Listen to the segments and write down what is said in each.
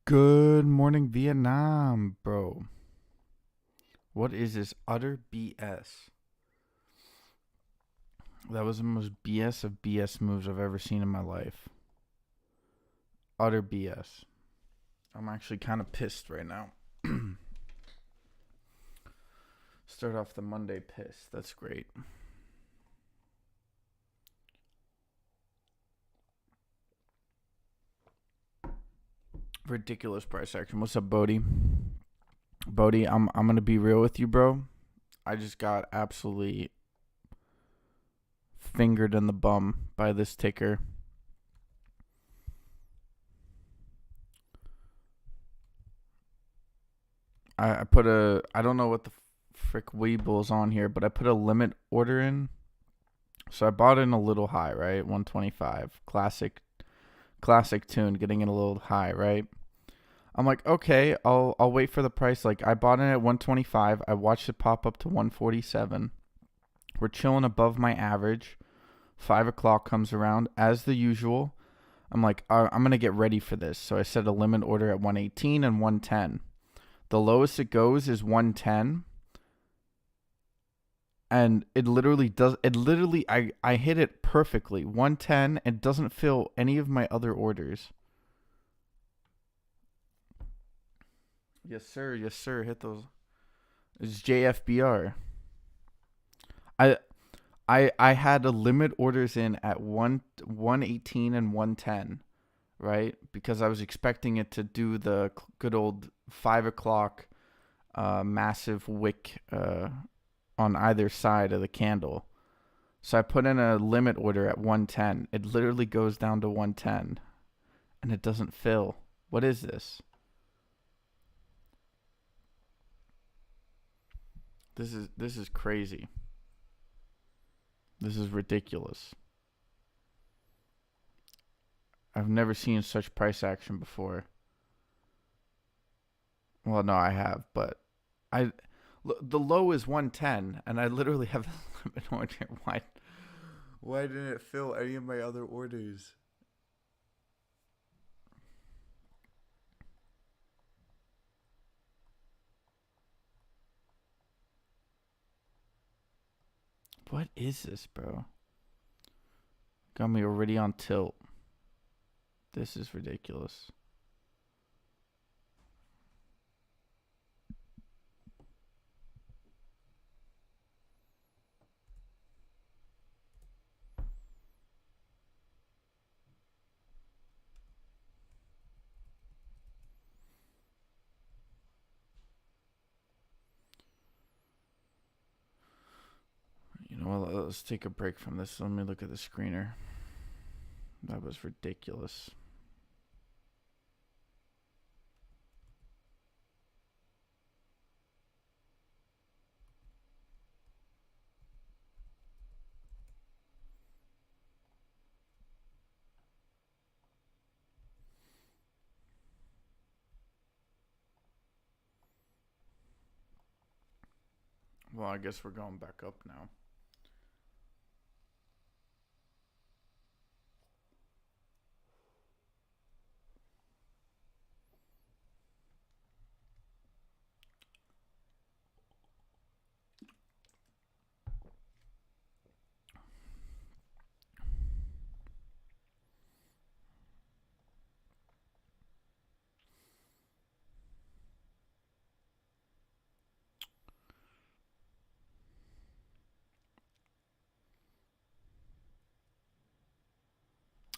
Good morning, Vietnam, bro. What is this utter BS? That was the most BS of BS moves I've ever seen in my life. Utter BS. I'm actually kind of pissed right now. Start off the Monday pissed. That's great. Ridiculous price action. What's up, Bodie? Bodie, I'm gonna be real with you, bro. I just got absolutely fingered in the bum by this ticker. I put a I don't know what the frick Weeble's on here, but I put a limit order in. So I bought in a little high, right? 125. Classic tune, getting in a little high, right? I'm like, okay, I'll wait for the price. Like I bought in at 125. I watched it pop up to 147. We're chilling above my average. 5 o'clock comes around as the usual. I'm like, I'm gonna get ready for this. So I set a limit order at 118 and 110. The lowest it goes is 110, and I hit it perfectly. 110. It doesn't fill any of my other orders. Yes sir, yes sir. Hit those. It's JFBR. I i i had a limit orders in at 118 and 110, right? Because I was expecting it to do the good old 5 o'clock massive wick on either side of the candle. So I put in a limit order at 110. It literally goes down to 110 and it doesn't fill. What is this? This is crazy. This is ridiculous. I've never seen such price action before. Well, no, I have, but I the low is 110 and I literally have a limit order. Why didn't it fill any of my other orders? What is this, bro? Got me already on tilt. This is ridiculous. You know what? Let's take a break from this. Let me look at the screener. That was ridiculous. Well, I guess we're going back up now.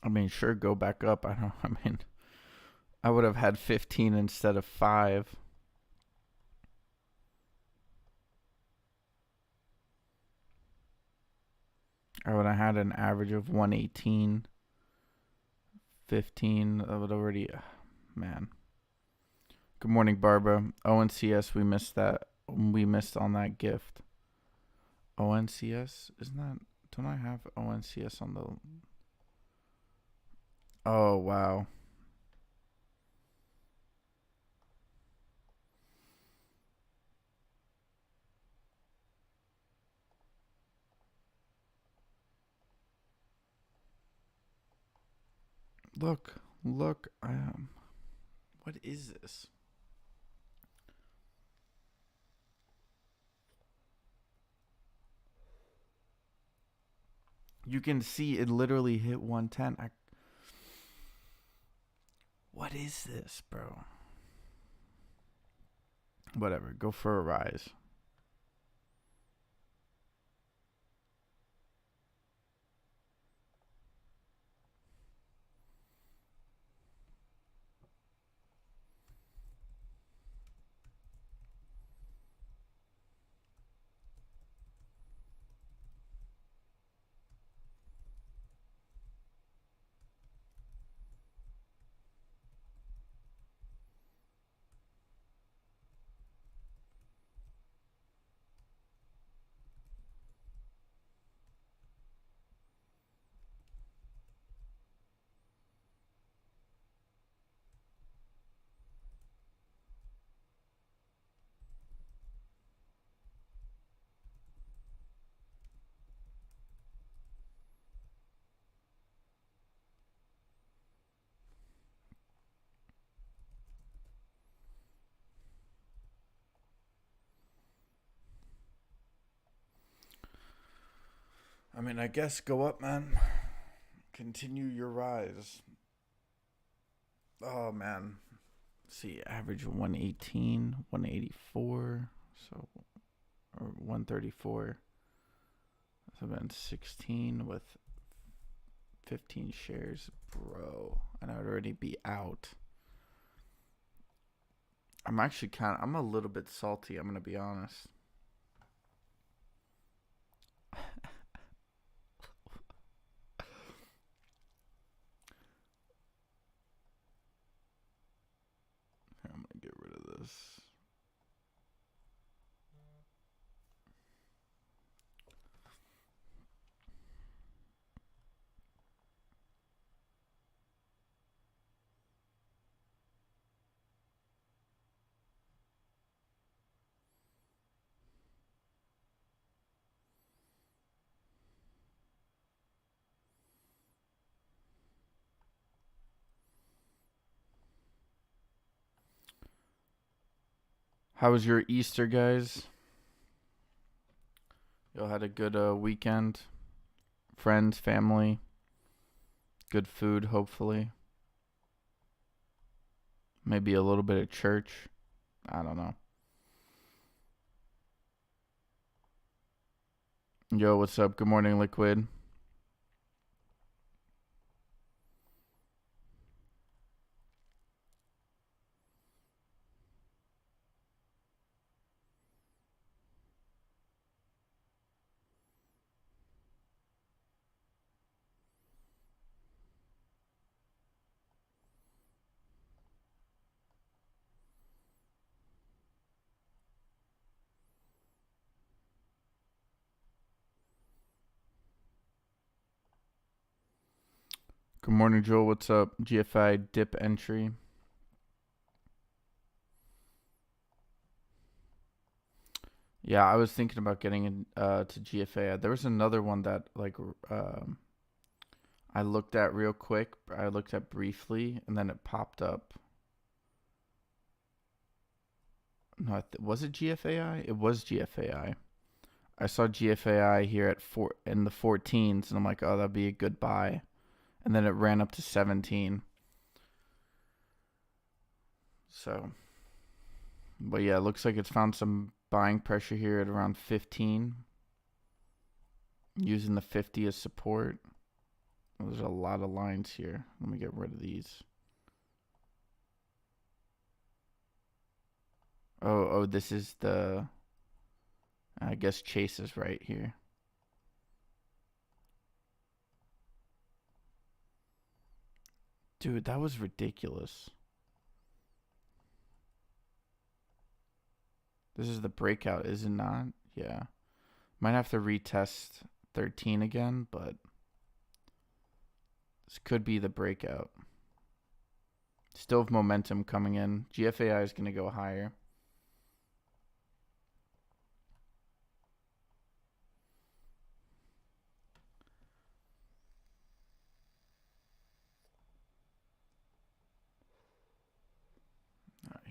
I mean, sure, go back up. I don't. I mean, I would have had 15 instead of 5. I would have had an average of 118, 15. I would already. Man. Good morning, Barbara. ONCS, we missed that. We missed on that gift. ONCS? Isn't that. Don't I have ONCS on the. Oh, wow. Look. I am. What is this? You can see it literally hit 110. What is this, bro? Whatever. Go for a rise. I mean, I guess go up, man. Continue your rise. Oh, man. Let's see, average 118, 184, so, or 134. So then 16 with 15 shares, bro. And I'd already be out. I'm actually I'm a little bit salty, I'm going to be honest. I'm going to get rid of this. How was your Easter, guys? Y'all had a good weekend? Friends, family? Good food, hopefully. Maybe a little bit of church. I don't know. Yo, what's up? Good morning, Liquid. Good morning, Joel. What's up? GFI dip entry. Yeah, I was thinking about getting to GFA. There was another one that I looked at real quick. I looked at briefly, and then it popped up. No, was it GFAI? It was GFAI. I saw GFAI here at in the 14s, and I'm like, oh, that'd be a good buy. And then it ran up to 17. So, but yeah, it looks like it's found some buying pressure here at around 15. Using the 50 as support. There's a lot of lines here. Let me get rid of these. Oh, this is the... I guess Chase is right here. Dude, that was ridiculous. This is the breakout, is it not? Yeah. Might have to retest 13 again, but this could be the breakout. Still have momentum coming in. GFAI is going to go higher.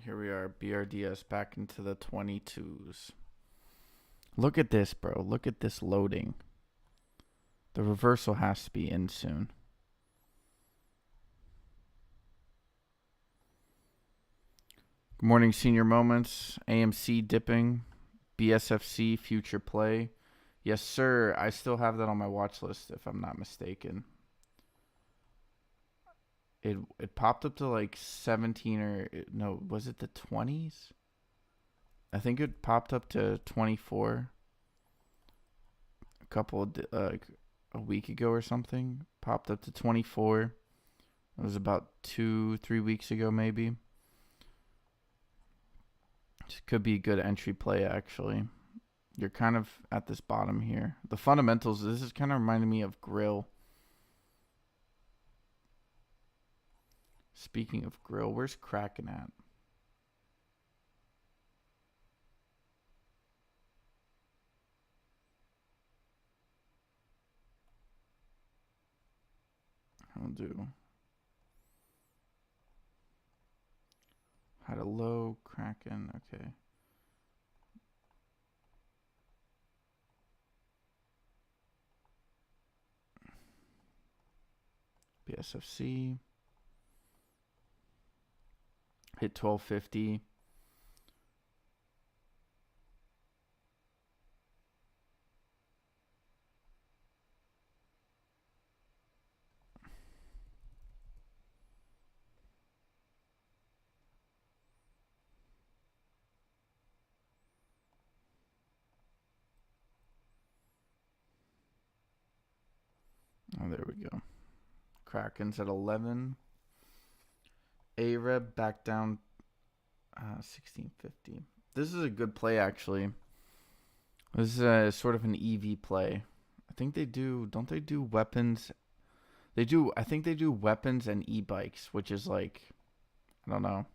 Here we are, BRDS back into the 22s. Look at this, bro. Look at this loading. The reversal has to be in soon. Good morning, Senior Moments. AMC dipping. BSFC future play. Yes, sir. I still have that on my watch list, if I'm not mistaken. It popped up to like 17 or no, was it the 20s? I think it popped up to 24 a couple like a week ago or something. Popped up to 24. It was about 2-3 weeks ago maybe. This could be a good entry play actually. You're kind of at this bottom here. The fundamentals, this is kind of reminding me of Grill. Speaking of Grill, where's Kraken at? I'll do. Had a low Kraken, okay. BSFC. Hit 1250. Oh, there we go. Kraken's at 11. AREB back down 1650. This is a good play, actually. This is sort of an EV play. I think they do, don't they do weapons? They do, I think they do weapons and e-bikes, which is like, I don't know.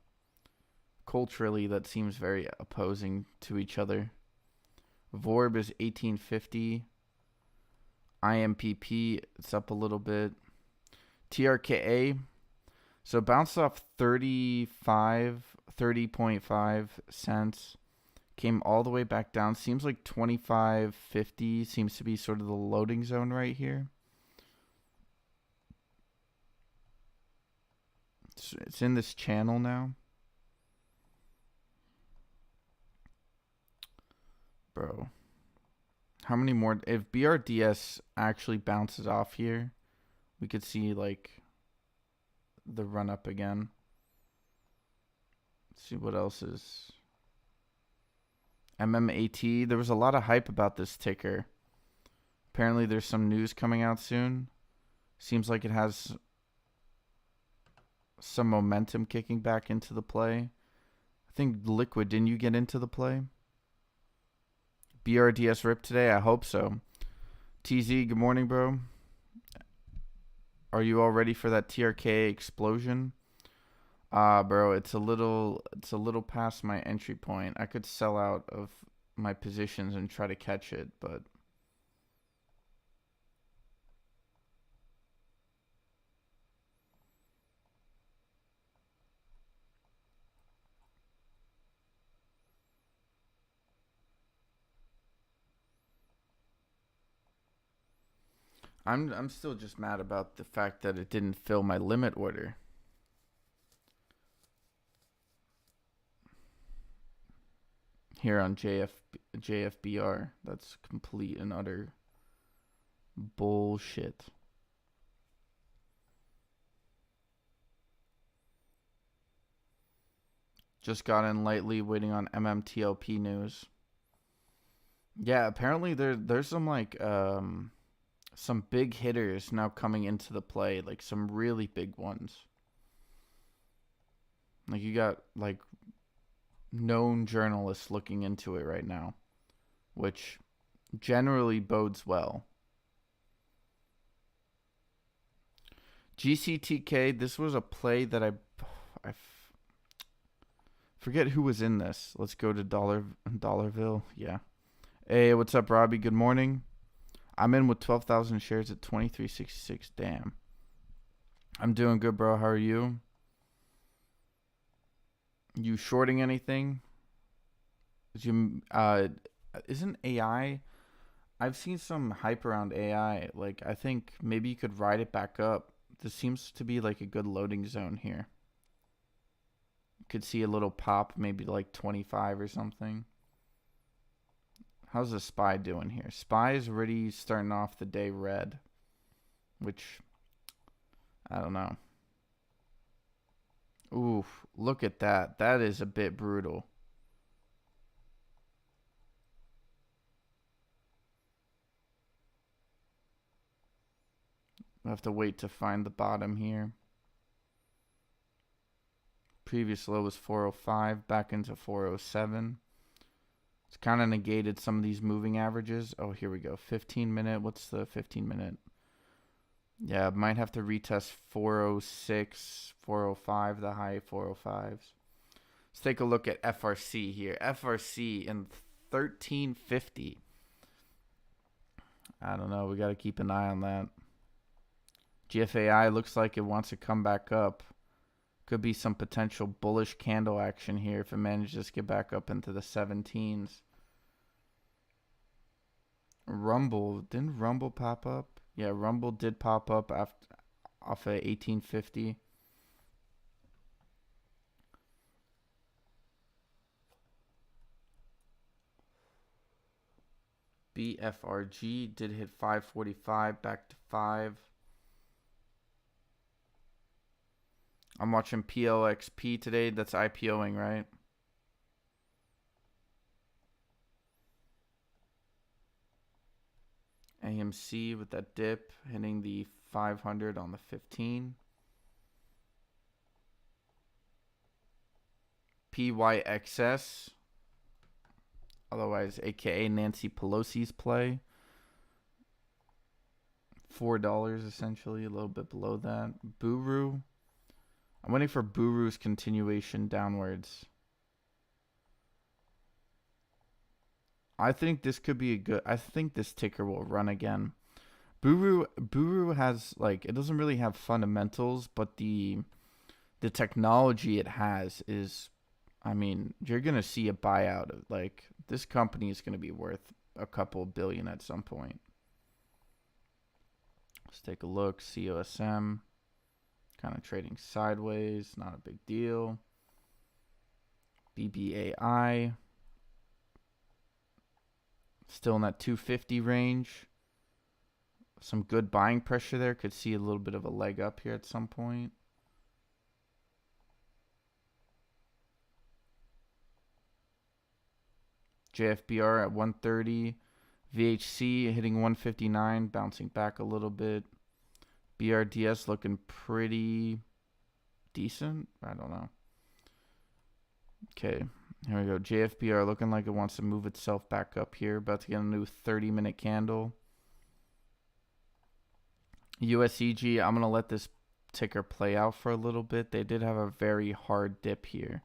Culturally, that seems very opposing to each other. Vorb is 1850. IMPP, it's up a little bit. TRKA, so it bounced off 30.5 cents. Came all the way back down. Seems like 25.50 seems to be sort of the loading zone right here. It's in this channel now. Bro. How many more? If BRDS actually bounces off here, we could see like the run up again. Let's see what else is. MMAT. There was a lot of hype about this ticker. Apparently there's some news coming out soon. Seems like it has some momentum kicking back into the play. I think Liquid, didn't you get into the play? BRDS rip today? I hope so. TZ, good morning, bro. Are you all ready for that TRKA explosion? Bro, it's a little past my entry point. I could sell out of my positions and try to catch it, but I'm still just mad about the fact that it didn't fill my limit order. Here on JFBR. That's complete and utter bullshit. Just got in lightly, waiting on MMTLP news. Yeah, apparently there's some like some big hitters now coming into the play, like some really big ones. Like you got like known journalists looking into it right now, which generally bodes well. GCTK, this was a play that I forget who was in this. Let's go to Dollarville. Yeah. Hey, what's up, Robbie? Good morning. I'm in with 12,000 shares at 23.66. Damn. I'm doing good, bro. How are you? You shorting anything? Isn't AI? I've seen some hype around AI. Like, I think maybe you could ride it back up. This seems to be like a good loading zone here. You could see a little pop, maybe like 25 or something. How's the SPY doing here? SPY is already starting off the day red, which I don't know. Oof, look at that. That is a bit brutal. We'll have to wait to find the bottom here. Previous low was 405, back into 407. It's kind of negated some of these moving averages. Oh, here we go. 15 minute. What's the 15 minute? Yeah, might have to retest 406, 405, the high 405s. Let's take a look at FRC here. FRC in 1350. I don't know. We got to keep an eye on that. GFAI looks like it wants to come back up. Could be some potential bullish candle action here if it manages to get back up into the 17s. Rumble. Didn't Rumble pop up? Yeah, Rumble did pop up off of 1850. BFRG did hit 545, back to 5. I'm watching PLXP today. That's IPOing, right? AMC with that dip, hitting the 500 on the 15. PYXS, otherwise AKA Nancy Pelosi's play. $4 essentially, a little bit below that. Buru. I'm waiting for Buru's continuation downwards. I think this could be a good. I think this ticker will run again. Buru has, like, it doesn't really have fundamentals, but the technology it has is, I mean, you're gonna see a buyout of, like, this company is gonna be worth a couple billion at some point. Let's take a look. COSM. Kind of trading sideways, not a big deal. BBAI. Still in that 250 range. Some good buying pressure there. Could see a little bit of a leg up here at some point. JFBR at 130. VHC hitting 159, bouncing back a little bit. BRDS looking pretty decent. I don't know. Okay, here we go. JFBR looking like it wants to move itself back up here. About to get a new 30-minute candle. USEG, I'm going to let this ticker play out for a little bit. They did have a very hard dip here.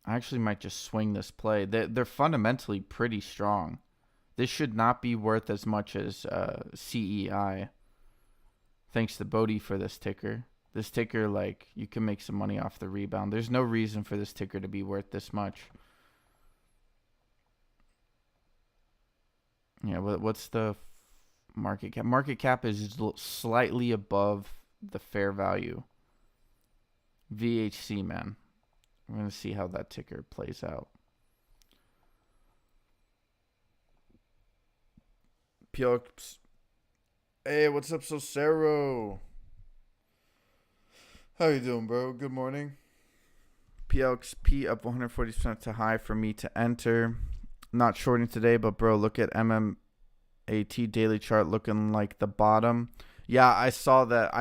I actually might just swing this play. They're fundamentally pretty strong. This should not be worth as much as CEI. Thanks to Bodhi for this ticker. This ticker, like, you can make some money off the rebound. There's no reason for this ticker to be worth this much. Yeah, what's the market cap? Market cap is slightly above the fair value. VHC, man. We're going to see how that ticker plays out. PLX. Hey, what's up, Socero? How you doing, bro? Good morning. PLXP up 140% to high for me to enter. Not shorting today, but bro, look at MMAT daily chart looking like the bottom. Yeah, I saw that.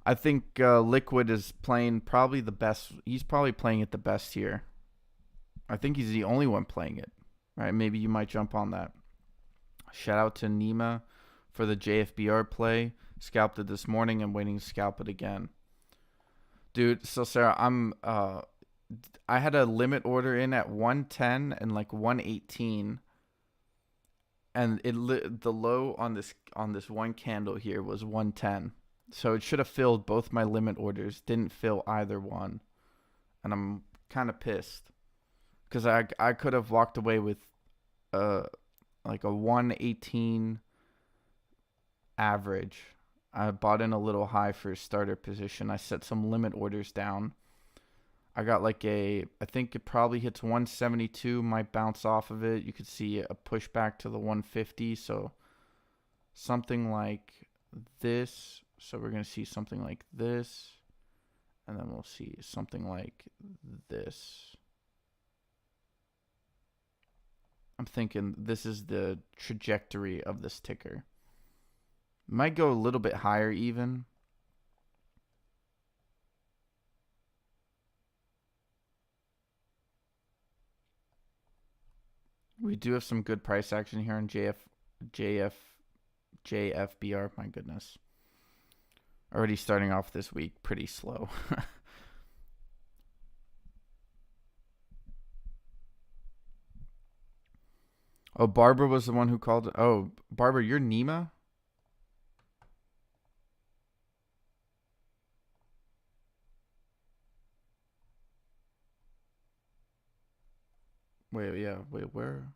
I think Liquid is playing probably the best. He's probably playing it the best here. I think he's the only one playing it. Right? Maybe you might jump on that. Shout out to Nima for the JFBR play. Scalped it this morning. I'm waiting to scalp it again. Dude, so Sarah, I had a limit order in at 110 and like 118. And the low on this one candle here was 110. So it should have filled both my limit orders. Didn't fill either one. And I'm kind of pissed. Because I could have walked away with uh, like a 118 average. I bought in a little high for a starter position. I set some limit orders down. I got like I think it probably hits 172, might bounce off of it. You could see a pushback to the 150. So something like this. So we're going to see something like this. And then we'll see something like this. I'm thinking this is the trajectory of this ticker. Might go a little bit higher even. We do have some good price action here on JFBR. My goodness. Already starting off this week pretty slow. Oh, Barbara was the one who called it. Oh, Barbara, you're Nima? Wait, yeah. Wait, where?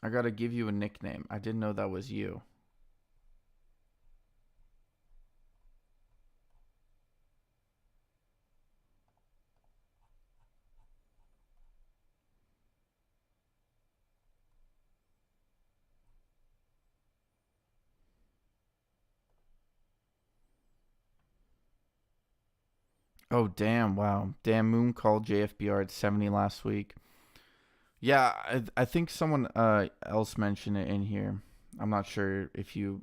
I gotta give you a nickname. I didn't know that was you. Oh, damn. Wow. Damn, Moon called JFBR at 70 last week. Yeah, I think someone else mentioned it in here. I'm not sure if you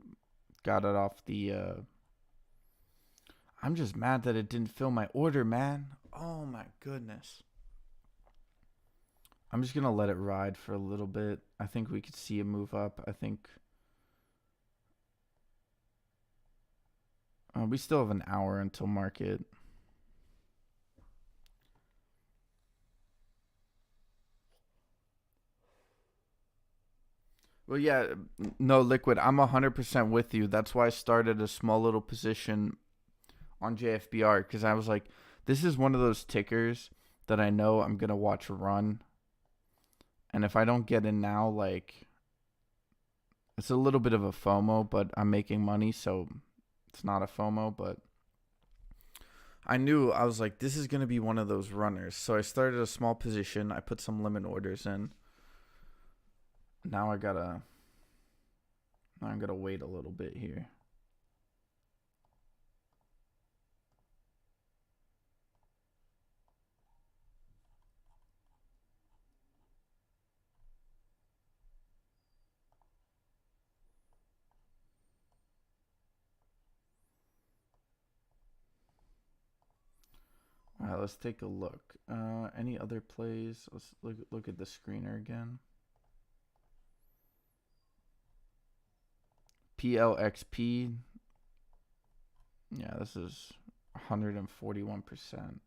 got it off the. I'm just mad that it didn't fill my order, man. Oh my goodness. I'm just gonna let it ride for a little bit. I think we could see it move up. I think we still have an hour until market. Well, yeah, no, Liquid. I'm 100% with you. That's why I started a small little position on JFBR because I was like, this is one of those tickers that I know I'm gonna watch run, and if I don't get in now, like, it's a little bit of a FOMO, but I'm making money, so it's not a FOMO. But I knew I was like, this is gonna be one of those runners. So I started a small position. I put some limit orders in. Now I'm gonna wait a little bit here. All right, let's take a look. Any other plays? Let's look at the screener again. PLXP. Yeah, this is 141%.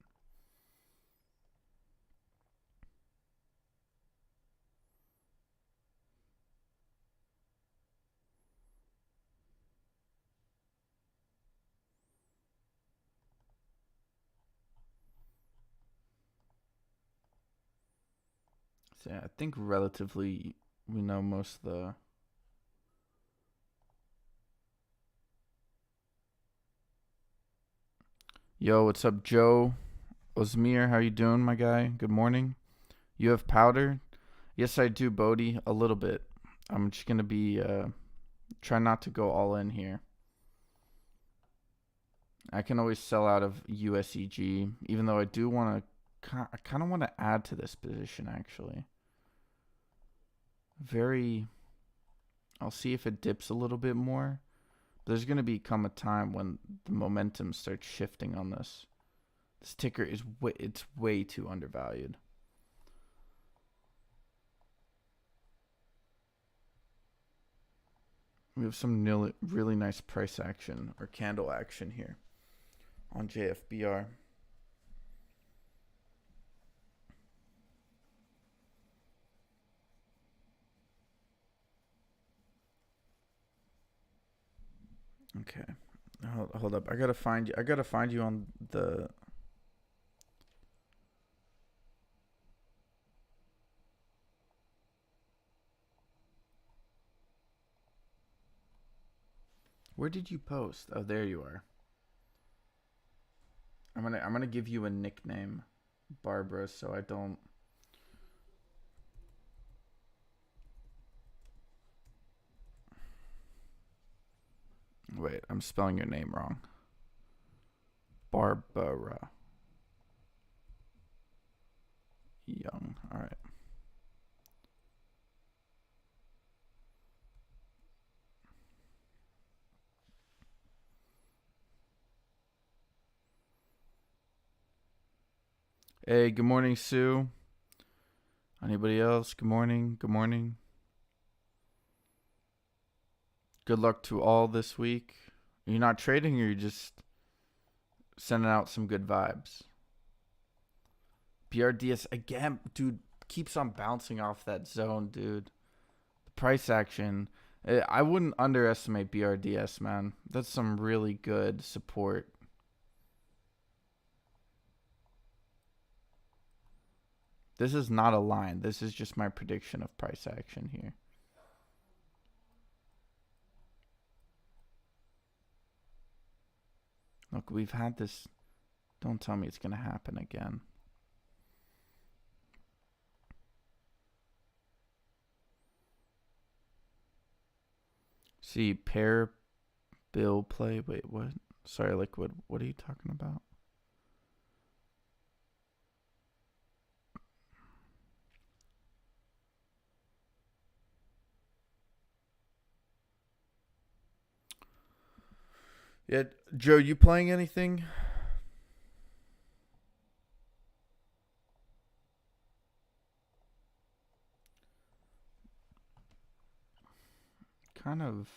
So yeah, I think relatively we know most of the. Yo, what's up, Joe? Osmir, how you doing, my guy? Good morning. You have powder? Yes, I do, Bodie. A little bit. I'm just gonna be try not to go all in here. I can always sell out of USEG, even though I do want to. I kind of want to add to this position actually. I'll see if it dips a little bit more. There's gonna become a time when the momentum starts shifting on this. This ticker is it's way too undervalued. We have some really nice price action or candle action here on JFBR. Okay. Hold up. I gotta find you. I gotta find you on the. Where did you post? Oh, there you are. I'm gonna give you a nickname, Barbara, so I don't. Wait, I'm spelling your name wrong. Barbara Young. All right. Hey, good morning, Sue. Anybody else? Good morning. Good morning. Good luck to all this week. You're not trading, or you're just sending out some good vibes. BRDS again, dude, keeps on bouncing off that zone, dude. The price action. I wouldn't underestimate BRDS, man. That's some really good support. This is not a line. This is just my prediction of price action here. Look, we've had this. Don't tell me it's going to happen again. See, pair, bill, play. Wait, what? Sorry, Liquid. What are you talking about? Yeah, Joe, you playing anything? Kind of.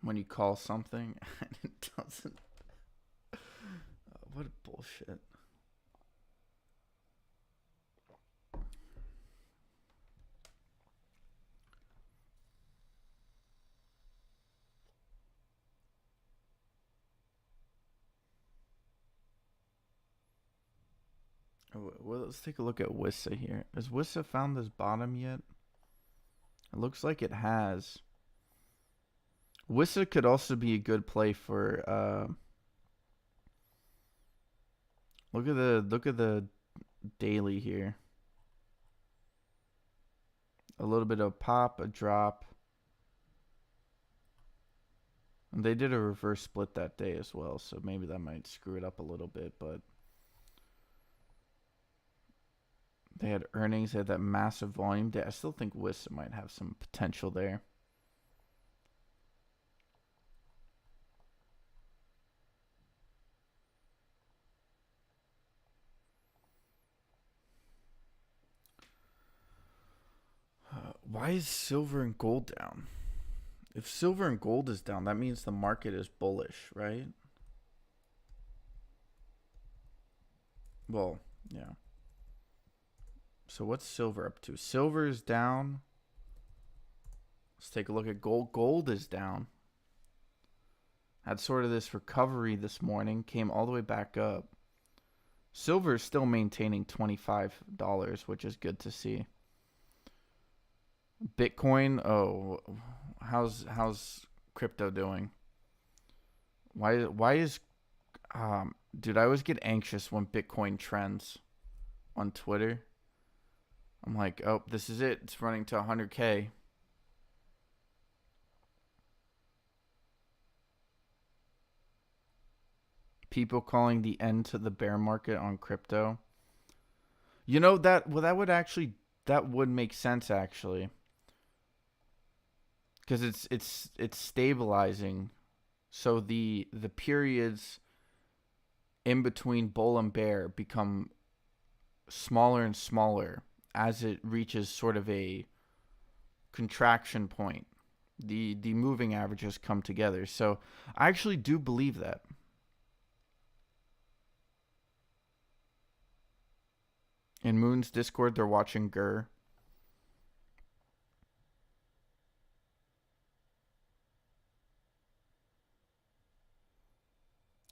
When you call something and it doesn't. What bullshit. Well, let's take a look at Wissa here. Has Wissa found this bottom yet? It looks like it has. Wissa could also be a good play for. Look at the daily here. A little bit of pop, a drop. And they did a reverse split that day as well, so maybe that might screw it up a little bit, but they had earnings, they had that massive volume day. I still think Wissa might have some potential there. Why is silver and gold down? If silver and gold is down, that means the market is bullish, right? Well, yeah. So what's silver up to? Silver is down. Let's take a look at gold. Gold is down. Had sort of this recovery this morning, came all the way back up. Silver is still maintaining $25, which is good to see. Bitcoin, oh, how's crypto doing? Why is dude, I always get anxious when Bitcoin trends on Twitter. I'm like, oh, this is it. It's running to 100K. People calling the end to the bear market on crypto. You know that that would make sense actually. Cuz it's stabilizing. So the periods in between bull and bear become smaller and smaller as it reaches sort of a contraction point. The moving averages come together. So I actually do believe that. In Moon's Discord, they're watching Gur.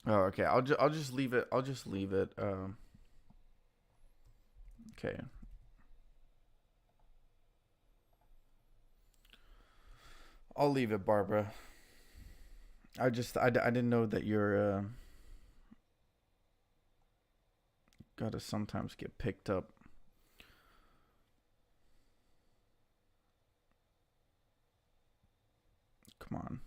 Oh, okay. I'll just leave it. I'll just leave it. Okay. I'll leave it, Barbara. I didn't know that you're gotta sometimes get picked up. Come on.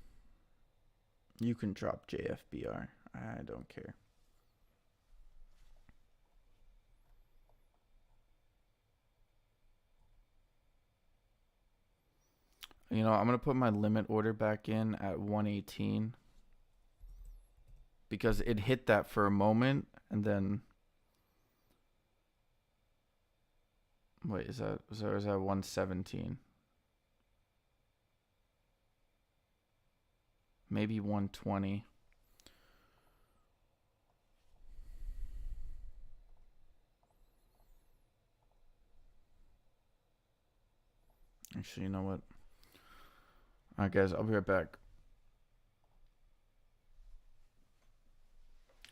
You can drop JFBR. I don't care. You know, I'm going to put my limit order back in at 118 because it hit that for a moment and then wait, is that 117? Maybe 120. Actually, you know what? All right, guys, I'll be right back.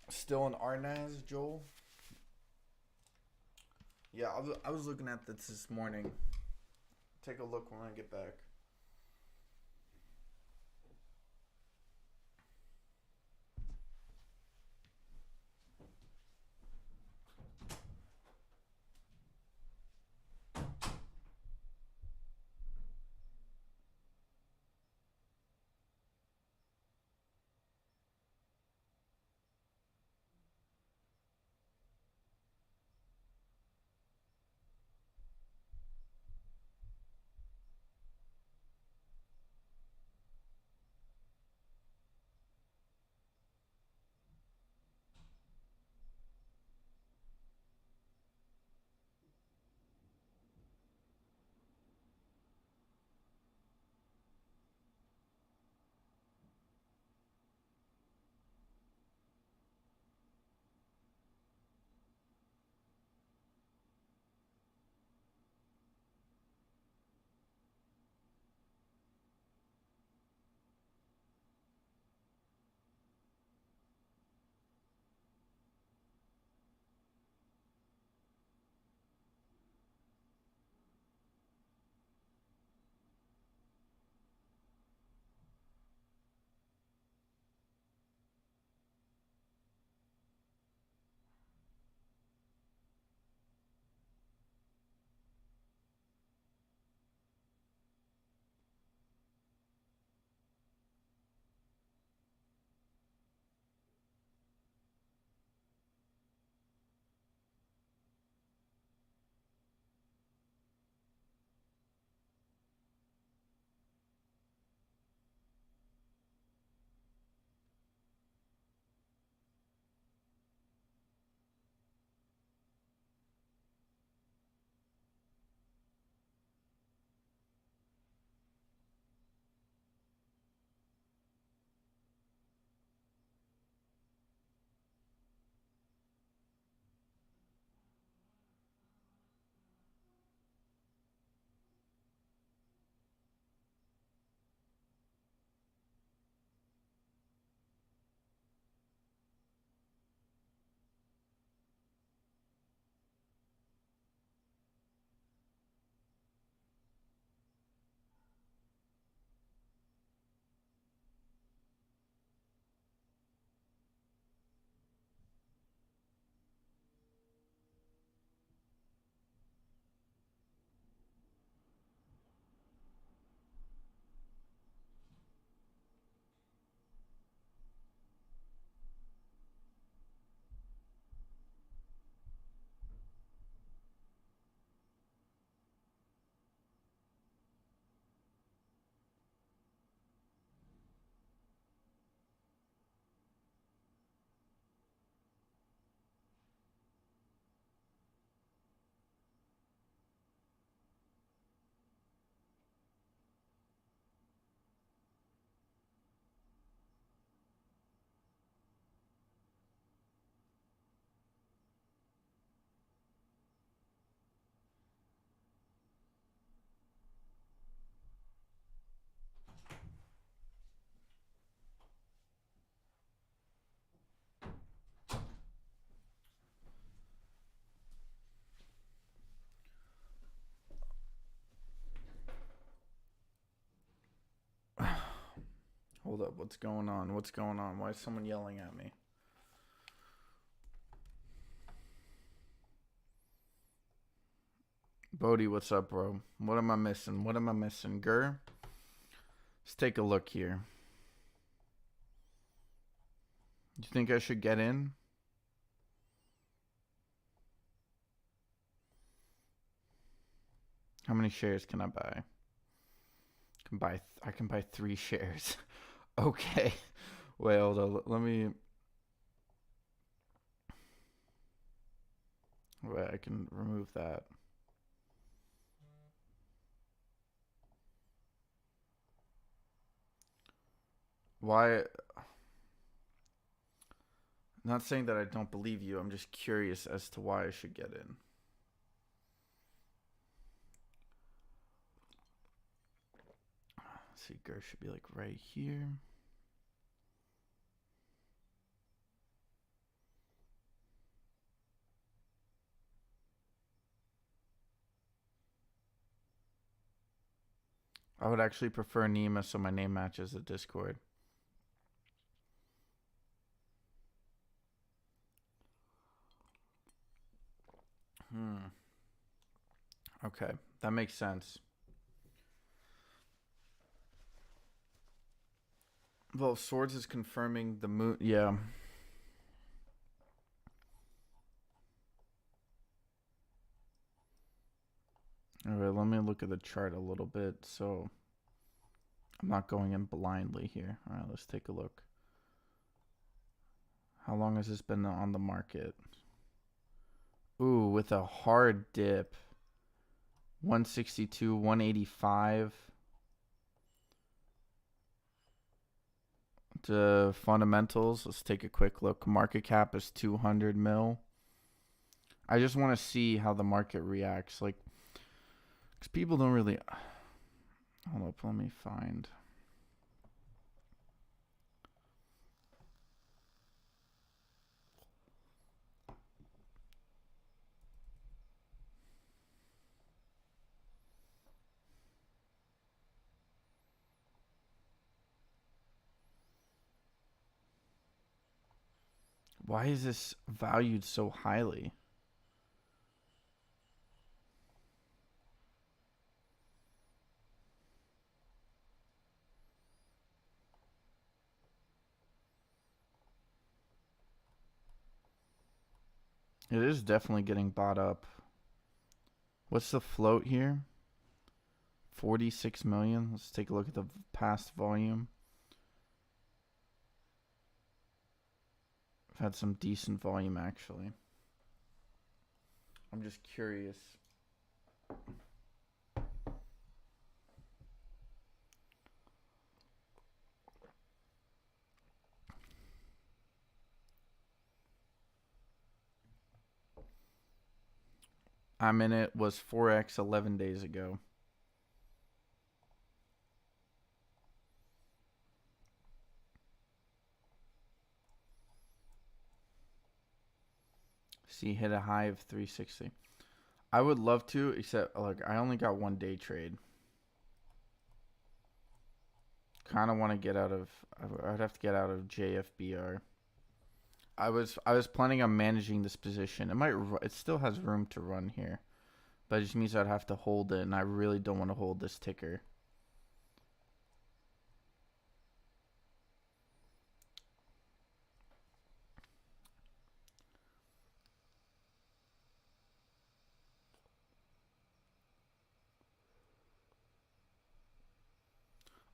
Still in RNAS, Joel? Yeah, I was looking at this morning. Take a look when I get back. Hold up. What's going on? What's going on? Why is someone yelling at me? Bodie, what's up, bro? What am I missing? What am I missing? Gur? Let's take a look here. You think I should get in? How many shares can I buy? I can buy 3 shares. Okay. Wait, hold on. Let me. Wait, I can remove that. Why? I'm not saying that I don't believe you. I'm just curious as to why I should get in. Let's see, Gur should be like right here. I would actually prefer Nima so my name matches the Discord. Okay, that makes sense. Well, Swords is confirming the moon. Yeah. All right, let me look at the chart a little bit so I'm not going in blindly here. All right, let's take a look. How long has this been on the market? Ooh, with a hard dip. 162, 185. The fundamentals, let's take a quick look. Market cap is 200 mil. I just want to see how the market reacts. Like, because people don't really. Hold up, let me find. Why is this valued so highly? It is definitely getting bought up. What's the float here? 46 million. Let's take a look at the past volume. I've had some decent volume actually. I'm just curious. I'm in it was 4x 11 days ago. See, hit a high of 360. I would love to, except look, I only got 1 day trade. Kind of want to get out of. I'd have to get out of JFBR. I was planning on managing this position. It still has room to run here, but it just means I'd have to hold it, and I really don't want to hold this ticker.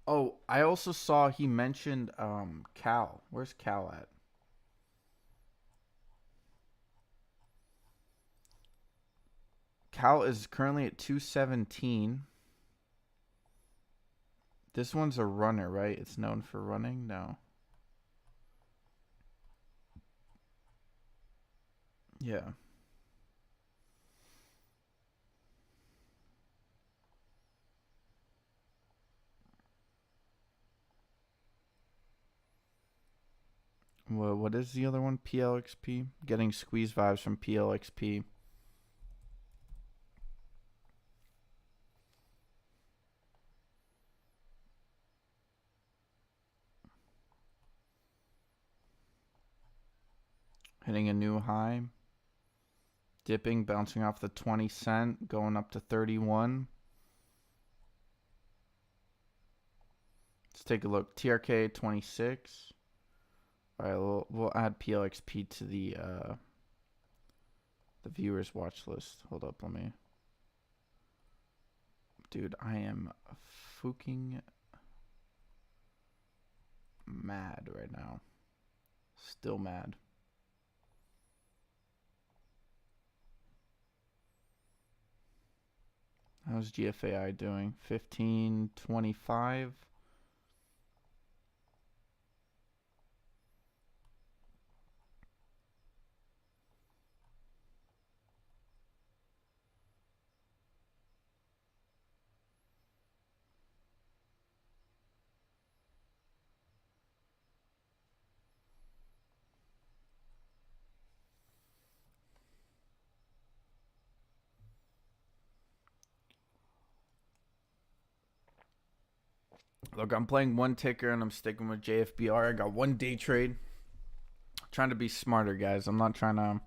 Oh, I also saw he mentioned Cal. Where's Cal at? Cal is currently at 217. This one's a runner, right? It's known for running? No. Yeah. What is the other one? PLXP? Getting squeeze vibes from PLXP. Hitting a new high. Dipping, bouncing off the 20 cent, going up to 31. Let's take a look. TRKA 26. All right, we'll add PLXP to the viewers watch list. Hold up, let me. Dude, I am fucking mad right now. Still mad. How's GFAI doing? 15.25. Look, I'm playing one ticker and I'm sticking with JFBR. I got one day trade. I'm trying to be smarter, guys. I'm not trying to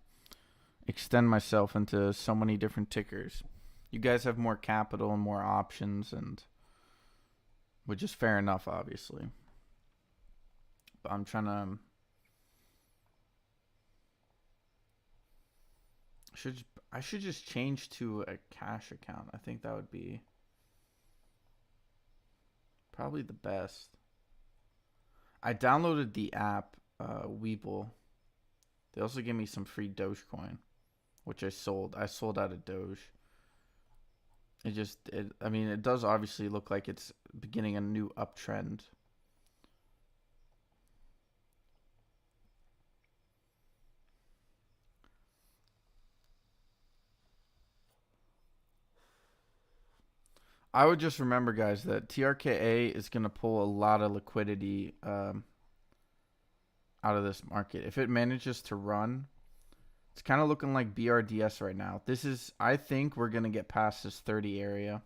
extend myself into so many different tickers. You guys have more capital and more options, and which is fair enough, obviously. But I'm trying to. I should just change to a cash account. I think that would be probably the best. I downloaded the app, Weeble. They also gave me some free Dogecoin, which I sold. I sold out of Doge. I mean, it does obviously look like it's beginning a new uptrend. I would just remember, guys, that TRKA is going to pull a lot of liquidity out of this market. If it manages to run, it's kind of looking like BRDS right now. I think we're going to get past this 30 area.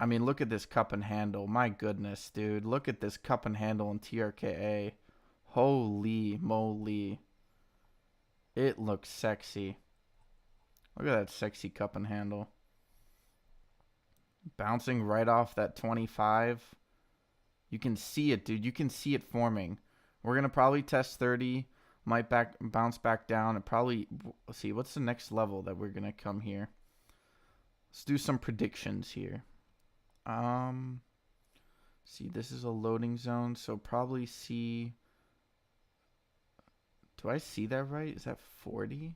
I mean, look at this cup and handle. My goodness, dude. Look at this cup and handle in TRKA. Holy moly. It looks sexy. Look at that sexy cup and handle. Bouncing right off that 25. You can see it, dude. You can see it forming. We're going to probably test 30. Might bounce back down. And probably, let's see, what's the next level that we're going to come here? Let's do some predictions here. See, this is a loading zone. So probably see. Do I see that right? Is that 40?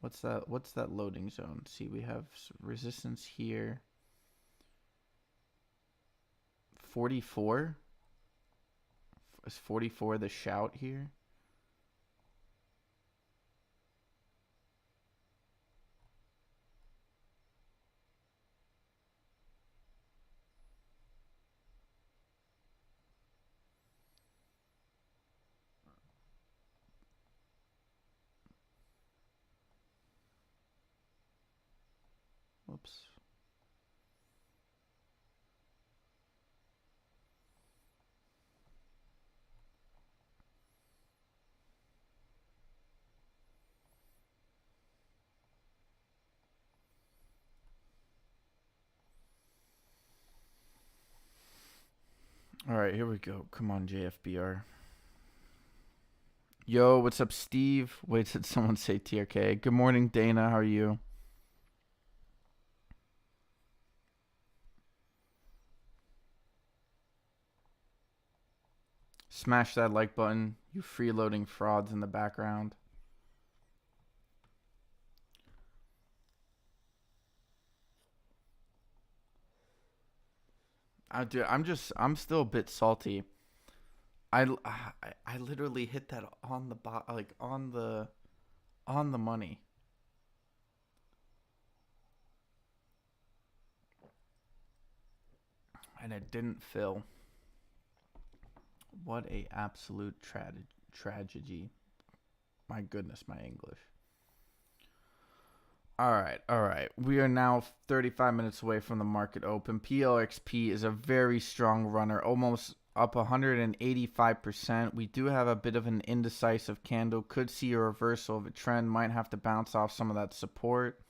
What's that loading zone? See, we have resistance here. 44? Is 44 the shout here? Whoops. All right, here we go. Come on, JFBR. Yo, what's up, Steve? Wait, did someone say TRK? Good morning, Dana. How are you? Smash that like button, you freeloading frauds in the background. Dude, I'm still a bit salty. I literally hit that on the on the money. And it didn't fill. What a absolute tragedy. My goodness, my English. All right. We are now 35 minutes away from the market open. PLXP is a very strong runner, almost up 185%. We do have a bit of an indecisive candle. Could see a reversal of a trend. Might have to bounce off some of that support.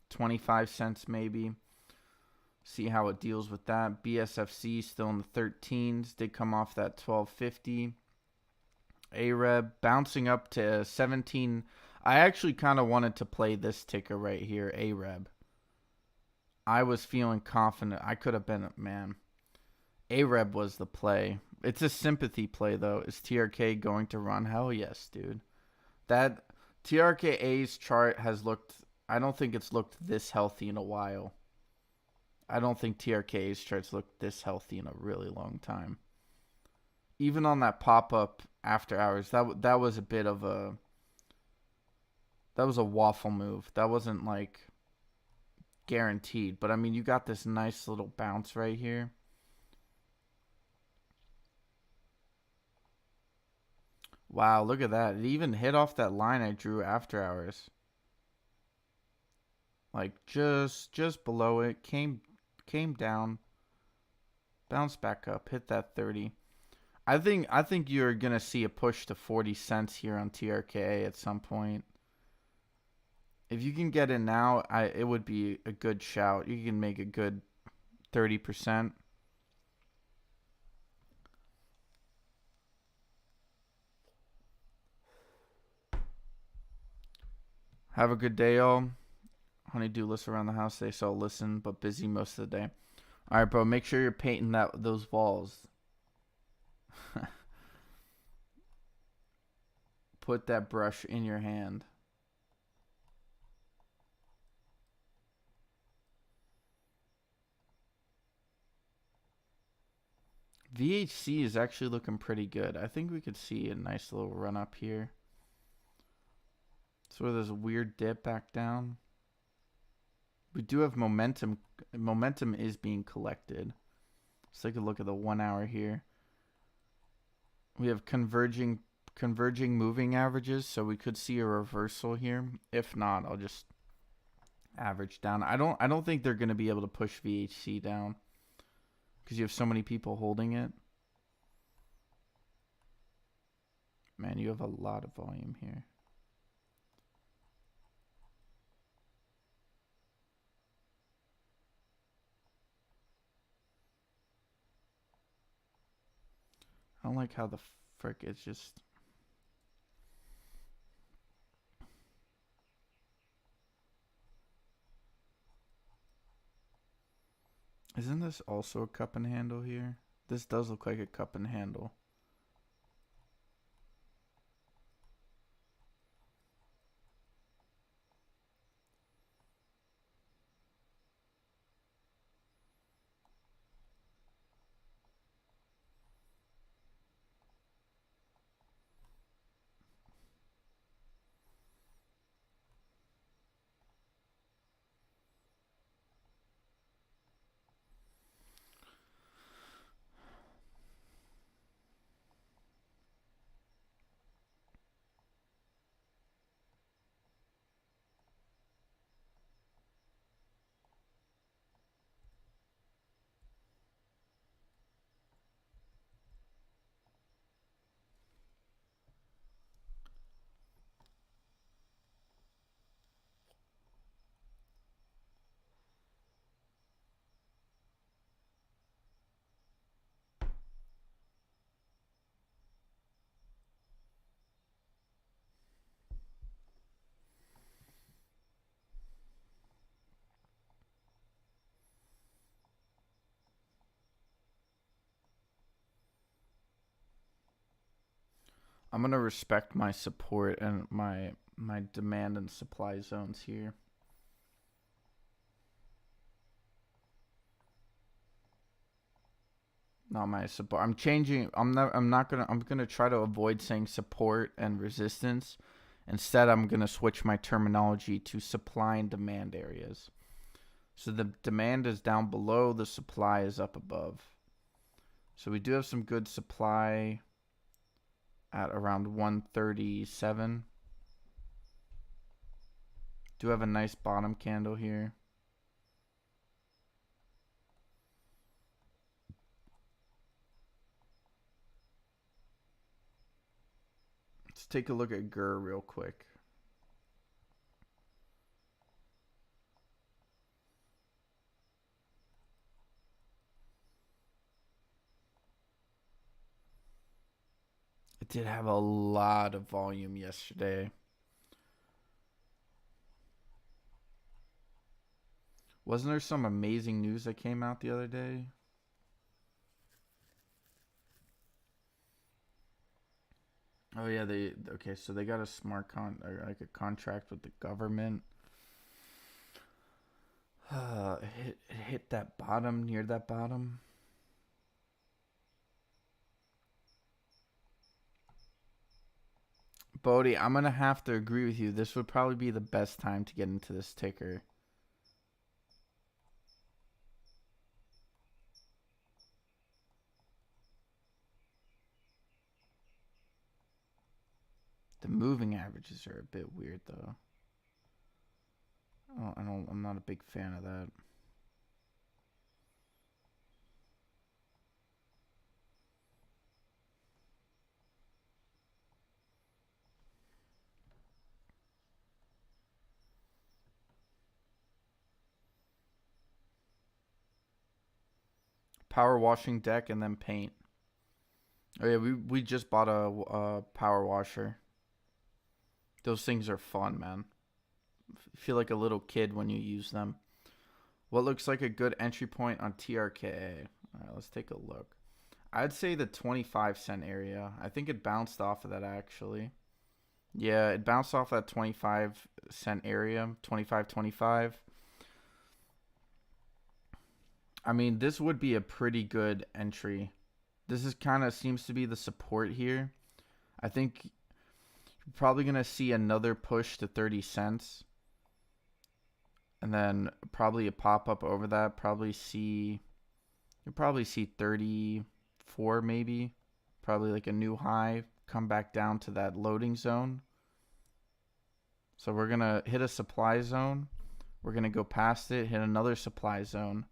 25 cents maybe. See how it deals with that. BSFC still in the 13s. Did come off that 1250. AREB bouncing up to 17. I actually kind of wanted to play this ticker right here, AREB. I was feeling confident. I could have been, man. AREB was the play. It's a sympathy play, though. Is TRK going to run? Hell yes, dude. That TRKA's chart has looked, I don't think it's looked this healthy in a while. I don't think TRKA's charts looked this healthy in a really long time. Even on that pop-up after hours, that was a bit of a, that was a waffle move. That wasn't like guaranteed. But I mean, you got this nice little bounce right here. Wow, look at that. It even hit off that line I drew after hours. Like just below it. Came down. Bounced back up. Hit that 30. I think you're gonna see a push to 40 cents here on TRKA at some point. If you can get in now, it would be a good shout. You can make a good 30%. Have a good day, y'all. Honeydew lists around the house. They so listen, but busy most of the day. All right, bro. Make sure you're painting those walls. Put that brush in your hand. VHC is actually looking pretty good. I think we could see a nice little run up here. Sort of this weird dip back down. We do have momentum. Momentum is being collected. Let's take a look at the 1 hour here. We have converging moving averages, so we could see a reversal here. If not, I'll just average down. I don't think they're going to be able to push VHC down because you have so many people holding it. Man, you have a lot of volume here. I don't like how the frick it's just. Isn't this also a cup and handle here? This does look like a cup and handle. I'm gonna respect my support and my demand and supply zones here. Not my support. I'm changing. I'm gonna try to avoid saying support and resistance. Instead, I'm gonna switch my terminology to supply and demand areas. So the demand is down below, the supply is up above. So we do have some good supply at around 137. Do have a nice bottom candle here. Let's take a look at GER real quick. It did have a lot of volume yesterday. Wasn't there some amazing news that came out the other day? Oh yeah, so they got a smart or like a contract with the government. It hit that bottom, near that bottom. Bodie, I'm gonna have to agree with you. This would probably be the best time to get into this ticker. The moving averages are a bit weird though. I'm not a big fan of that. Power washing deck and then paint. Oh yeah, we just bought a power washer. Those things are fun, man. Feel like a little kid when you use them. What looks like a good entry point on TRKA? All right, let's take a look. I'd say the 25 cent area. I think it bounced off of that actually. Yeah, it bounced off that 25 cent area, 25.25. I mean, this would be a pretty good entry. This is kind of seems to be the support here. I think you're probably going to see another push to 30 cents. And then probably a pop up over that. You'll probably see 34 maybe. Probably like a new high. Come back down to that loading zone. So we're going to hit a supply zone. We're going to go past it, hit another supply zone.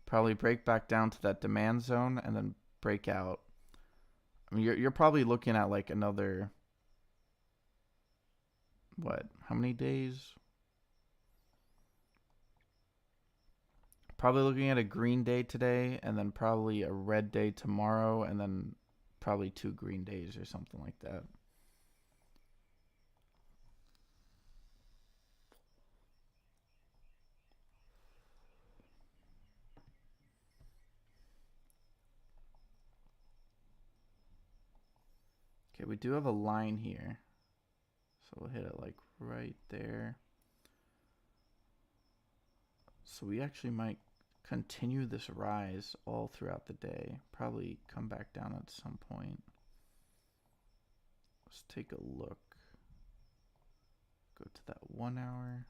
Probably break back down to that demand zone and then break out. I mean, you're probably looking at like another, what, how many days? Probably looking at a green day today and then probably a red day tomorrow and then probably 2 green days or something like that. Okay, we do have a line here. So we'll hit it like right there. So we actually might continue this rise all throughout the day. Probably come back down at some point. Let's take a look. Go to that 1 hour.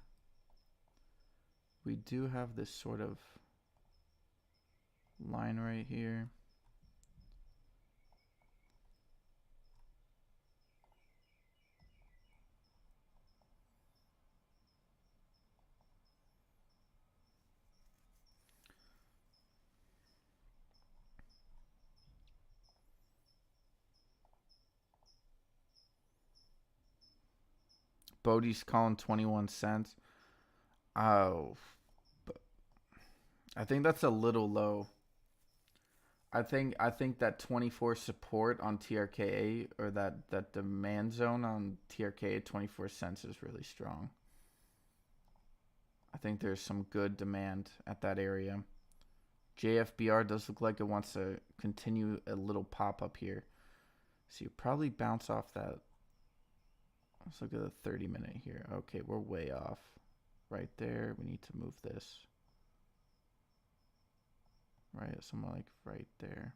We do have this sort of line right here. Bodie's calling 21 cents. Oh, I think that's a little low. I think that 24 support on TRKA or that demand zone on TRKA 24 cents is really strong. I think there's some good demand at that area. JFBR does look like it wants to continue a little pop up here. So you probably bounce off that. Let's look at the 30-minute here. Okay, we're way off. Right there. We need to move this. Right, somewhere like right there.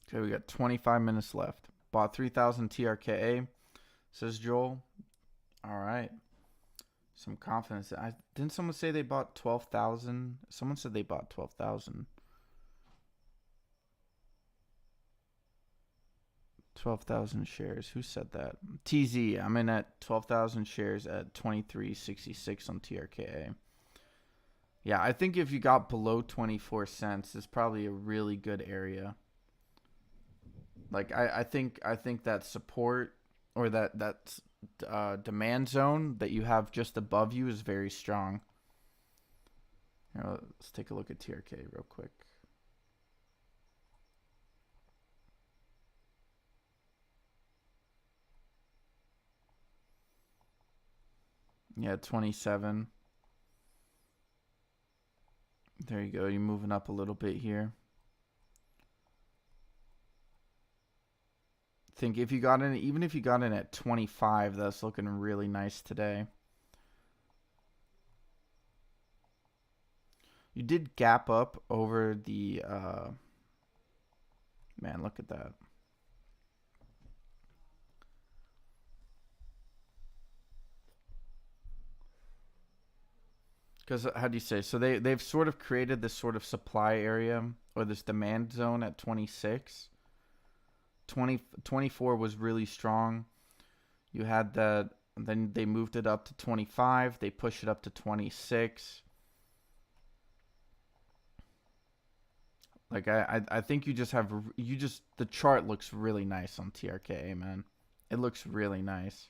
Okay, we got 25 minutes left. Bought 3,000 TRKA, says Joel. All right. Some confidence. Didn't someone say they bought 12,000? Someone said they bought 12,000. 12,000 shares. Who said that? TZ. I'm in at 12,000 shares at 23.66 on TRKA. Yeah, I think if you got below 24 cents, it's probably a really good area. Like I think that support or that demand zone that you have just above you is very strong. Here, let's take a look at TRK real quick. Yeah, 27. There you go. You're moving up a little bit here. Think if you got in, even if you got in at 25, that's looking really nice today. You did gap up over the, man, look at that. Because how do you say? So they've sort of created this sort of supply area or this demand zone at 26. 24 was really strong. You had that. Then they moved it up to 25. They pushed it up to 26. Like I think you just have the chart looks really nice on TRKA, man. It looks really nice.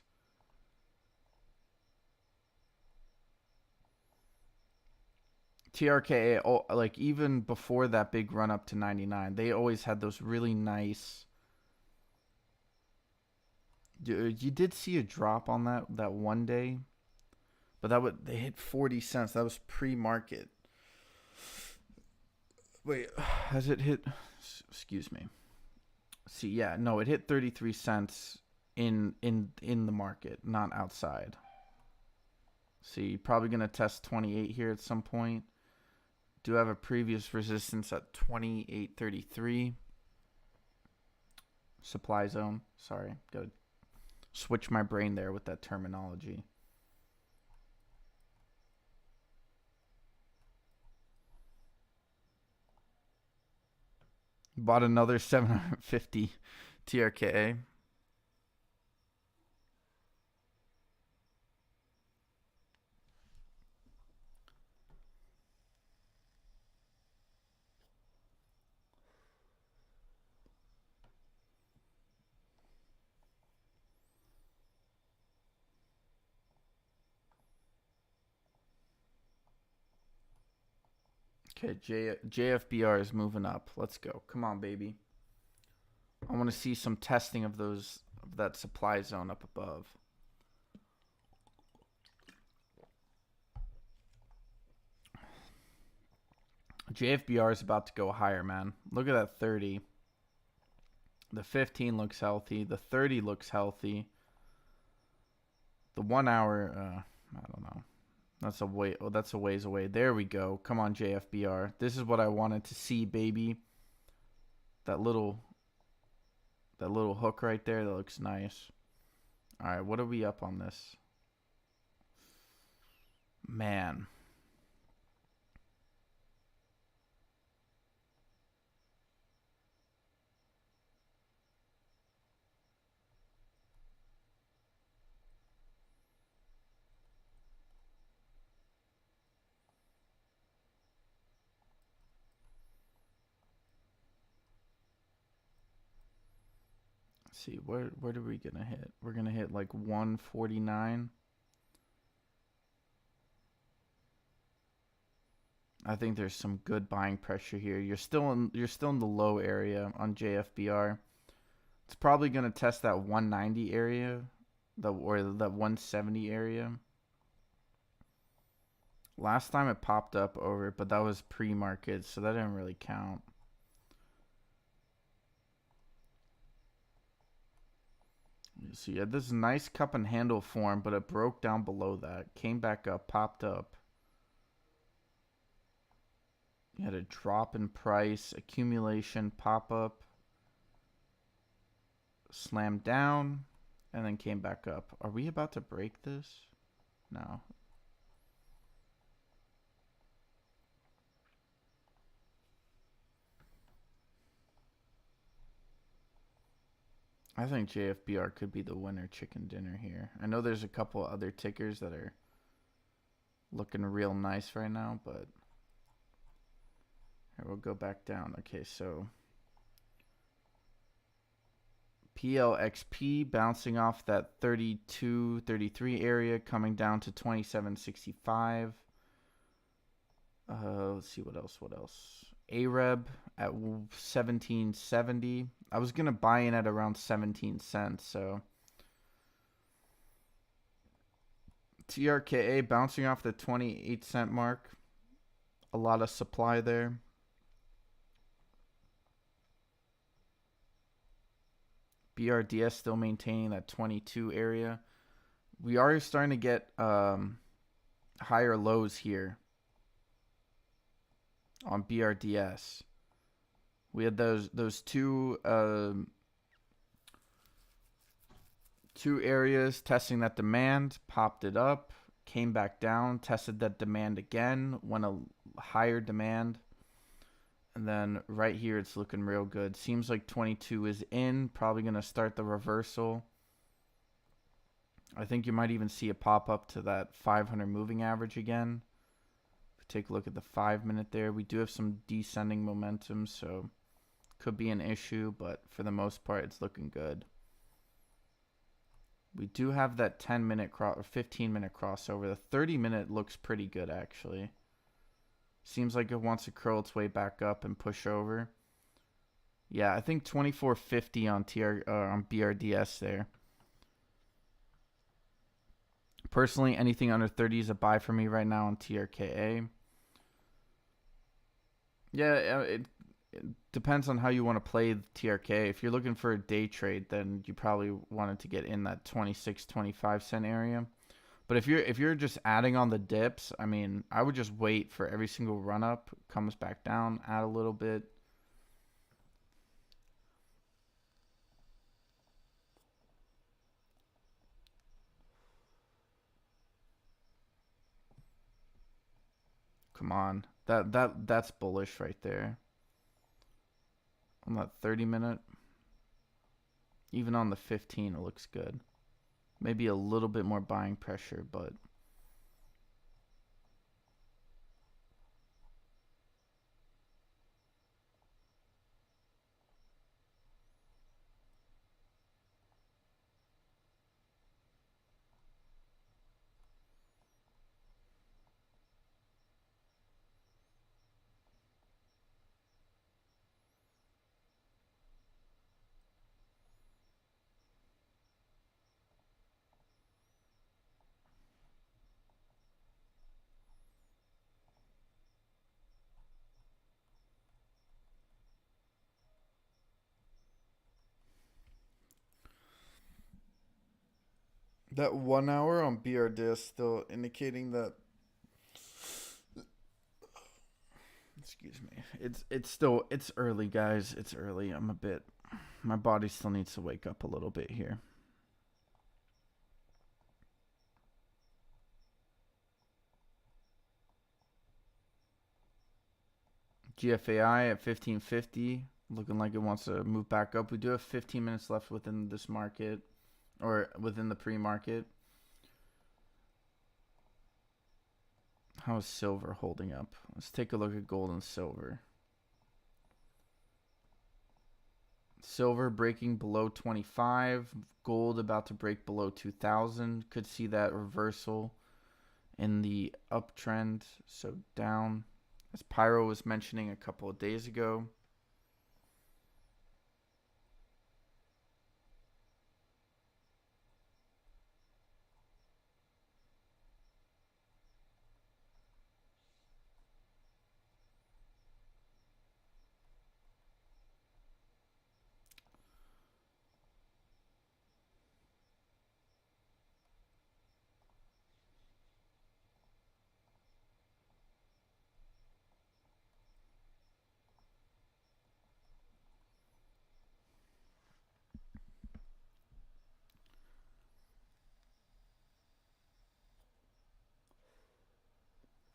TRKA, like even before that big run up to 99, they always had those really nice. You did see a drop on that one day, but they hit 40 cents. That was pre-market. Wait, has it hit? Excuse me. See, yeah, no, it hit 33 cents in the market, not outside. See, probably gonna test 28 here at some point. Do have a previous resistance at 28.33. Supply zone. Sorry, gotta switch my brain there with that terminology. Bought another 750 TRKA. Okay, JFBR is moving up. Let's go. Come on, baby. I want to see some testing of that supply zone up above. JFBR is about to go higher, man. Look at that 30. The 15 looks healthy. The 30 looks healthy. The 1 hour, I don't know. That's a ways away. There we go. Come on, JFBR. This is what I wanted to see, baby. That little hook right there, that looks nice. All right, what are we up on this? Man. Let's see, where are we gonna hit? We're gonna hit like 149. I think there's some good buying pressure here. You're still in the low area on JFBR. It's probably gonna test that 190 area, or that 170 area. Last time it popped up over it, but that was pre-market, so that didn't really count. So yeah, this nice cup and handle form, but it broke down below that. Came back up, popped up. You had a drop in price, accumulation, pop up. slammed down, and then came back up. Are we about to break this? No. I think JFBR could be the winner chicken dinner here. I know there's a couple other tickers that are looking real nice right now, but here, we'll go back down. Okay, so PLXP bouncing off that 32, 33 area, coming down to 27.65. Let's see what else. AREB at 17.70. I was gonna buy in at around 17 cents. So TRKA bouncing off the 28-cent mark. A lot of supply there. BRDS still maintaining that 22 area. We are starting to get higher lows here on BRDS. We had those two areas testing that demand, popped it up, came back down, tested that demand again, went a higher demand, and then right here it's looking real good. Seems like 22 is in, probably going to start the reversal. I think you might even see a pop up to that 500 moving average again. Take a look at the 5-minute there. We do have some descending momentum, so could be an issue, but for the most part, it's looking good. We do have that 10-minute or 15-minute crossover. The 30-minute looks pretty good, actually. Seems like it wants to curl its way back up and push over. Yeah, I think 24.50 on BRDS there. Personally, anything under 30 is a buy for me right now on TRKA. Yeah, it depends on how you want to play the TRK. If you're looking for a day trade, then you probably wanted to get in that 26, 25 cent area. But if you're just adding on the dips, I mean, I would just wait for every single run up, comes back down, add a little bit. Come on. That's bullish right there. On that 30-minute. Even on the 15, it looks good. Maybe a little bit more buying pressure, but that 1 hour on BRDS still indicating that. Excuse me. It's early, guys. It's early. My body still needs to wake up a little bit here. GFAI at 1550, looking like it wants to move back up. We do have 15 minutes left within this market, or within the pre-market. How is silver holding up? Let's take a look at gold and silver. Silver breaking below 25. Gold about to break below 2000. Could see that reversal in the uptrend. So down. As Pyro was mentioning a couple of days ago.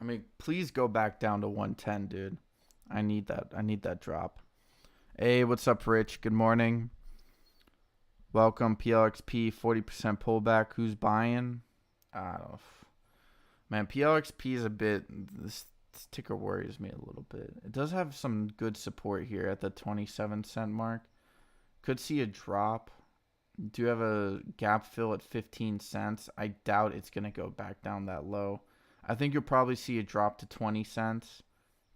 I mean, please go back down to 110, dude. I need that. I need that drop. Hey, what's up, Rich? Good morning. Welcome, PLXP, 40% pullback. Who's buying? I don't know. Man, PLXP is a bit. This ticker worries me a little bit. It does have some good support here at the 27-cent mark. Could see a drop. Do have a gap fill at 15 cents. I doubt it's going to go back down that low. I think you'll probably see a drop to 20 cents.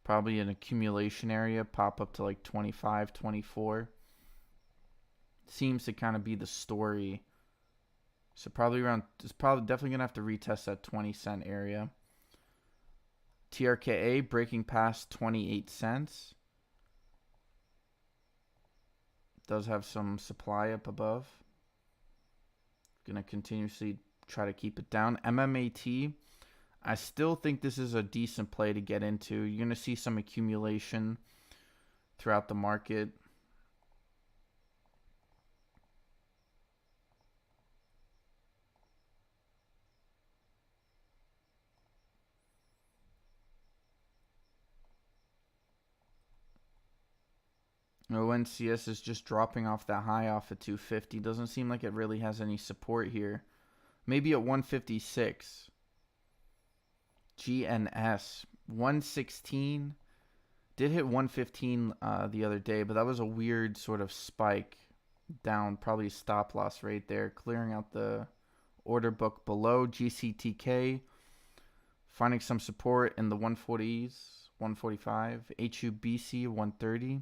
Probably an accumulation area. Pop up to like 25, 24. Seems to kind of be the story. So probably around, it's probably definitely going to have to retest that 20 cent area. TRKA breaking past 28 cents. Does have some supply up above. Going to continuously try to keep it down. MMAT, I still think this is a decent play to get into. You're going to see some accumulation throughout the market. ONCS is just dropping off that high off at 250. Doesn't seem like it really has any support here. Maybe at 156. GNS 116. Did hit 115 the other day, but that was a weird sort of spike down. Probably a stop loss right there. Clearing out the order book below. GCTK finding some support in the 140s. 145. HUBC 130.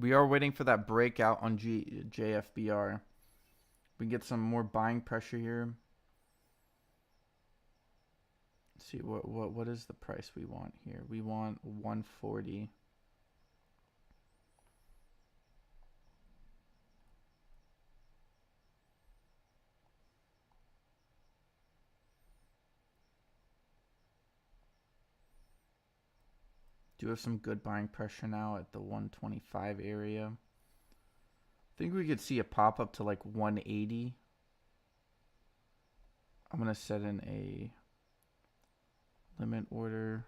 We are waiting for that breakout on JFBR. We get some more buying pressure here. Let's see what is the price we want here? We want 140. Do have some good buying pressure now at the 125 area. I think we could see a pop up to like 180. I'm going to set in a limit order.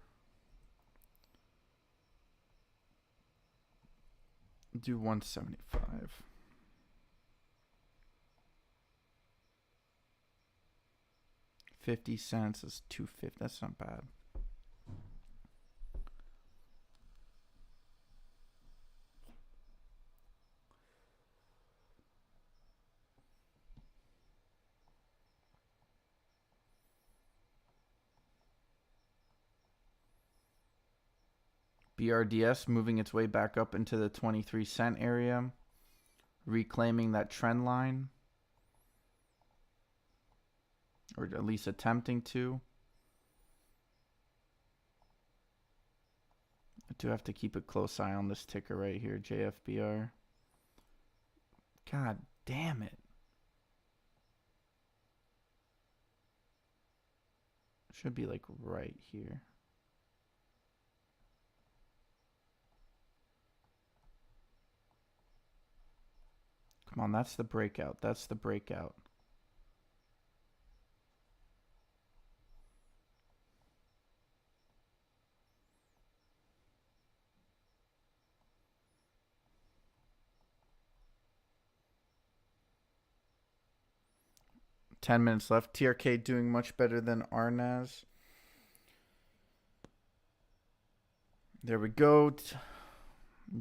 Do 175. $0.50 is $2.50. That's not bad. BRDS moving its way back up into the 23-cent area, reclaiming that trend line, or at least attempting to. I do have to keep a close eye on this ticker right here, JFBR. God damn it. Should be like right here. Come on, that's the breakout. That's the breakout. $10 minutes left. TRK doing much better than RNAS. There we go.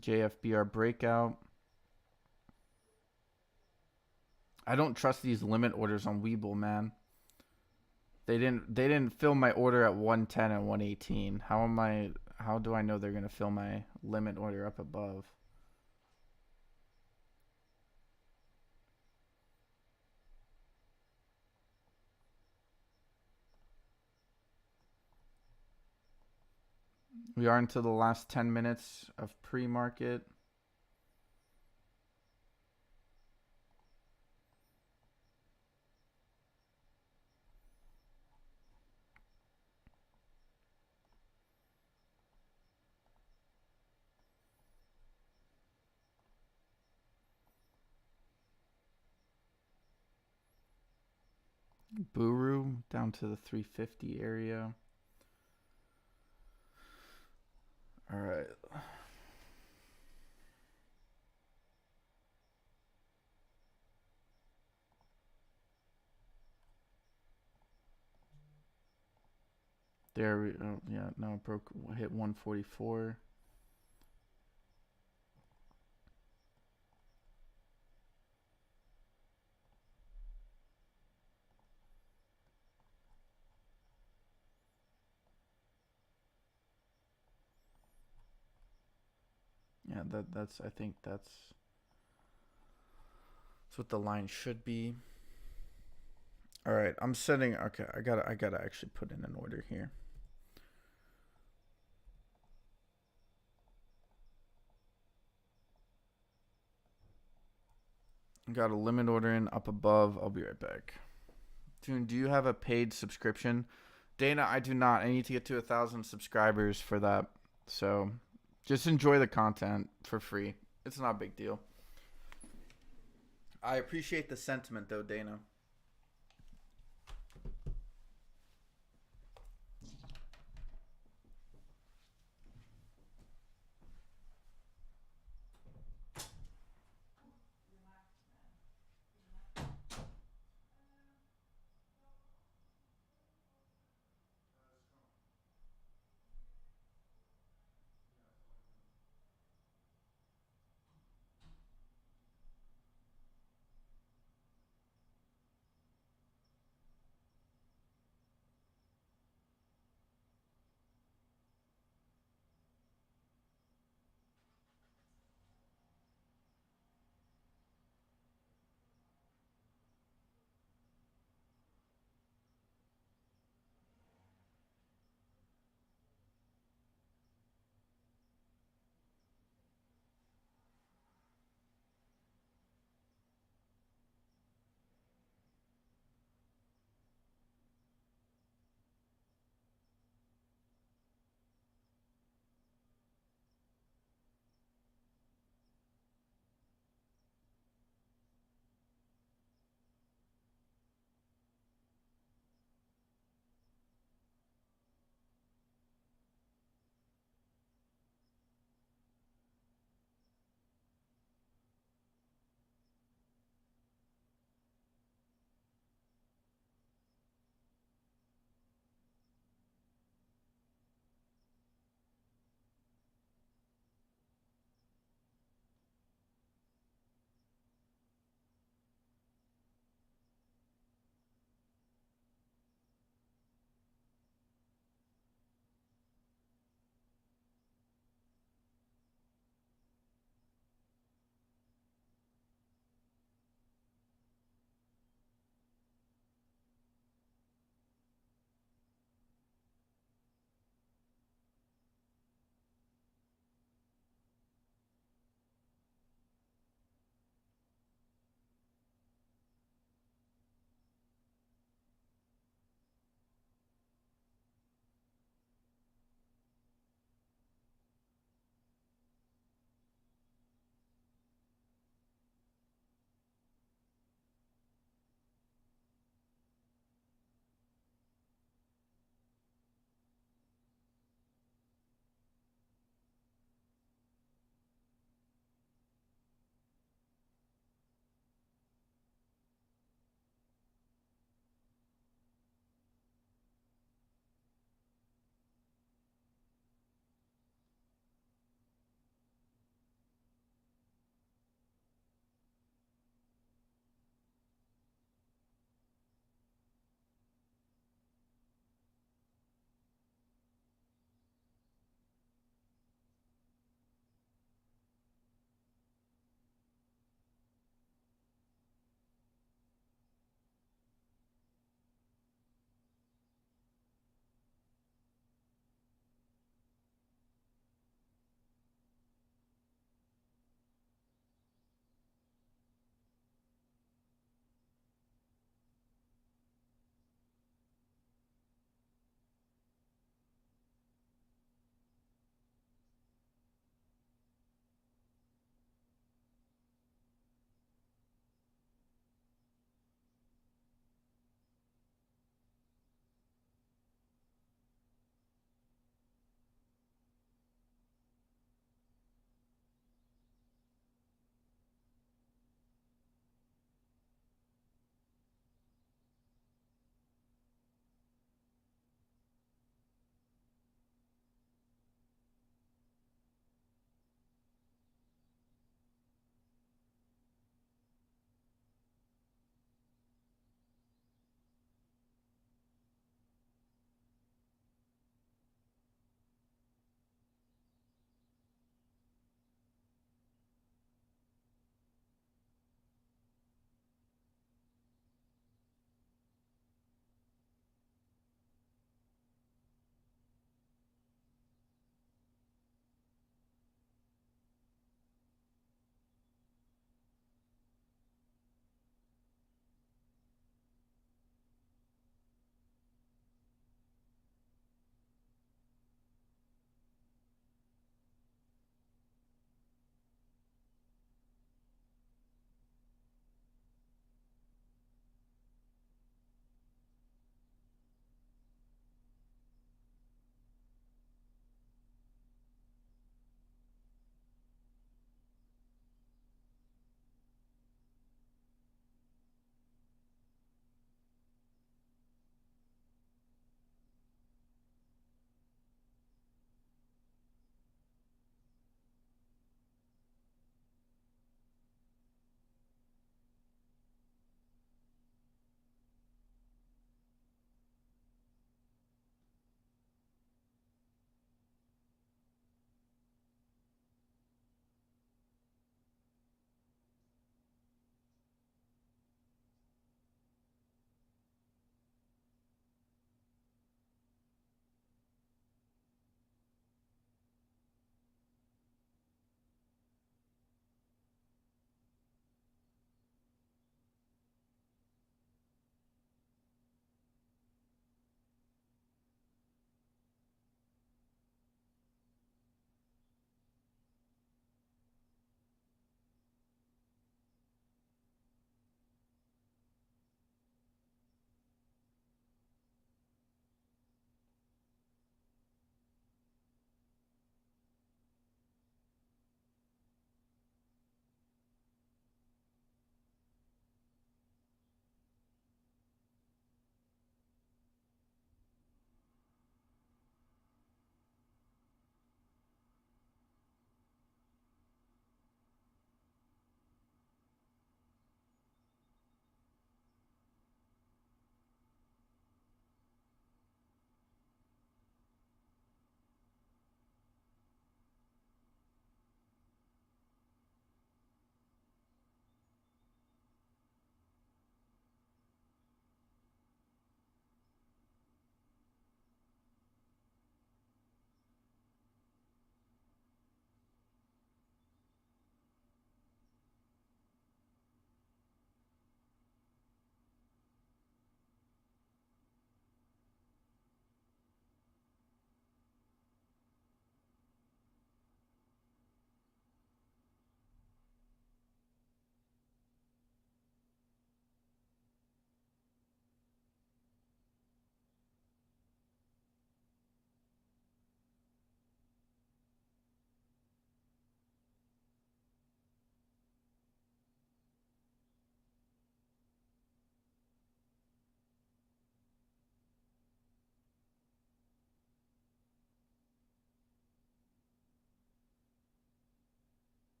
JFBR breakout. I don't trust these limit orders on Webull, man. They didn't fill my order at 110 and 118. How do I know they're going to fill my limit order up above? We are into the last 10 minutes of pre-market. Buru down to the 350 area. All right. There we yeah, no, it broke, hit 144. Yeah, that's I think that's what the line should be. All right, I'm setting. Okay, I gotta actually put in an order here. Got a limit order in up above. I'll be right back. June, do you have a paid subscription? Dana, I do not. I need to get to 1,000 subscribers for that. So just enjoy the content for free. It's not a big deal. I appreciate the sentiment though, Dana.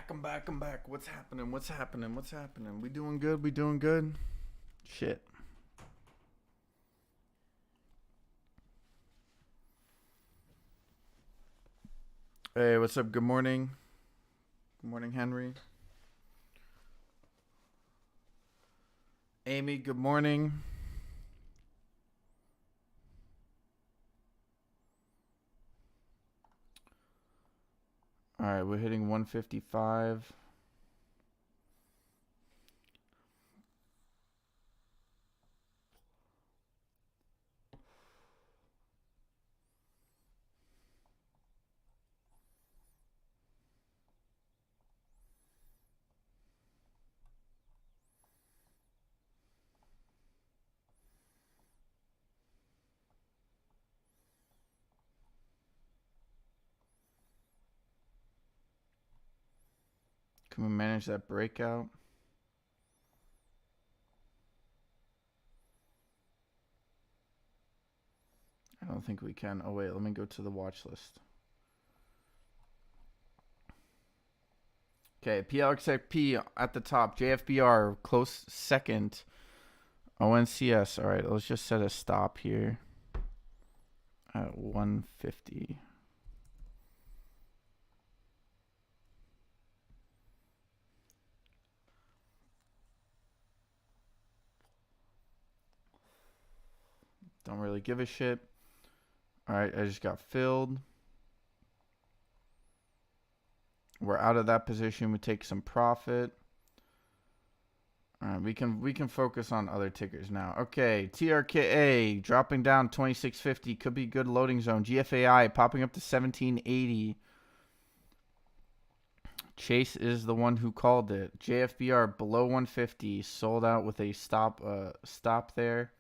I'm back. What's happening? What's happening? What's happening? We doing good? We doing good? Shit. Hey, what's up? Good morning. Good morning, Henry. Amy, good morning. All right, we're hitting 155. Can we manage that breakout? I don't think we can. Oh, wait, let me go to the watch list. Okay, PLXP at the top. JFBR, close second. ONCS. All right, let's just set a stop here at 150. Don't really give a shit. All right, I just got filled. We're out of that position. We take some profit. All right, we can focus on other tickers now. Okay, TRKA dropping down 2650. Could be good loading zone. GFAI popping up to 1780. Chase is the one who called it. JFBR below 150. Sold out with a stop there.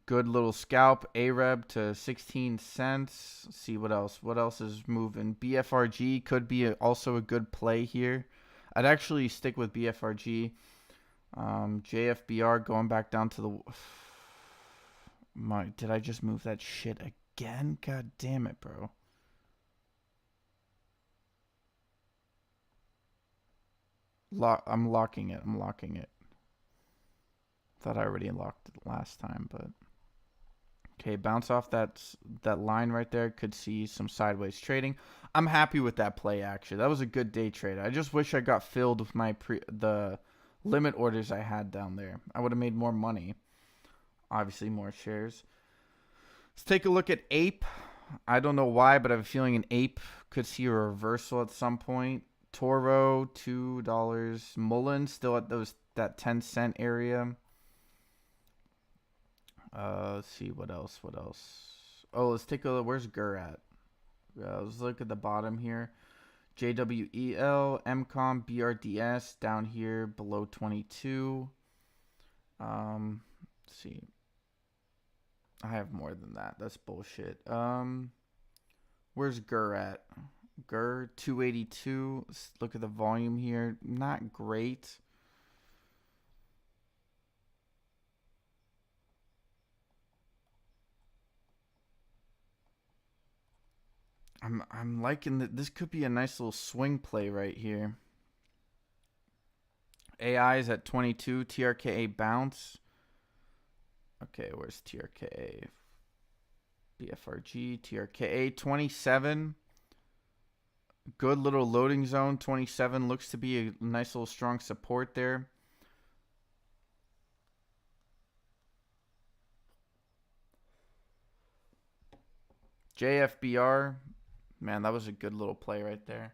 Good little scalp. AREB to 16 cents. Let's see what else. What else is moving? BFRG could be also a good play here. I'd actually stick with BFRG. JFBR going back down to the... Did I just move that shit again? God damn it, bro. I'm locking it. I'm locking it. Thought I already locked it last time, but... Okay, bounce off that line right there. Could see some sideways trading. I'm happy with that play, actually. That was a good day trade. I just wish I got filled with the limit orders I had down there. I would have made more money. Obviously, more shares. Let's take a look at Ape. I don't know why, but I have a feeling an Ape could see a reversal at some point. Toro, $2. Mullen still at that 10-cent area. Let's see what else. Oh, let's take a look. Where's GUR at? Let's look at the bottom here. JWEL, MCOM, BRDS down here below 22. Let's see. I have more than that. That's bullshit. Where's GUR at? GUR 282. Let's look at the volume here. Not great. I'm liking that. This could be a nice little swing play right here. AI is at 22. TRKA bounce. Okay, where's TRKA? BFRG, TRKA 27. Good little loading zone. 27 looks to be a nice little strong support there. JFBR. Man, that was a good little play right there.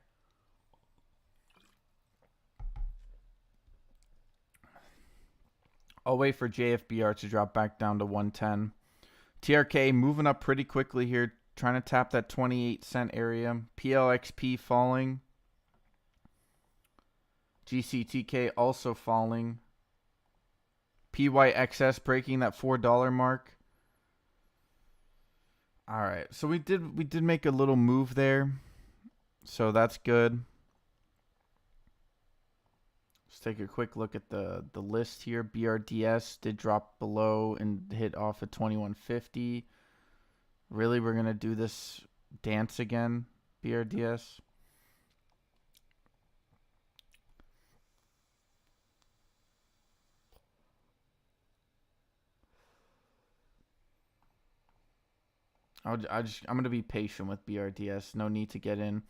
I'll wait for JFBR to drop back down to 110. TRK moving up pretty quickly here. Trying to tap that 28-cent area. PLXP falling. GCTK also falling. PYXS breaking that $4 mark. All right, so we did make a little move there, so that's good. Let's take a quick look at the list here. BRDS did drop below and hit off at 2150. Really, we're gonna do this dance again, BRDS. I'm gonna be patient with BRDS. No need to get in.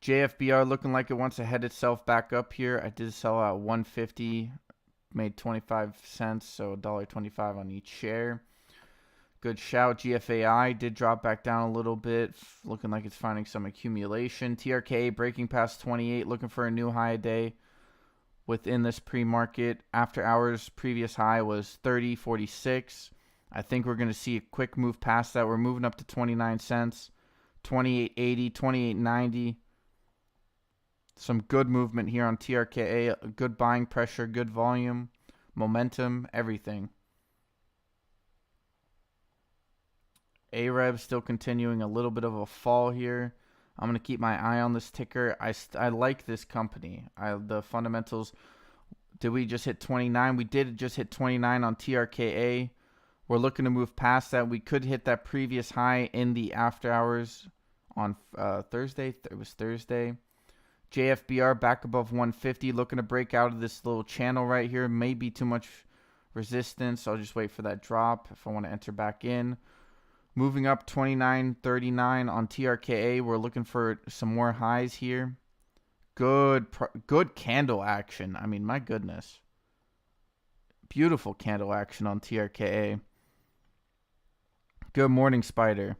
JFBR looking like it wants to head itself back up here. I did sell out 150, made 25 cents, so $1.25 on each share. Good shout. GFAI did drop back down a little bit, looking like it's finding some accumulation. TRKA breaking past 28, looking for a new high a day within this pre-market. After hours, previous high was 30.46. I think we're going to see a quick move past that. We're moving up to 29 cents, 28.80, 28.90. Some good movement here on TRKA. Good buying pressure, good volume, momentum, everything. AREB still continuing a little bit of a fall here. I'm going to keep my eye on this ticker. I like this company. The fundamentals. Did we just hit 29? We did just hit 29 on TRKA. We're looking to move past that. We could hit that previous high in the after hours on Thursday. It was Thursday. JFBR back above 150. Looking to break out of this little channel right here. Maybe too much resistance. So I'll just wait for that drop if I want to enter back in. Moving up 29.39 on TRKA. We're looking for some more highs here. Good candle action. I mean, my goodness. Beautiful candle action on TRKA. Good morning, Spider.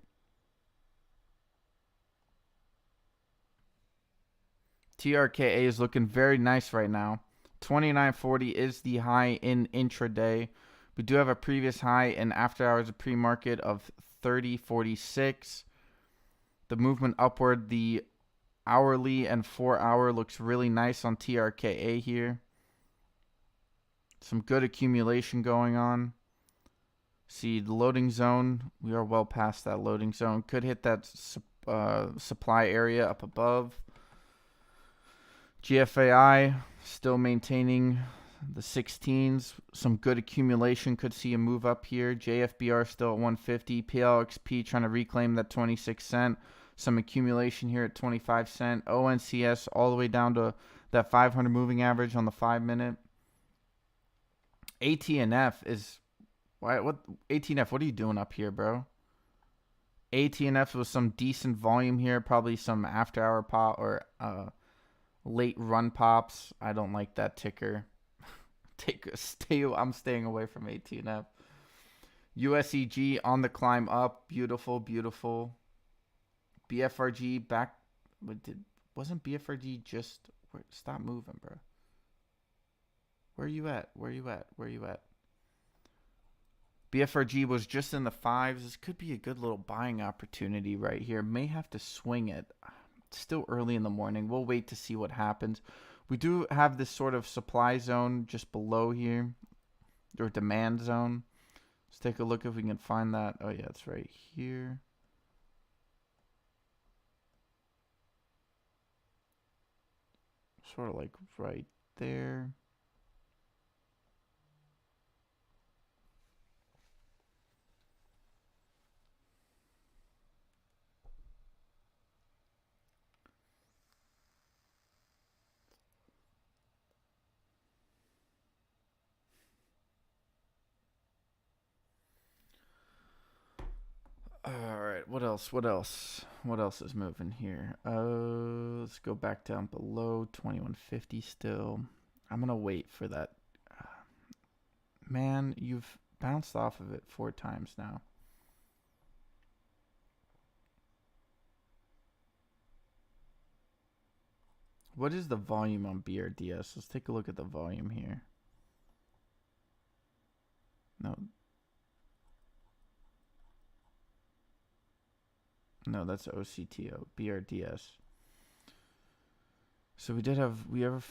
TRKA is looking very nice right now. 29.40 is the high in intraday. We do have a previous high in after hours of pre-market of 30.46. The movement upward, the hourly and 4 hour looks really nice on TRKA here. Some good accumulation going on. See the loading zone. We are well past that loading zone. Could hit that supply area up above. GFAI still maintaining the 16s. Some good accumulation. Could see a move up here. JFBR still at 150. PLXP trying to reclaim that 26 cent. Some accumulation here at 25 cent. ONCS all the way down to that 500 moving average on the 5 minute. ATNF is what ATNF, what are you doing up here, bro? ATNF was some decent volume here, probably some after hour pop or late run pops. I don't like that ticker. I'm staying away from ATNF. USEG on the climb up. Beautiful, beautiful. BFRG back. Wasn't BFRG just stop moving, bro? Where you at? Where you at? Where you at? BFRG was just in the 5s. This could be a good little buying opportunity right here. May have to swing it. It's still early in the morning. We'll wait to see what happens. We do have this sort of supply zone just below here, or demand zone. Let's take a look if we can find that. Oh yeah, it's right here. Sort of like right there. All right, what else? What else? What else is moving here? Let's go back down below 2150 still. I'm going to wait for that. Man, you've bounced off of it 4 times now. What is the volume on BRDS? Let's take a look at the volume here. No, that's OCTO, BRDS. So we have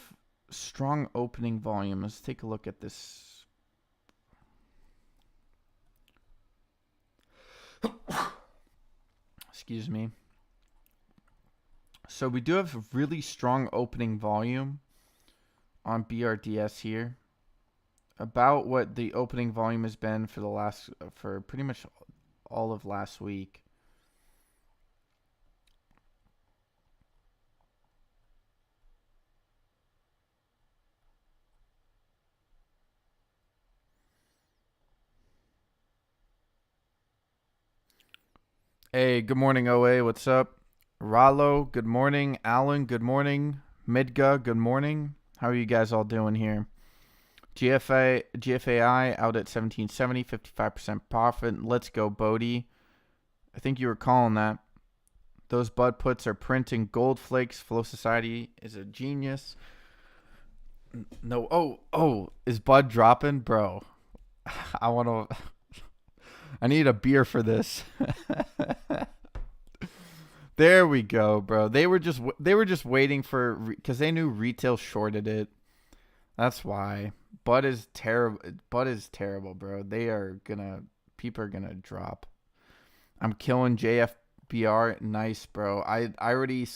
strong opening volume. Let's take a look at this. Excuse me. So we do have really strong opening volume on BRDS here. About what the opening volume has been for pretty much all of last week. Hey, good morning, OA. What's up? Rollo, good morning. Alan, good morning. Midga, good morning. How are you guys all doing here? GFAI out at 1770, 55% profit. Let's go, Bodie. I think you were calling that. Those bud puts are printing gold flakes. Flow Society is a genius. No, is Bud dropping, bro? I want to. I need a beer for this. There we go, bro. They were just waiting for because they knew retail shorted it. That's why. Bud is terrible. Bud is terrible, bro. People are gonna drop. I'm killing JFBR. Nice, bro. I already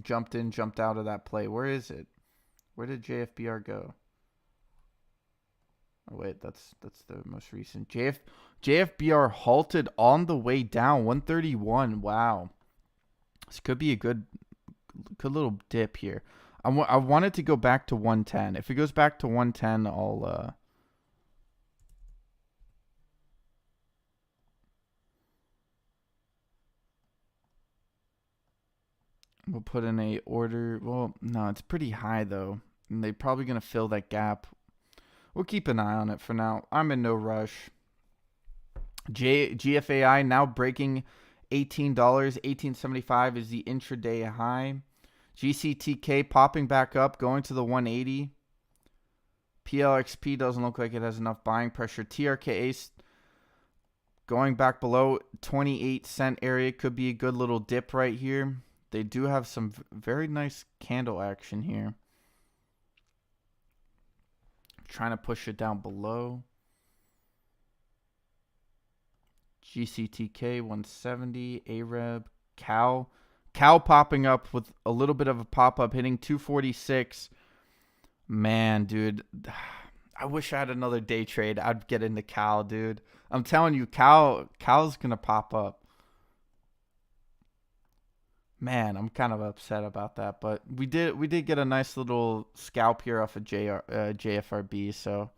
jumped out of that play. Where is it? Where did JFBR go? Oh wait, that's the most recent. JFBR halted on the way down 131. Wow. This could be a good little dip here. I want it to go back to 110. If it goes back to 110, we'll put in a order. Well, no, it's pretty high though. And they're probably going to fill that gap. We'll keep an eye on it for now. I'm in no rush. GFAI now breaking $18. 18.75 is the intraday high. GCTK popping back up, going to the 180. PLXP doesn't look like it has enough buying pressure. TRKA going back below 28-cent area. Could be a good little dip right here. They do have some very nice candle action here. Trying to push it down below. GCTK 170, AREB, Cal popping up with a little bit of a pop-up, hitting 246. Man, dude, I wish I had another day trade. I'd get into Cal, dude. I'm telling you, Cal's gonna pop up. Man, I'm kind of upset about that, but we did get a nice little scalp here off of JFRB, so.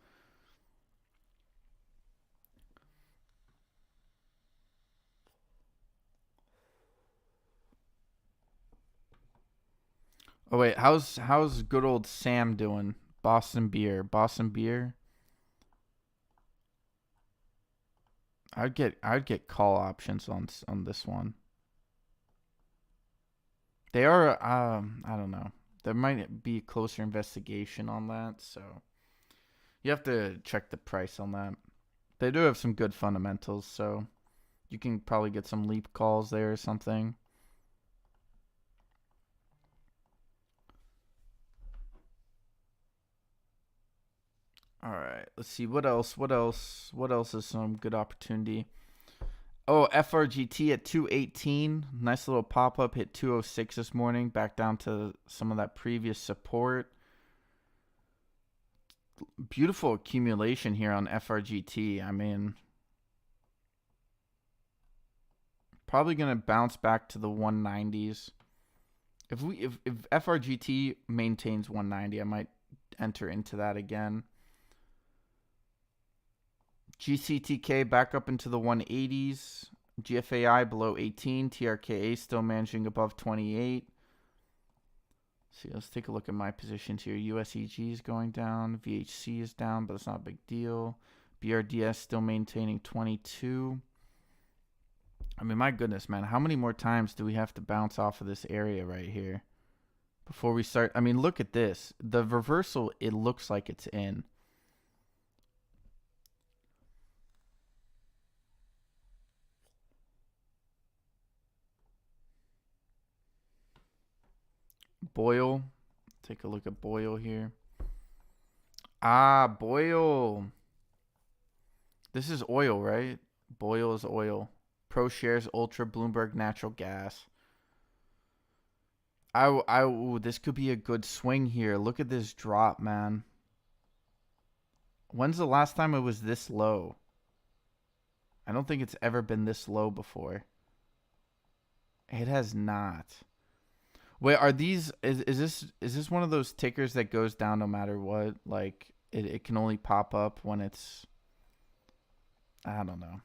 Oh wait, how's good old Sam doing? Boston Beer. I'd get call options on this one. They are I don't know. There might be a closer investigation on that, so you have to check the price on that. They do have some good fundamentals, so you can probably get some leap calls there or something. All right, let's see what else is some good opportunity. Oh, FRGT at 218. Nice little pop up, hit 206 this morning, back down to some of that previous support. Beautiful accumulation here on FRGT. I mean, probably going to bounce back to the 190s. If FRGT maintains 190, I might enter into that again. GCTK back up into the 180s. GFAI below 18. TRKA still managing above 28. See, let's take a look at my positions here. USEG is going down. VHC is down, but it's not a big deal. BRDS still maintaining 22. I mean, my goodness, man. How many more times do we have to bounce off of this area right here before we start? I mean, look at this. The reversal, it looks like it's in. Boyle. Take a look at Boyle here. Boyle. This is oil, right? Boyle is oil. ProShares Ultra Bloomberg Natural Gas. This could be a good swing here. Look at this drop, man. When's the last time it was this low? I don't think it's ever been this low before. It has not. Wait, are these is this one of those tickers that goes down no matter what? Like it can only pop up when it's, I don't know.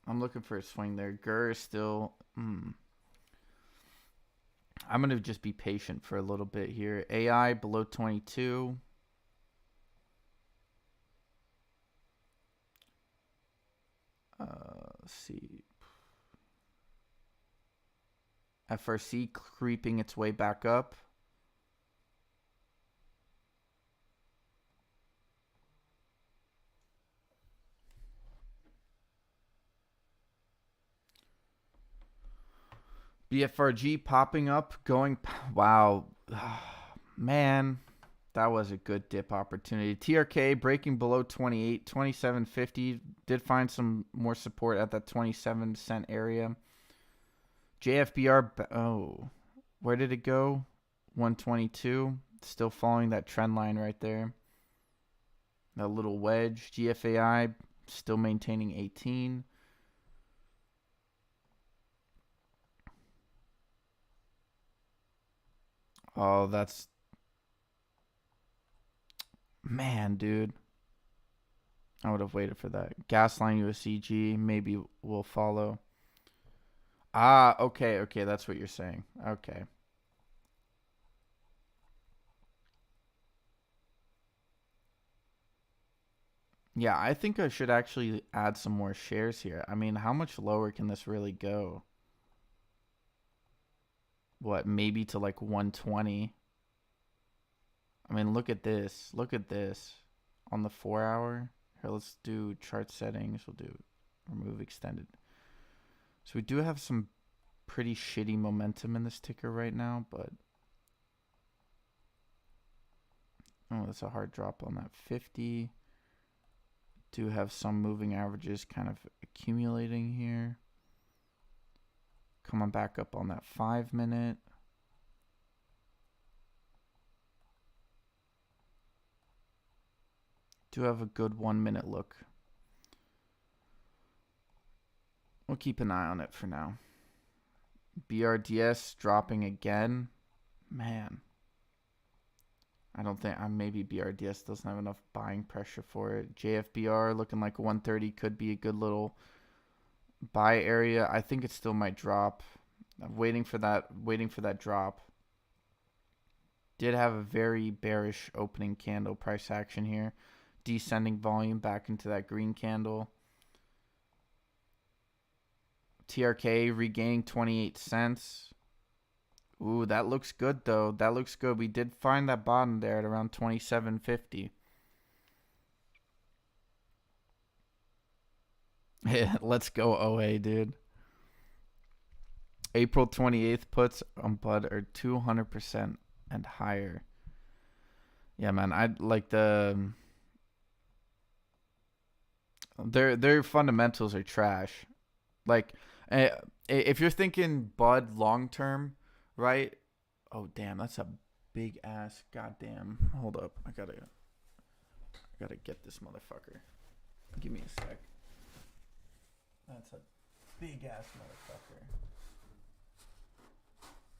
I'm looking for a swing there. GER is still. I'm going to just be patient for a little bit here. AI below 22. Let's see. FRC creeping its way back up. BFRG popping up, going. Wow. Man, that was a good dip opportunity. TRKA breaking below 28, 27.50. Did find some more support at that 27-cent area. JFBR, oh, where did it go? 122. Still following that trend line right there. That little wedge. GFAI still maintaining 18. Oh, that's... Man, dude. I would have waited for that. Gasline USCG maybe will follow. Ah, okay, okay. That's what you're saying. Okay. Yeah, I think I should actually add some more shares here. I mean, how much lower can this really go? What, maybe to like 120? I mean, look at this. Look at this. On the 4 hour. Here, let's do chart settings. We'll do remove extended. So we do have some pretty shitty momentum in this ticker right now, but... Oh, that's a hard drop on that 50. Do have some moving averages kind of accumulating here. Coming back up on that 5 minute. Do have a good 1 minute look. We'll keep an eye on it for now. BRDS dropping again. Man. I don't think, maybe BRDS doesn't have enough buying pressure for it. JFBR looking like 130 could be a good little buy area. I think it still might drop. I'm waiting for that drop. Did have a very bearish opening candle price action here. Descending volume back into that green candle. TRKA regaining 28 cents. Ooh, that looks good though. That looks good. We did find that bottom there at around 27.50. Yeah, let's go OA, dude. April 28th puts on BUD are 200% and higher. Yeah, man, I like the their fundamentals are trash. Like, if you're thinking BUD long term, right? Oh damn, that's a big ass. Goddamn. Hold up, I gotta get this motherfucker. Give me a sec. That's a big ass motherfucker.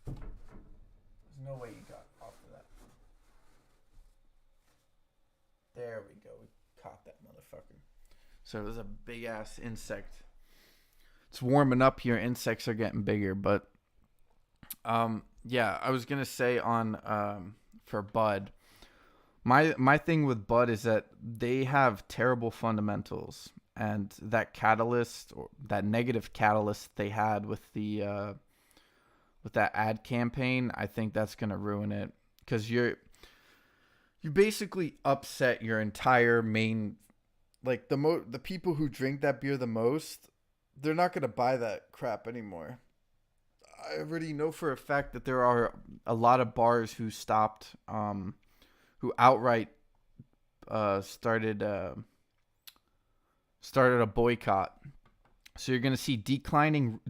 There's no way you got off of that. There we go. We caught that motherfucker. So there's a big ass insect. It's warming up here. Insects are getting bigger, but yeah, I was gonna say on for BUD. My thing with BUD is that they have terrible fundamentals, and that catalyst or that negative catalyst they had with the with that ad campaign, I think that's gonna ruin it because you basically upset your entire main, like the people who drink that beer the most, they're not gonna buy that crap anymore. I already know for a fact that there are a lot of bars who stopped, who outright started a boycott. So you're gonna see declining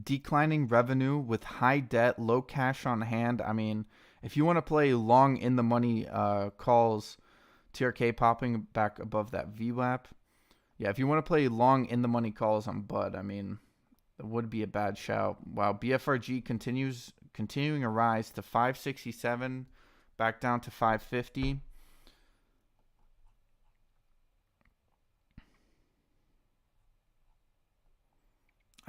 revenue with high debt, low cash on hand. I mean, if you want to play long in the money calls, TRK popping back above that VWAP. Yeah, if you want to play long in the money calls on BUD, I mean, it would be a bad shout. Wow, BFRG continuing a rise to 567, back down to 550.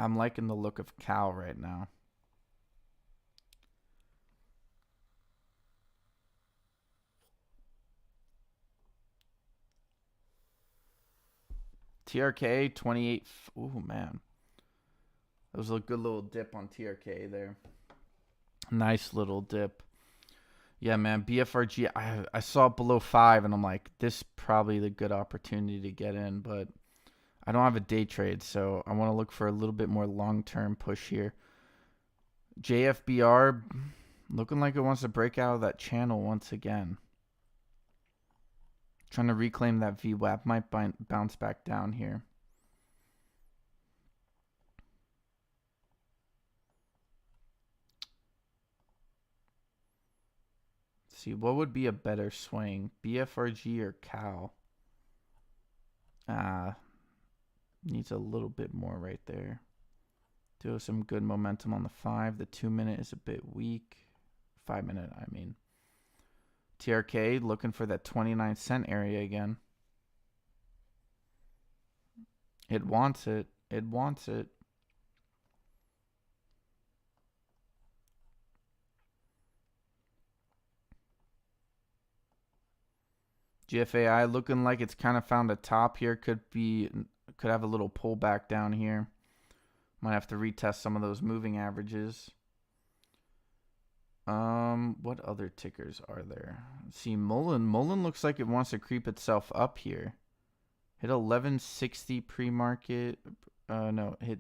I'm liking the look of Cal right now. TRKA 28. Ooh, man. That was a good little dip on TRKA there. Nice little dip. Yeah, man. BFRG, I saw it below 5, and I'm like, this is probably the good opportunity to get in, but I don't have a day trade, so I want to look for a little bit more long-term push here. JFBR looking like it wants to break out of that channel once again. Trying to reclaim that VWAP. Might bounce back down here. Let's see, what would be a better swing? BFRG or Cal? Needs a little bit more right there. Do have some good momentum on the 5. The 2-minute is a bit weak. 5-minute, I mean. TRK looking for that 29-cent area again. It wants it. It wants it. GFAI looking like it's kind of found a top here. Could have a little pullback down here. Might have to retest some of those moving averages. What other tickers are there? Let's see, Mullen. Mullen looks like it wants to creep itself up here. Hit 1160 pre-market. No, hit.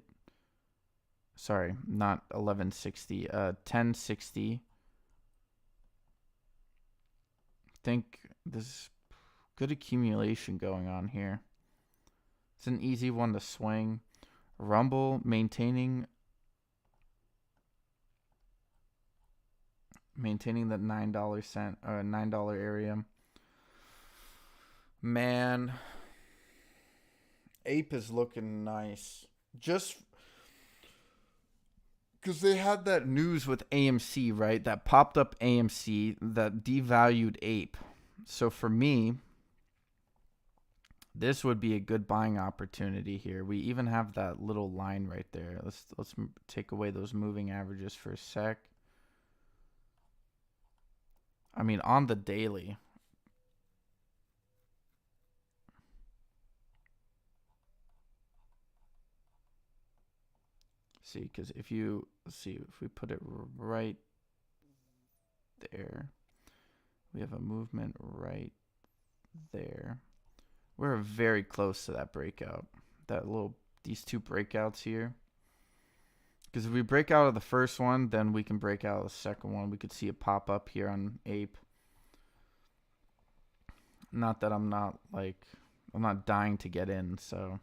Sorry, not 1160. 1060. Think this is good accumulation going on here. It's an easy one to swing. Rumble maintaining that $9 area. Man, Ape is looking nice. Just because they had that news with AMC, right? That popped up AMC that devalued Ape. So for me, this would be a good buying opportunity here. We even have that little line right there. Let's take away those moving averages for a sec. I mean, on the daily. See, because if we put it right there, we have a movement right there. We're very close to that breakout. These two breakouts here. Because if we break out of the first one, then we can break out of the second one. We could see it pop up here on Ape. Not that I'm not dying to get in, so.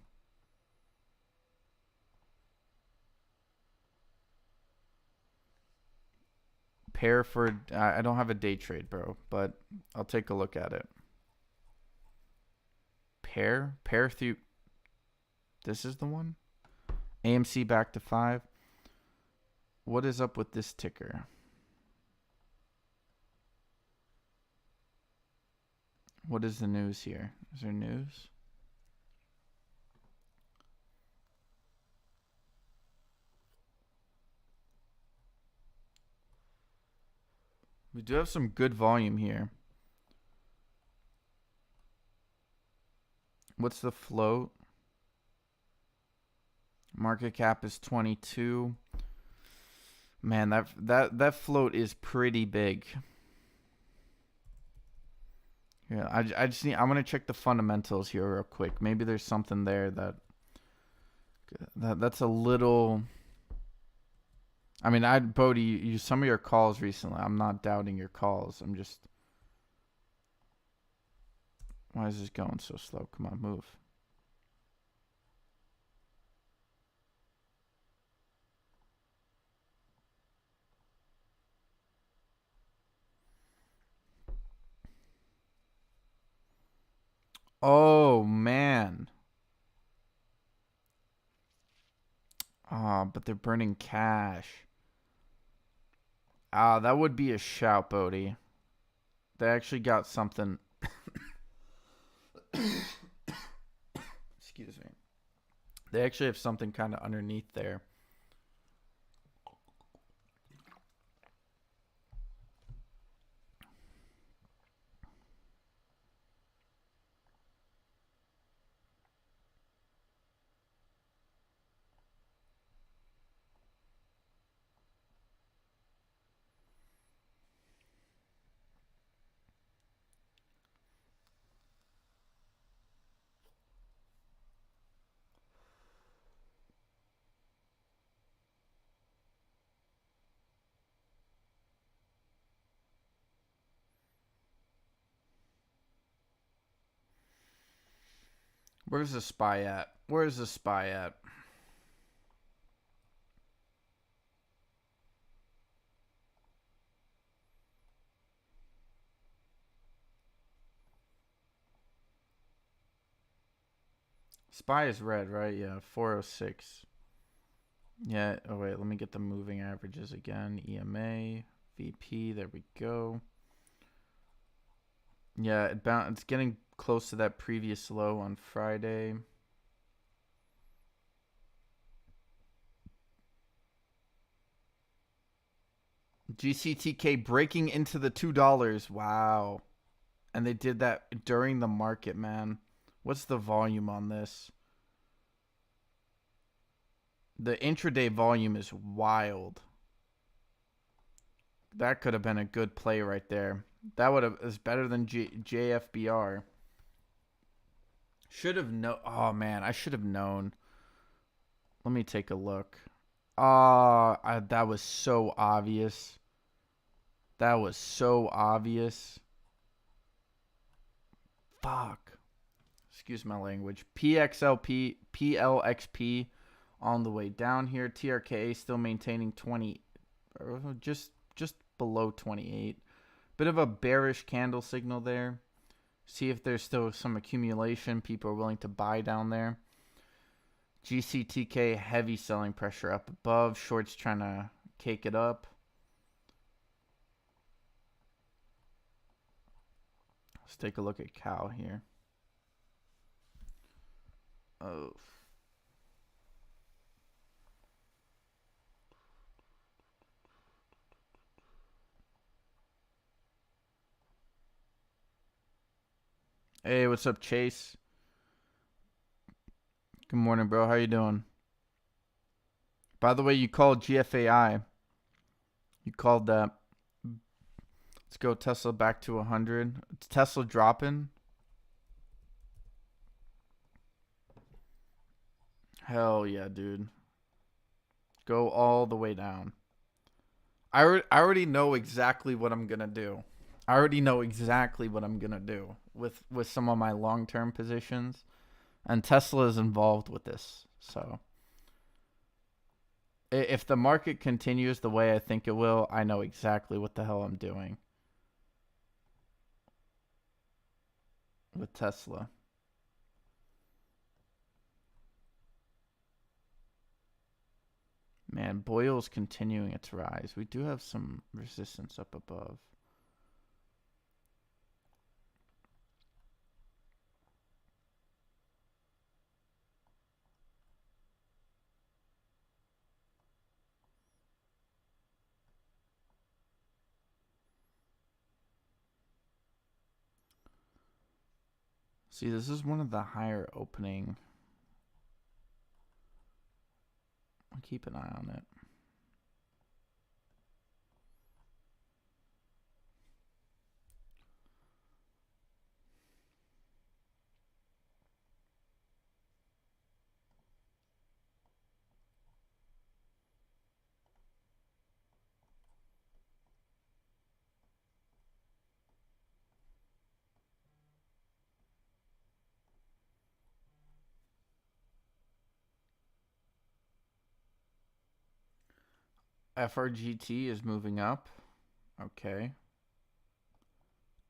Pair for, I don't have a day trade, bro, but I'll take a look at it. Pair through, this is the one? AMC back to 5. What is up with this ticker? What is the news here? Is there news? We do have some good volume here. What's the float? Market cap is 22. Man, that float is pretty big. Yeah, I'm gonna check the fundamentals here real quick. Maybe there's something there that's a little. I mean, Bodie, some of your calls recently. I'm not doubting your calls. I'm just. Why is this going so slow? Come on, move. Oh, man. But they're burning cash. That would be a shout, Bodie. They actually got something. Excuse me. They actually have something kind of underneath there. Where's the SPY at? Where's the SPY at? SPY is red, right? Yeah, 406. Yeah, oh wait, let me get the moving averages again. EMA, VP, there we go. Yeah, it's getting close to that previous low on Friday. GCTK breaking into the $2. Wow. And they did that during the market, man. What's the volume on this? The intraday volume is wild. That could have been a good play right there. That would have is better than JFBR. Should have known. Oh man, I should have known. Let me take a look. That was so obvious. That was so obvious. Fuck. Excuse my language. PXLP, PLXP on the way down here. TRKA still maintaining 20, just below 28. Bit of a bearish candle signal there. See if there's still some accumulation. People are willing to buy down there. GCTK, heavy selling pressure up above. Shorts trying to cake it up. Let's take a look at Cal here. Oh. Hey, what's up, Chase? Good morning, bro. How you doing? By the way, you called GFAI. You called that. Let's go Tesla back to 100. It's Tesla dropping. Hell yeah, dude. Go all the way down. I already know exactly what I'm going to do. I already know exactly what I'm going to do with some of my long-term positions. And Tesla is involved with this. So if the market continues the way I think it will, I know exactly what the hell I'm doing with Tesla. Man, Boyle's continuing its rise. We do have some resistance up above. See, this is one of the higher opening. I'll keep an eye on it. FRGT is moving up. Okay.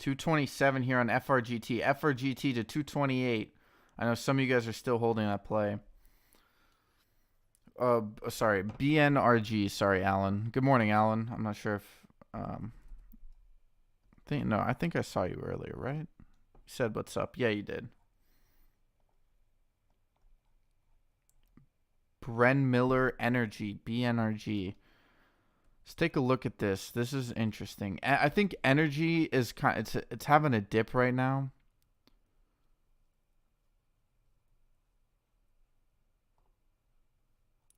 227 here on FRGT. FRGT to 228. I know some of you guys are still holding that play. Sorry, BNRG. Sorry, Alan. Good morning, Alan. I'm not sure if I think I saw you earlier, right? You said what's up. Yeah, you did. Bren Miller Energy, BNRG. Let's take a look at this. This is interesting. I think energy is it's having a dip right now.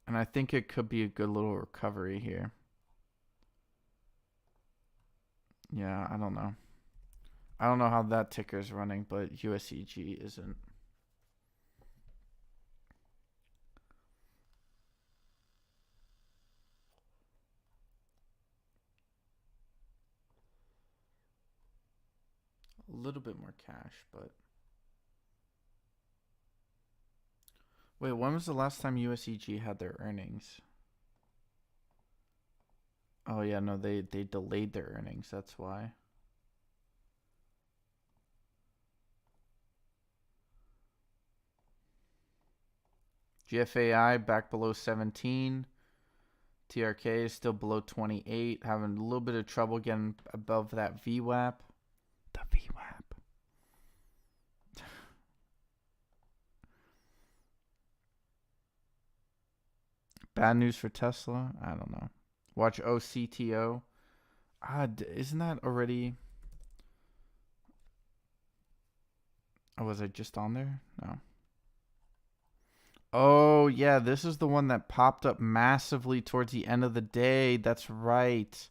And I think it could be a good little recovery here. Yeah, I don't know. I don't know how that ticker is running, but USEG isn't. A little bit more cash, but Wait, when was the last time USEG had their earnings? Oh yeah, no, they delayed their earnings. That's why. GFAI back below 17. TRKA is still below 28, having a little bit of trouble getting above that VWAP. The VWAP. Bad news for Tesla? I don't know. Watch OCTO. Isn't that already... Oh, was I just on there? No. Oh, yeah, this is the one that popped up massively towards the end of the day. That's right.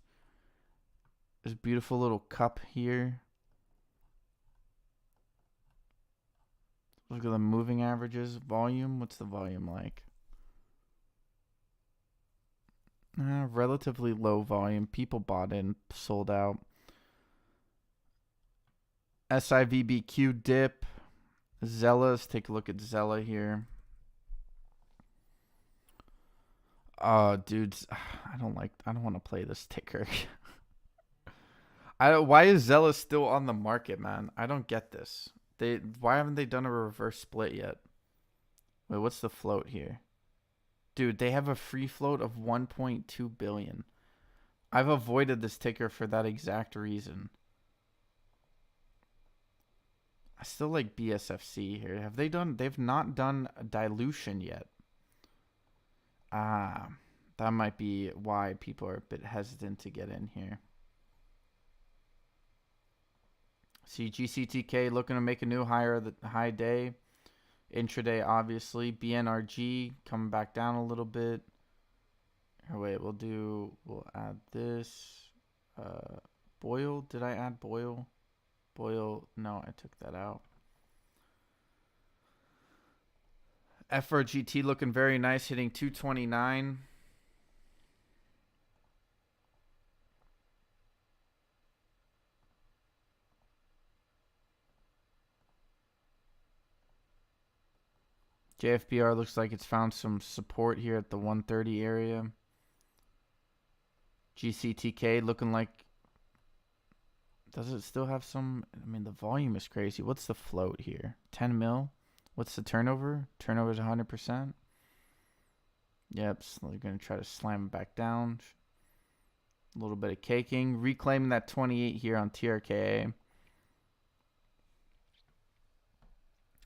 This beautiful little cup here. Look at the moving averages. Volume. What's the volume like? Relatively low volume. People bought in, sold out. SIVBQ dip. Zella's. Take a look at Zella here. Dudes, I don't want to play this ticker. Why is Zella still on the market, man? I don't get this. Why haven't they done a reverse split yet? Wait, what's the float here? Dude, they have a free float of 1.2 billion. I've avoided this ticker for that exact reason. I still like BSFC here. They've not done a dilution yet. That might be why people are a bit hesitant to get in here. See GCTK looking to make a new high day. Intraday, obviously. BNRG coming back down a little bit. Here, wait, we'll add this. Boyle, did I add Boyle? Boyle, no, I took that out. FRGT looking very nice, hitting 229. JFBR looks like it's found some support here at the 130 area. GCTK looking like... Does it still have some... I mean, the volume is crazy. What's the float here? 10 mil? What's the turnover? Turnover is 100%. Yep, so they're going to try to slam it back down. A little bit of caking. Reclaiming that 28 here on TRKA.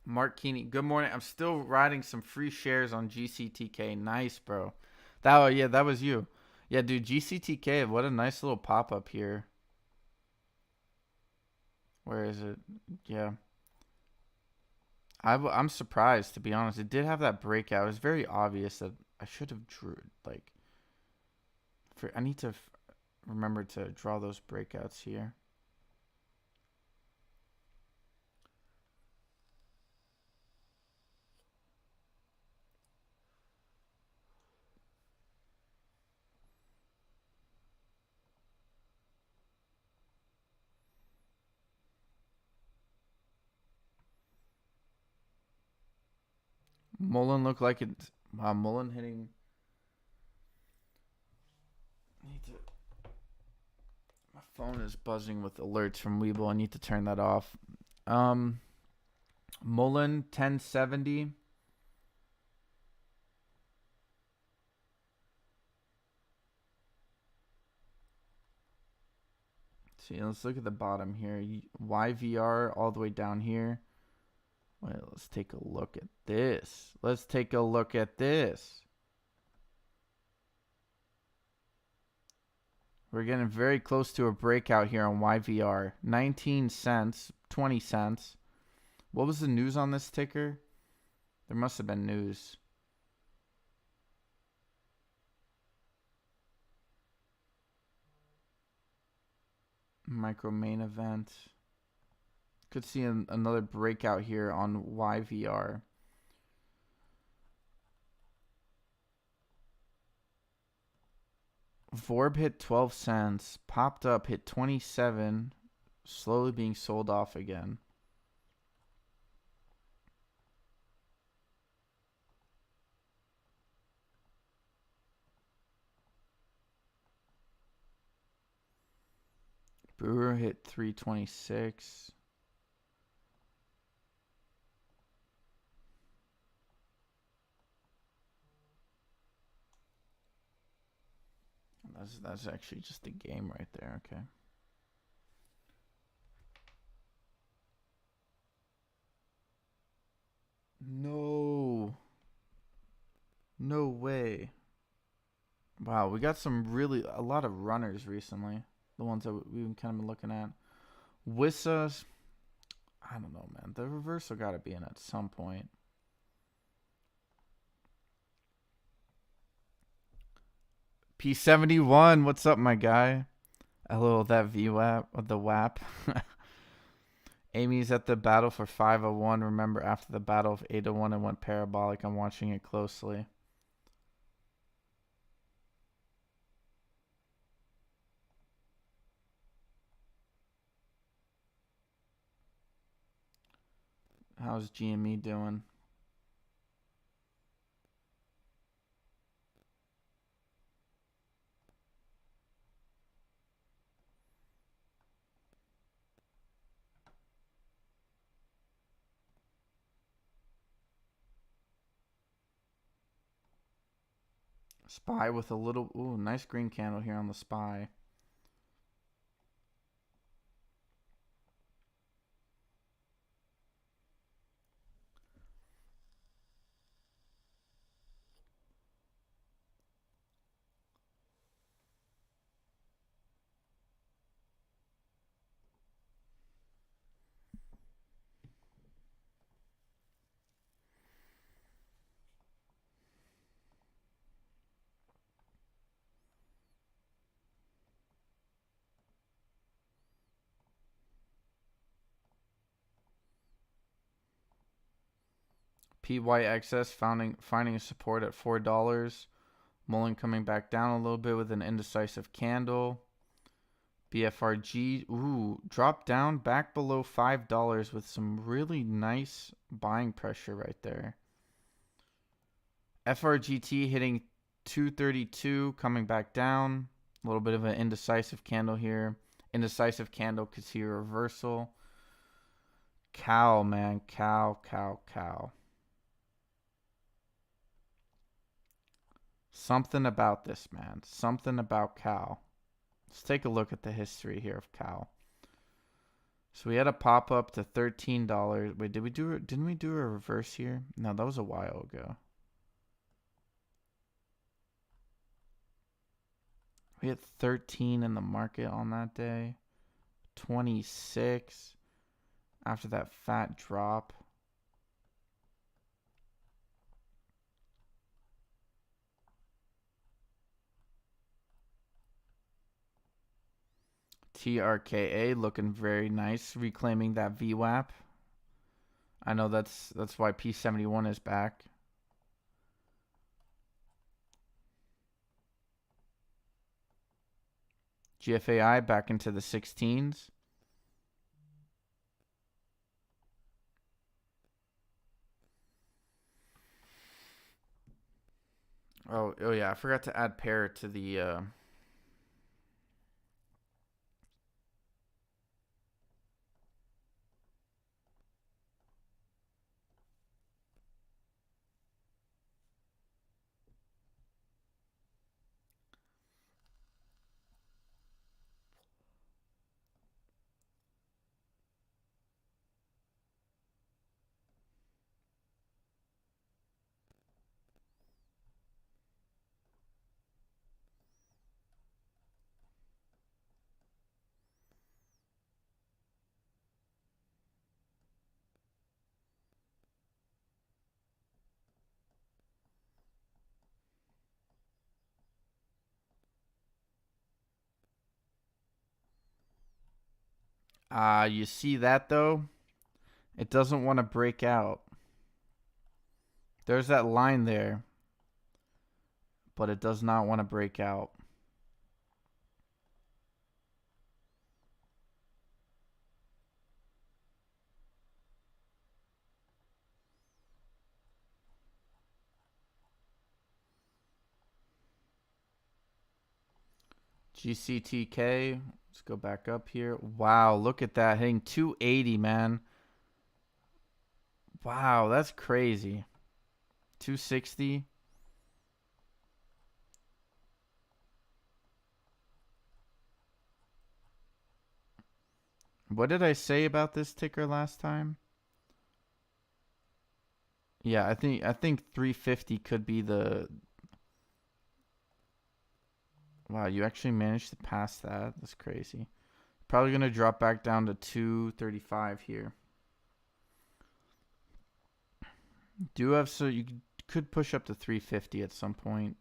Mark Keeney, good morning. I'm still riding some free shares on GCTK. Nice, bro. That was you. Yeah, dude, GCTK, what a nice little pop-up here. Where is it? Yeah. I'm surprised, to be honest. It did have that breakout. It was very obvious that I should have I need to remember to draw those breakouts here. Mullen looked like it. Wow, Mullen hitting. My phone is buzzing with alerts from Weeble. I need to turn that off. Mullen 1070. See, let's look at the bottom here. YVR all the way down here. Wait, let's take a look at this. We're getting very close to a breakout here on YVR. 19 cents, 20 cents. What was the news on this ticker? There must have been news. Micro main event. Could see another breakout here on YVR. Vorb hit 12 cents, popped up, hit 27, slowly being sold off again. Brewer hit 326. That's actually just a game right there. Okay. No. No way. Wow, we got a lot of runners recently. The ones that we've kind of been looking at. Wissa's, I don't know, man. The reversal got to be in at some point. P71, what's up, my guy? Hello, that VWAP, the WAP. Amy's at the battle for 501. Remember, after the battle of 801, it went parabolic. I'm watching it closely. How's GME doing? SPY with a little, ooh, nice green candle here on the SPY. PYXS finding a support at $4. Mullen coming back down a little bit with an indecisive candle. BFRG, ooh, dropped down back below $5 with some really nice buying pressure right there. FRGT hitting 232, coming back down. A little bit of an indecisive candle here. Indecisive candle could see a reversal. Cow, man. Cow. Something about this, man. Something about cow. Let's take a look at the history here of cow. So we had a pop up to $13. Wait, didn't we do a reverse here? No, that was a while ago. We had 13 in the market on that day. 26 after that fat drop. TRKA looking very nice, reclaiming that VWAP. I know that's why P71 is back. GFAI back into the 16s. Oh yeah, I forgot to add pair to the you see that though? It doesn't want to break out. There's that line there, but it does not want to break out. GCTK, Let's go back up here. Wow, look at that. Hitting 280, man. Wow, that's crazy. 260. What did I say about this ticker last time? Yeah, I think 350 could be the. Wow, you actually managed to pass that. That's crazy. Probably going to drop back down to 235 here. Do have so you could push up to 350 at some point.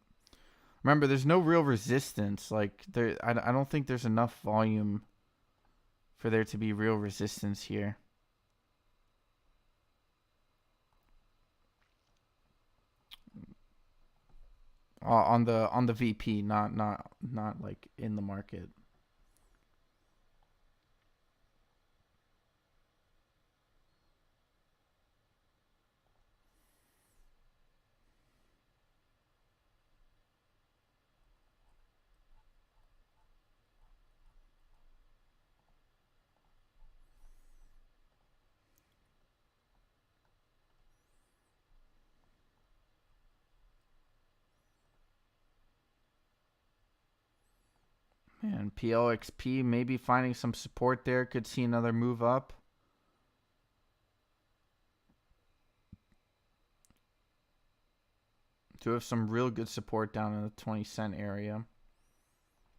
Remember, there's no real resistance. Like there, I don't think there's enough volume for there to be real resistance here. On the VP, not like in the market. And PLXP maybe finding some support there. Could see another move up. Do have some real good support down in the 20-cent area.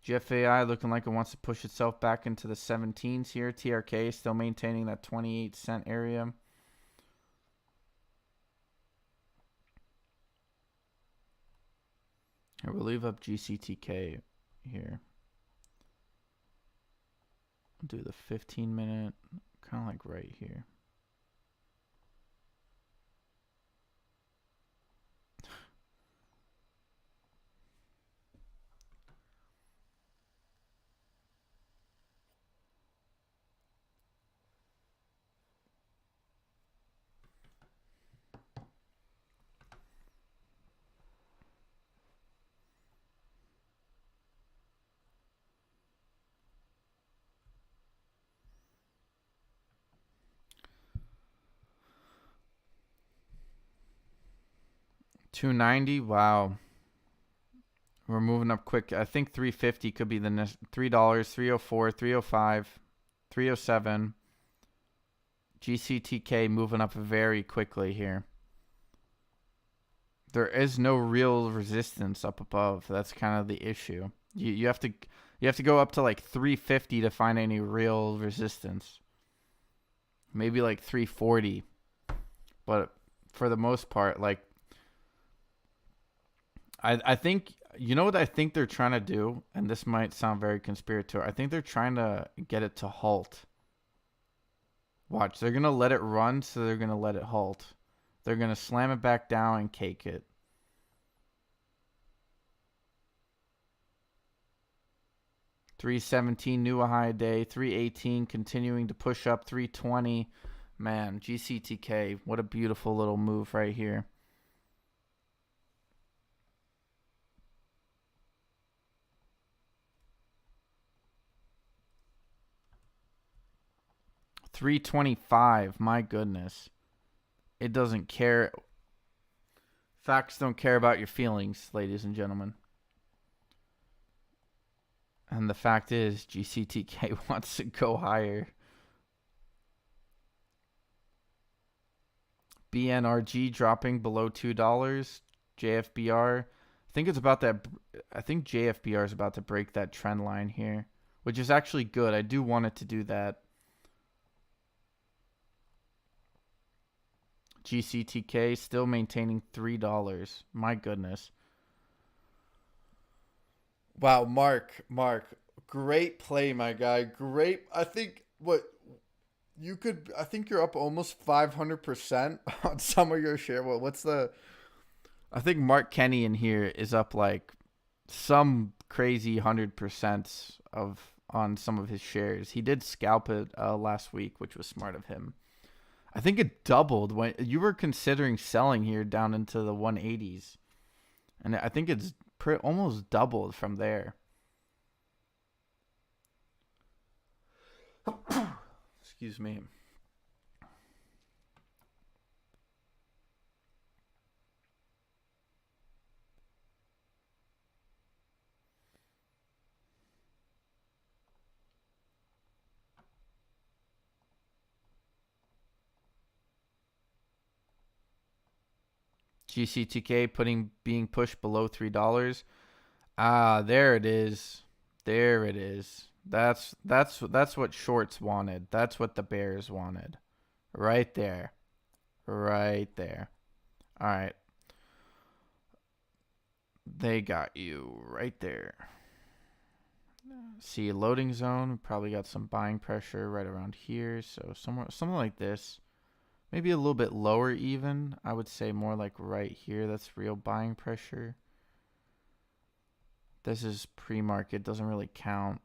GFAI looking like it wants to push itself back into the 17s here. TRKA still maintaining that 28-cent area. Here, we'll leave up GCTK here. Do the 15-minute, kind of like right here. $2.90. Wow. We're moving up quick. I think 350 could be the next. $3, 304, 305, 307. GCTK moving up very quickly here. There is no real resistance up above. That's kind of the issue. You have to go up to like 350 to find any real resistance. Maybe like 340. But for the most part, like I think, you know what I think they're trying to do, and this might sound very conspiratorial. I think they're trying to get it to halt. Watch, they're going to let it run, so they're going to let it halt. They're going to slam it back down and cake it. $317 new a high day. $318 continuing to push up. $320. Man, GCTK, what a beautiful little move right here. $325. My goodness. It doesn't care. Facts don't care about your feelings, ladies and gentlemen. And the fact is, GCTK wants to go higher. BNRG dropping below $2. JFBR. I think it's about that. I think JFBR is about to break that trend line here, which is actually good. I do want it to do that. GCTK still maintaining $3. My goodness. Wow, Mark, great play, my guy. Great. I think I think you're up almost 500% on some of your share. Well, I think Mark Kenny in here is up like some crazy 100% on some of his shares. He did scalp it last week, which was smart of him. I think it doubled when you were considering selling here down into the 180s. And I think it's almost doubled from there. Excuse me. GCTK being pushed below $3. Ah, there it is. There it is. That's what shorts wanted. That's what the bears wanted. Right there. Right there. All right. They got you right there. See, loading zone. Probably got some buying pressure right around here. So something like this. Maybe a little bit lower even. I would say more like right here. That's real buying pressure. This is pre-market. Doesn't really count.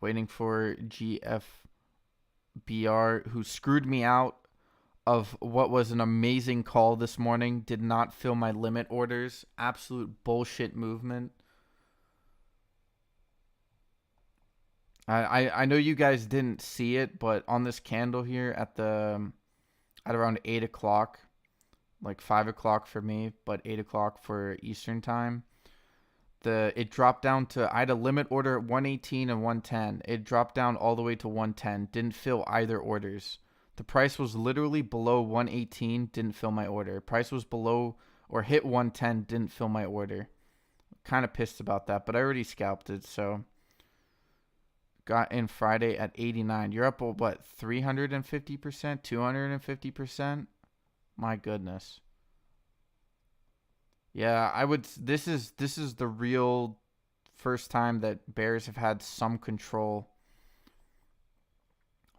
Waiting for GFBR, who screwed me out of what was an amazing call this morning. Did not fill my limit orders. Absolute bullshit movement. I know you guys didn't see it, but on this candle here at around 8 o'clock, like 5 o'clock for me, but 8 o'clock for Eastern time, it dropped down to, I had a limit order at 118 and 110. It dropped down all the way to 110. Didn't fill either orders. The price was literally below 118. Didn't fill my order. Price was below or hit 110. Didn't fill my order. Kind of pissed about that, but I already scalped it, so got in Friday at 89. You're up what, 350%, 250%? My goodness. Yeah, I would. This is the real first time that Bears have had some control.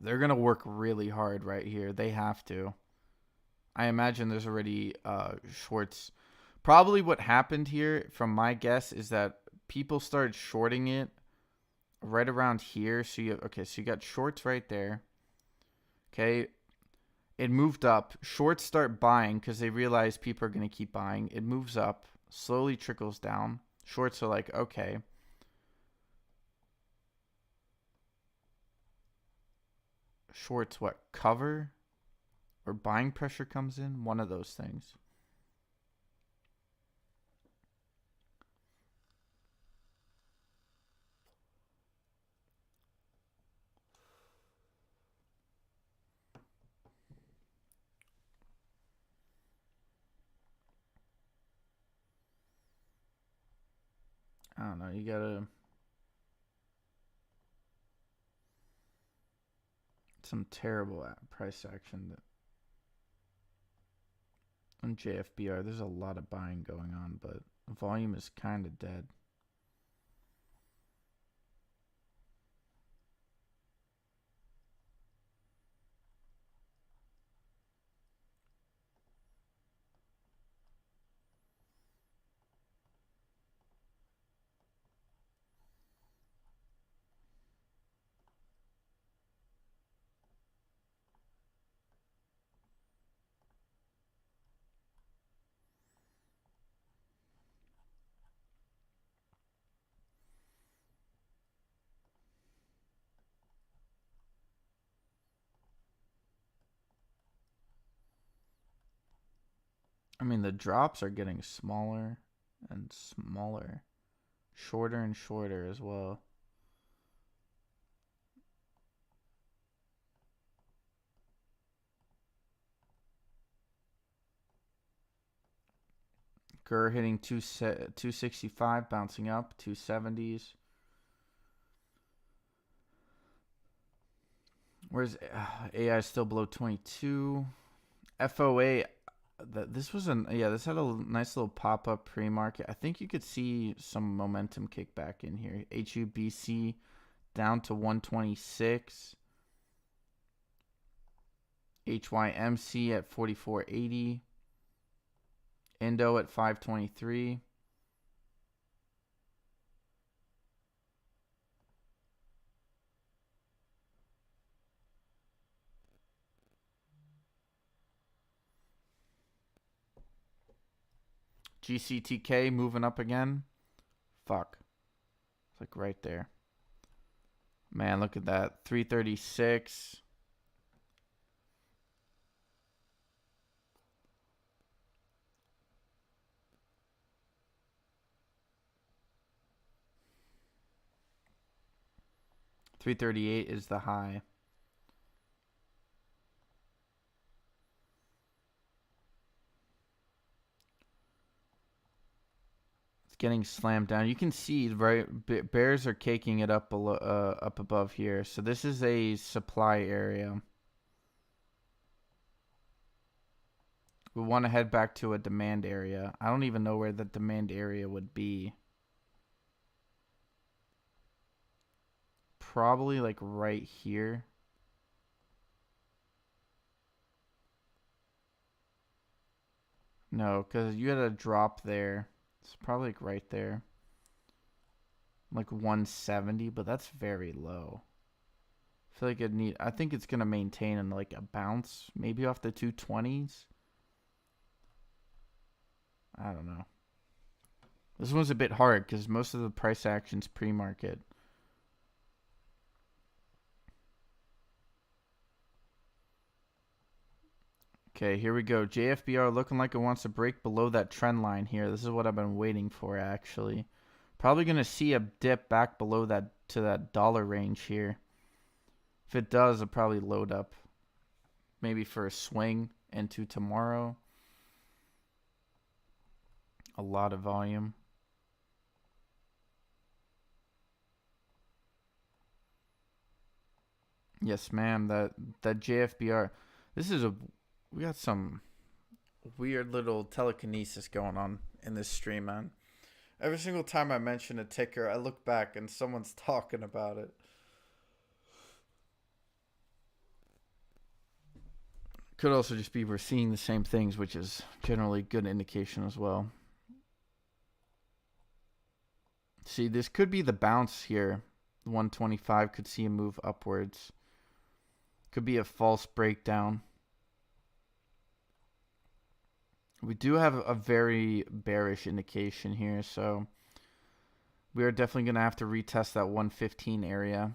They're gonna work really hard right here. They have to. I imagine there's already shorts. Probably what happened here, from my guess, is that people started shorting it right around here. So you got shorts right there. Okay, it moved up. Shorts start buying because they realize people are going to keep buying. It moves up, slowly trickles down. Shorts are like, okay. Shorts what? Cover? Or buying pressure comes in? One of those things. I don't know. You gotta. Some terrible price action on JFBR. There's a lot of buying going on, but volume is kind of dead. I mean, the drops are getting smaller and smaller, shorter and shorter as well. GER hitting 265, bouncing up, 270s. Where's AI still below 22? FOA, this had a nice little pop up pre market. I think you could see some momentum kick back in here. HUBC down to 126. HYMC at 44.80. Indo at 523. GCTK moving up again. Fuck. It's like right there. Man, look at that. 336. $338 is the high. It's getting slammed down. You can see, right, bears are caking it up below, up above here. So this is a supply area. We want to head back to a demand area. I don't even know where the demand area would be. Probably like right here. No, because you had a drop there. It's probably like right there. Like 170, but that's very low. I feel like I think it's gonna maintain in like a bounce, maybe off the 220s. I don't know. This one's a bit hard because most of the price action's pre-market. Okay, here we go. JFBR looking like it wants to break below that trend line here. This is what I've been waiting for, actually. Probably going to see a dip back below that to that dollar range here. If it does, I'll probably load up. Maybe for a swing into tomorrow. A lot of volume. Yes, ma'am. That JFBR. We got some weird little telekinesis going on in this stream, man. Every single time I mention a ticker, I look back and someone's talking about it. Could also just be we're seeing the same things, which is generally good indication as well. See, this could be the bounce here. 125 could see a move upwards. Could be a false breakdown. We do have a very bearish indication here, so we are definitely going to have to retest that 115 area.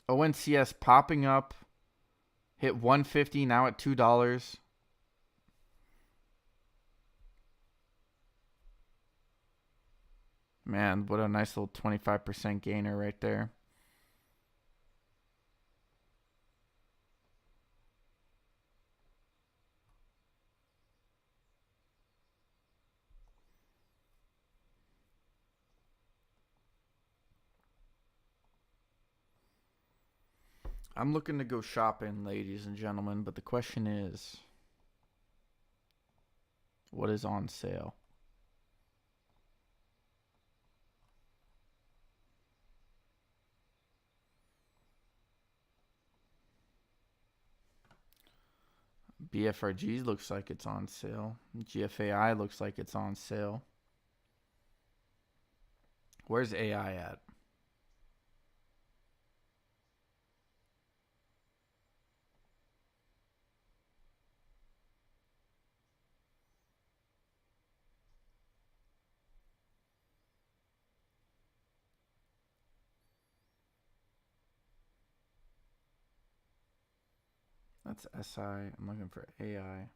ONCS popping up. Hit 150, now at $2. Man, what a nice little 25% gainer right there. I'm looking to go shopping, ladies and gentlemen, but the question is, what is on sale? BFRG looks like it's on sale. GFAI looks like it's on sale. Where's AI at? That's SI. I'm looking for AI.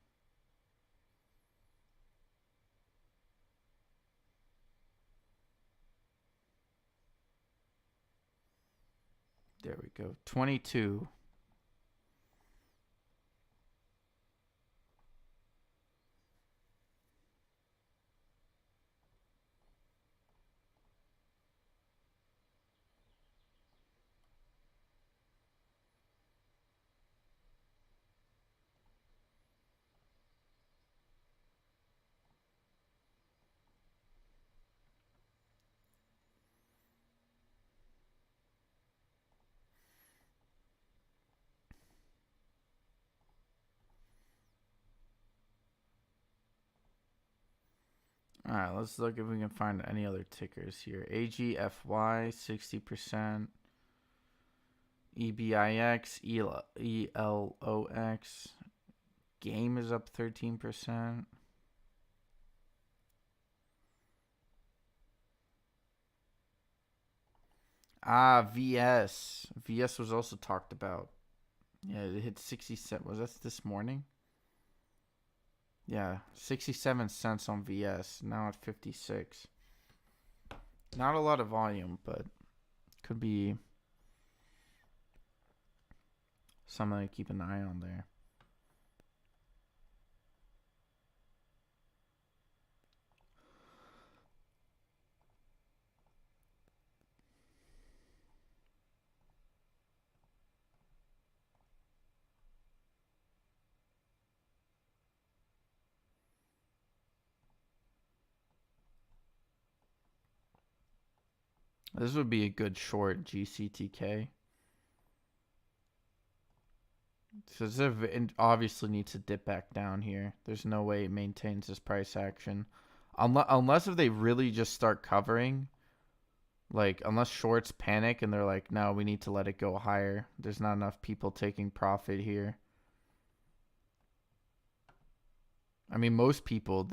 There we go. 22. All right, let's look if we can find any other tickers here. AGFY 60%, EBIX, ELOX, game is up 13%. VS. VS was also talked about. Yeah, it hit 67. Was that this morning? Yeah, 67 cents on VS. Now at 56. Not a lot of volume, but could be something to keep an eye on there. This would be a good short GCTK. So it obviously needs to dip back down here. There's no way it maintains this price action. Unless if they really just start covering, like unless shorts panic and they're like, no, we need to let it go higher. There's not enough people taking profit here. I mean, most people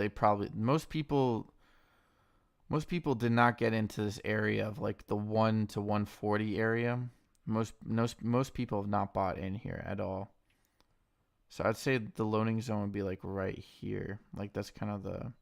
did not get into this area of like the 1 to 140 area. Most people have not bought in here at all. So I'd say the loading zone would be like right here. Like that's kind of the...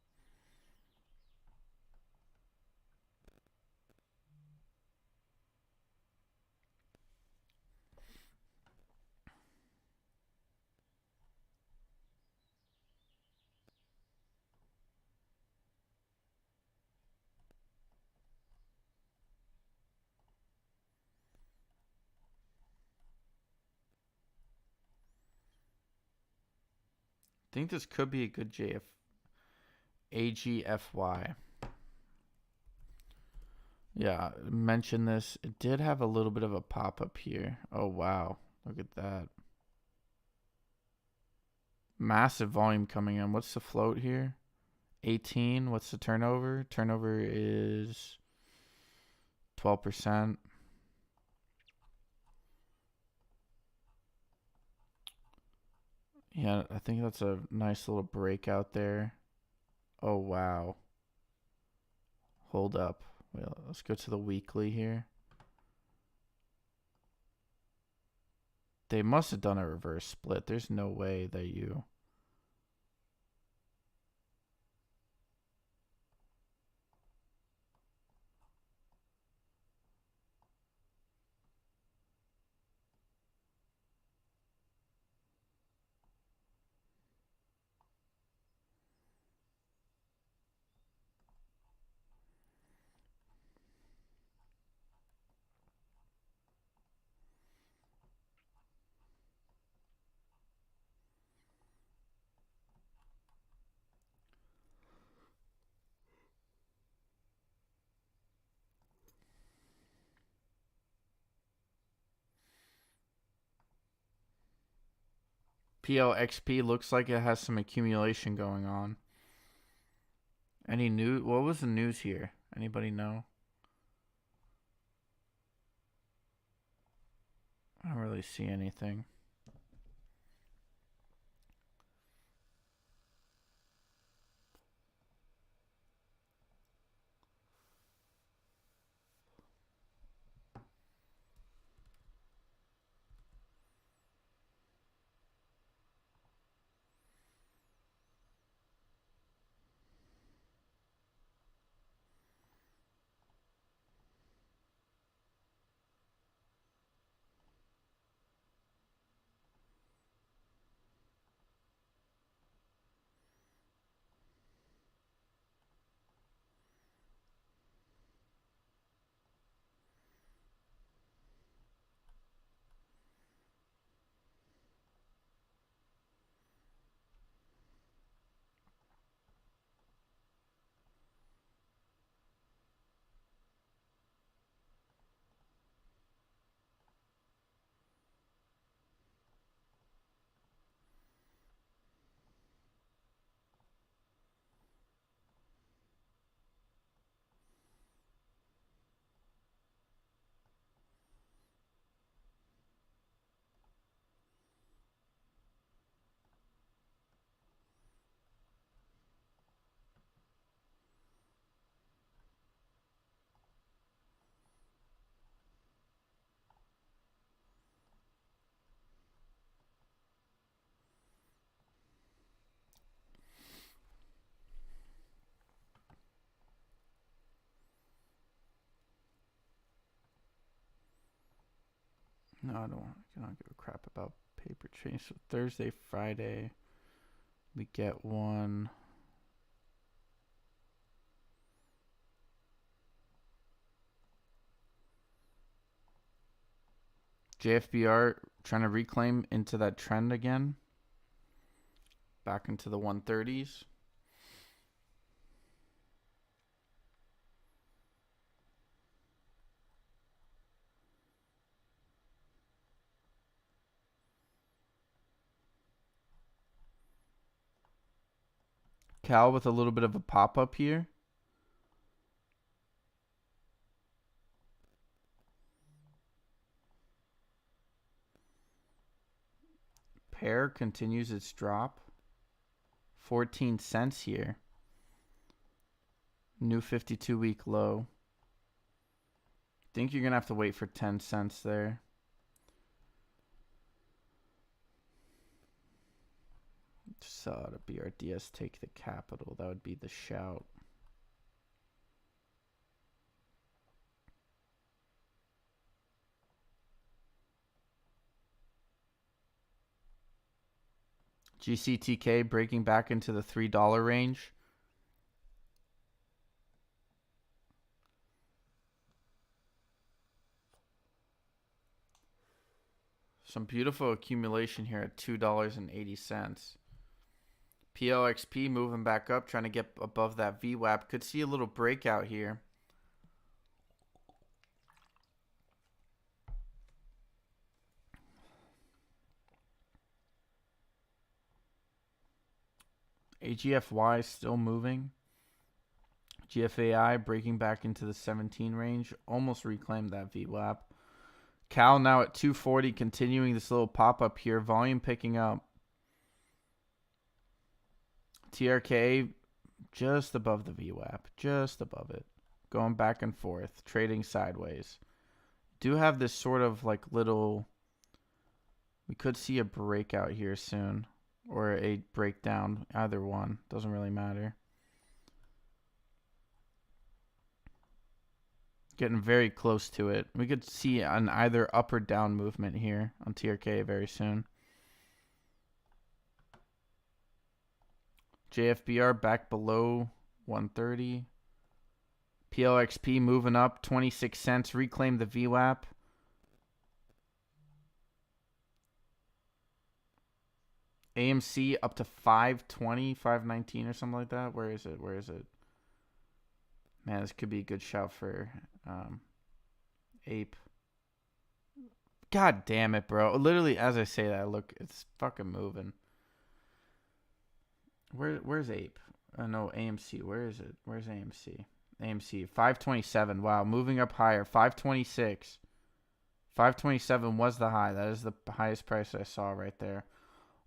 I think this could be a good AGFY. Yeah, mention this. It did have a little bit of a pop up here. Oh, wow. Look at that. Massive volume coming in. What's the float here? 18. What's the turnover? Turnover is 12%. Yeah, I think that's a nice little breakout there. Oh, wow. Hold up. Wait, let's go to the weekly here. They must have done a reverse split. There's no way that you... PLXP looks like it has some accumulation going on. Any news? What was the news here? Anybody know? I don't really see anything. No, I don't give a crap about paper change. So Thursday, Friday, we get one. JFBR trying to reclaim into that trend again. Back into the 130s. Cal with a little bit of a pop-up here. Pair continues its drop. 14 cents here. New 52-week low. Think you're going to have to wait for 10 cents there. Saw the BRDS take the capital. That would be the shout. GCTK breaking back into the $3 range. Some beautiful accumulation here at $2.80. PLXP moving back up, trying to get above that VWAP. Could see a little breakout here. AGFY still moving. GFAI breaking back into the 17 range. Almost reclaimed that VWAP. Cal now at 240, continuing this little pop-up here. Volume picking up. TRKA just above the VWAP. Just above it. Going back and forth. Trading sideways. Do have this sort of like little... We could see a breakout here soon. Or a breakdown. Either one. Doesn't really matter. Getting very close to it. We could see an either up or down movement here on TRK very soon. JFBR back below 130. PLXP moving up 26 cents. Reclaim the VWAP. AMC up to 520, 519 or something like that. Where is it? Where is it? Man, this could be a good shout for Ape. God damn it, bro. Literally, as I say that, look, it's fucking moving. Where's Ape? No, AMC. Where is it? Where's AMC? AMC, 527. Wow, moving up higher. 526. 527 was the high. That is the highest price I saw right there.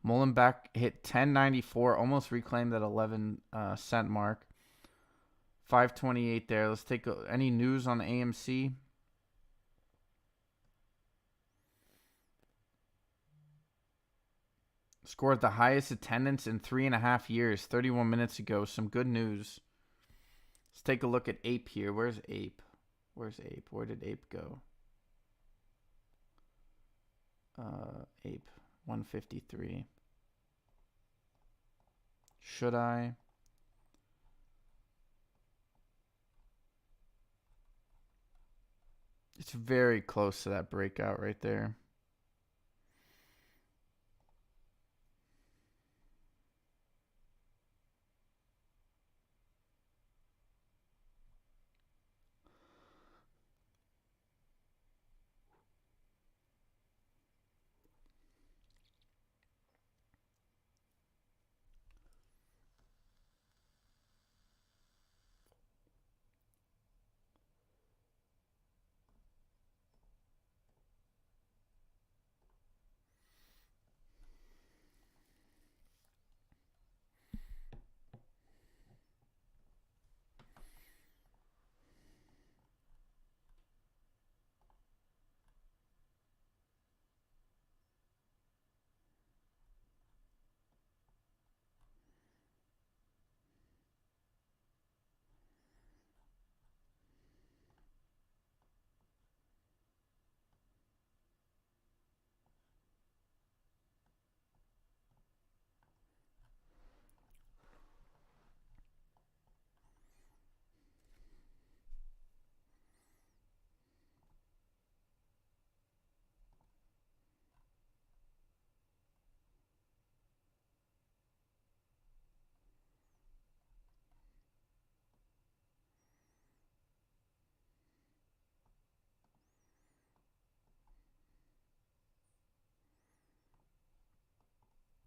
Mullen back hit 1094. Almost reclaimed that 11 cent mark. 528 there. Let's take any news on AMC. Scored the highest attendance in 3.5 years, 31 minutes ago. Some good news. Let's take a look at Ape here. Where's Ape? Where's Ape? Where did Ape go? Ape, 153. Should I? It's very close to that breakout right there.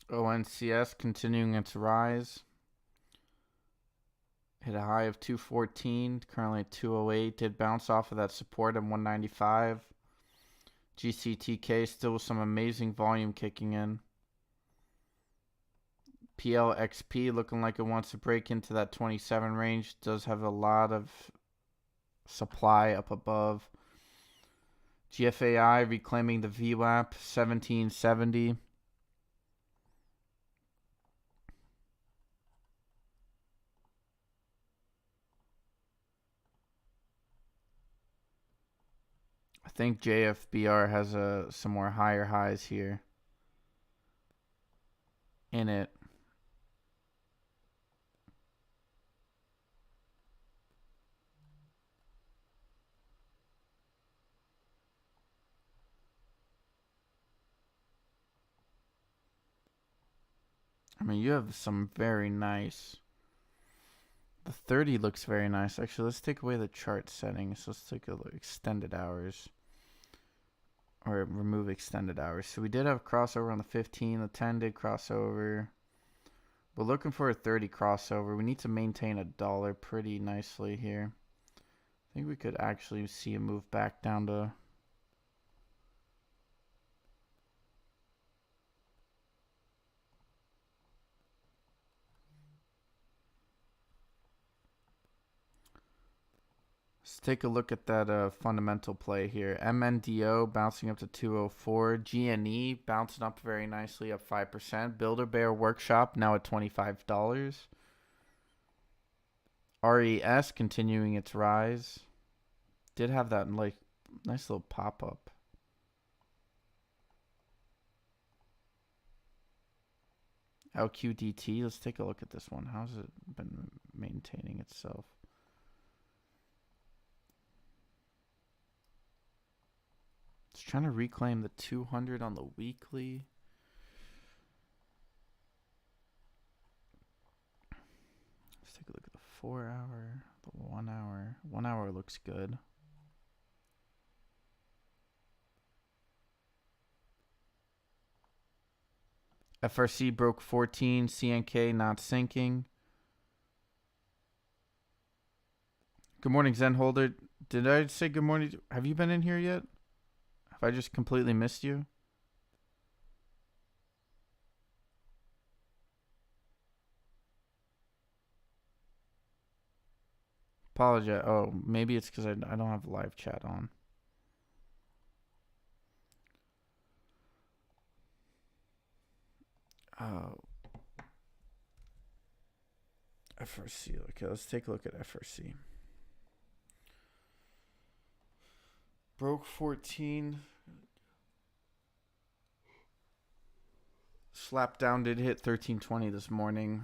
ONCS continuing its rise. Hit a high of 214, currently at 208. Did bounce off of that support at 195. GCTK still with some amazing volume kicking in. PLXP looking like it wants to break into that 27 range. Does have a lot of supply up above. GFAI reclaiming the VWAP 1770. I think JFBR has some more higher highs here in it. I mean, you have some very nice. The 30 looks very nice. Actually, let's take away the chart settings. Let's take a look. Extended hours. Or remove extended hours. So we did have crossover on the 15. The 10 did crossover. We're looking for a 30 crossover. We need to maintain $1 pretty nicely here. I think we could actually see a move back down to... Let's take a look at that fundamental play here. MNDO bouncing up to 204. GNE bouncing up very nicely, up 5%. Builder Bear Workshop now at $25. RES continuing its rise. Did have that like nice little pop up. LQDT, let's take a look at this one. How's it been maintaining itself? It's trying to reclaim the 200 on the weekly. Let's take a look at the 4 hour, the 1 hour. 1 hour looks good. FRC broke 14. CNK not sinking. Good morning, Zen Holder. Did I say good morning? Have you been in here yet? Have I just completely missed you? Apologize. Oh, maybe it's because I don't have live chat on. Oh. FRC. Okay, let's take a look at FRC. Broke 14. Slap down did hit 1320 this morning.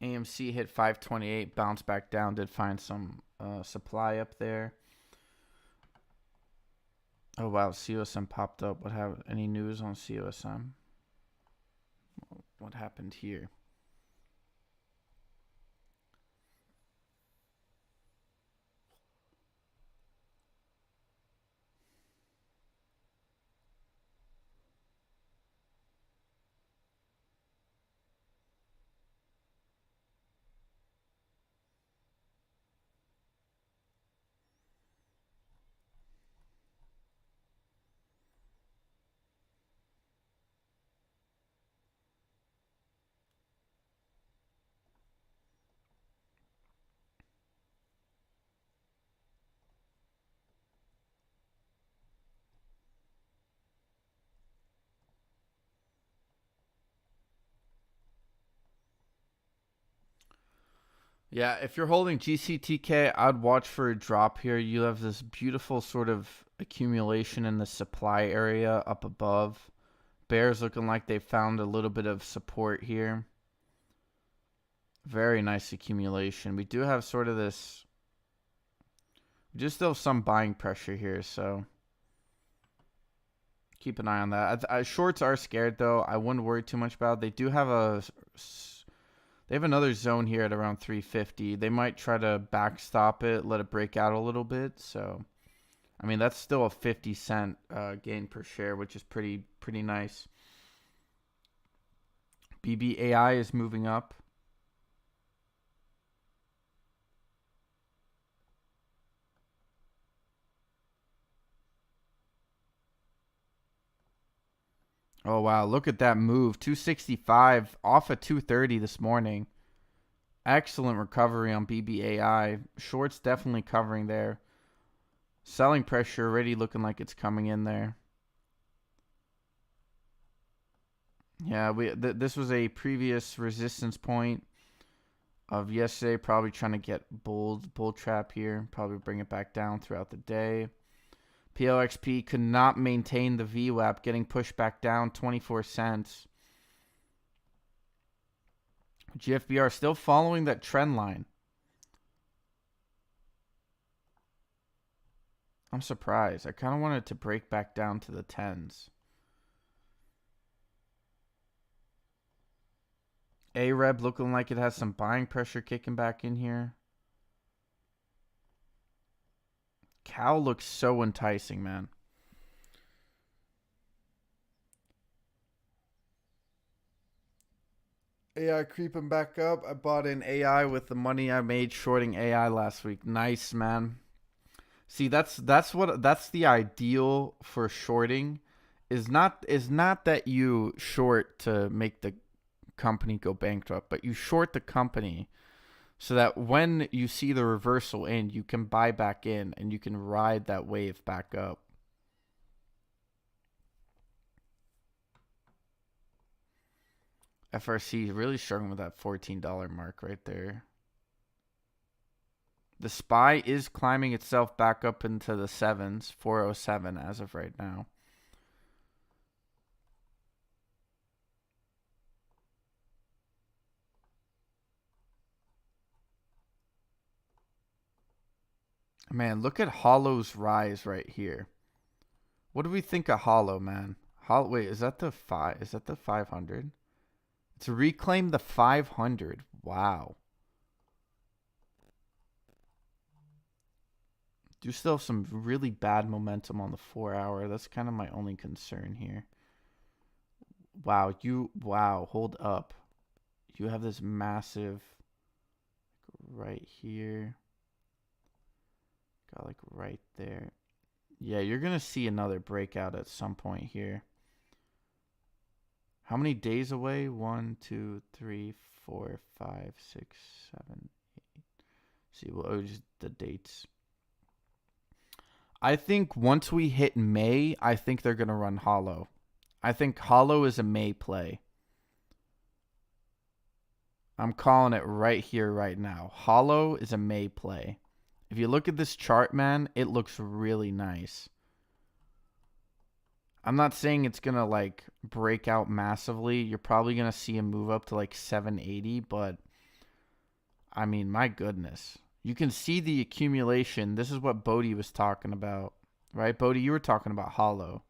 AMC hit 528, bounced back down, did find some supply up there. Oh wow, COSM popped up. What happened? Any news on COSM? What happened here? Yeah, if you're holding GCTK, I'd watch for a drop here. You have this beautiful sort of accumulation in the supply area up above. Bears looking like they found a little bit of support here. Very nice accumulation. We do have sort of this. We just still have some buying pressure here, so keep an eye on that. Shorts are scared though. I wouldn't worry too much about it. They do have they have another zone here at around 350. They might try to backstop it, let it break out a little bit. So, I mean, that's still a 50-cent gain per share, which is pretty nice. BBAI is moving up. Oh, wow. Look at that move. 265 off of 230 this morning. Excellent recovery on BBAI. Shorts definitely covering there. Selling pressure already looking like it's coming in there. Yeah, this was a previous resistance point of yesterday. Probably trying to get bull trap here. Probably bring it back down throughout the day. PLXP could not maintain the VWAP, getting pushed back down 24 cents. GFBR still following that trend line. I'm surprised. I kind of wanted to break back down to the 10s. AREB looking like it has some buying pressure kicking back in here. Cal looks so enticing, man. AI creeping back up. I bought in AI with the money I made shorting AI last week. Nice, man. See, that's the ideal for shorting is not that you short to make the company go bankrupt, but you short the company so that when you see the reversal in, you can buy back in and you can ride that wave back up. FRC really struggling with that $14 mark right there. The SPY is climbing itself back up into the 7s, 407 as of right now. Man, look at Hollow's rise right here. What do we think of Hollow, man? Wait, is that the 5? Is that the 500? It's reclaim the 500. Wow. Do still have some really bad momentum on the 4-hour. That's kind of my only concern here. Wow, hold up. You have this massive right here. Got like right there. Yeah, you're going to see another breakout at some point here. How many days away? 1, 2, 3, 4, 5, 6, 7, 8. See, well, just the dates. I think once we hit May, I think they're going to run Hollow. I think Hollow is a May play. I'm calling it right here, right now. Hollow is a May play. If you look at this chart, man, it looks really nice. I'm not saying it's going to like break out massively. You're probably going to see a move up to like 780, but I mean, my goodness. You can see the accumulation. This is what Bodie was talking about, right? Bodie, you were talking about Hollow.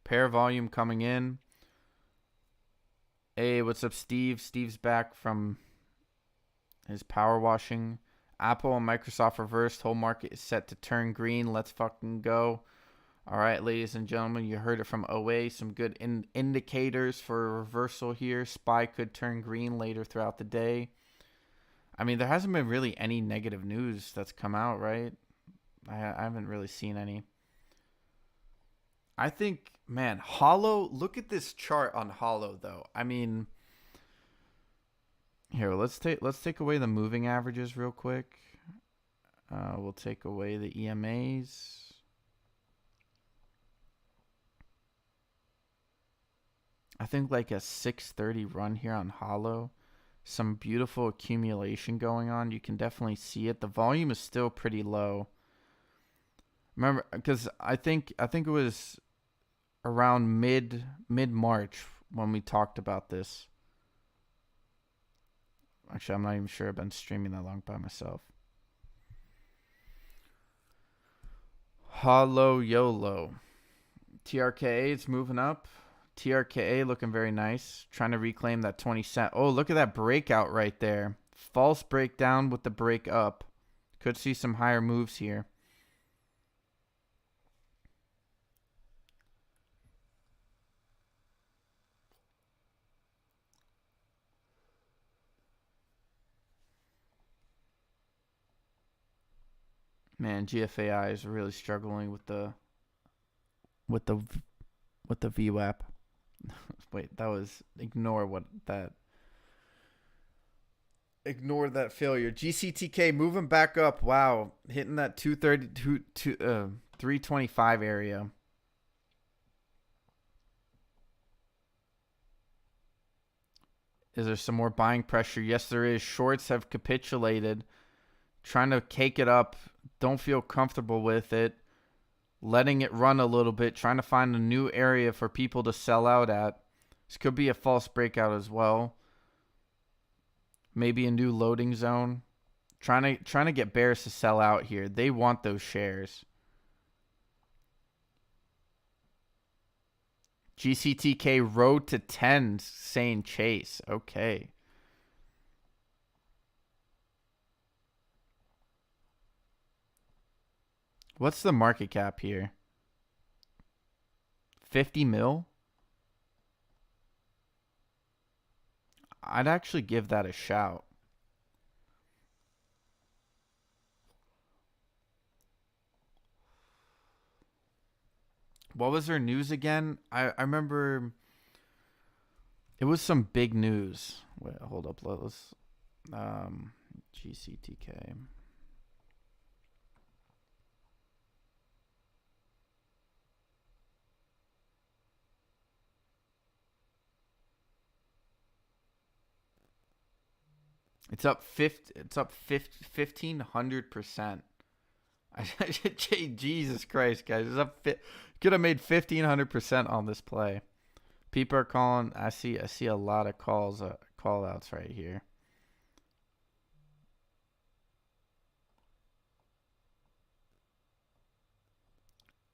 Pair volume coming in. Hey, what's up, Steve? Steve's back from his power washing. Apple and Microsoft reversed. Whole market is set to turn green. Let's fucking go. All right, ladies and gentlemen, you heard it from OA. Some good indicators for a reversal here. SPY could turn green later throughout the day. I mean, there hasn't been really any negative news that's come out, right? I haven't really seen any. I think, man, Hollow, look at this chart on Hollow, though. I mean, here, let's take away the moving averages real quick. We'll take away the EMAs. I think like a 630 run here on hollow. Some beautiful accumulation going on. You can definitely see it. The volume is still pretty low. Remember, because I think it was around mid March when we talked about this. Actually, I'm not even sure I've been streaming that long by myself. Hollow YOLO. TRKA is moving up. TRKA looking very nice. Trying to reclaim that 20 cent. Oh, look at that breakout right there. False breakdown with the break up. Could see some higher moves here. Man, GFAI is really struggling with the with the with the VWAP. Wait, that was ignore that failure. GCTK moving back up. Wow, hitting that 325 area. Is there some more buying pressure? Yes, there is. Shorts have capitulated. Trying to cake it up. Don't feel comfortable with it. Letting it run a little bit. Trying to find a new area for people to sell out at. This could be a false breakout as well. Maybe a new loading zone. Trying to get bears to sell out here. They want those shares. GCTK road to 10 saying chase. Okay. What's the market cap here? 50 mil? I'd actually give that a shout. What was their news again? I remember it was some big news. Wait, hold up. Let's GCTK. It's up 1,500%. Jesus Christ, guys! It's up. Could have made 1,500% on this play. People are calling. I see a lot of call outs right here.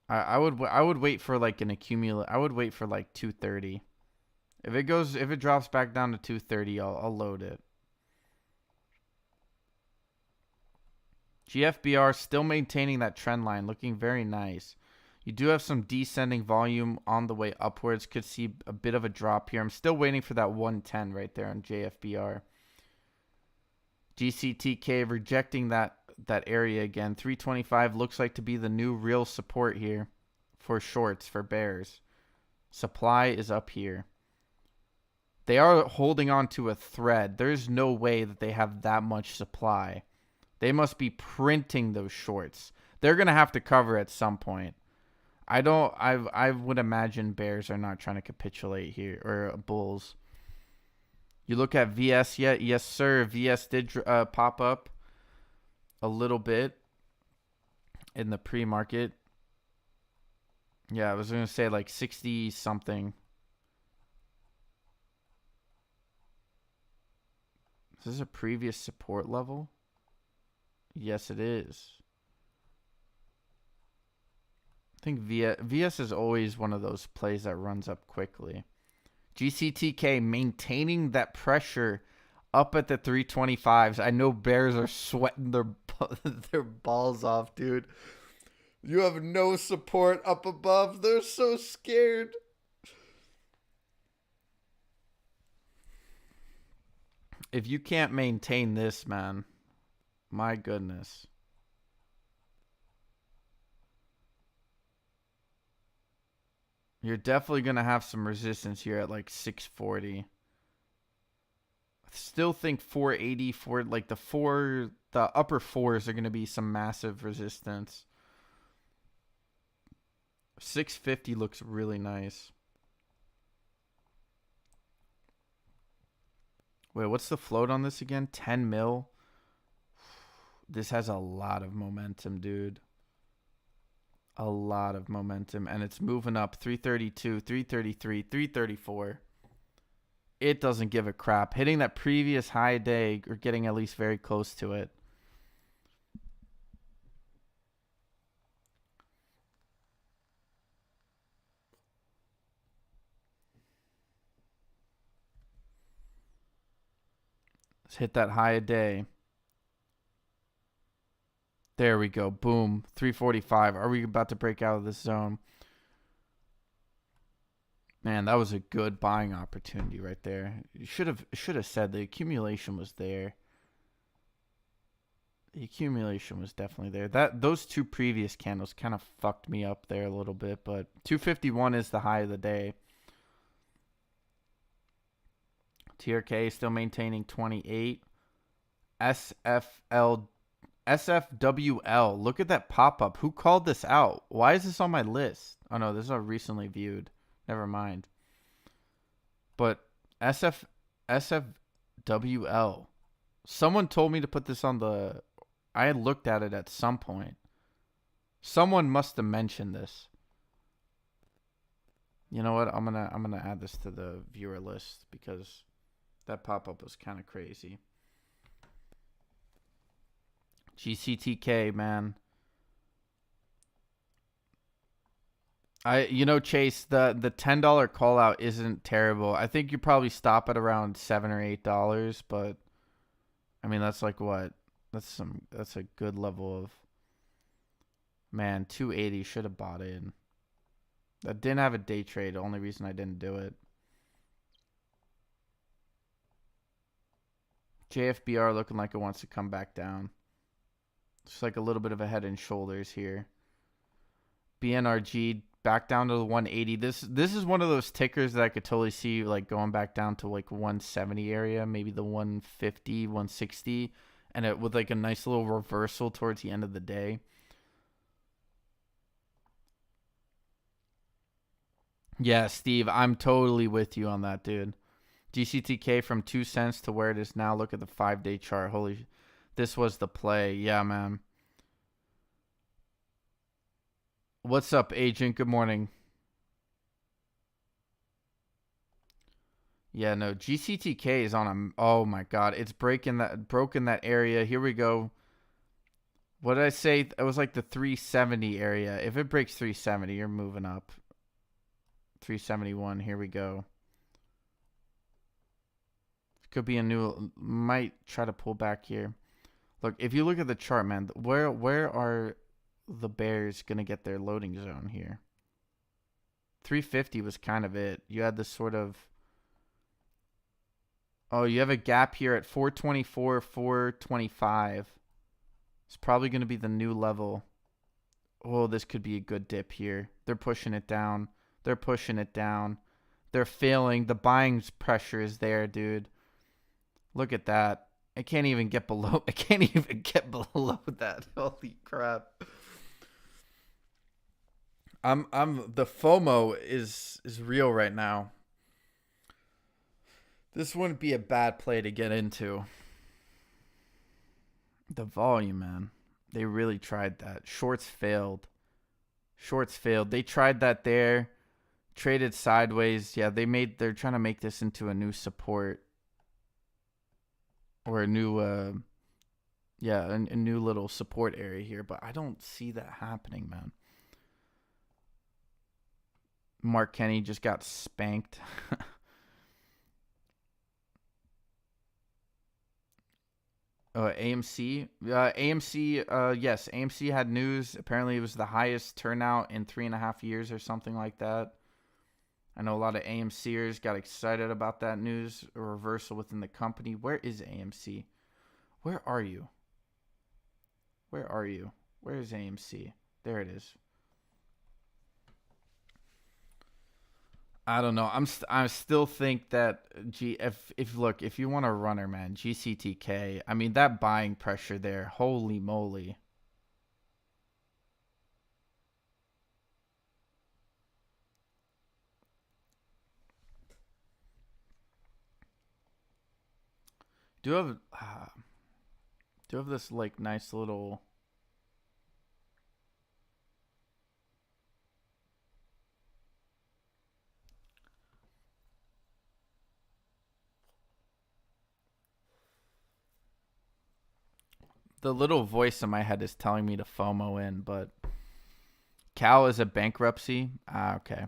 I would wait for like an accumulate. I would wait for like 230. If it drops back down to 230, I'll load it. GFBR still maintaining that trend line, looking very nice. You do have some descending volume on the way upwards. Could see a bit of a drop here. I'm still waiting for that 110 right there on JFBR. GCTK rejecting that area again. 325 looks like to be the new real support here for shorts, for bears. Supply is up here. They are holding on to a thread. There's no way that they have that much supply. They must be printing those shorts. They're going to have to cover at some point. I would imagine bears are not trying to capitulate here, or bulls. You look at VS yet? Yes, sir. VS did pop up a little bit in the pre-market. Yeah, I was going to say like 60 something. Is this a previous support level? Yes, it is. I think VS is always one of those plays that runs up quickly. GCTK maintaining that pressure up at the 325s. I know bears are sweating their balls off, dude. You have no support up above. They're so scared. If you can't maintain this, man, my goodness. You're definitely going to have some resistance here at like 640. I still think 480 for like the upper fours are going to be some massive resistance. 650 looks really nice. Wait, what's the float on this again? 10 mil. This has a lot of momentum, dude. A lot of momentum. And it's moving up 332, 333, 334. It doesn't give a crap. Hitting that previous high day or getting at least very close to it. Let's hit that high a day. There we go. Boom. 345. Are we about to break out of this zone? Man, that was a good buying opportunity right there. You should have said the accumulation was there. The accumulation was definitely there. Those two previous candles kind of fucked me up there a little bit, but 251 is the high of the day. TRKA still maintaining 28. SFWL. Look at that pop-up. Who called this out? Why is this on my list? Oh, no, this is a recently viewed. Never mind. But SFWL. Someone told me to put this on the... I had looked at it at some point. Someone must have mentioned this. You know what? I'm gonna add this to the viewer list because that pop-up was kind of crazy. GCTK, man. Chase, the $10 call out isn't terrible. I think you probably stop at around $7 or $8, but I mean that's like what? That's a good level of, man, 280 should have bought in. That didn't have a day trade, the only reason I didn't do it. JFBR looking like it wants to come back down. Just like a little bit of a head and shoulders here. BNRG back down to the 180. This is one of those tickers that I could totally see like going back down to like 170 area, maybe the 150, 160, and it with like a nice little reversal towards the end of the day. Yeah, Steve, I'm totally with you on that, dude. GCTK from 2 cents to where it is now. Look at the 5-day chart. Holy, this was the play. Yeah, man. What's up, Agent? Good morning. Yeah, no, GCTK is on a... Oh, my God. It's broken that area. Here we go. What did I say? It was like the 370 area. If it breaks 370, you're moving up. 371. Here we go. Could be a new... Might try to pull back here. Look, if you look at the chart, man, where are the bears going to get their loading zone here? 350 was kind of it. You had this sort of... Oh, you have a gap here at 424, 425. It's probably going to be the new level. Oh, this could be a good dip here. They're pushing it down. They're pushing it down. They're failing. The buying pressure is there, dude. Look at that. I can't even get below. I can't even get below that. Holy crap. The FOMO is real right now. This wouldn't be a bad play to get into. The volume, man. They really tried that. Shorts failed. They tried that there. Traded sideways. Yeah, they're trying to make this into a new support. Or a new a new little support area here, but I don't see that happening, man. Mark Kenny just got spanked. AMC. Yes, AMC had news. Apparently it was the highest turnout in 3.5 years or something like that. I know a lot of AMCers got excited about that news. A reversal within the company. Where is AMC? Where are you? Where is AMC? There it is. I don't know. I still think that if you want a runner, man, GCTK. I mean that buying pressure there. Holy moly. Do have this like nice little. The little voice in my head is telling me to FOMO in, but Cal is a bankruptcy. Okay.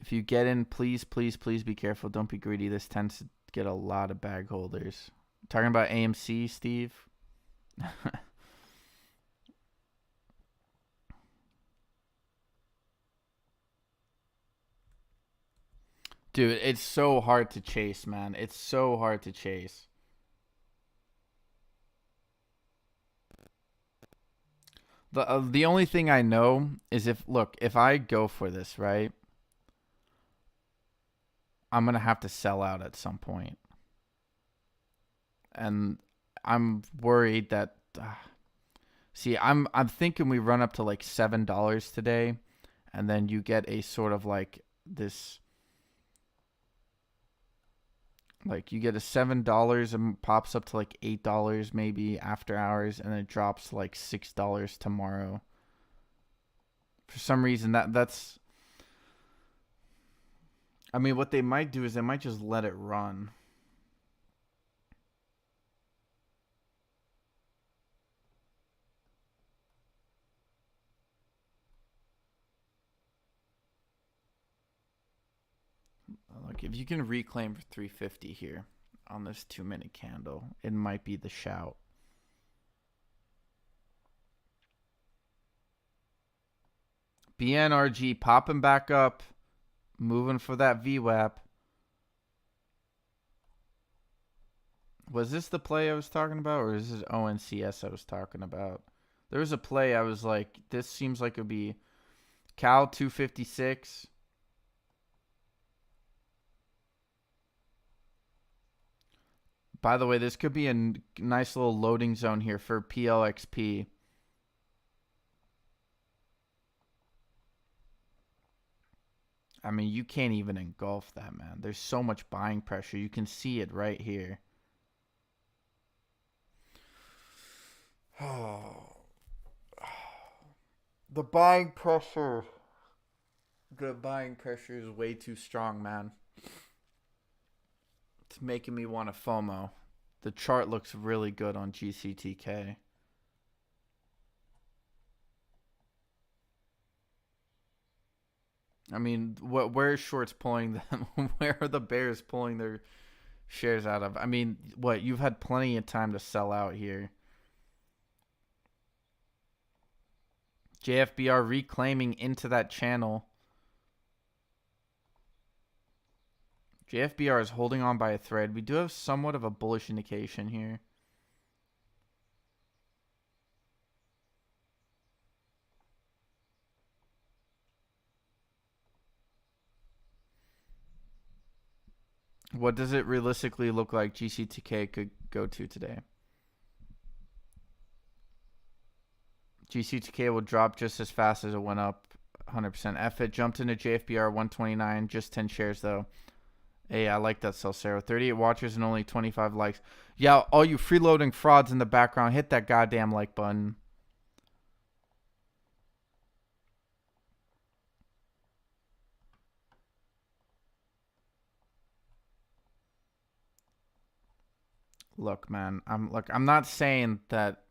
If you get in, please, please, please be careful. Don't be greedy. This tends to get a lot of bag holders. Talking about AMC, Steve. Dude, it's so hard to chase, man. It's so hard to chase. The only thing I know is if I go for this, right, I'm gonna have to sell out at some point, and I'm worried that. See, I'm thinking we run up to like $7 today, and then you get a sort of like this. Like you get a $7 and pops up to like $8 maybe after hours, and then it drops to like $6 tomorrow. For some reason that's. I mean, what they might do is they might just let it run. Like if you can reclaim for 350 here on this 2-minute candle, it might be the shout. BNRG popping back up, moving for that VWAP. Was this the play I was talking about, or is this ONCS I was talking about? There was a play I was like, this seems like it would be Cal 256. By the way, this could be a nice little loading zone here for PLXP. I mean, you can't even engulf that, man. There's so much buying pressure. You can see it right here. Oh. The buying pressure. The buying pressure is way too strong, man. It's making me want to FOMO. The chart looks really good on GCTK. I mean, where are shorts pulling them? Where are the bears pulling their shares out of? I mean, you've had plenty of time to sell out here. JFBR reclaiming into that channel. JFBR is holding on by a thread. We do have somewhat of a bullish indication here. What does it realistically look like GCTK could go to today? GCTK will drop just as fast as it went up 100%. F it jumped into JFBR 129, just 10 shares though. Hey, I like that, Celcero. 38 watchers and only 25 likes. Yeah, all you freeloading frauds in the background, hit that goddamn like button. Look, man, I'm not saying that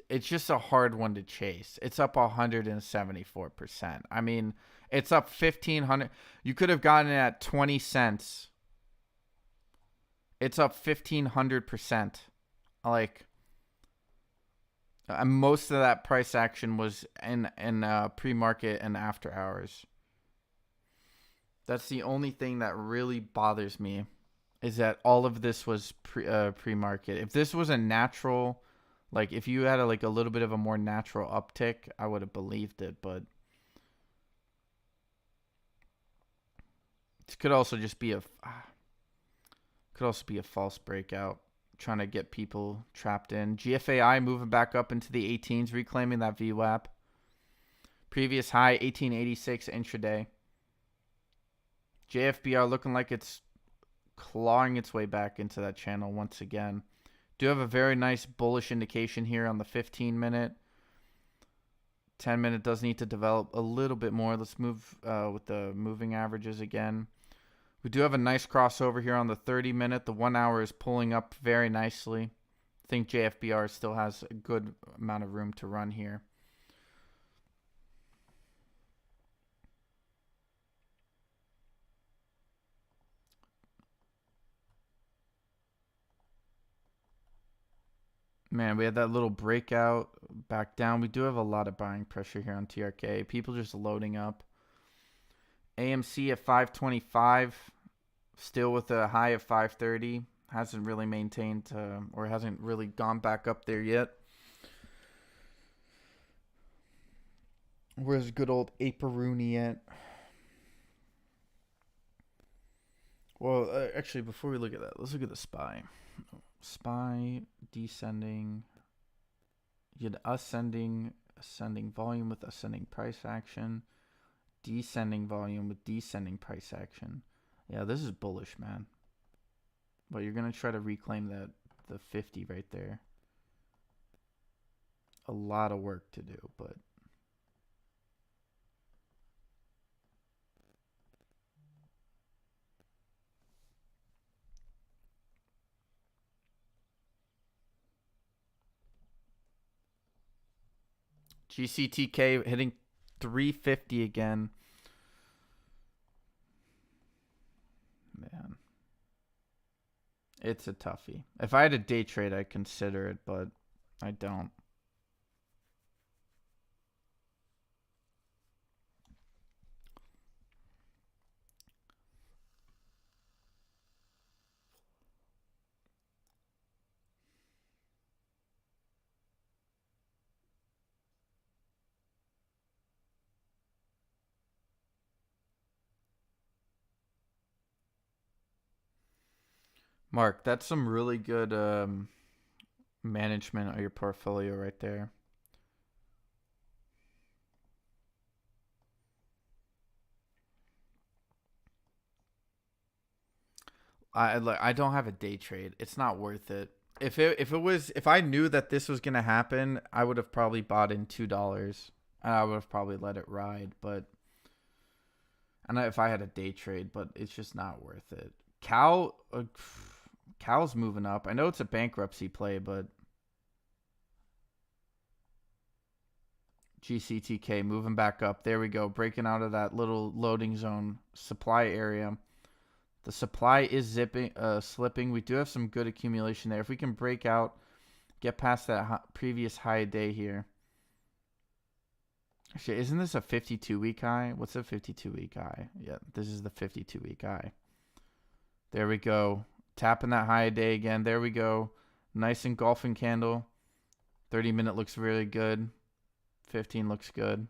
it's just a hard one to chase. It's up 174%. I mean, it's up 1,500. You could have gotten it at 20 cents. It's up 1,500%. Like, most of that price action was in pre-market and after hours. That's the only thing that really bothers me, is that all of this was pre-market. If this was a natural, like if you had a little bit of a more natural uptick, I would have believed it. But it could also just be a false breakout, trying to get people trapped in. GFAI moving back up into the 18s, reclaiming that VWAP. Previous high 1886 intraday. JFBR looking like it's clawing its way back into that channel once again. Do have a very nice bullish indication here on the 15 minute. 10 minute does need to develop a little bit more. Let's move with the moving averages again. We do have a nice crossover here on the 30 minute. The 1 hour is pulling up very nicely. I think JFBR still has a good amount of room to run here. Man, we had that little breakout back down. We do have a lot of buying pressure here on TRKA. People just loading up. AMC at 525, still with a high of 530. Hasn't really maintained or hasn't really gone back up there yet. Where's good old Aparuni at? Well, actually, before we look at that, let's look at the SPY. SPY descending. You had ascending volume with ascending price action. Descending volume with descending price action. Yeah, this is bullish, man. But you're going to try to reclaim the 50 right there. A lot of work to do, but GCTK hitting 350 again. Man. It's a toughie. If I had a day trade, I'd consider it, but I don't. Mark, that's some really good management of your portfolio right there. I don't have a day trade. It's not worth it. If I knew that this was gonna happen, I would have probably bought in $2 and I would have probably let it ride. But and if I had a day trade, but it's just not worth it. Cal's moving up. I know it's a bankruptcy play, but GCTK moving back up. There we go, breaking out of that little loading zone supply area. The supply is slipping. We do have some good accumulation there. If we can break out, get past that previous high day here. Actually, isn't this a 52-week high? What's a 52-week high? Yeah, this is the 52-week high. There we go. Tapping that high day again. There we go. Nice engulfing candle. 30-minute looks really good. 15 looks good.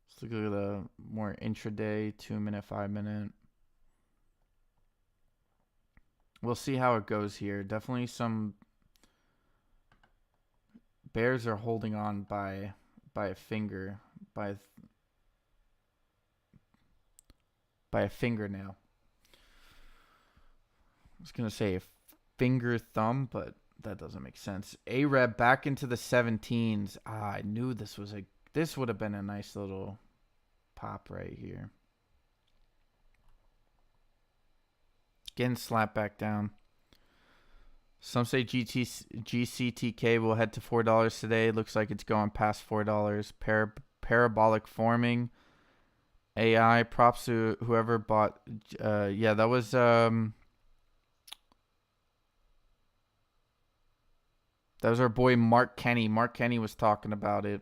Let's look at the more intraday, 2-minute, 5-minute. We'll see how it goes here. Definitely some bears are holding on by a finger, by a fingernail. I was gonna say a finger thumb, but that doesn't make sense. AREB back into the 17s. I knew this would have been a nice little pop right here. Getting slapped back down. Some say GCTK will head to $4 today. Looks like it's going past $4. Parabolic forming. AI, props to whoever bought. Yeah, that was our boy Mark Kenny. Mark Kenny was talking about it.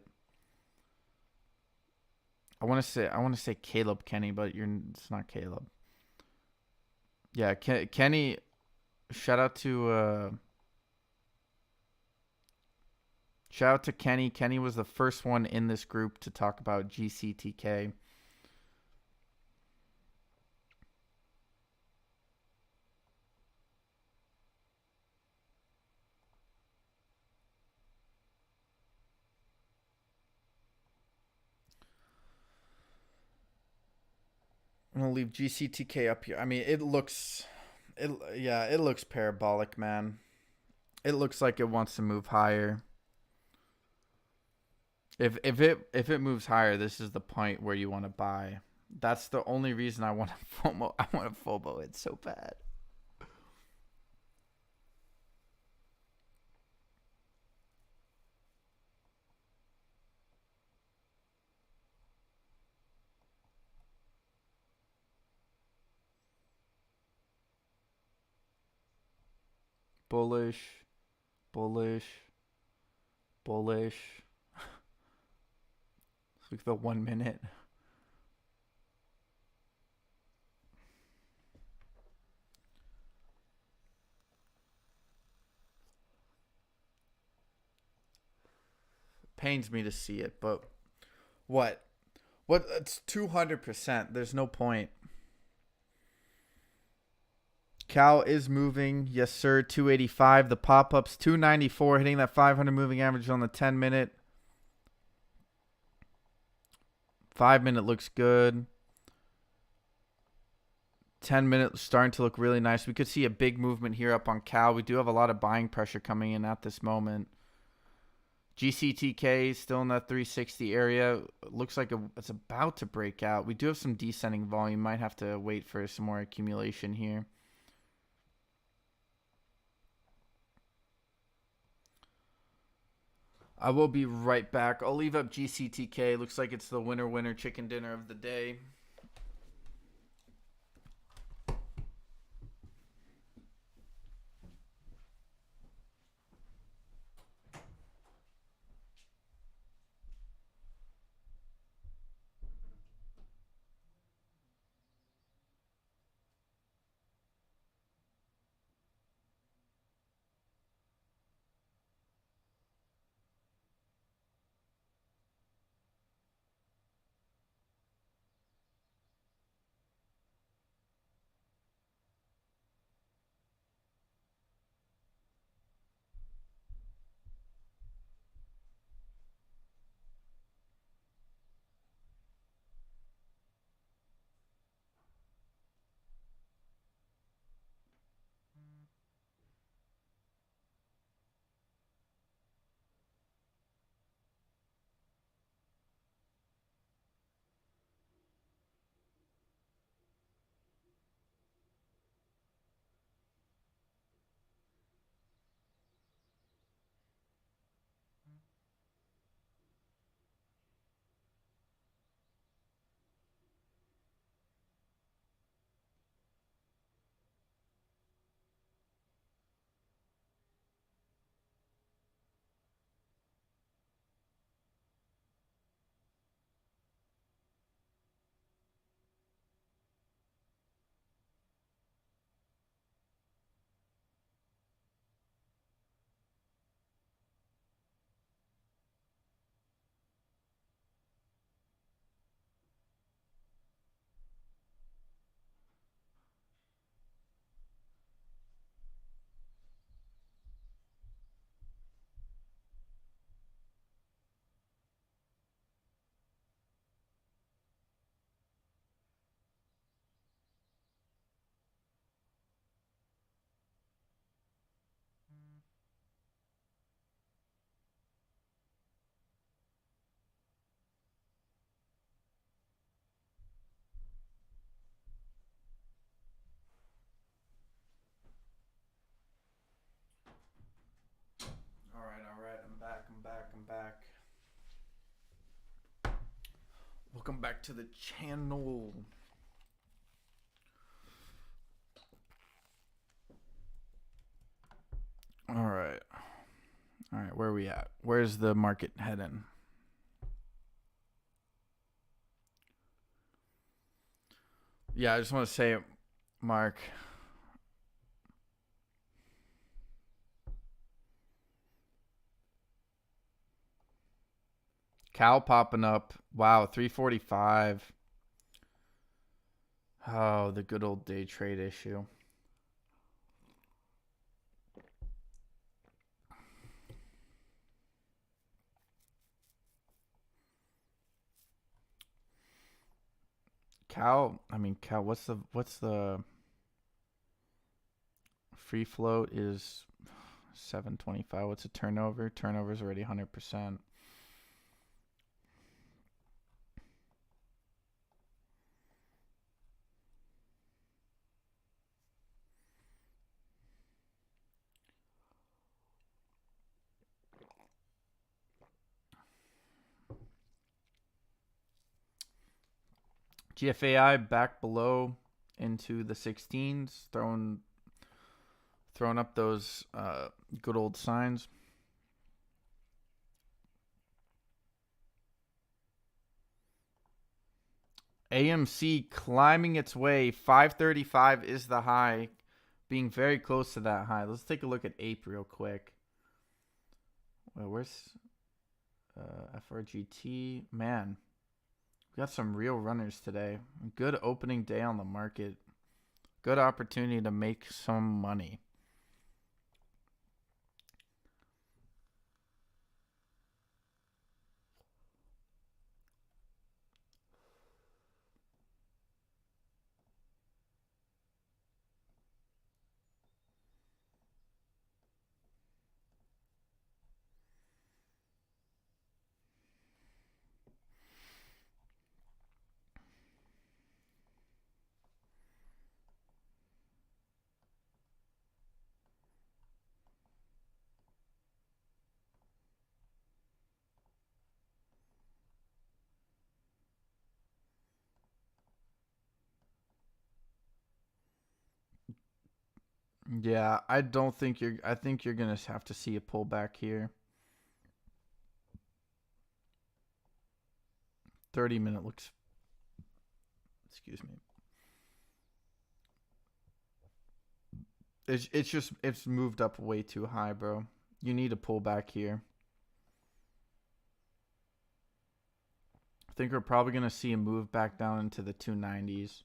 I want to say Caleb Kenny, but it's not Caleb. Yeah, Kenny. Shout out to Kenny. Kenny was the first one in this group to talk about GCTK. I'm gonna leave GCTK up here. I mean, it looks Yeah, it looks parabolic, man. It looks like it wants to move higher. If it moves higher, this is the point where you want to buy. That's the only reason I want to FOMO. I want to FOMO it so bad. Bullish, bullish, bullish. It's like the 1 minute. Pains me to see it, but what? What? It's 200%. There's no point. Cal is moving. Yes, sir. 285. The pop ups 294, hitting that 500 moving average on the 10 minute. 5 minute looks good. 10 minute starting to look really nice. We could see a big movement here up on Cal. We do have a lot of buying pressure coming in at this moment. GCTK still in that 360 area. Looks like it's about to break out. We do have some descending volume. Might have to wait for some more accumulation here. I will be right back. I'll leave up GCTK. Looks like it's the winner chicken dinner of the day. All right. I'm back. Welcome back to the channel. All right. All right, where are we at? Where's the market heading? Yeah, I just want to say, Mark. Cal popping up. Wow, 345. Oh, the good old day trade issue. Cal, what's the Free float is 725. What's a turnover? Turnover's already 100%. GFAI back below into the 16s, throwing up those good old signs. AMC climbing its way. 535 is the high, being very close to that high. Let's take a look at APE real quick. Well, where's FRGT? Man, we got some real runners today. Good opening day on the market. Good opportunity to make some money. Yeah, I don't think you're. I think you're gonna have to see a pullback here. 30-minute looks. Excuse me. It's moved up way too high, bro. You need to pull back here. I think we're probably gonna see a move back down into the 290s.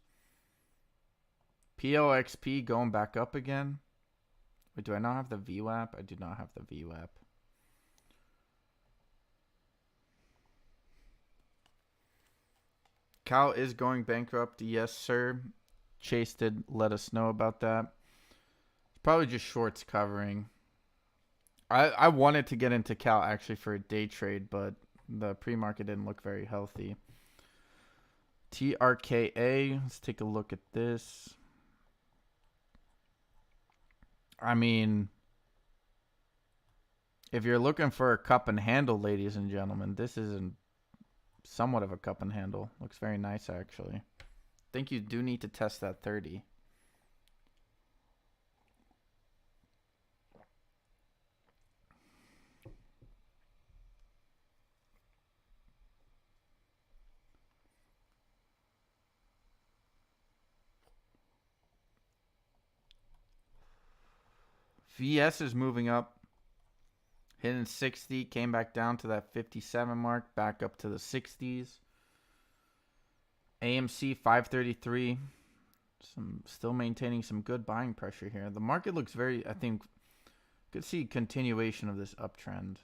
PLXP going back up again. Wait, do I not have the VWAP? I do not have the VWAP. Cal is going bankrupt. Yes, sir. Chase did let us know about that. It's probably just shorts covering. I wanted to get into Cal actually for a day trade, but the pre-market didn't look very healthy. TRKA. Let's take a look at this. I mean, if you're looking for a cup and handle, ladies and gentlemen, this isn't somewhat of a cup and handle. Looks very nice, actually. I think you do need to test that 30. VS is moving up. Hitting 60, came back down to that 57 mark, back up to the 60s. AMC 533. Still maintaining some good buying pressure here. The market looks very, I think, could see continuation of this uptrend.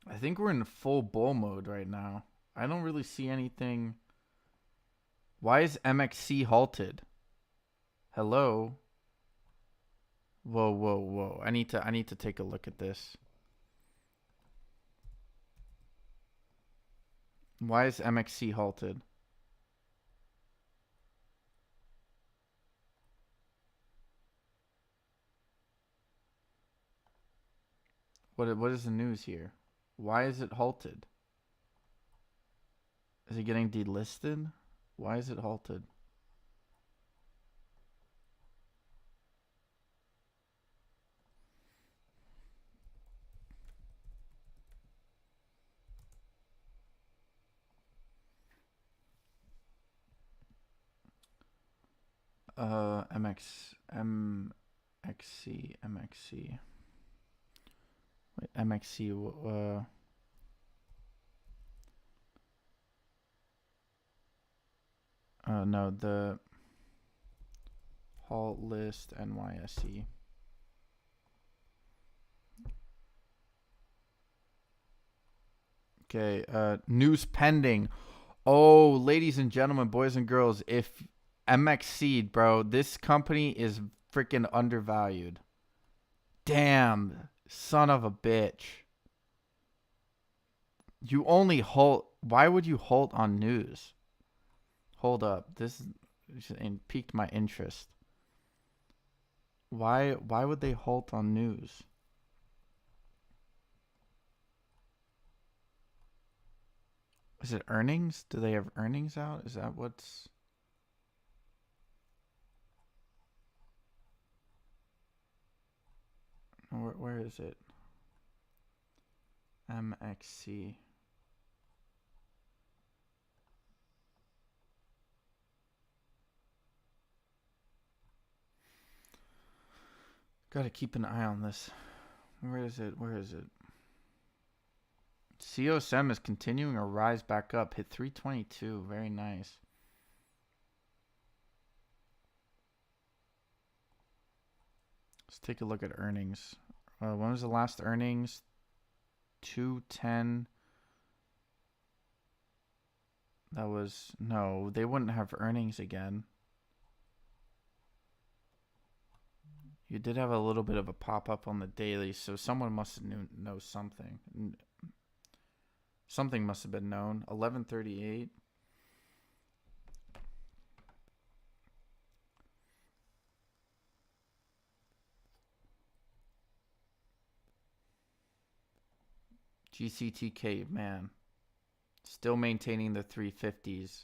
I think we're in full bull mode right now. I don't really see anything. Why is MXC halted? Hello? Whoa, whoa, whoa. I need to take a look at this. Why is MXC halted? What is the news here? Why is it halted? Is it getting delisted? Why is it halted? MXC. Wait, MXC. No, the halt list NYSE. Okay, news pending. Oh, ladies and gentlemen, boys and girls, if MXC, bro. This company is freaking undervalued. Damn, son of a bitch. You only hold. Why would you hold on news? Hold up. This piqued my interest. Why would they halt on news? Is it earnings? Do they have earnings out? Is that what's... Where is it? MXC. Gotta keep an eye on this. Where is it? Where is it? COSM is continuing a rise back up. Hit 322. Very nice. Let's take a look at earnings. When was the last earnings? 210. That was... No, they wouldn't have earnings again. You did have a little bit of a pop-up on the daily, so someone must know something. Something must have been known. 1138. GCTK, man. Still maintaining the 350s.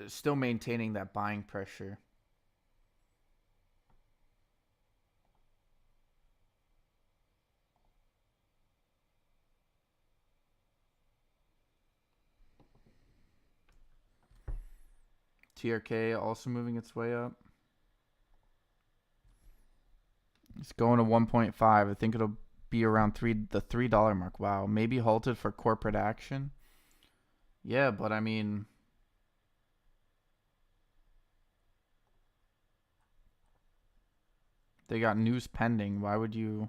Still maintaining that buying pressure. TRKA also moving its way up. It's going to 1.5. I think it'll be around the $3 mark. Wow. Maybe halted for corporate action. Yeah, but I mean... They got news pending. Why would you...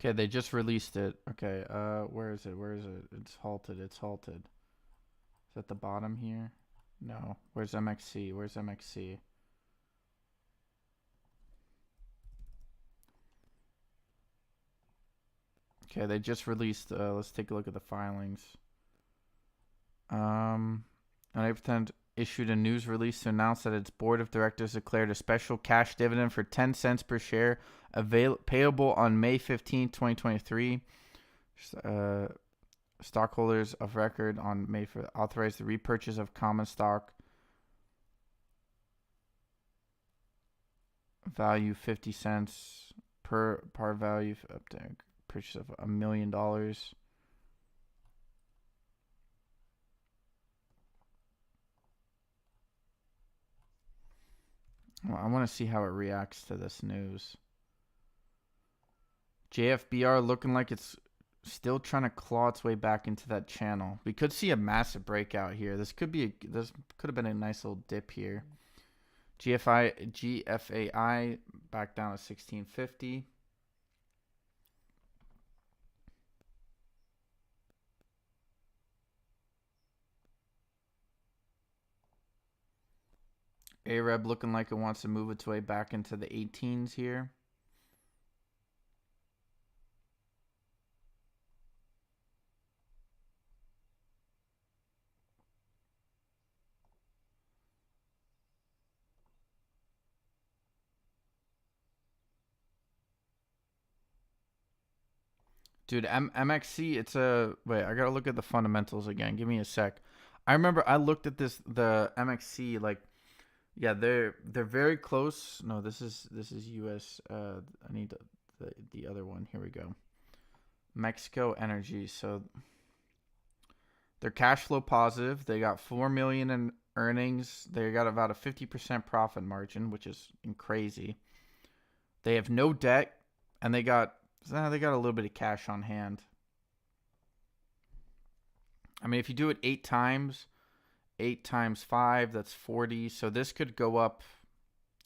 Okay, they just released it. Okay, where is it? Where is it? It's halted. It's halted. Is that the bottom here? No. Where's MXC? Where's MXC? Okay, they just released. Let's take a look at the filings. On April 10th, issued a news release to announce that its board of directors declared a special cash dividend for 10 cents per share, payable on May 15, 2023. Stockholders of record on May 4th authorized the repurchase of common stock. Value 50 cents per par value up to purchase of $1 million. Well, I want to see how it reacts to this news. JFBR looking like it's still trying to claw its way back into that channel. We could see a massive breakout here. This could have been a nice little dip here. GFAI back down to 1650. AREB looking like it wants to move its way back into the 18s here. Dude, MXC, it's a wait. I gotta look at the fundamentals again. Give me a sec. I remember I looked at the MXC like yeah, they're very close. No, this is US. I need the other one. Here we go. Mexico Energy. So they're cash flow positive. They got 4 million in earnings. They got about a 50% profit margin, which is crazy. They have no debt, and they got a little bit of cash on hand. I mean, if you do it 8 times 5, that's 40. So this could go up,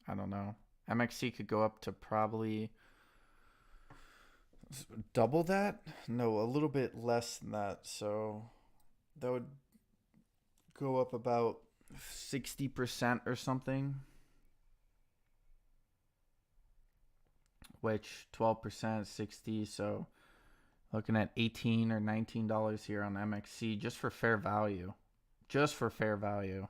I don't know. MXC could go up to probably double that? No, a little bit less than that. So that would go up about 60% or something. Which 12%, 60. So looking at $18 or $19 here on MXC just for fair value. Just for fair value.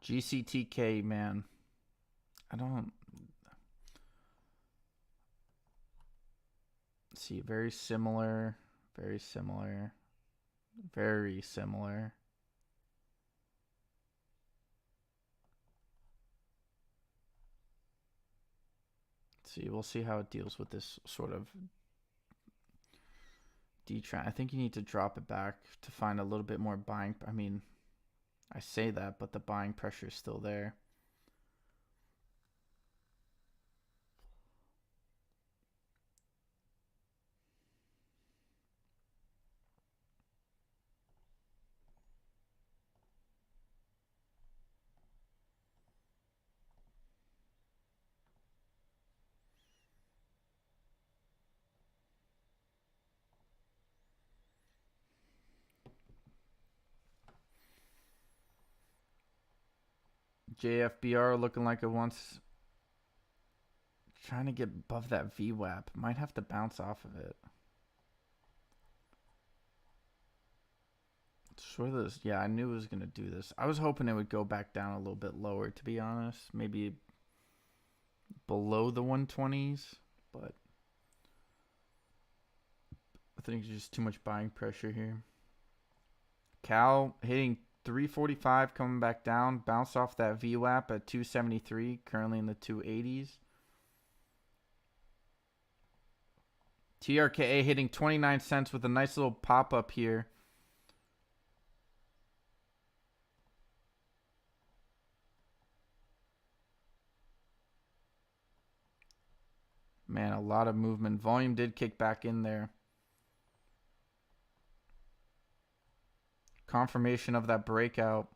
GCTK, man. I don't see. Very similar. Very similar. Very similar. Let's see. We'll see how it deals with this sort of detrend. I think you need to drop it back to find a little bit more buying. I mean, I say that, but the buying pressure is still there. JFBR looking like it wants trying to get above that VWAP. Might have to bounce off of it. Sure this. Yeah, I knew it was going to do this. I was hoping it would go back down a little bit lower, to be honest. Maybe below the 120s, but I think it's just too much buying pressure here. Cal hitting 345, coming back down. Bounce off that VWAP at 273, currently in the 280s. TRKA hitting 29 cents with a nice little pop up here. Man, a lot of movement. Volume did kick back in there. Confirmation of that breakout.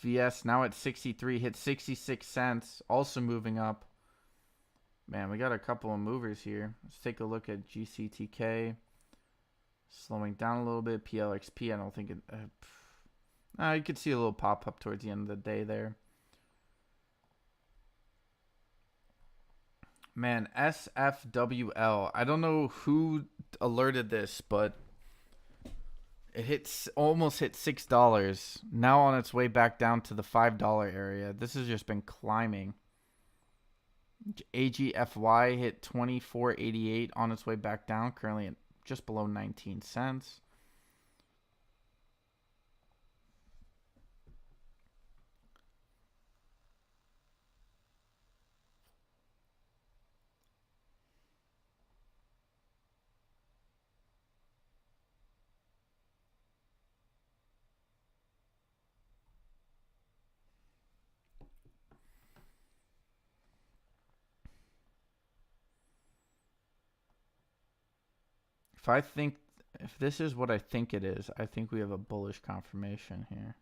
VS now at 63, hit 66 cents, also moving up. Man, we got a couple of movers here. Let's take a look at GCTK. Slowing down a little bit. PLXP, I don't think it... you could see a little pop up towards the end of the day there. Man, SFWL. I don't know who alerted this, but it almost hit $6. Now on its way back down to the $5 area. This has just been climbing. AGFY hit 24.88 on its way back down, currently at just below 19 cents. If this is what I think it is, I think we have a bullish confirmation here.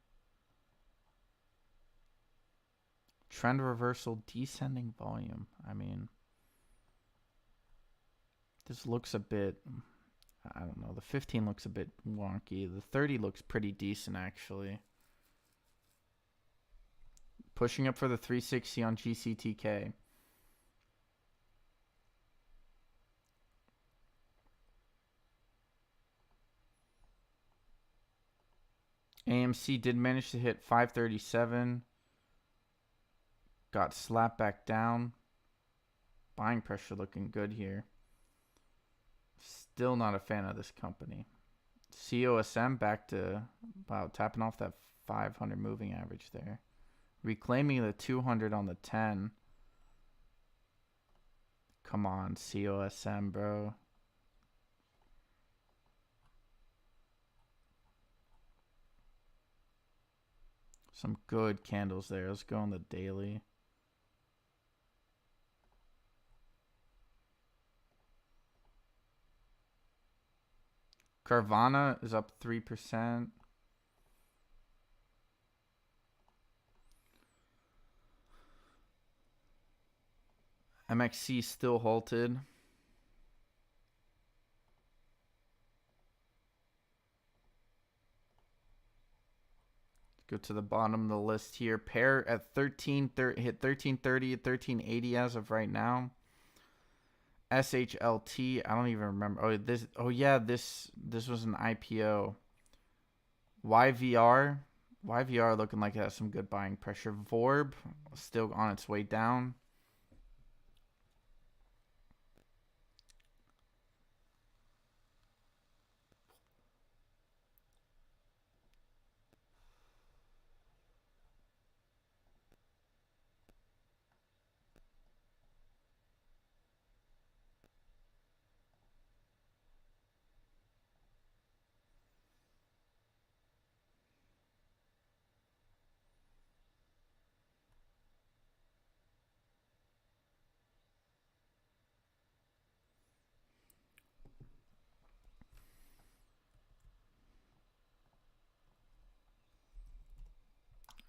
Trend reversal, descending volume. I mean, this looks a bit, I don't know. The 15 looks a bit wonky. The 30 looks pretty decent, actually. Pushing up for the 360 on GCTK. AMC did manage to hit 537. Got slapped back down. Buying pressure looking good here. Still not a fan of this company. COSM back to about tapping off that 500 moving average there. Reclaiming the 200 on the 10. Come on, COSM, bro. Some good candles there. Let's go on the daily. Carvana is up 3%. MXC still halted. Go to the bottom of the list here. Pair at 1330 hit 1330 at 1380 as of right now. SHLT, I don't even remember. This was an IPO. YVR looking like it has some good buying pressure. Vorb still on its way down.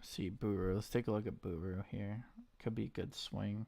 See Buru. Let's take a look at Buru here. Could be a good swing.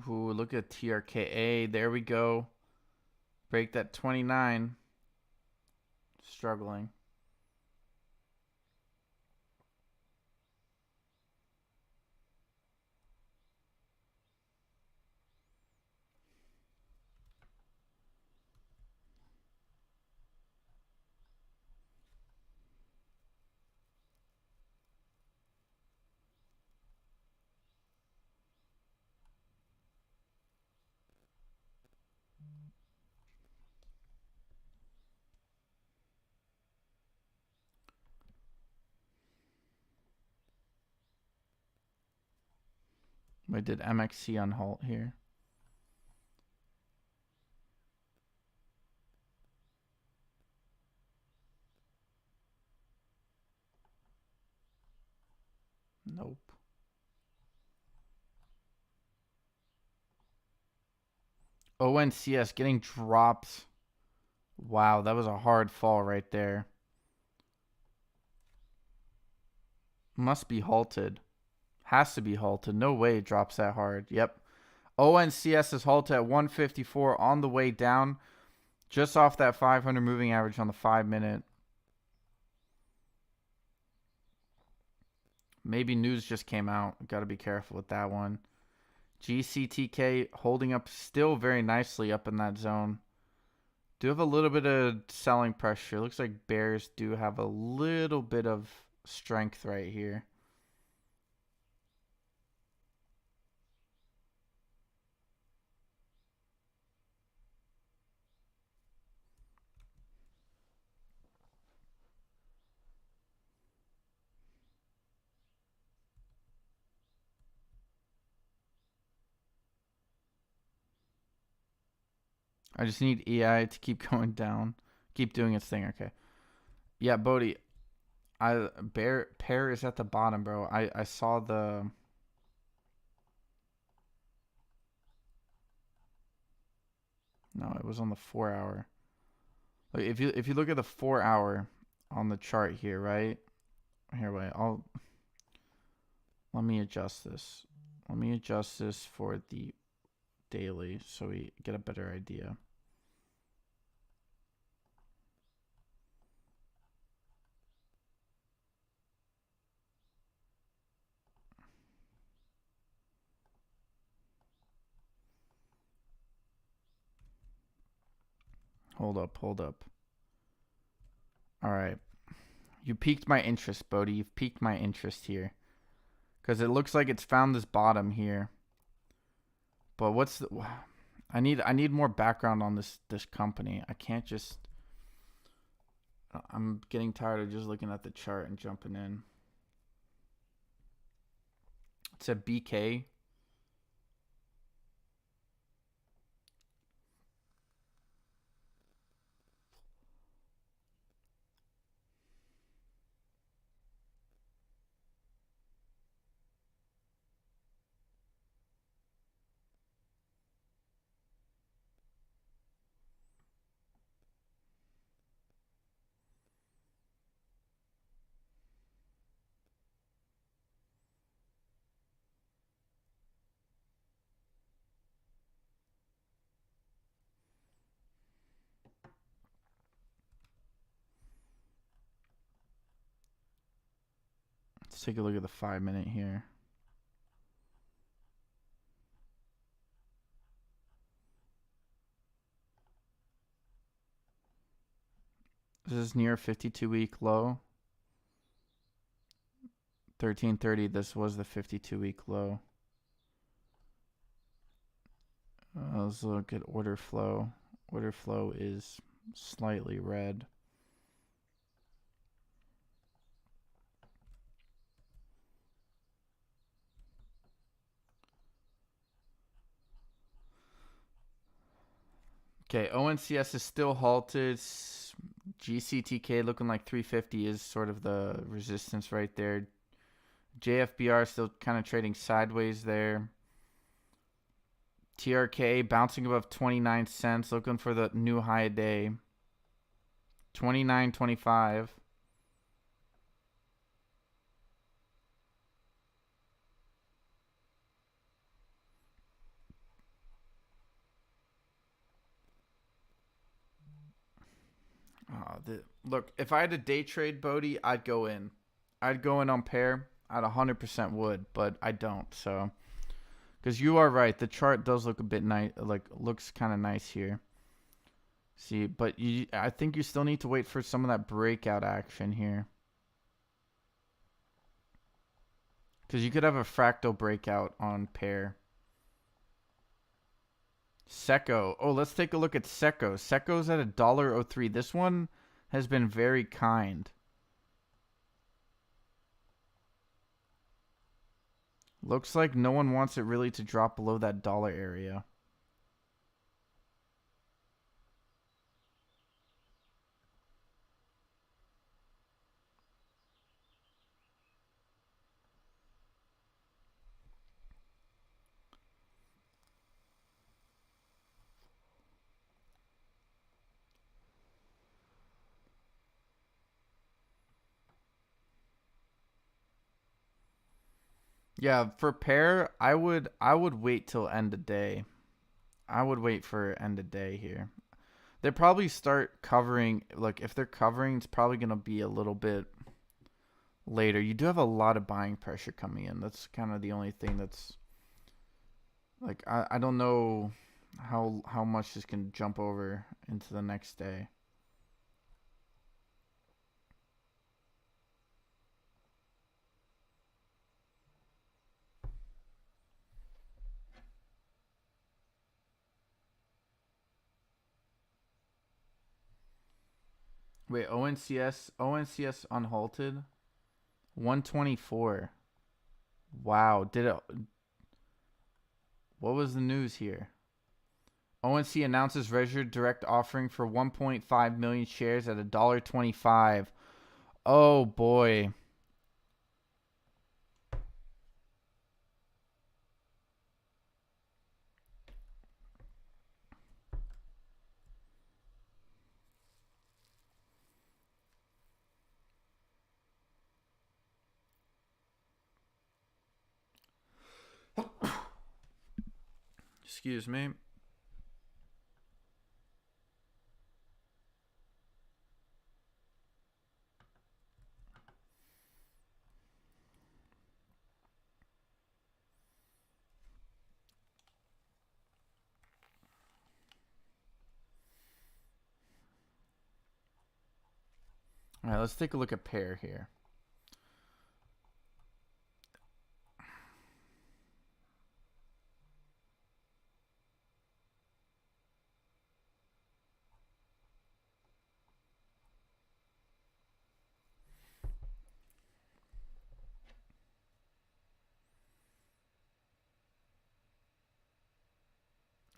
Ooh, look at TRKA. There we go. Break that 29. Struggling. We did MXC on halt here. Nope. ONCS getting dropped. Wow, that was a hard fall right there. Must be halted. Has to be halted. No way it drops that hard. Yep. ONCS is halted at 154 on the way down. Just off that 500 moving average on the 5-minute. Maybe news just came out. Got to be careful with that one. GCTK holding up still very nicely up in that zone. Do have a little bit of selling pressure. Looks like bears do have a little bit of strength right here. I just need EI to keep going down. Keep doing its thing. Okay. Yeah, Bodhi. Pair is at the bottom, bro. I saw the. No, it was on the 4 hour. Like if you look at the 4 hour on the chart here, right? Here, wait. Let me adjust this. Let me adjust this for the daily so we get a better idea. Hold up. All right. You piqued my interest, Bodhi. You've piqued my interest here. Because it looks like it's found this bottom here. But what's the... I need more background on this company. I can't just... I'm getting tired of just looking at the chart and jumping in. It's a BK. Let's take a look at the 5-minute here. This is near 52-week low. 1330, this was the 52-week low. Let's look at order flow. Order flow is slightly red. Okay, ONCS is still halted. GCTK looking like 350 is sort of the resistance right there. JFBR still kind of trading sideways there. TRKA bouncing above 29 cents, looking for the new high a day. 29.25. Look, if I had a day trade Bodhi, I'd go in. I'd go in on pair. I'd 100% would, but I don't. So, because you are right, the chart does look a bit nice. Like looks kind of nice here. See, but I think you still need to wait for some of that breakout action here. Because you could have a fractal breakout on pair. Seco. Oh, let's take a look at Seco. Seco's at $1.03. This one has been very kind. Looks like no one wants it really to drop below that dollar area. Yeah, for pair, I would wait till end of day. I would wait for end of day here. They probably start covering. Look, if they're covering, it's probably gonna be a little bit later. You do have a lot of buying pressure coming in. That's kind of the only thing that's like I don't know how much this can jump over into the next day. Wait, ONCS unhalted 124. Wow, did it? What was the news here? ONC announces registered direct offering for 1.5 million shares at $1.25. Oh boy. Excuse me. All right, let's take a look at pair here.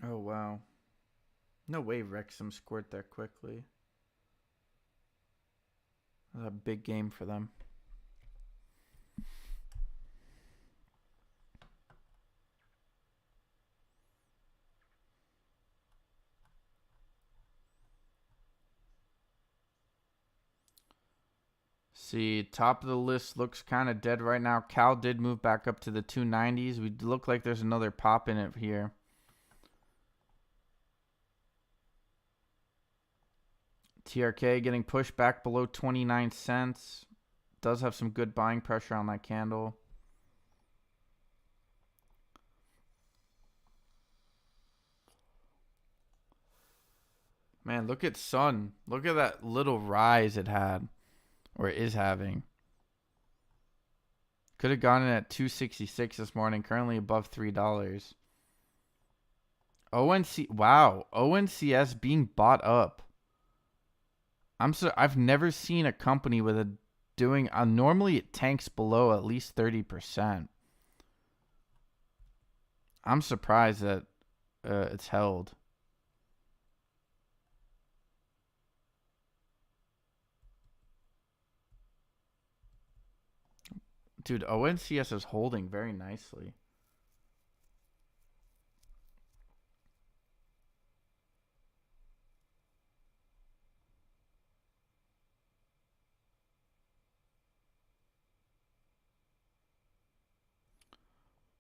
Oh, wow. No way Wrexham scored that quickly. That was a big game for them. See, top of the list looks kind of dead right now. Cal did move back up to the 290s. We look like there's another pop in it here. TRKA getting pushed back below 29 cents. Does have some good buying pressure on that candle. Man, look at Sun. Look at that little rise it had. Or it is having. Could have gone in at 266 this morning. Currently above $3. ONC. Wow. ONCS being bought up. I've never seen a company with a doing. Normally it tanks below at least 30%. I'm surprised that it's held. Dude, ONCS is holding very nicely.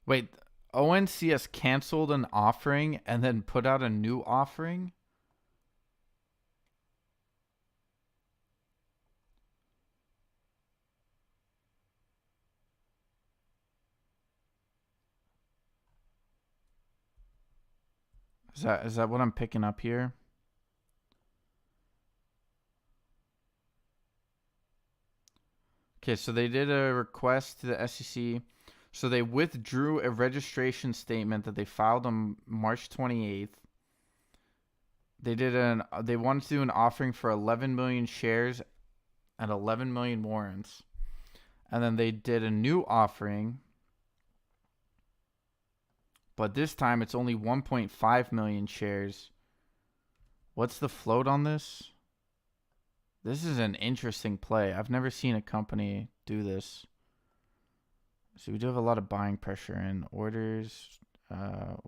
Wait, ONCS canceled an offering and then put out a new offering? Is that what I'm picking up here? Okay, so they did a request to the SEC. So they withdrew a registration statement that they filed on March 28th. They wanted to do an offering for 11 million shares and 11 million warrants. And then they did a new offering, but this time it's only 1.5 million shares. What's the float on this? This is an interesting play. I've never seen a company do this. So we do have a lot of buying pressure in orders.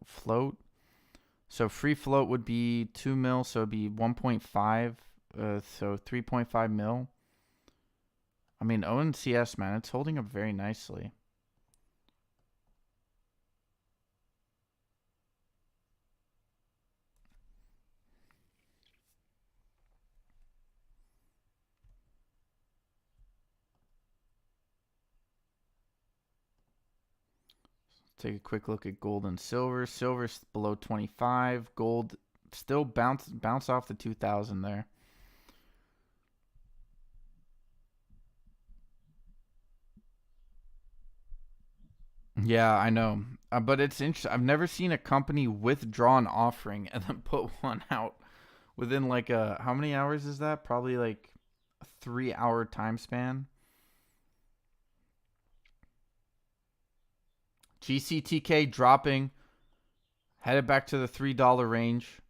Float. So free float would be 2 mil, so it'd be 1.5. So 3.5 mil. I mean, ONCS, man, it's holding up very nicely. Take a quick look at gold and silver. Silver's below 25. Gold still bounce off the 2000 there. Yeah, I know. But it's interesting. I've never seen a company withdraw an offering and then put one out within like how many hours is that? Probably like a 3-hour time span. GCTK dropping, headed back to the $3 range.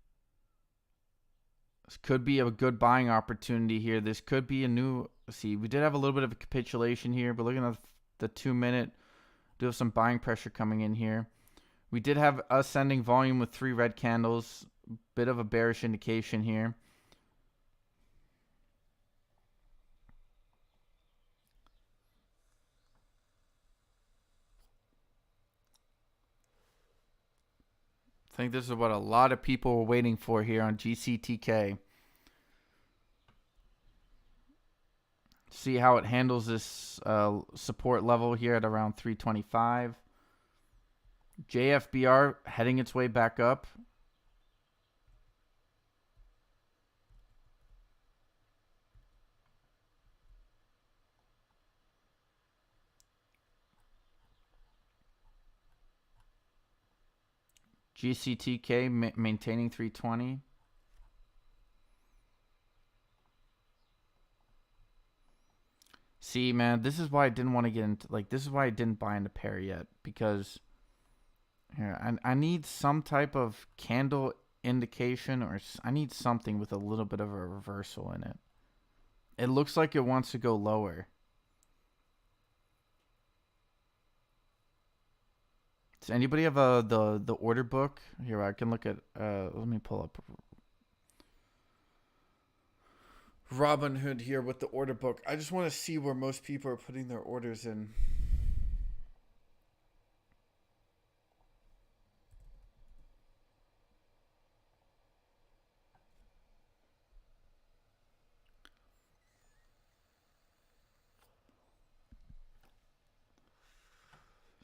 This could be a good buying opportunity here. This could be a new. See, we did have a little bit of a capitulation here, but looking at the 2 minute, do have some buying pressure coming in here. We did have ascending volume with 3 red candles. Bit of a bearish indication here. I think this is what a lot of people were waiting for here on GCTK. See how it handles this support level here at around 325. JFBR heading its way back up. GCTK maintaining 320. See, man, this is why I didn't want to get into, like, this is why I didn't buy into pair yet, because here I need some type of candle indication, or I need something with a little bit of a reversal in it. It looks like it wants to go lower. Does anybody have the order book? Here, I can look at, let me pull up Robinhood here with the order book. I just want to see where most people are putting their orders in.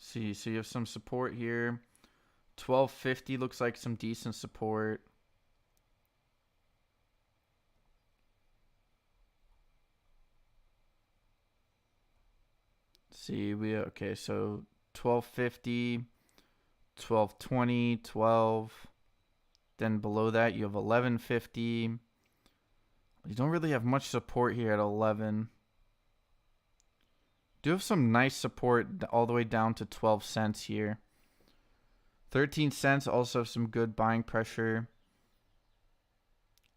See, so you have some support here. 1250 looks like some decent support. See, okay, so 1250, 1220, 12. Then below that you have 1150. You don't really have much support here at 11. Do have some nice support all the way down to 12 cents here. 13 cents also have some good buying pressure.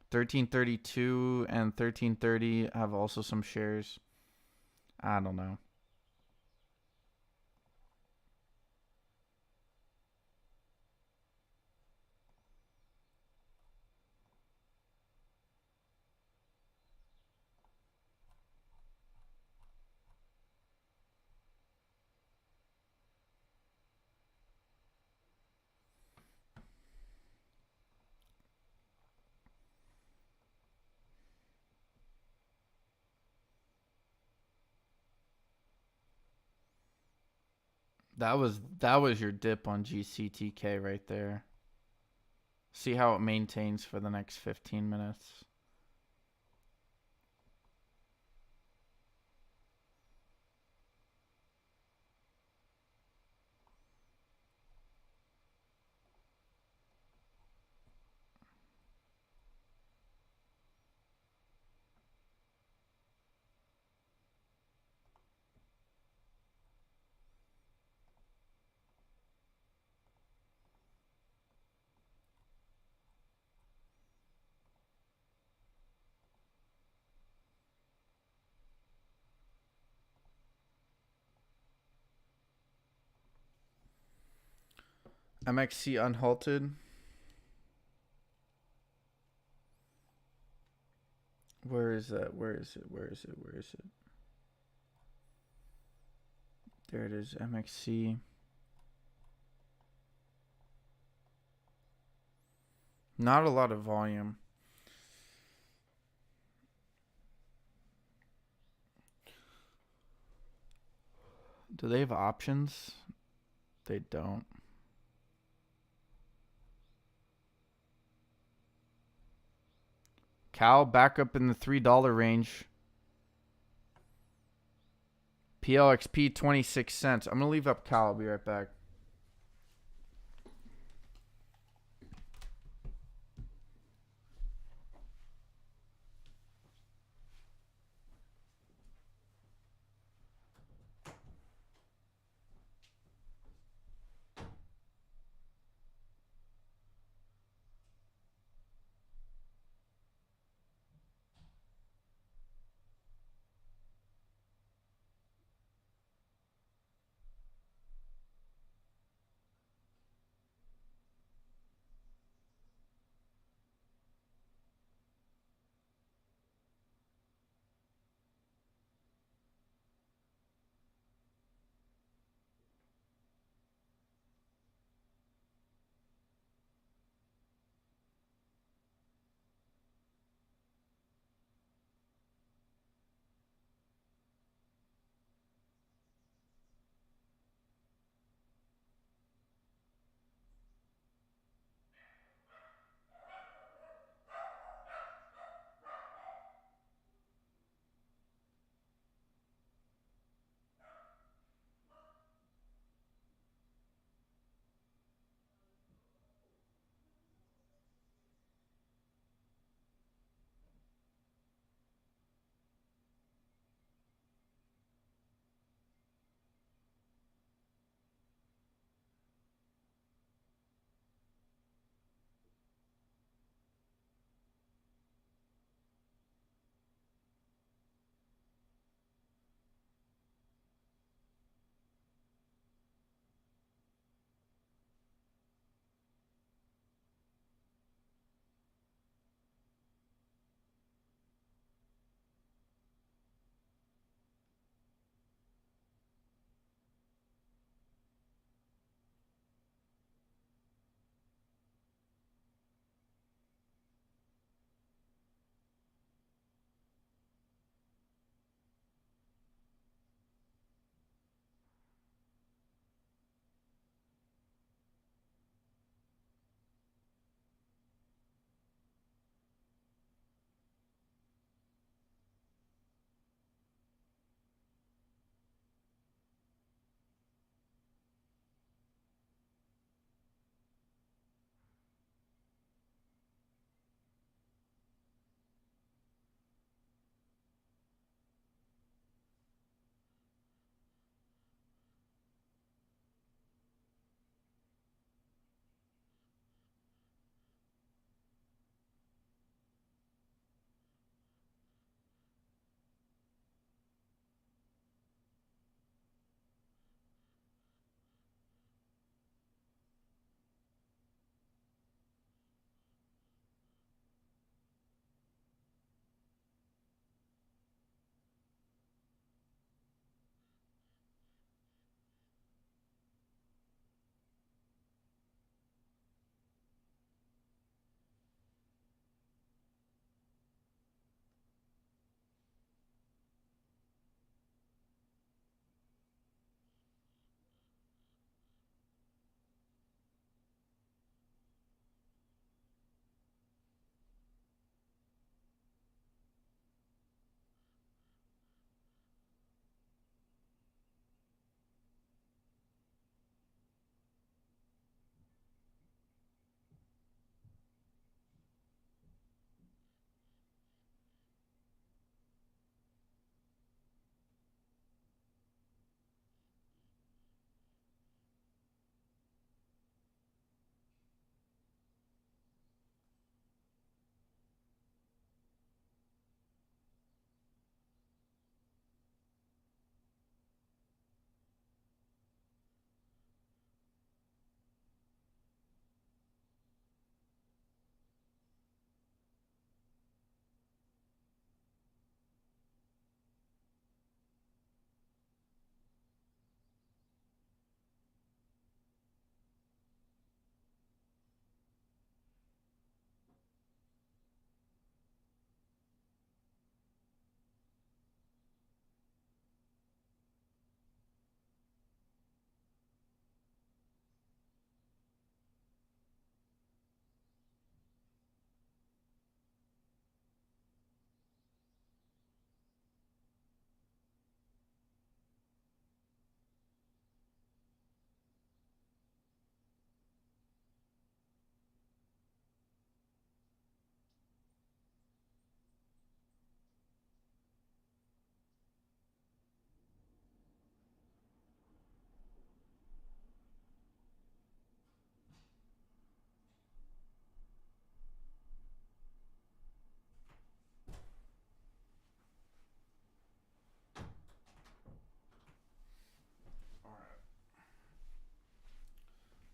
1332 and 1330 have also some shares. I don't know. That was your dip on GCTK right there. See how it maintains for the next 15 minutes. MXC unhalted. Where is that? Where is it? Where is it? Where is it? There it is, MXC. Not a lot of volume. Do they have options? They don't. Cal back up in the $3 range. PLXP 26 cents. I'm going to leave up Cal. I'll be right back.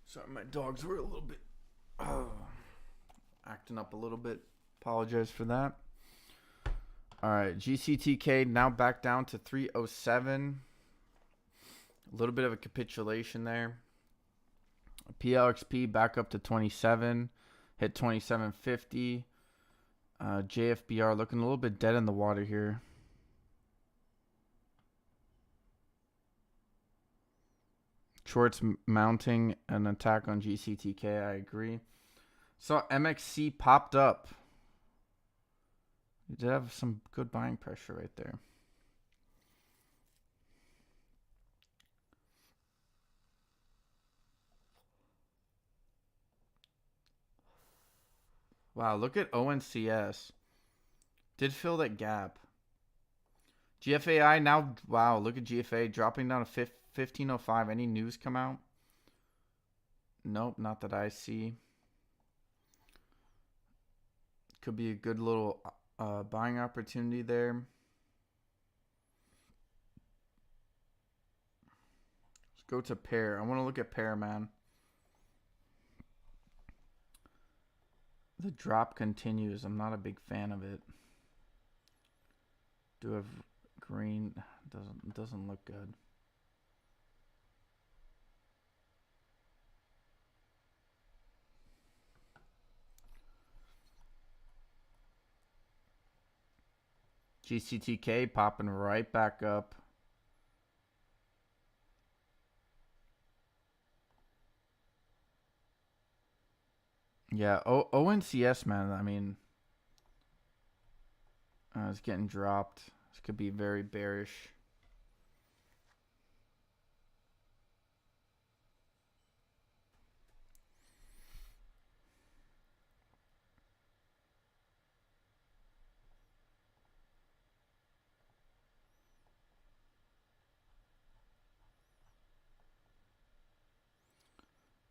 Sorry, my dogs were a little bit acting up a little bit. Apologize for that. All right, GCTK now back down to 307. A little bit of a capitulation there. PLXP back up to 27. Hit 2750. JFBR looking a little bit dead in the water here. Shorts mounting an attack on GCTK. I agree. So MXC popped up. You did have some good buying pressure right there. Wow, look at ONCS. Did fill that gap. GFAI now, wow, look at GFA dropping down to 1505. Any news come out? Nope, not that I see. Could be a good little buying opportunity there. Let's go to pair. I want to look at pair, man. The drop continues. I'm not a big fan of it. Do have green. Doesn't look good. GCTK popping right back up. Yeah, ONCS, man. I mean, it's getting dropped. This could be very bearish.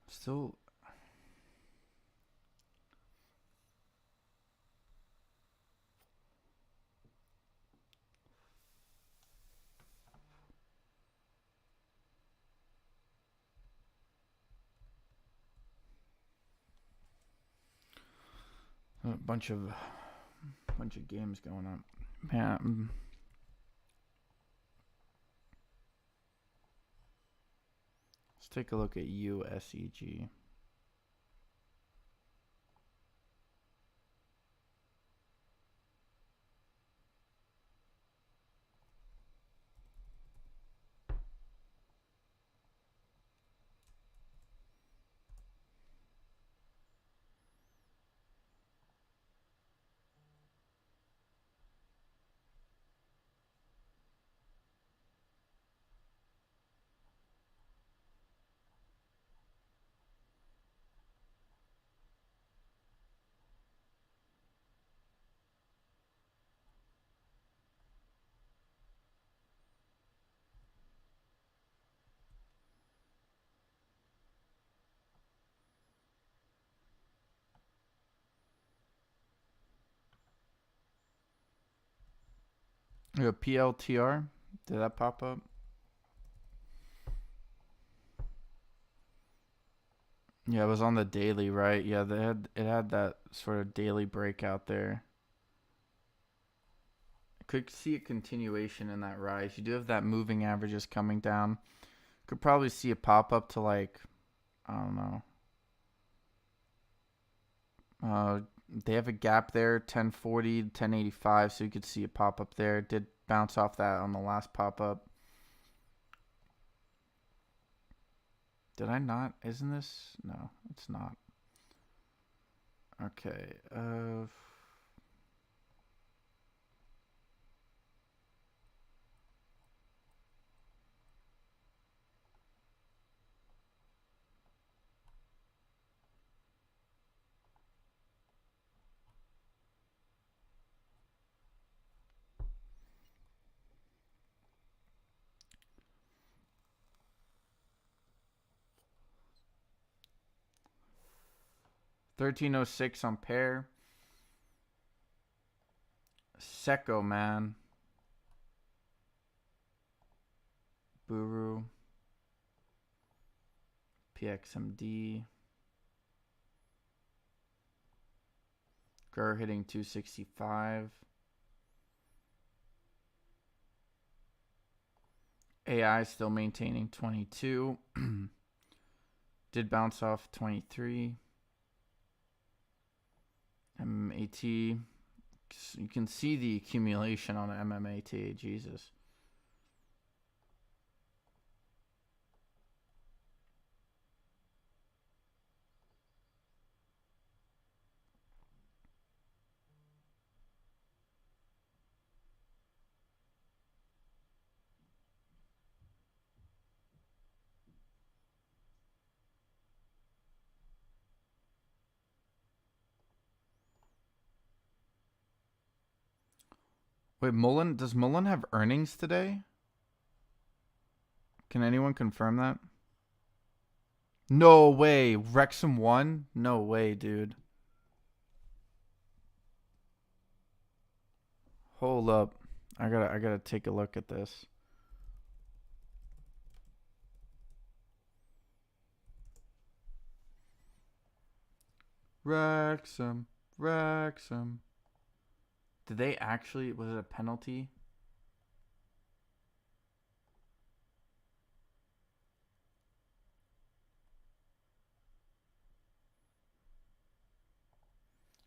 Still. A bunch of games going on. Man. Let's take a look at USEG. PLTR. Did that pop up? Yeah, it was on the daily, right? Yeah, it had that sort of daily breakout there. Could see a continuation in that rise. You do have that moving averages coming down. Could probably see a pop up to like, I don't know. They have a gap there, 1040, 1085, so you could see a pop up there. It did bounce off that on the last pop up. Did I not? Isn't this? No, it's not. Okay. 1306 on pair. Secco, man. Buru. PXMD. GR hitting 265. AI still maintaining 22. Did bounce off 23. MAT. You can see the accumulation on MMAT. Jesus. Wait, does Mullen have earnings today? Can anyone confirm that? No way. Wrexham won? No way, dude. Hold up. I gotta take a look at this. Wrexham. Did they actually, was it a penalty?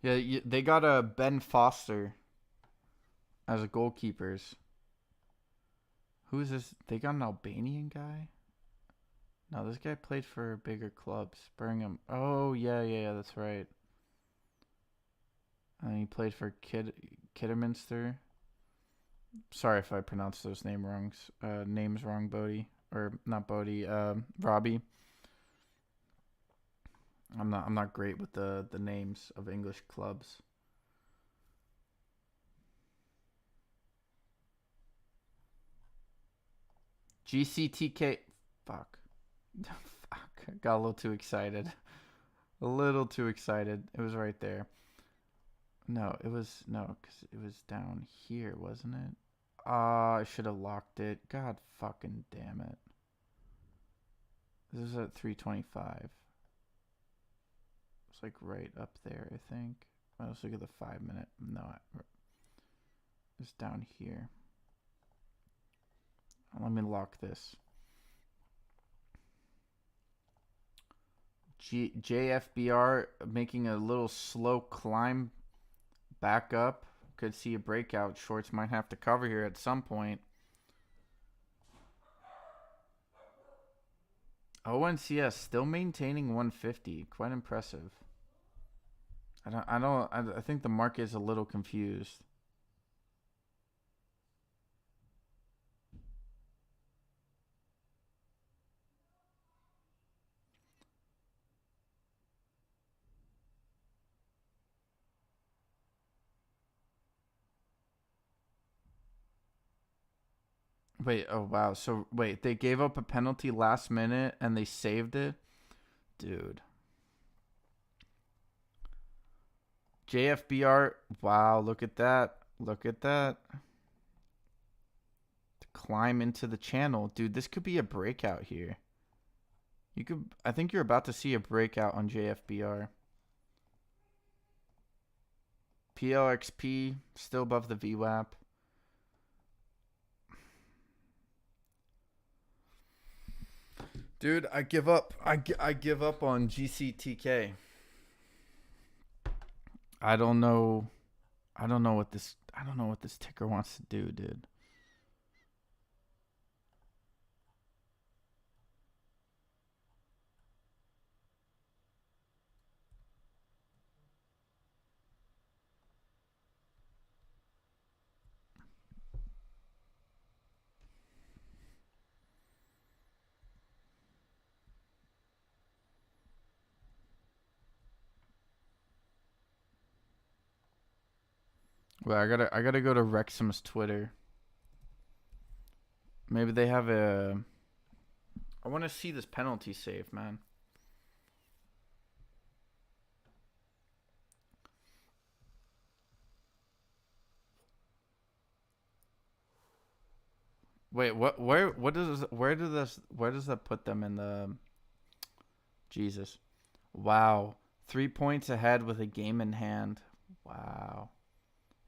Yeah, they got a Ben Foster as a goalkeepers. Who is this? They got an Albanian guy? No, this guy played for bigger clubs. Birmingham. Oh, yeah, that's right. And he played for Kidderminster. Sorry if I pronounced those names wrong, Bodie. Or not Bodie, Robbie. I'm not great with the names of English clubs. GCTK. Fuck. I got a little too excited. A little too excited. It was right there. No, because it was down here, wasn't it? I should have locked it. God fucking damn it. This is at 325. It's like right up there, I think. Let's look at the 5 minute. No, it's down here. Let me lock this. JFBR making a little slow climb back up. Could see a breakout. Shorts might have to cover here at some point. ONCS still maintaining 150. Quite impressive. I think the market is a little confused. Wait, oh wow. So wait, they gave up a penalty last minute and they saved it? Dude. JFBR, wow, look at that. Look at that. To climb into the channel. Dude, this could be a breakout here. I think you're about to see a breakout on JFBR. PLXP still above the VWAP. Dude, I give up. I give up on GCTK. I don't know what this ticker wants to do, dude. Well, I gotta go to Wrexham's Twitter. Maybe they have a. I want to see this penalty save, man. Wait, what? Where does that put them in the? Jesus. Wow. 3 points ahead with a game in hand. Wow.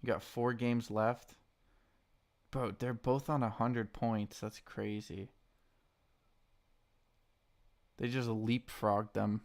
You got 4 games left. Bro, they're both on 100 points. That's crazy. They just leapfrogged them.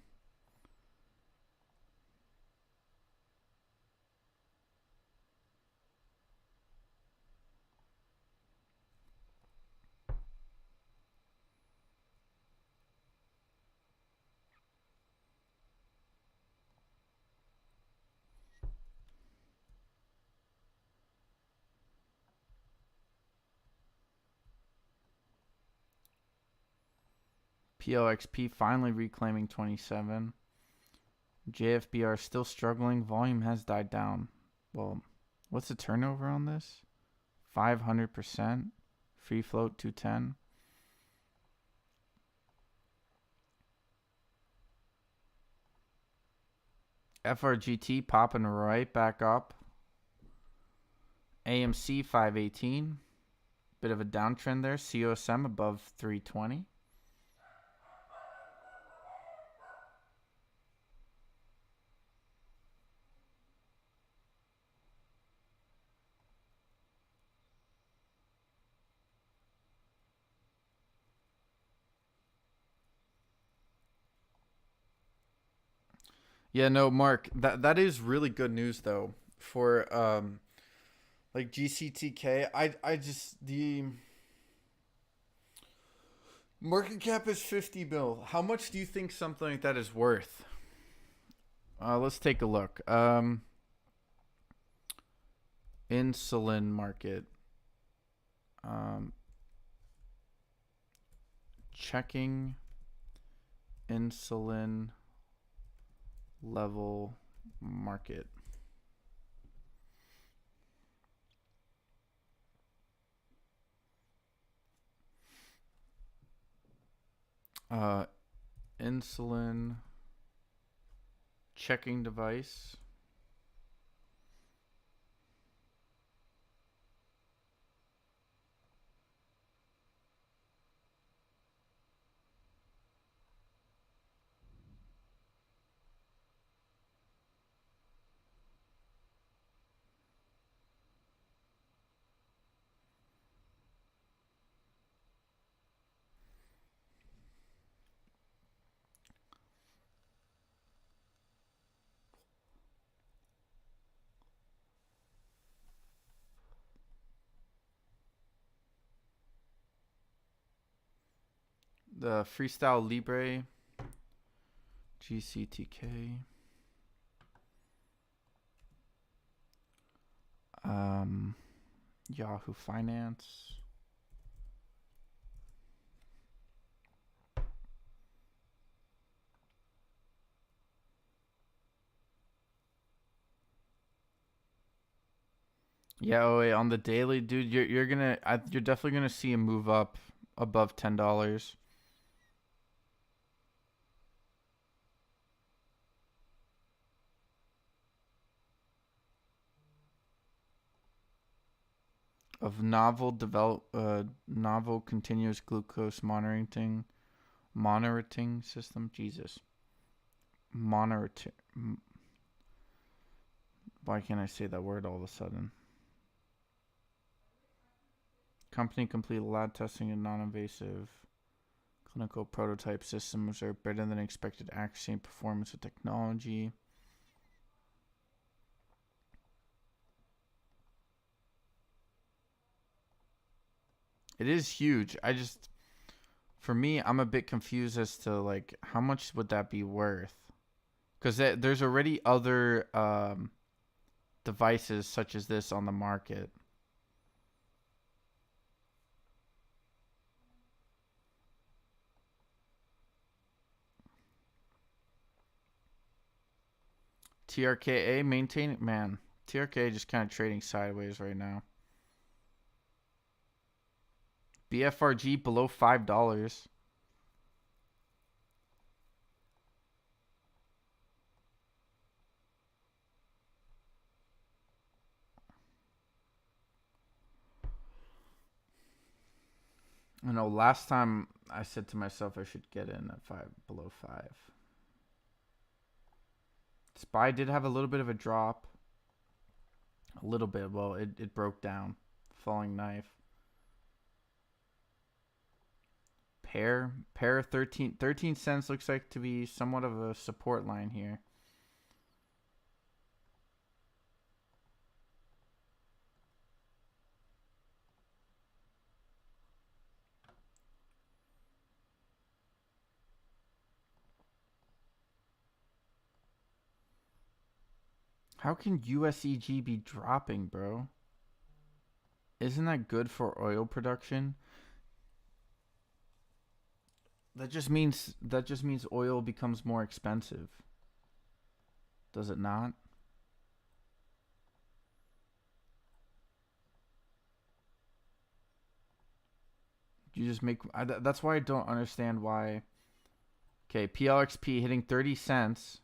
PLXP finally reclaiming 27. JFBR still struggling. Volume has died down. Well, what's the turnover on this? 500%. Free float 210. FRGT popping right back up. AMC 518. Bit of a downtrend there. COSM above 320. Yeah, no, Mark, that is really good news though for like GCTK. I just the market cap is 50 mil. How much do you think something like that is worth? Let's take a look. Insulin market. Checking insulin level market. Insulin checking device. The Freestyle Libre GCTK. Yahoo Finance. Yeah, oh wait, on the daily, dude, you're you're definitely gonna see a move up above $10. Of novel continuous glucose monitoring system. Jesus, monitor. Why can't I say that word all of a sudden? Company completed lab testing and non-invasive clinical prototype systems are better than expected accuracy and performance of technology. It is huge. For me, I'm a bit confused as to like how much would that be worth? Because there's already other devices such as this on the market. TRKA maintaining, man. TRKA just kind of trading sideways right now. BFRG below $5. I know last time I said to myself I should get in at below 5. SPY did have a little bit of a drop. A little bit. Well, it broke down. Falling knife. Pair 13 cents looks like to be somewhat of a support line here. How can USEG be dropping, bro? Isn't that good for oil production? That just means oil becomes more expensive. Does it not? You just make that's why I don't understand why. Okay, PLXP hitting 30 cents.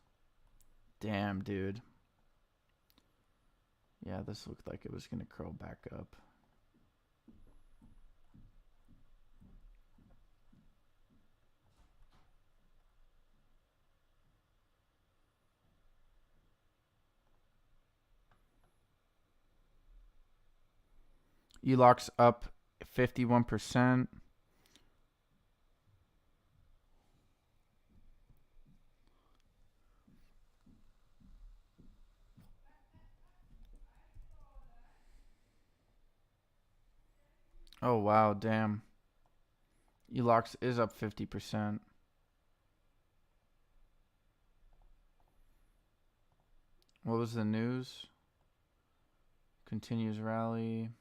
Damn, dude. Yeah, this looked like it was going to curl back up. ELOC's up 51%. Oh, wow, damn. ELOC's is up 50%. What was the news? Continues rally.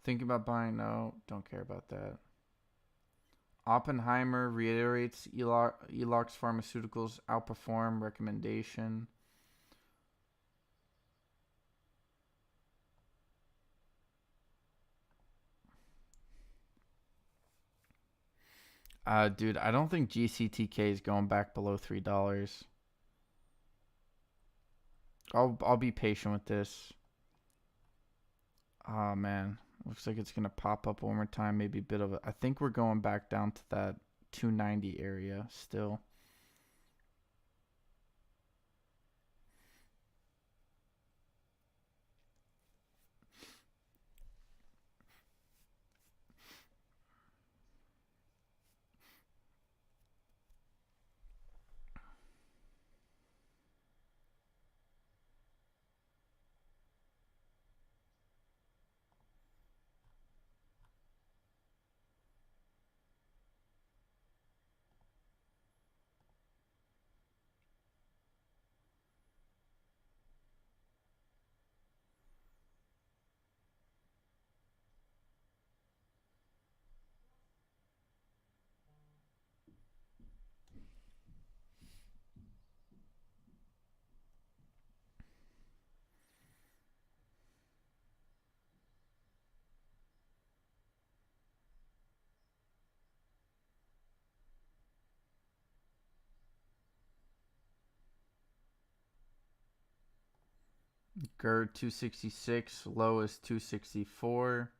Thinking about buying? No, don't care about that. Oppenheimer reiterates ELOC's pharmaceuticals outperform recommendation. Dude, I don't think GCTK is going back below $3. I'll be patient with this. Oh man, looks like it's gonna pop up one more time. Maybe a bit of a. I think we're going back down to that 290 area still. GERD 266, low is 264.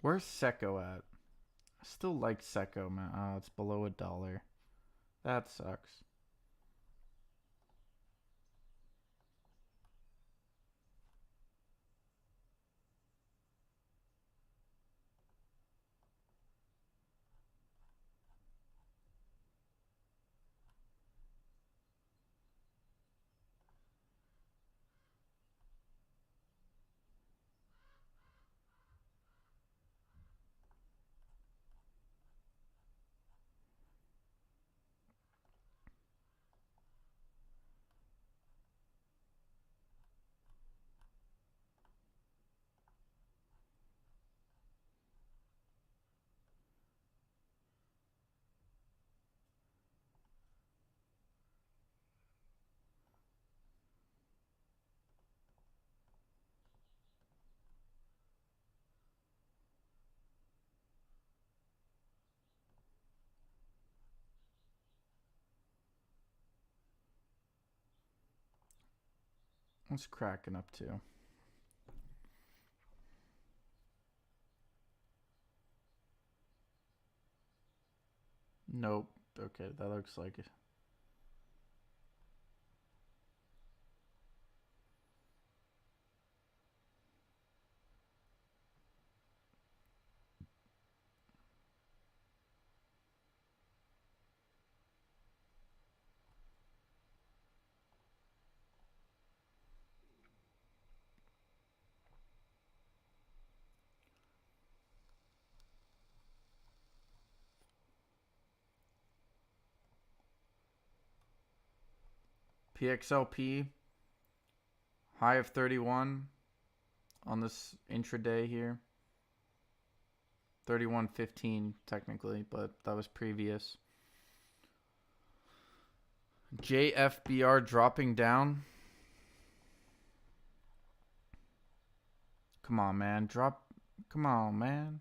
Where's Seco at? I still like Seco, man. Oh, it's below $1. That sucks. What's Kraken up to? Nope. Okay, that looks like it. PXLP high of 31 on this intraday here. 31.15 technically, but that was previous. JFBR dropping down. Come on, man. Drop. Come on, man.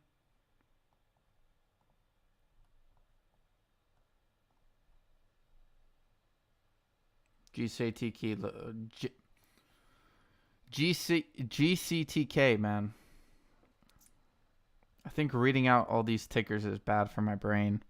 GCTK. GCTK, man. I think reading out all these tickers is bad for my brain.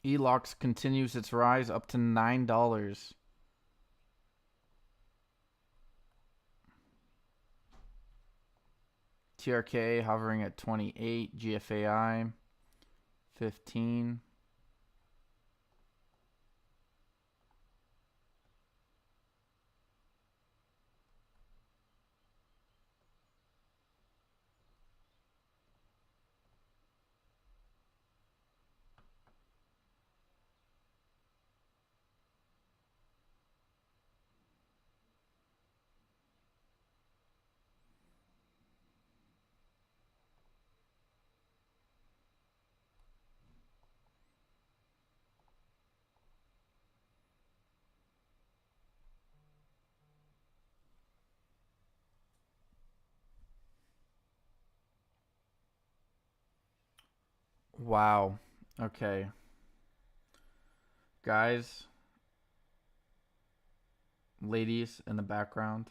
ELOX continues its rise up to $9. TRKA hovering at 28. GFAI 15. Wow. Okay. Guys, ladies in the background,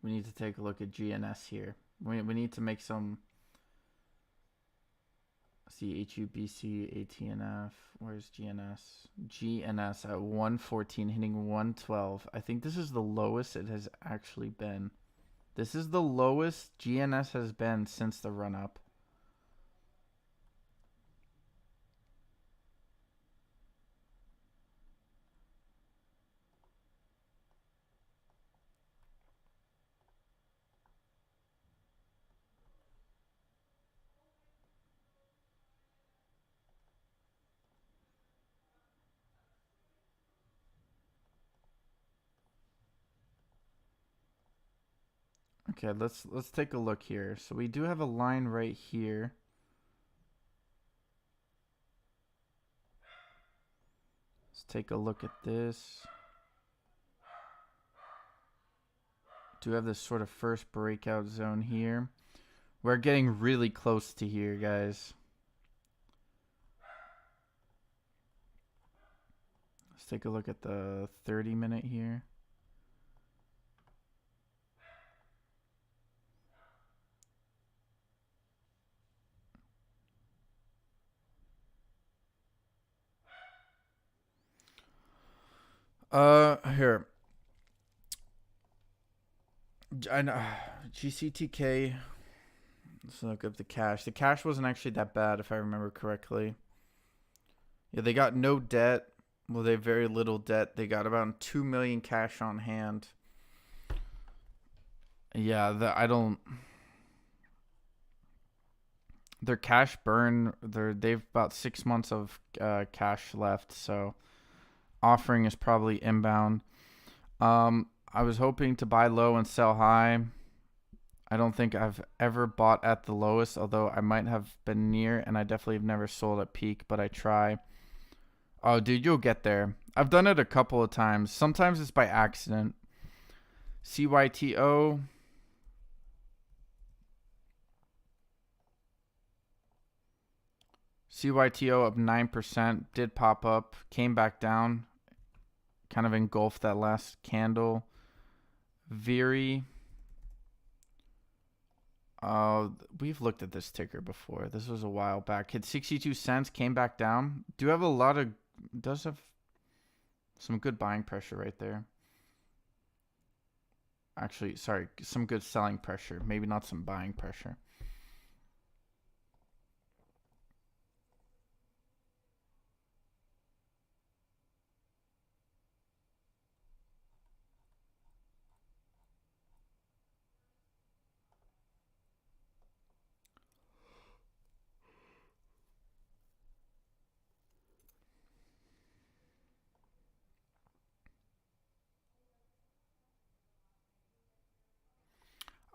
we need to take a look at GNS here. We need to make some. See HUBC, ATNF. Where's GNS? GNS at 114, hitting 112. I think this is the lowest it has actually been. This is the lowest GNS has been since the run up. Okay, let's take a look here. So we do have a line right here. take a look at this. Do have this sort of first breakout zone here. We're getting really close to here, guys. Let's take a look at the 30-minute here. Here. I know GCTK. Let's look up the cash. The cash wasn't actually that bad, if I remember correctly. Yeah, they got no debt. Well, they have very little debt. They got about 2 million cash on hand. Yeah, I don't. Their cash burn. They've about 6 months of cash left, so offering is probably inbound. I was hoping to buy low and sell high. I don't think I've ever bought at the lowest, although I might have been near, and I definitely have never sold at peak, but I try. Oh, dude, you'll get there. I've done it a couple of times. Sometimes it's by accident. CYTO. CYTO up 9%. Did pop up. Came back down. Kind of engulfed that last candle. Viri. We've looked at this ticker before. This was a while back. Hit 62 cents, came back down. Does have some good buying pressure right there. Actually, sorry, some good selling pressure. Maybe not some buying pressure.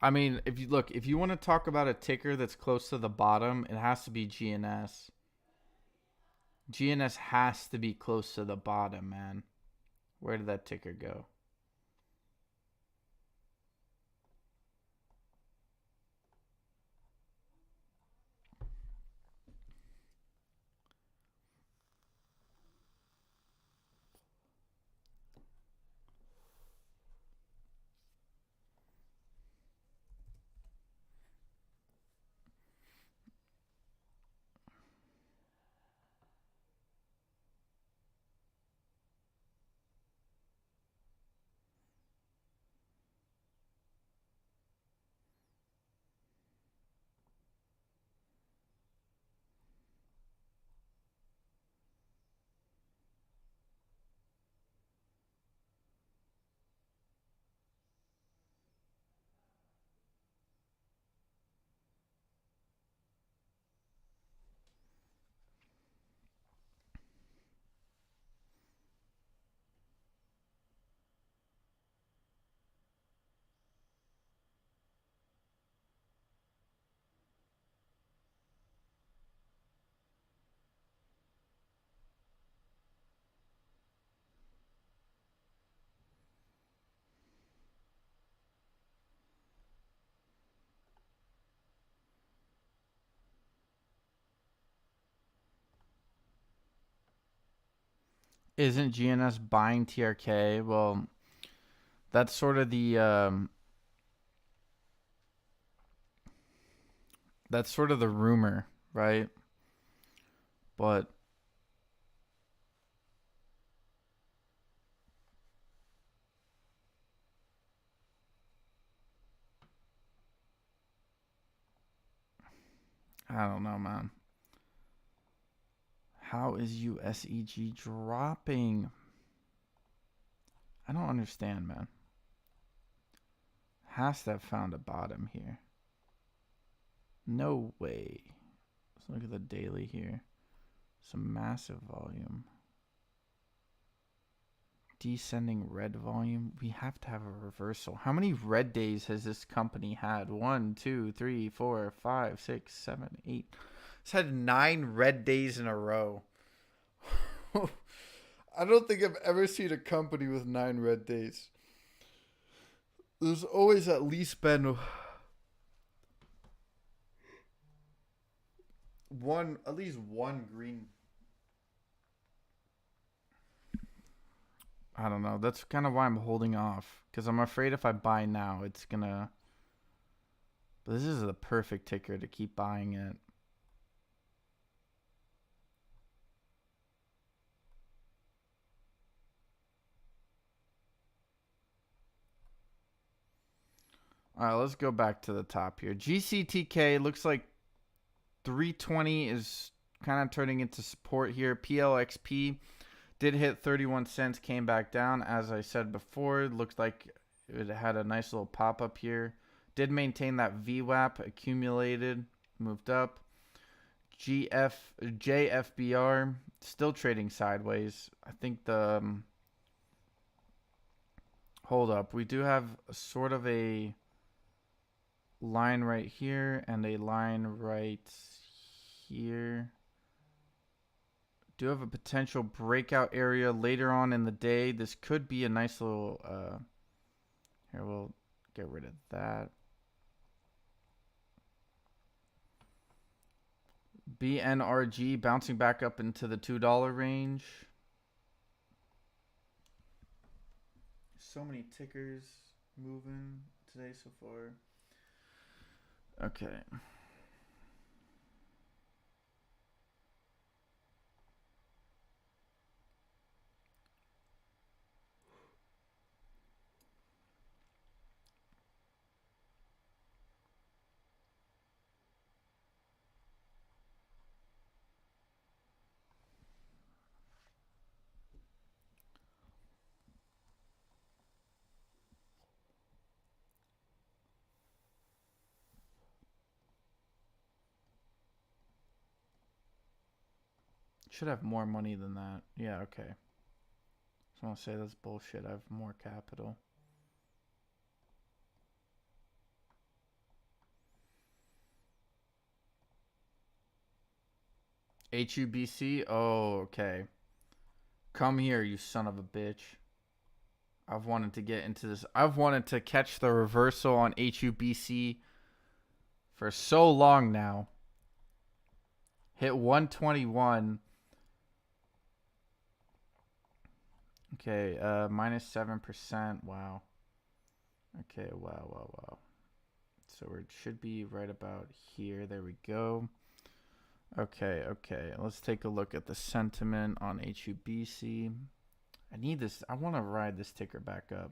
I mean, if you want to talk about a ticker that's close to the bottom, it has to be GNS. GNS has to be close to the bottom, man. Where did that ticker go? Isn't GNS buying TRKA? Well, that's sort of the rumor, right? But I don't know, man. How is USEG dropping? I don't understand, man. Has to have found a bottom here. No way. Let's look at the daily here. Some massive volume. Descending red volume. We have to have a reversal. How many red days has this company had? 1, 2, 3, 4, 5, 6, 7, 8. It's had 9 red days in a row. I don't think I've ever seen a company with 9 red days. There's always at least been at least one green. I don't know. That's kind of why I'm holding off. Because I'm afraid if I buy now, it's gonna. But this is the perfect ticker to keep buying it. All right, let's go back to the top here. GCTK looks like 320 is kind of turning into support here. PLXP did hit 31 cents, came back down. As I said before, it looked like it had a nice little pop up here. Did maintain that VWAP, accumulated, moved up. JFBR still trading sideways. I think the hold up. We do have sort of a line right here and a line right here. Do have a potential breakout area later on in the day. This could be a nice little here, we'll get rid of that. BNRG bouncing back up into the $2 range. So many tickers moving today so far. Okay. Should have more money than that. Yeah, okay. So I'll say that's bullshit. I have more capital. HUBC? Oh, okay. Come here, you son of a bitch. I've wanted to get into this. I've wanted to catch the reversal on HUBC for so long now. Hit 121. Okay, minus 7%. Wow. Okay, wow. So it should be right about here. There we go. Okay. Let's take a look at the sentiment on HUBC. I need this. I want to ride this ticker back up.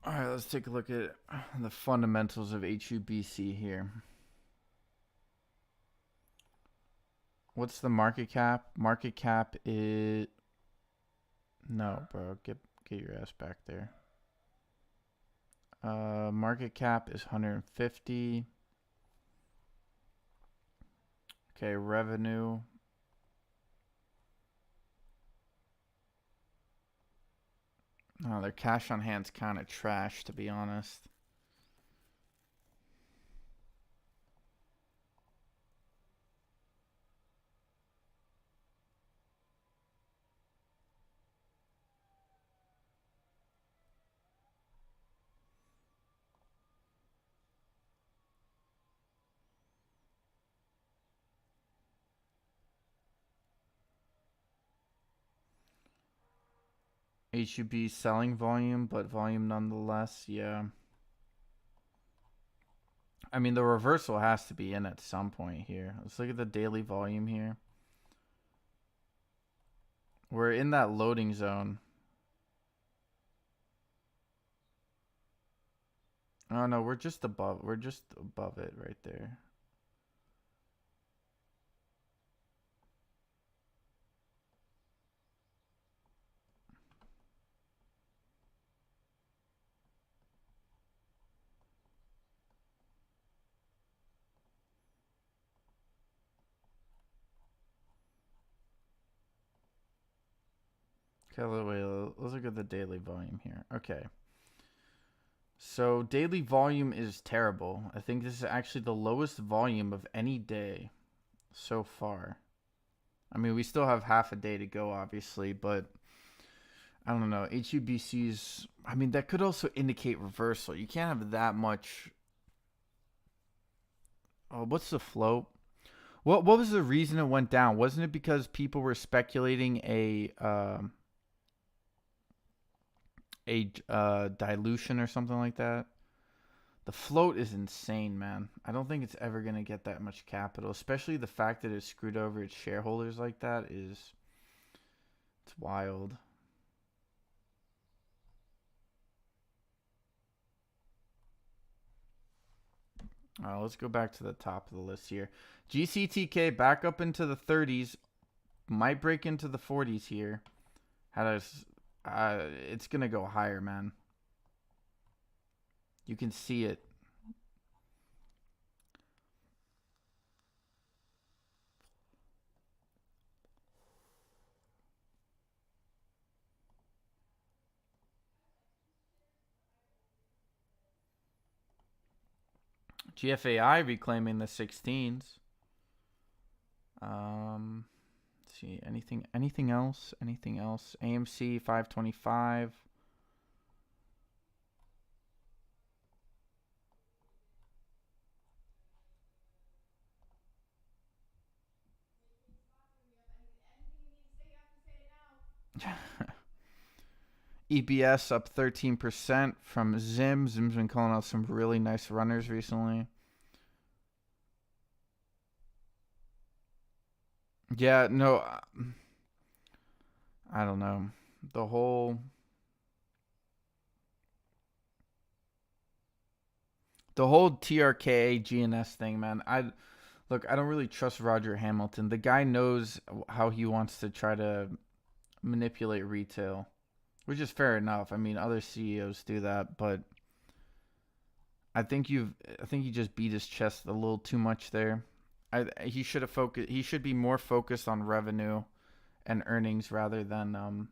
All right, let's take a look at the fundamentals of HUBC here. What's the market cap? Market cap is no, bro. Get your ass back there. Market cap is 150. Okay, revenue. Oh, their cash on hand's kind of trash, to be honest. HUB selling volume, but volume nonetheless. Yeah. I mean, the reversal has to be in at some point here. Let's look at the daily volume here. We're in that loading zone. Oh no, we're just above it right there. Okay, let's look at the daily volume here. Okay. So daily volume is terrible. I think this is actually the lowest volume of any day so far. I mean, we still have half a day to go, obviously, but I don't know. HUBC's, I mean, that could also indicate reversal. You can't have that much. Oh, what's the float? What was the reason it went down? Wasn't it because people were speculating a dilution or something like that? The float is insane, man. I don't think it's ever gonna get that much capital, especially the fact that it screwed over its shareholders like that is it's wild. Let's go back to the top of the list here. GCTK back up into the 30s, might break into the 40s here. It's gonna go higher, man. You can see it. GFAI reclaiming the 16s. Let's see, anything else? Anything else? AMC 525. EBS up 13% from Zim. Zim's been calling out some really nice runners recently. Yeah, no, I don't know. The whole TRKA GNS thing, man. I don't really trust Roger Hamilton. The guy knows how he wants to try to manipulate retail, which is fair enough. I mean, other CEOs do that, but I think he just beat his chest a little too much there. He should have focused. He should be more focused on revenue and earnings rather than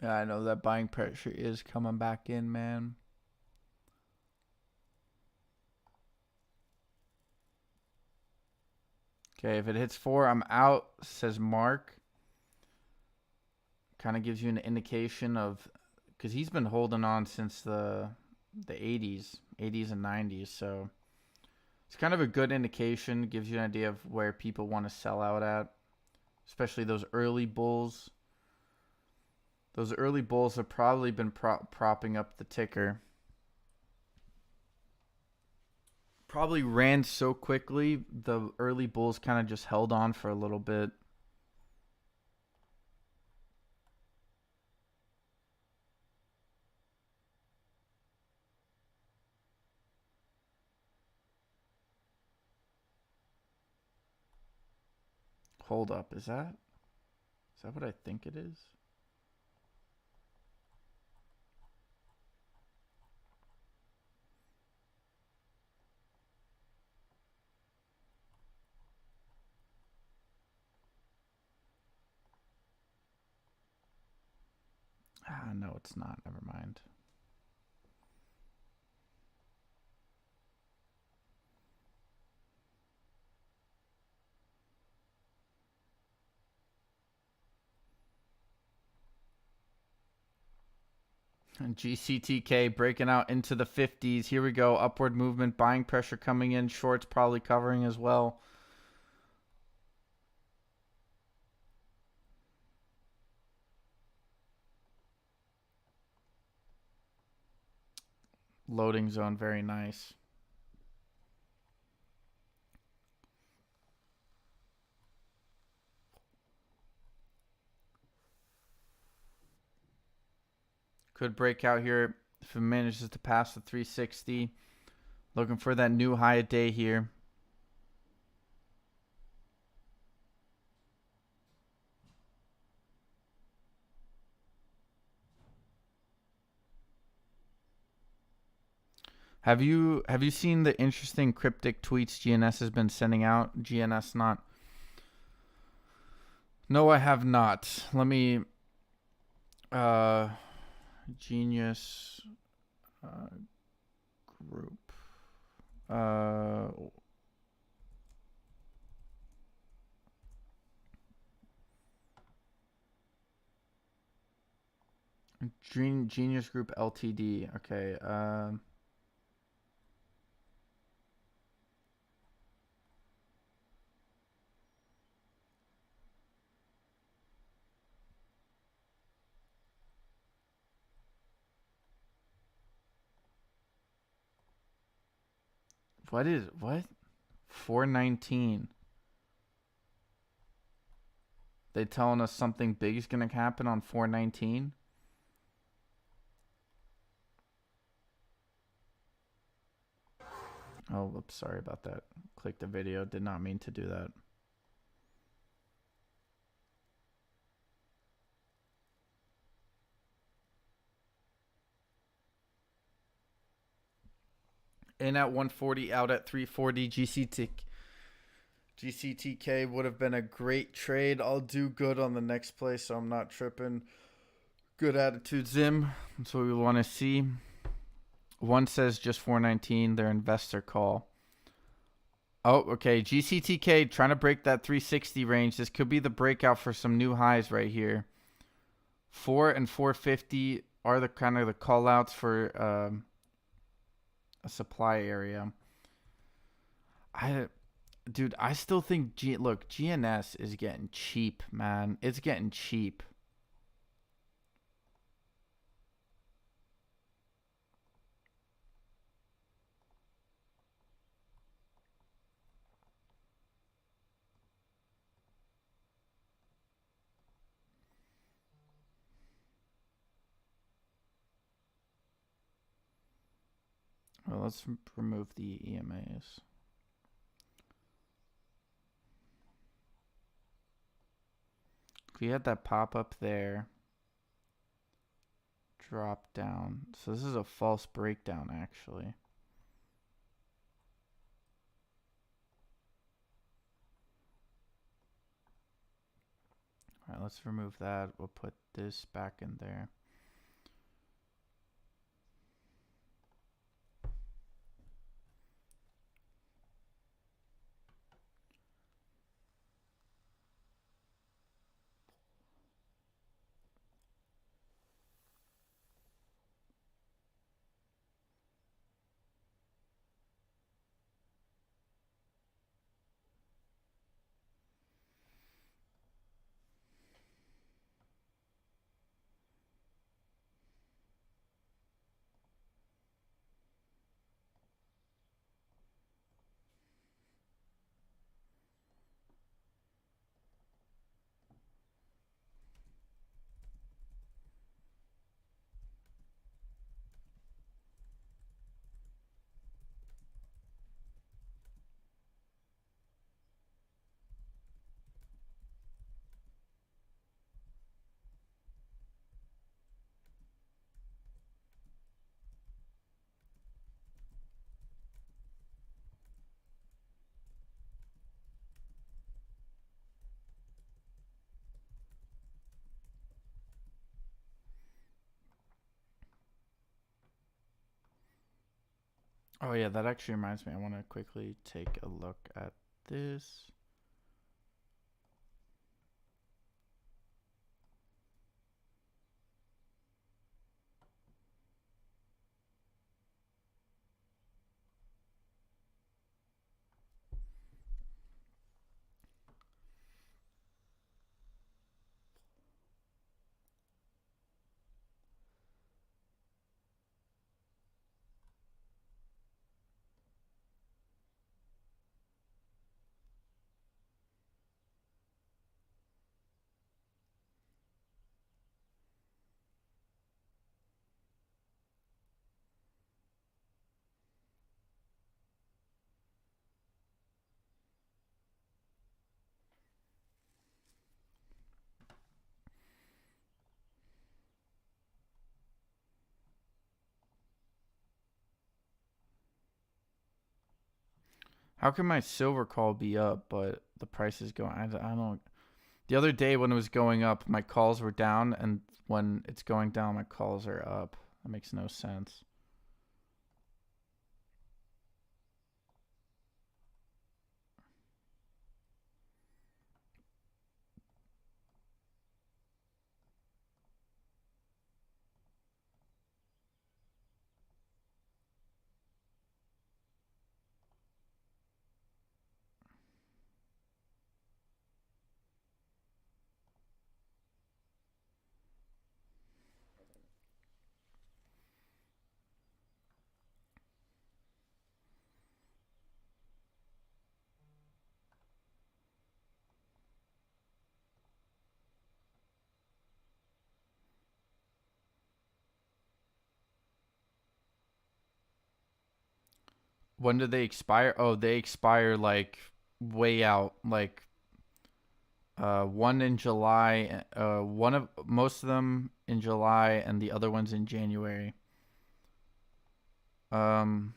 yeah, I know that buying pressure is coming back in, man. Okay, if it hits 4, I'm out, says Mark. Kind of gives you an indication of because he's been holding on since the 80s and 90s, so it's kind of a good indication, gives you an idea of where people want to sell out at, especially those early bulls. Those early bulls have probably been propping up the ticker. Probably ran so quickly, the early bulls kind of just held on for a little bit. Hold up, is that what I think it is? No, it's not. Never mind. And GCTK breaking out into the 50s. Here we go. Upward movement. Buying pressure coming in. Shorts probably covering as well. Loading zone. Very nice. Could break out here if it manages to pass the 360. Looking for that new high a day here. Have you seen the interesting cryptic tweets GNS has been sending out? GNS not. No, I have not. Let me Genius group. Genius Group Ltd. Okay. What? 419. They telling us something big is gonna happen on 419? Oh, whoops, sorry about that. Click the video. Did not mean to do that. In at 140, out at 340. GCTK would have been a great trade. I'll do good on the next play, so I'm not tripping. Good attitude, Zim. That's what we want to see. One says just 419. Their investor call. Oh, okay. GCTK trying to break that 360 range. This could be the breakout for some new highs right here. 4 and 450 are the kind of the call outs for a supply area. Dude, I still think look, GNS is getting cheap, man. It's getting cheap. Well, let's remove the EMAs. We had that pop up there. Drop down. So this is a false breakdown, actually. All right, let's remove that. We'll put this back in there. Oh yeah, that actually reminds me. I want to quickly take a look at this. How can my silver call be up, but the price is going? I don't. The other day when it was going up, my calls were down, and when it's going down, my calls are up. That makes no sense. When do they expire? Oh, they expire like way out. Like one in July. One of most of them in July, and the other ones in January. Um,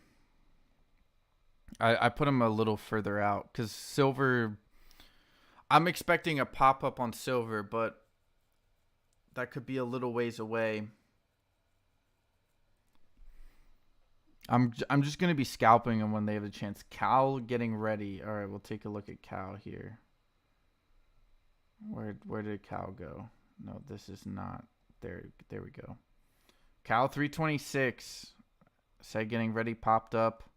I put them a little further out because silver. I'm expecting a pop up on silver, but that could be a little ways away. I'm just gonna be scalping them when they have a chance. Cal getting ready. All right, we'll take a look at Cal here. Where did Cal go? No, this is not. There we go. Cal 326. Said getting ready popped up.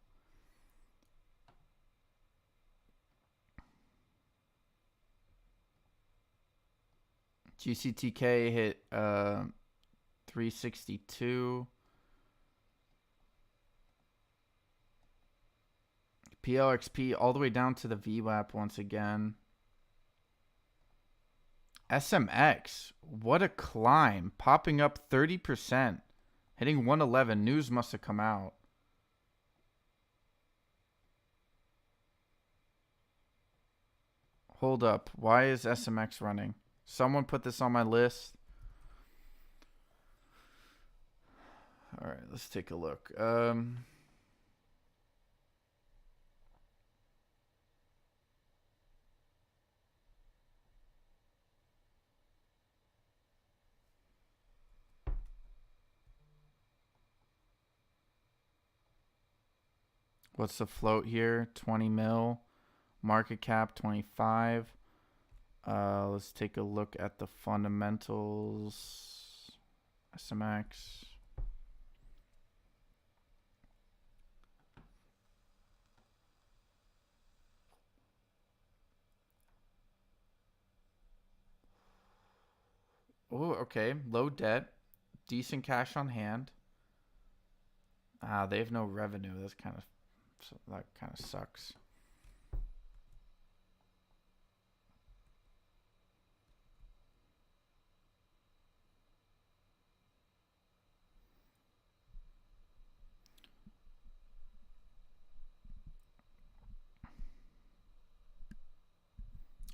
GCTK hit 362. PLXP all the way down to the VWAP once again. SMX, what a climb. Popping up 30%. Hitting 111. News must have come out. Hold up. Why is SMX running? Someone put this on my list. All right, let's take a look. What's the float here? 20 mil. Market cap 25. Let's take a look at the fundamentals. SMX. Oh, okay. Low debt. Decent cash on hand. They have no revenue. That kind of sucks.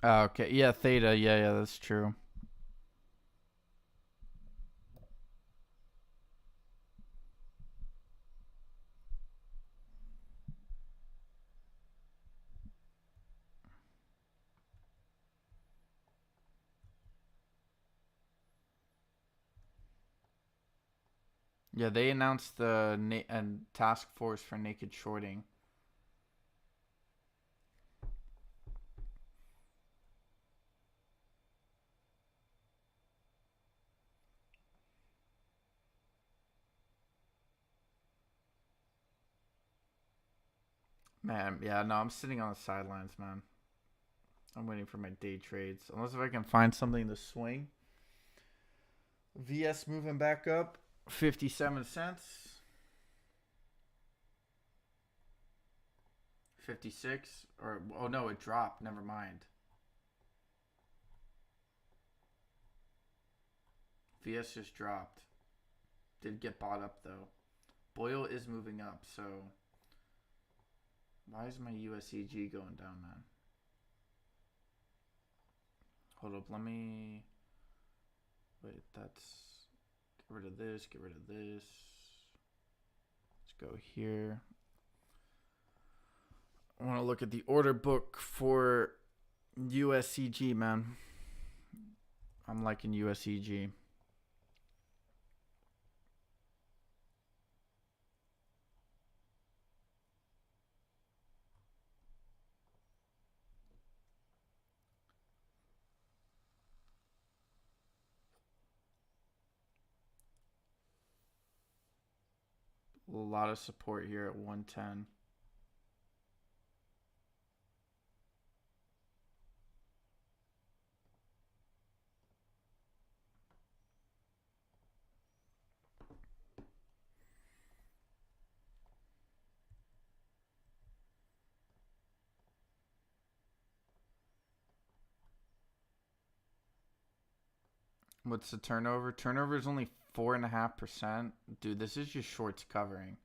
Okay. Yeah, Theta. Yeah, that's true. Yeah, they announced the task force for naked shorting. Man, yeah, no, I'm sitting on the sidelines, man. I'm waiting for my day trades. Unless if I can find something to swing. VS moving back up 57 cents. 56 or oh no, it dropped. Never mind. VS just dropped. Did get bought up though. Boyle is moving up, so why is my USEG going down, man? Hold up, let me wait, that's get rid of this, get rid of this. Let's go here. I want to look at the order book for USCG, man. I'm liking USCG. A lot of support here at 110. What's the turnover? Turnover is only 4.5%. Dude, this is just shorts covering.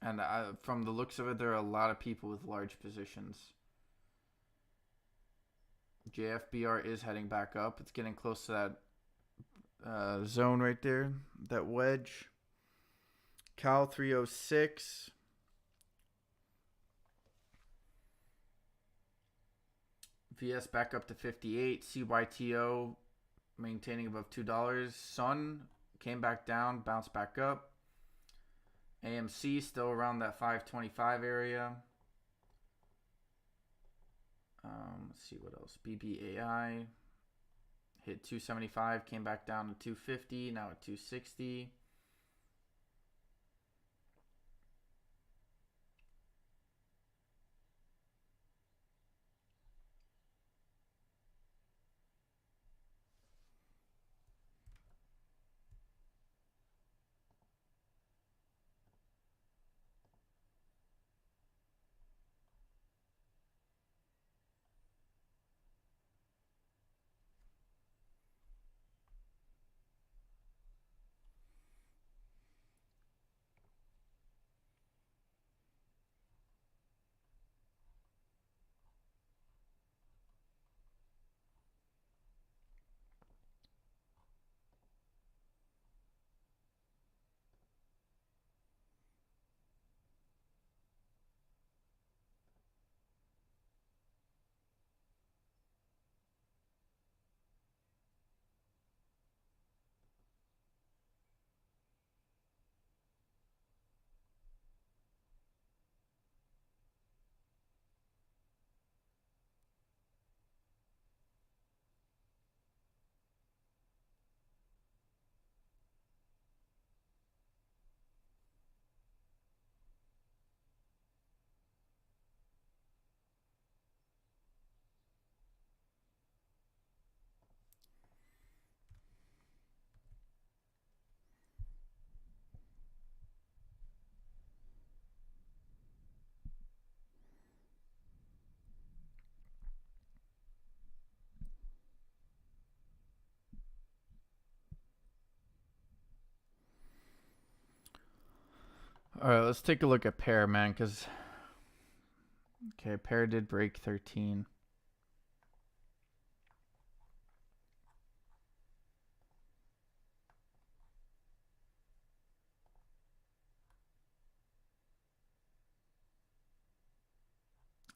And from the looks of it, there are a lot of people with large positions. JFBR is heading back up. It's getting close to that zone right there, that wedge. Cal 306. VS back up to 58. CYTO maintaining above $2. Sun came back down, bounced back up. AMC still around that 525 area. Let's see what else. BBAI hit 275, came back down to 250, now at 260. All right, let's take a look at pair, man, because okay, pair did break 13.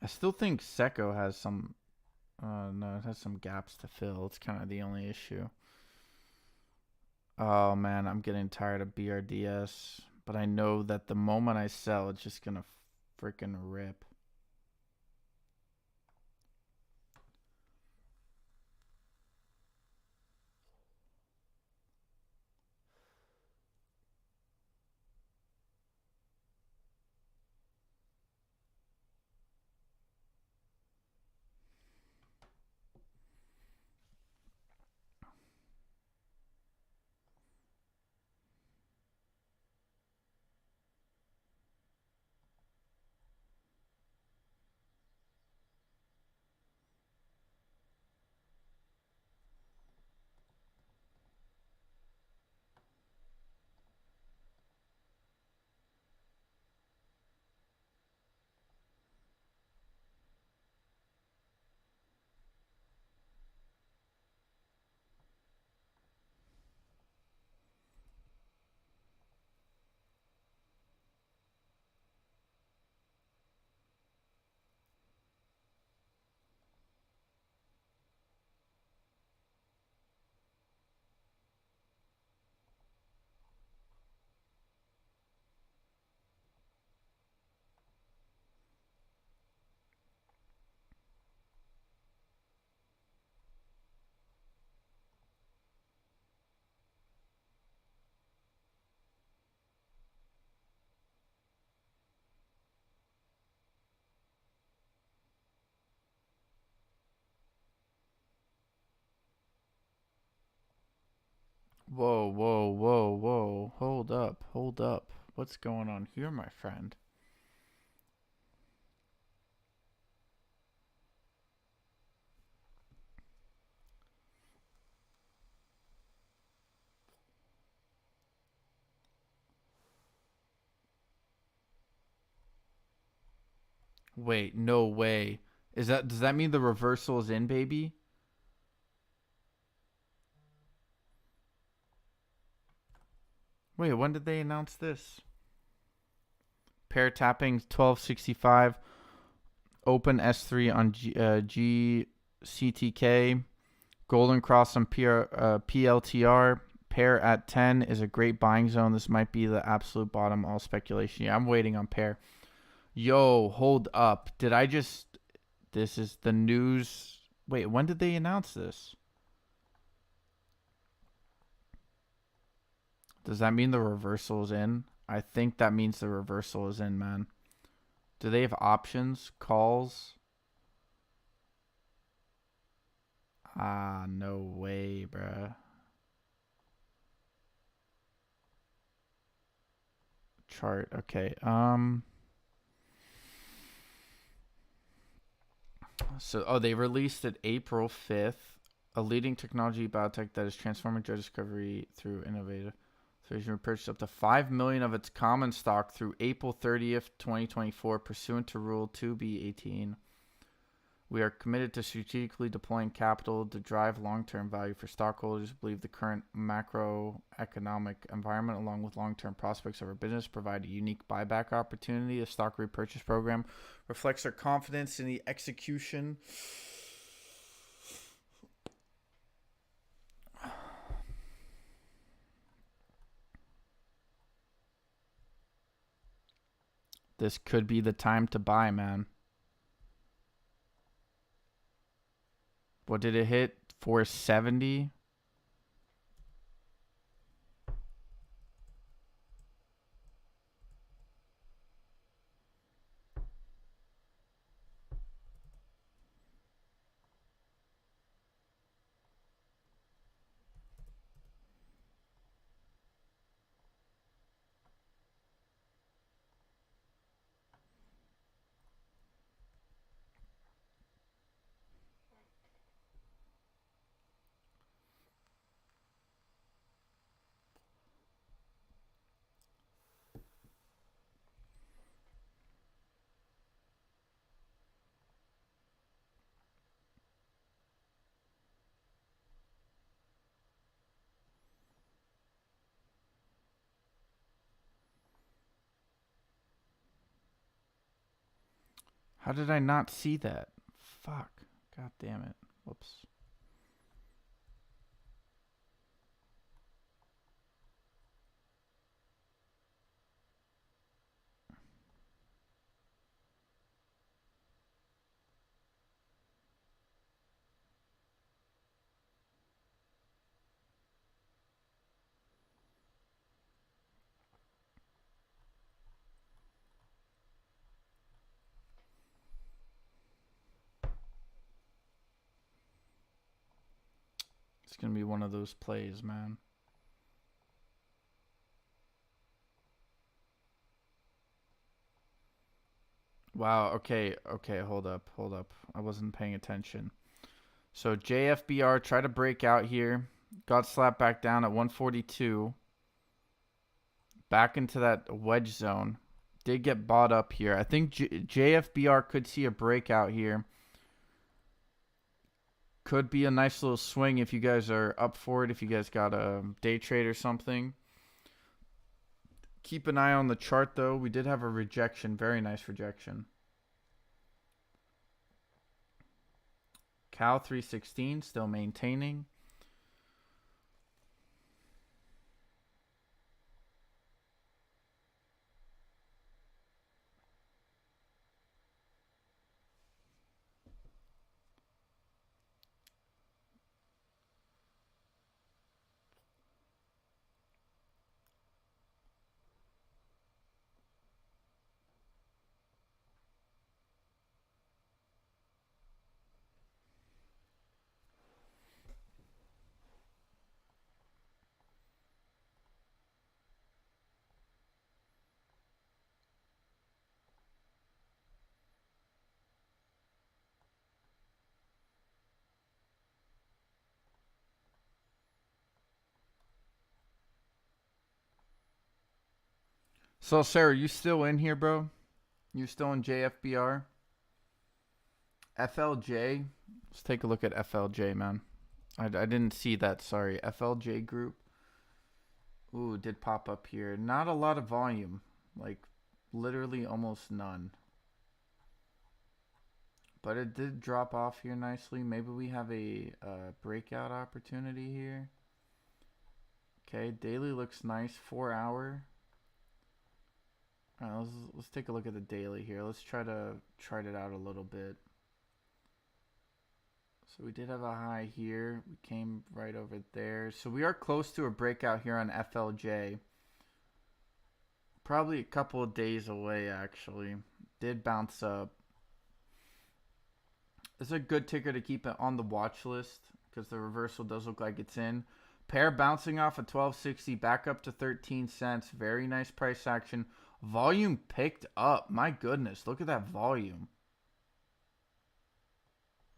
I still think Seco has some No, it has some gaps to fill. It's kind of the only issue. Oh man, I'm getting tired of BRDS, but I know that the moment I sell, it's just gonna freaking rip. Whoa, whoa, whoa, whoa. Hold up, hold up. What's going on here, my friend? Wait, no way. Does that mean the reversal is in, baby? Wait, when did they announce this? Pair tapping 1265, open S3 on GCTK, golden cross on PLTR, pair at 10 is a great buying zone. This might be the absolute bottom, all speculation. Yeah, I'm waiting on pair. Yo, hold up. This is the news. Wait, when did they announce this? Does that mean the reversal is in? I think that means the reversal is in, man. Do they have options? Calls? Ah, no way, bruh. Chart. Okay. So they released it April 5th. A leading technology biotech that is transforming drug discovery through innovative. So you can purchase up to 5 million of its common stock through April 30th, 2024, pursuant to Rule 2B18. We are committed to strategically deploying capital to drive long-term value for stockholders. We believe the current macroeconomic environment, along with long-term prospects of our business, provide a unique buyback opportunity. The stock repurchase program reflects our confidence in the execution. This could be the time to buy, man. What did it hit? 470? How did I not see that? Fuck. God damn it. Whoops. It's going to be one of those plays, man. Wow, okay, hold up. I wasn't paying attention. So JFBR tried to break out here. Got slapped back down at 142. Back into that wedge zone. Did get bought up here. I think JFBR could see a breakout here. Could be a nice little swing if you guys are up for it. If you guys got a day trade or something. Keep an eye on the chart, though. We did have a rejection. Very nice rejection. Cal 316 still maintaining. So, Sarah, you still in here, bro? You still in JFBR? FLJ? Let's take a look at FLJ, man. I didn't see that, sorry. FLJ group. Ooh, did pop up here. Not a lot of volume. Like, literally almost none. But it did drop off here nicely. Maybe we have a breakout opportunity here. Okay, daily looks nice. 4 hour. All right, let's take a look at the daily here. Let's try to chart it out a little bit. So we did have a high here. We came right over there. So we are close to a breakout here on FLJ. Probably a couple of days away, actually. Did bounce up. It's a good ticker to keep it on the watch list because the reversal does look like it's in. Pair bouncing off at 1260 back up to 13 cents. Very nice price action. Volume picked up. My goodness, look at that volume.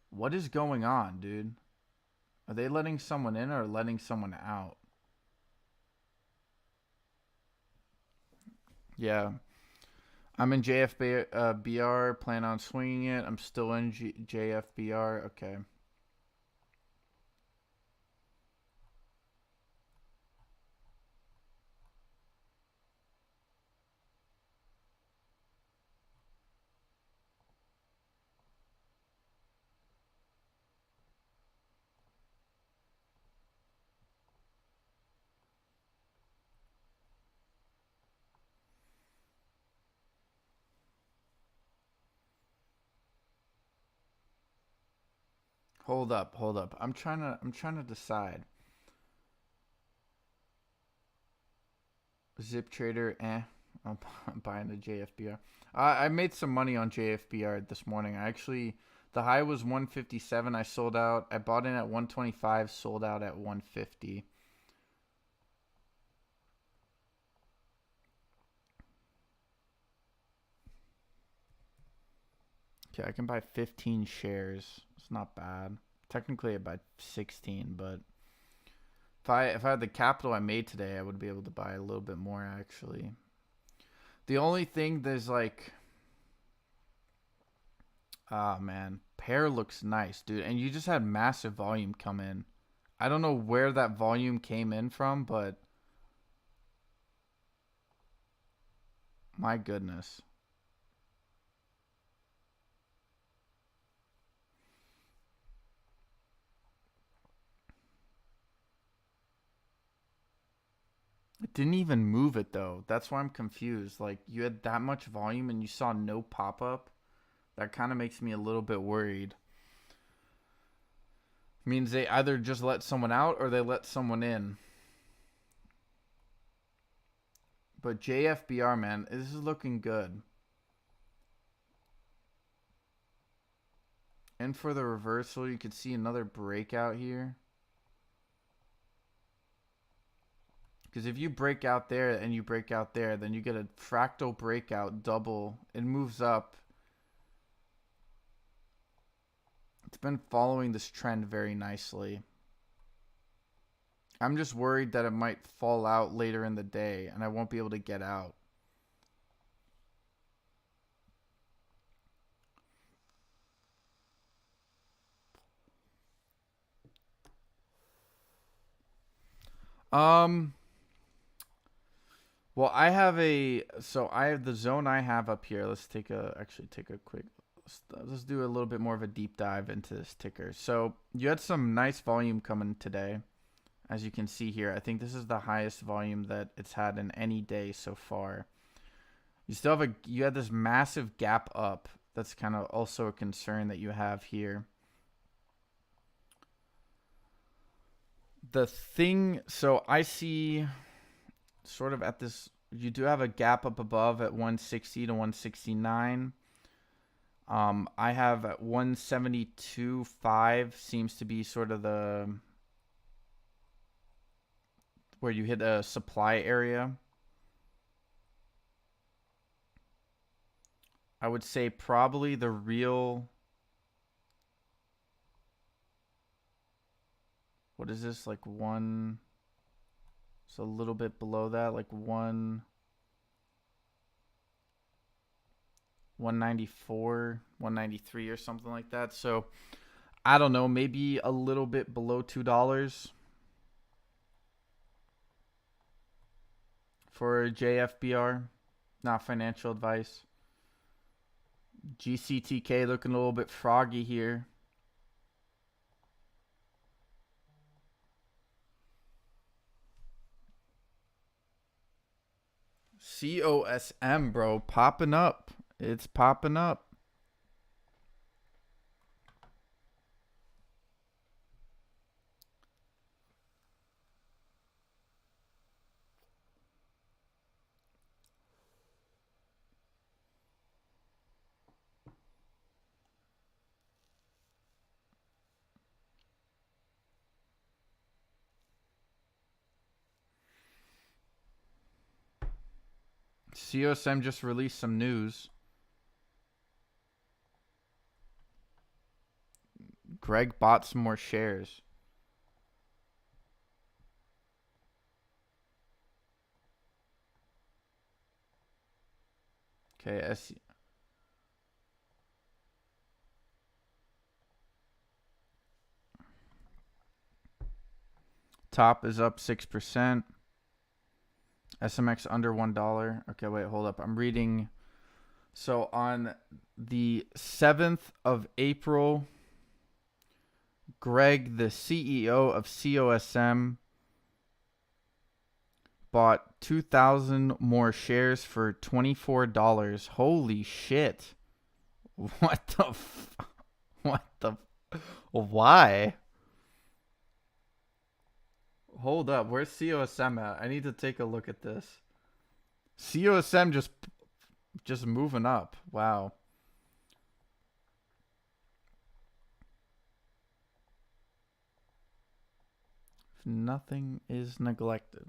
What is going on, dude? Are they letting someone in or letting someone out? Yeah. I'm in JFBR. Plan on swinging it. I'm still in JFBR. Okay. Hold up. I'm trying to decide. Zip trader, I'm buying the JFBR. I made some money on JFBR this morning. The high was 157. I sold out. I bought in at 125, sold out at 150. Okay, I can buy 15 shares. It's not bad. Technically, I buy 16, but if I had the capital I made today, I would be able to buy a little bit more, actually. The only thing there's like, ah, man, pair looks nice, dude. And you just had massive volume come in. I don't know where that volume came in from, but my goodness. It didn't even move it though. That's why I'm confused. Like you had that much volume and you saw no pop up. That kind of makes me a little bit worried. Means they either just let someone out or they let someone in. But JFBR, man, this is looking good. And for the reversal, you could see another breakout here. Because if you break out there and you break out there, then you get a fractal breakout double. It moves up. It's been following this trend very nicely. I'm just worried that it might fall out later in the day and I won't be able to get out. Um, well, I have the zone I have up here. Let's take a quick, let's do a little bit more of a deep dive into this ticker. So you had some nice volume coming today, as you can see here. I think this is the highest volume that it's had in any day so far. You had this massive gap up. That's kind of also a concern that you have here. So I see sort of at this, you do have a gap up above at 160 to 169. I have at 172.5 seems to be sort of where you hit a supply area. I would say probably the real, what is this, like one, it's a little bit below that, like 194, 193 or something like that. So I don't know, maybe a little bit below $2 for JFBR. Not financial advice. GCTK looking a little bit froggy here. COSM, bro, popping up. It's popping up. COSM just released some news. Greg bought some more shares. Okay, top is up 6%. SMX under $1. Okay, wait, hold up. I'm reading. So on the 7th of April, Greg, the CEO of COSM, bought 2,000 more shares for $24. Holy shit. What the what the why? Hold up, where's COSM at? I need to take a look at this. COSM just moving up. Wow. Nothing is neglected.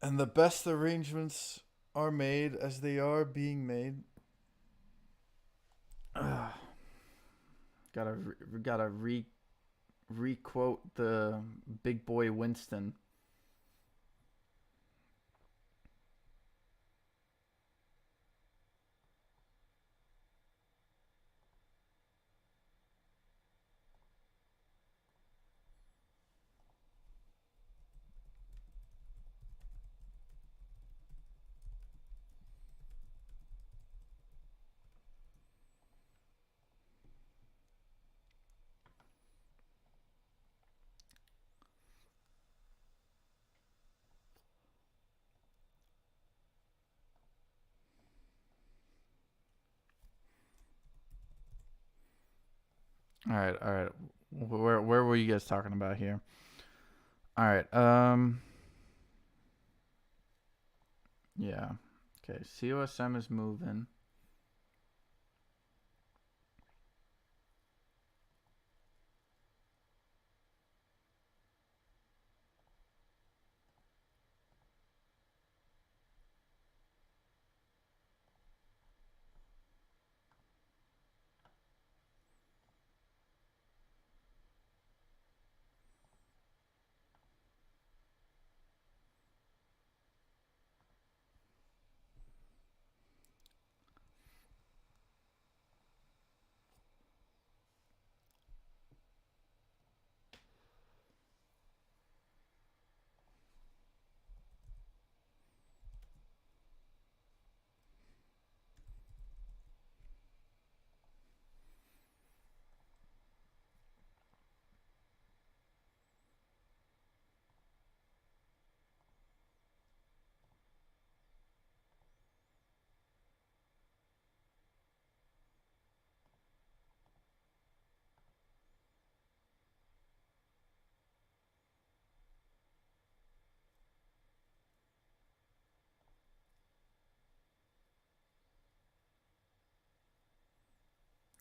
And the best arrangements are made as they are being made. Gotta re-quote the big boy Winston. All right, all right. Where were you guys talking about here? All right. Yeah. Okay. COSM is moving.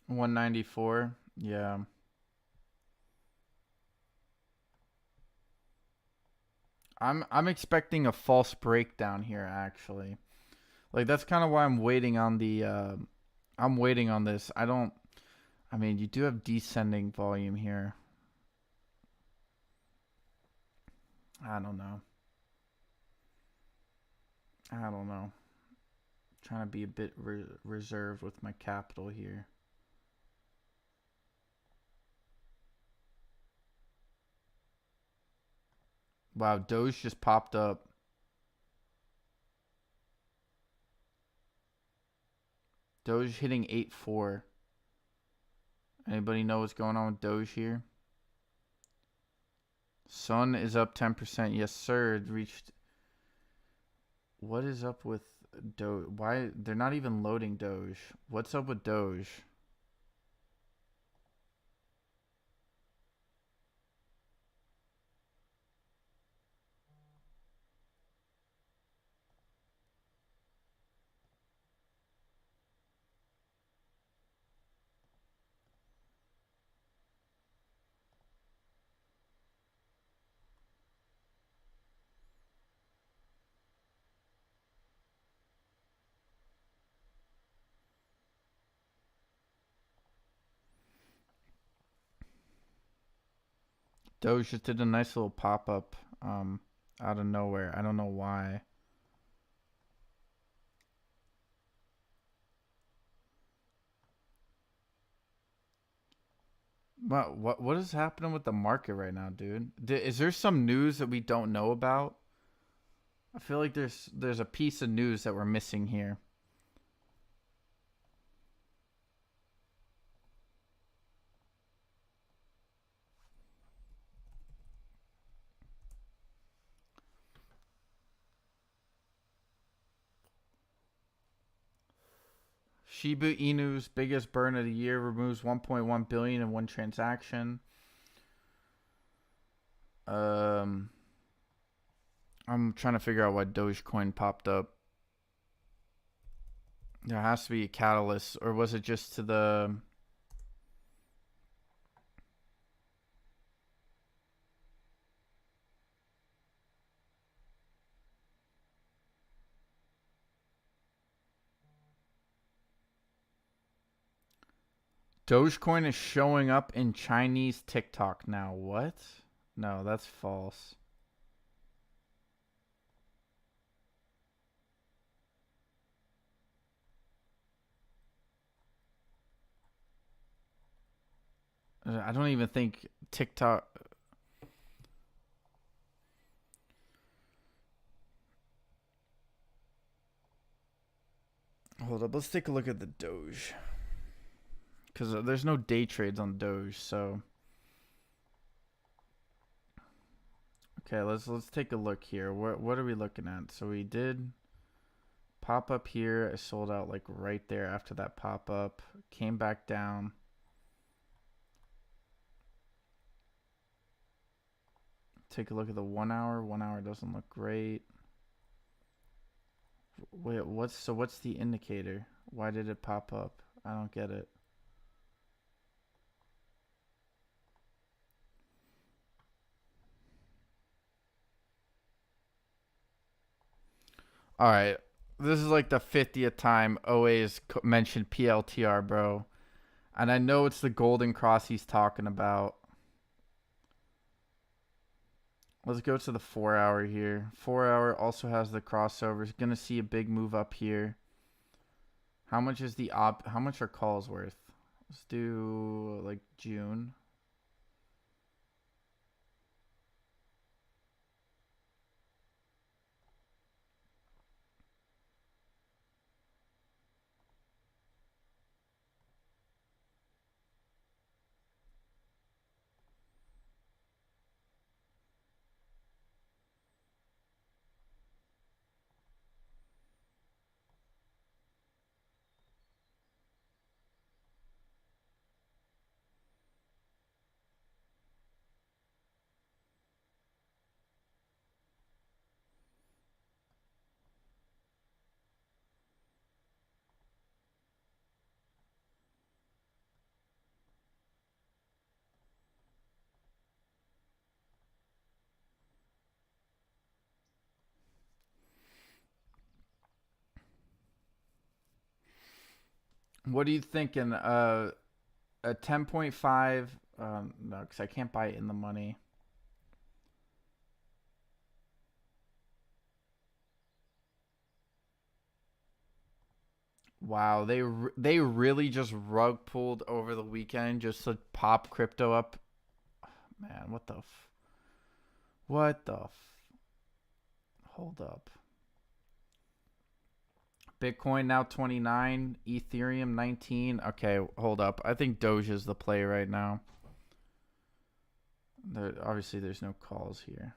$194. Yeah. I'm expecting a false breakdown here actually. Like that's kind of why I'm waiting on the I'm waiting on this. I mean, you do have descending volume here. I don't know. I don't know. Trying to be a bit reserved with my capital here. Wow, Doge just popped up. Doge hitting 8.4. Anybody know what's going on with Doge here? Sun is up 10%. Yes, sir. It reached. What is up with Doge? Why they're not even loading Doge? What's up with Doge? Doge just did a nice little pop up out of nowhere. I don't know why. What is happening with the market right now, dude? Is there some news that we don't know about? I feel like there's a piece of news that we're missing here. Shiba Inu's biggest burn of the year removes 1.1 billion in one transaction. Um, I'm trying to figure out why Dogecoin popped up. There has to be a catalyst, or was it just to the? Dogecoin is showing up in Chinese TikTok now. What? No, that's false. I don't even think TikTok. Hold up, let's take a look at the Doge. Because there's no day trades on Doge, so. Okay, let's take a look here. What are we looking at? So we did pop up here. I sold out like right there after that pop up. Came back down. take a look at the 1 hour. 1 hour doesn't look great. Wait, what's the indicator? Why did it pop up? I don't get it. All right. This is like the 50th time OA's mentioned PLTR, bro. And I know it's the golden cross he's talking about. Let's go to the 4 hour here. 4 hour also has the crossovers. Gonna see a big move up here. How much is the how much are calls worth? Let's do like June. What are you thinking? A 10.5. No, because I can't buy it in the money. Wow, they really just rug pulled over the weekend just to pop crypto up. Man, what the hold up. Bitcoin now 29, Ethereum 19. Okay, hold up. I think Doge is the play right now. Obviously there's no calls here.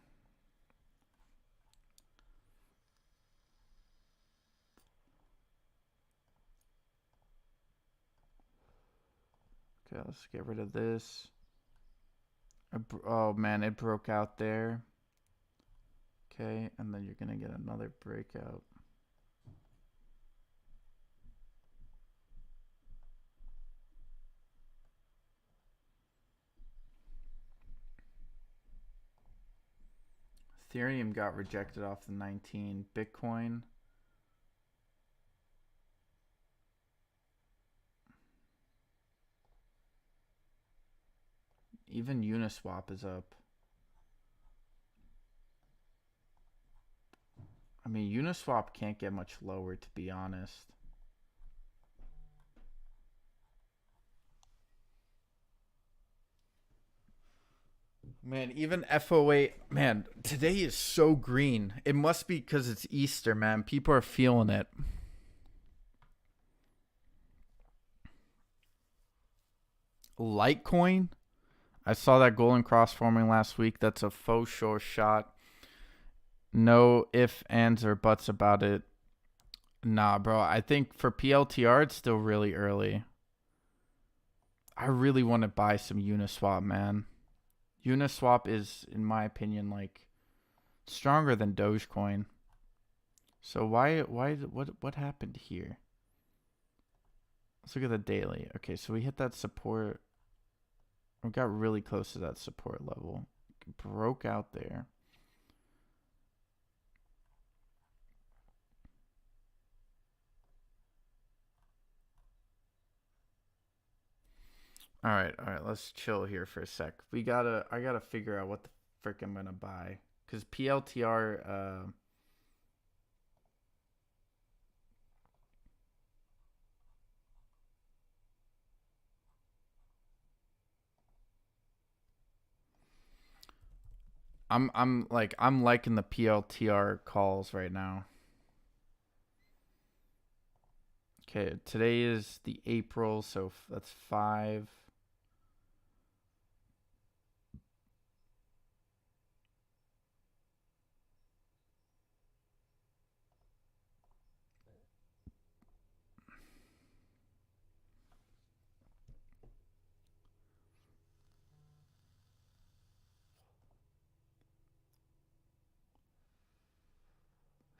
Okay, let's get rid of this. Oh man, it broke out there. Okay, and then you're gonna get another breakout. Ethereum got rejected off the 19. Bitcoin. Even Uniswap is up. I mean, Uniswap can't get much lower, to be honest. Man, even FOA, man, today is so green. It must be because it's Easter, man. People are feeling it. Litecoin? I saw that golden cross forming last week. That's a faux sure shot. No ifs, ands, or buts about it. Nah, bro. I think for PLTR, it's still really early. I really want to buy some Uniswap, man. Uniswap is, in my opinion, like stronger than Dogecoin. So what happened here? Let's look at the daily. Okay, so we hit that support. We got really close to that support level. Broke out there. All right. Let's chill here for a sec. I gotta figure out what the frick I'm gonna buy, cause PLTR. I'm liking the PLTR calls right now. Okay, today is the April, so that's 5.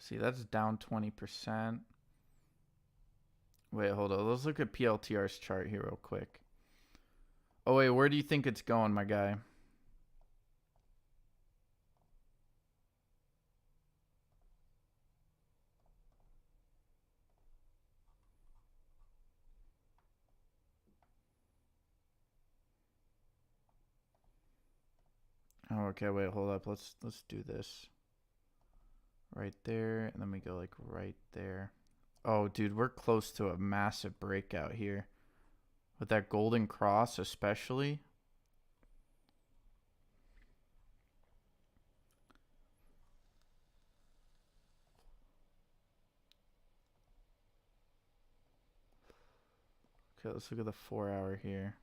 See, that's down 20%. Wait, hold on. Let's look at PLTR's chart here real quick. Oh, wait, where do you think it's going, my guy? Oh, okay, wait, hold up. Let's do this. Right there, and then we go like right there. Oh, dude, we're close to a massive breakout here. With that golden cross especially. Okay, let's look at the 4-hour here.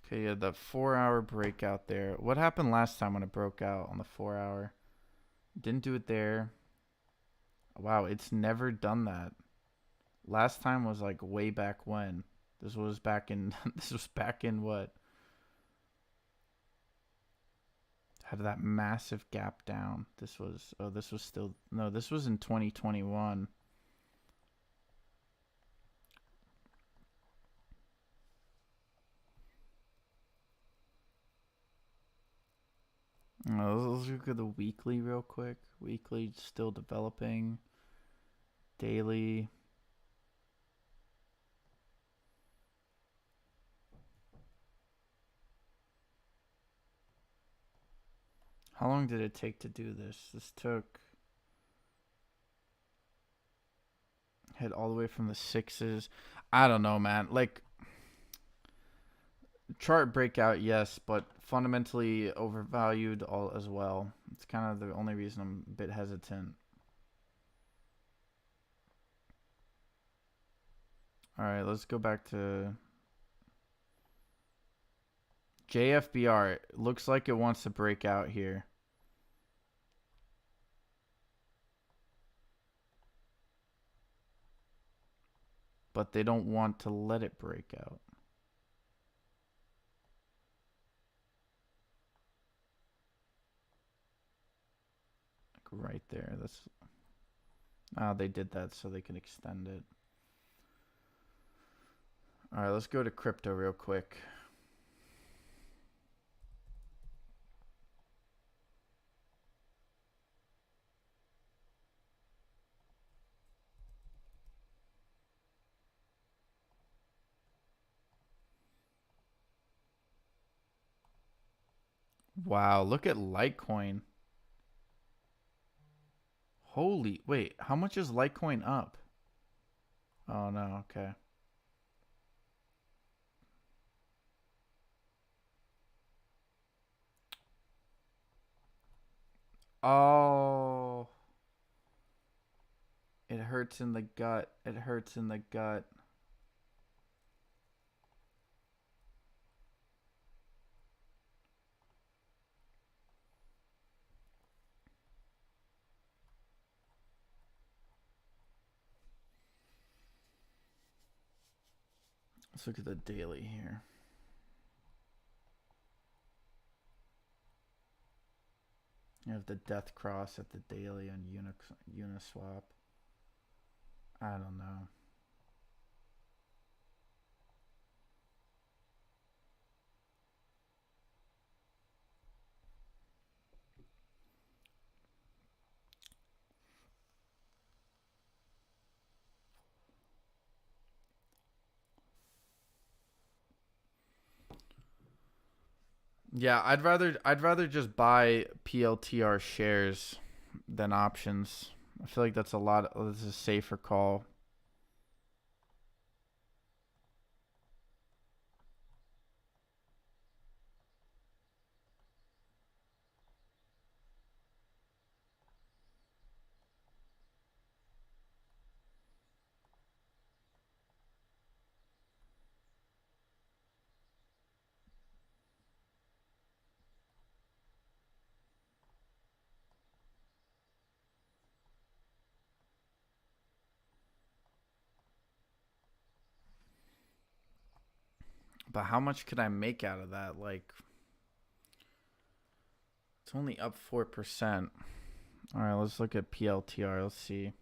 Okay, yeah, the 4-hour breakout there. What happened last time when it broke out on the 4-hour? Didn't do it there. Wow, it's never done that. Last time was like way back when. This was back in this was back in what? Had that massive gap down. This was still no, this was in 2021. Let's look at the weekly real quick. Weekly still developing. Daily. How long did it take to do this? This took hit all the way from the sixes. I don't know, man. Like chart breakout, yes, but fundamentally overvalued all as well. It's kind of the only reason I'm a bit hesitant. All right, let's go back to JFBR. Looks like it wants to break out here. But they don't want to let it break out. Like right there. That's they did that so they can extend it. All right, let's go to crypto real quick. Wow, look at Litecoin. Holy, wait, how much is Litecoin up? Oh no, okay. Oh, it hurts in the gut. It hurts in the gut. Let's look at the daily here. You have the death cross at the daily on Uniswap. I don't know. Yeah, I'd rather just buy PLTR shares than options. I feel like that's a safer call. But how much could I make out of that? Like, it's only up 4%. All right, let's look at PLTR. Let's see.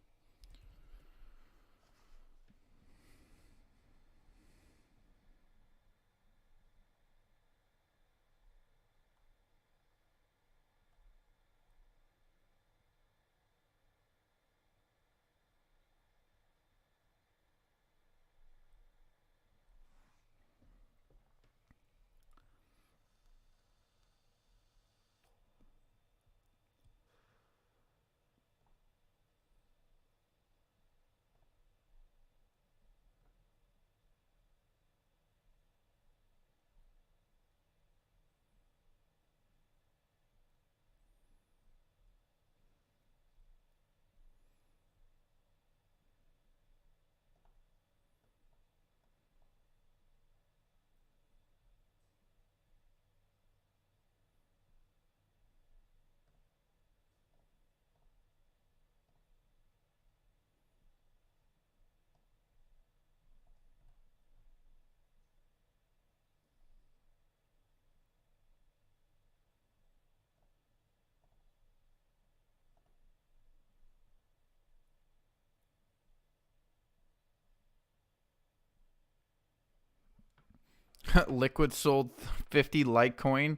Liquid sold 50 Litecoin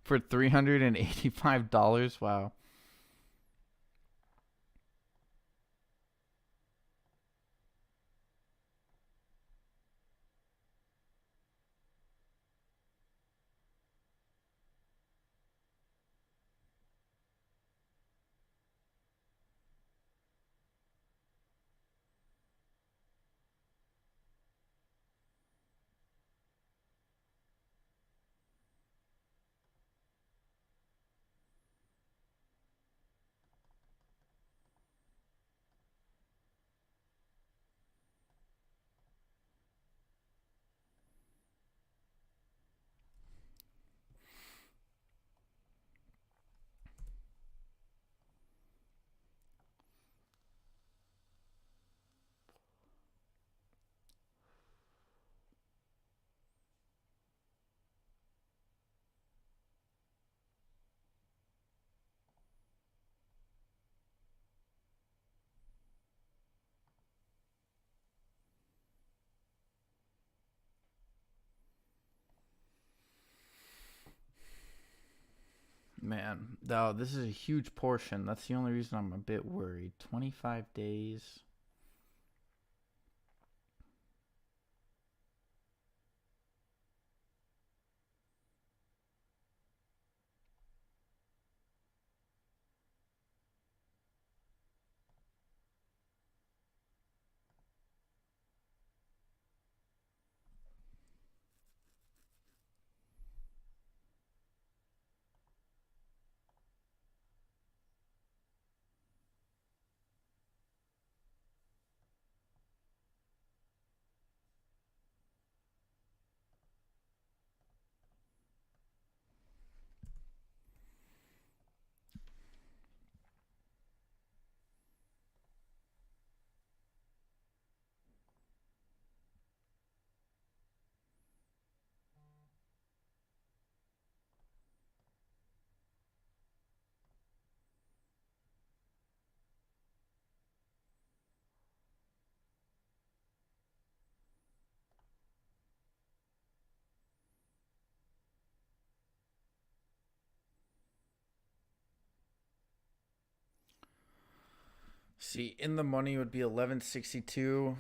for $385. Wow. Man, though, this is a huge portion. That's the only reason I'm a bit worried. 25 days. See, in the money would be 1162.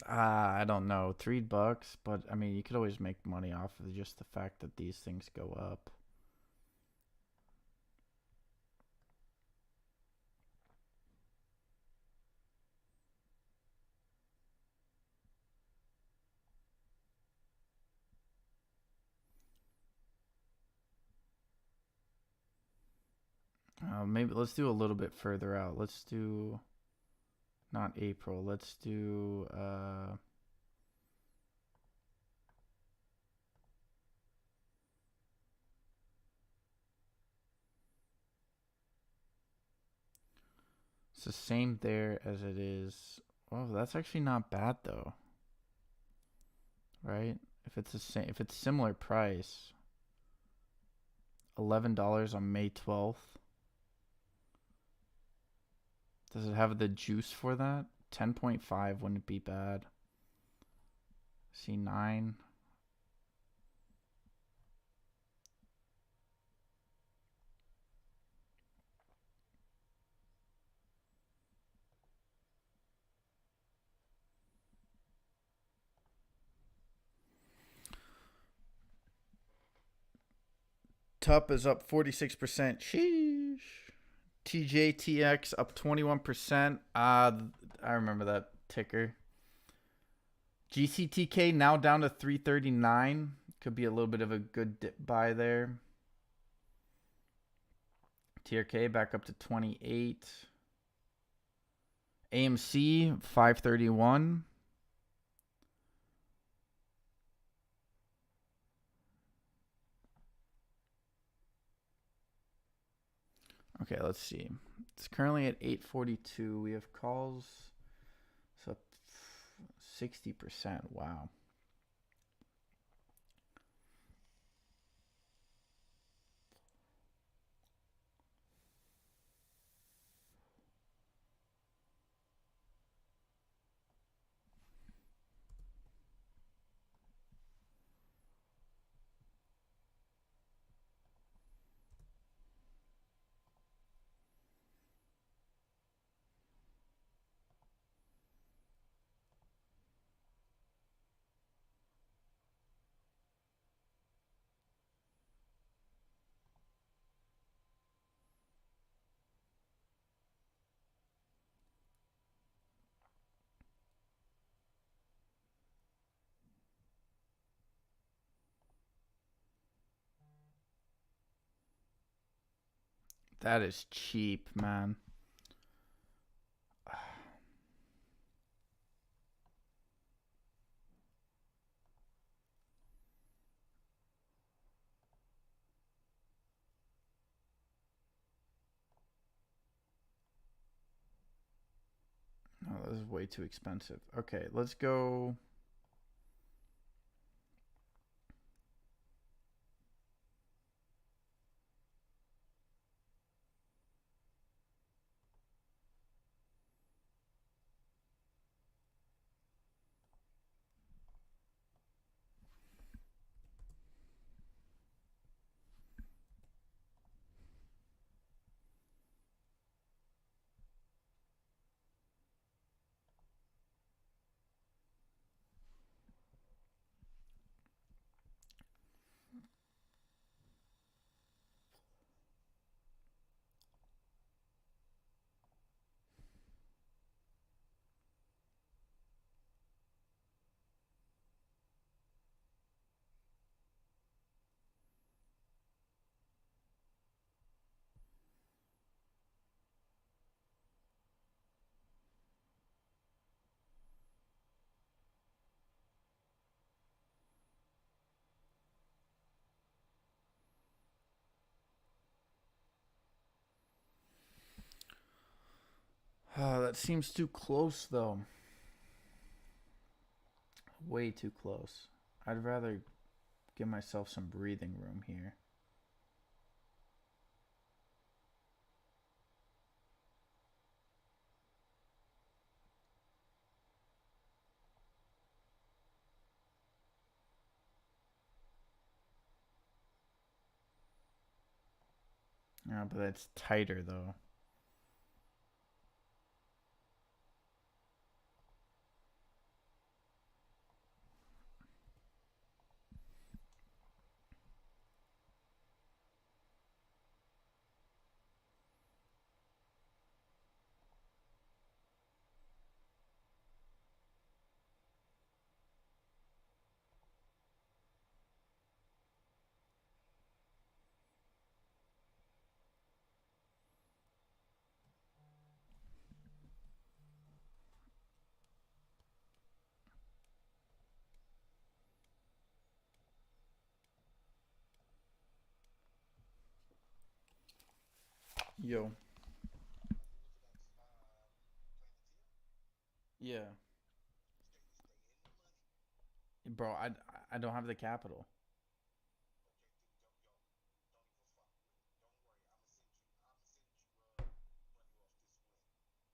I don't know, $3, but I mean, you could always make money off of just the fact that these things go up. Maybe let's do a little bit further out. Let's do not April. Let's do it's the same there as it is. Well, that's actually not bad though. Right? If it's the same, if it's similar price, $11 on May 12th. Does it have the juice for that? 10.5 wouldn't be bad. C9. TUP is up 46%. Sheesh. TJTX up 21%. I remember that ticker. GCTK now down to 339. Could be a little bit of a good dip buy there. TRKA back up to 28. AMC 531. Okay, let's see. It's currently at 842. We have calls. So 60%. Wow. That is cheap, man. Oh, this is way too expensive. Okay, let's go. That seems too close, though. Way too close. I'd rather give myself some breathing room here. Yeah, but that's tighter, though. Yo. Yeah. Bro, I don't have the capital. Okay, then don't even fuck with it. Don't worry. I'ma send you money off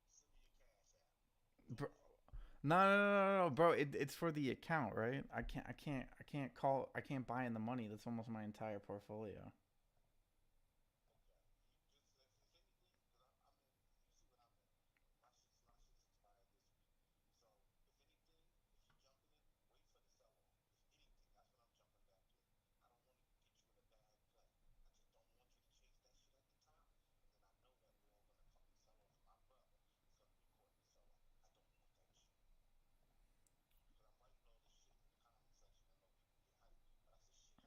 this win. Send me your cash app. Don't Bro, worry. no, bro. It's for the account, right? I can't buy in the money. That's almost my entire portfolio. Okay. You just if anything, because I'm in. You see what I'm in. My shit's expired this week. So if anything, if you jumping in, wait for the sell off. If anything, that's when I'm jumping back in. I don't want to get you in a bad play. I just don't want you to chase that shit at the top, and then I know that we're all gonna fucking sell off,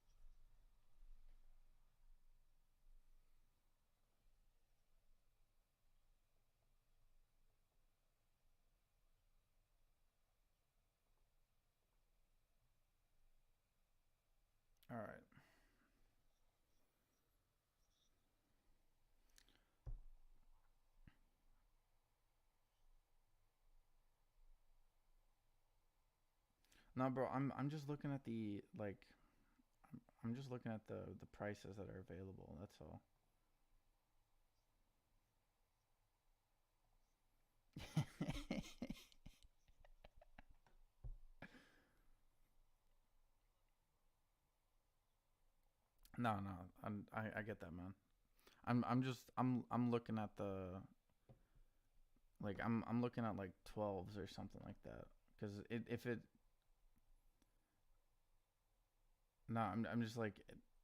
and my brother is gonna be caught in the sell off. I don't want that shit. Because I'm writing all this shit in the comment section. I know people get hyped, but I said, shit. Hold on, let me talk to you. All right. No, bro. I'm just looking at the like. I'm just looking at the prices that are available. That's all. No. I get that, man. I'm looking at the like I'm looking at like 12s or something like that. Cause it if it no I'm just like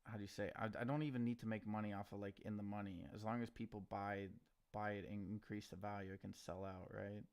how do you say I don't even need to make money off of like in the money as long as people buy it and increase the value it can sell out, right?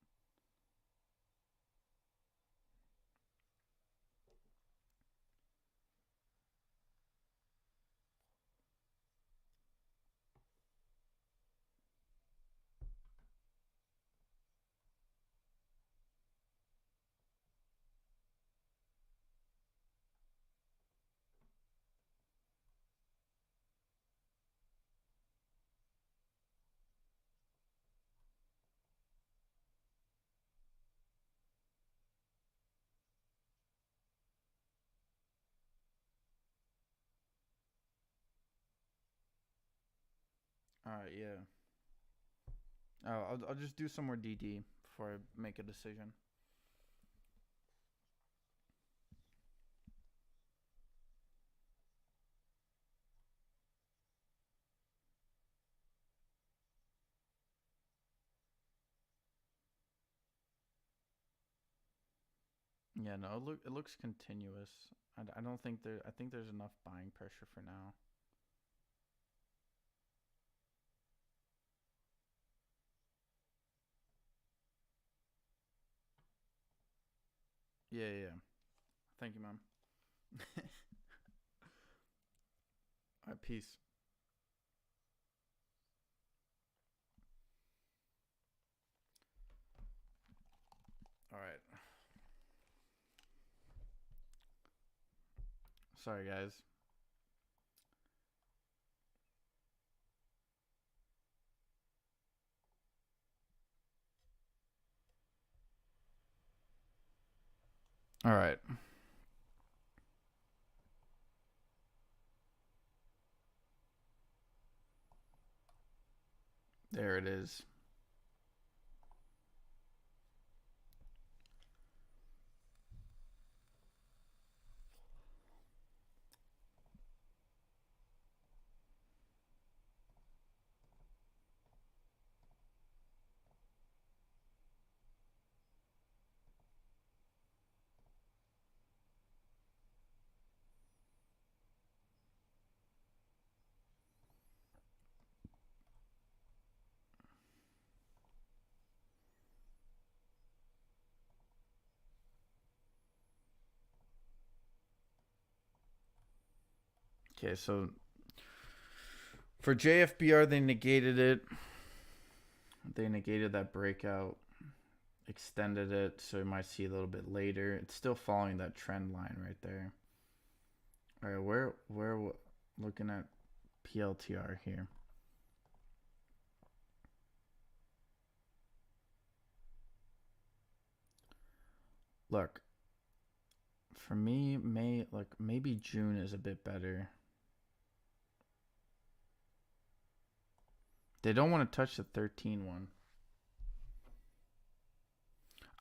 All right, yeah. I'll just do some more DD before I make a decision. Yeah, no, it looks continuous. I don't think there. I think there's enough buying pressure for now. Yeah. Thank you, man. All right, peace. All right. Sorry, guys. All right. There it is. Okay, so for JFBR, they negated it. They negated that breakout, extended it, so you might see a little bit later. It's still following that trend line right there. All right, where looking at PLTR here. Look, for me, maybe June is a bit better. They don't want to touch the 13 one.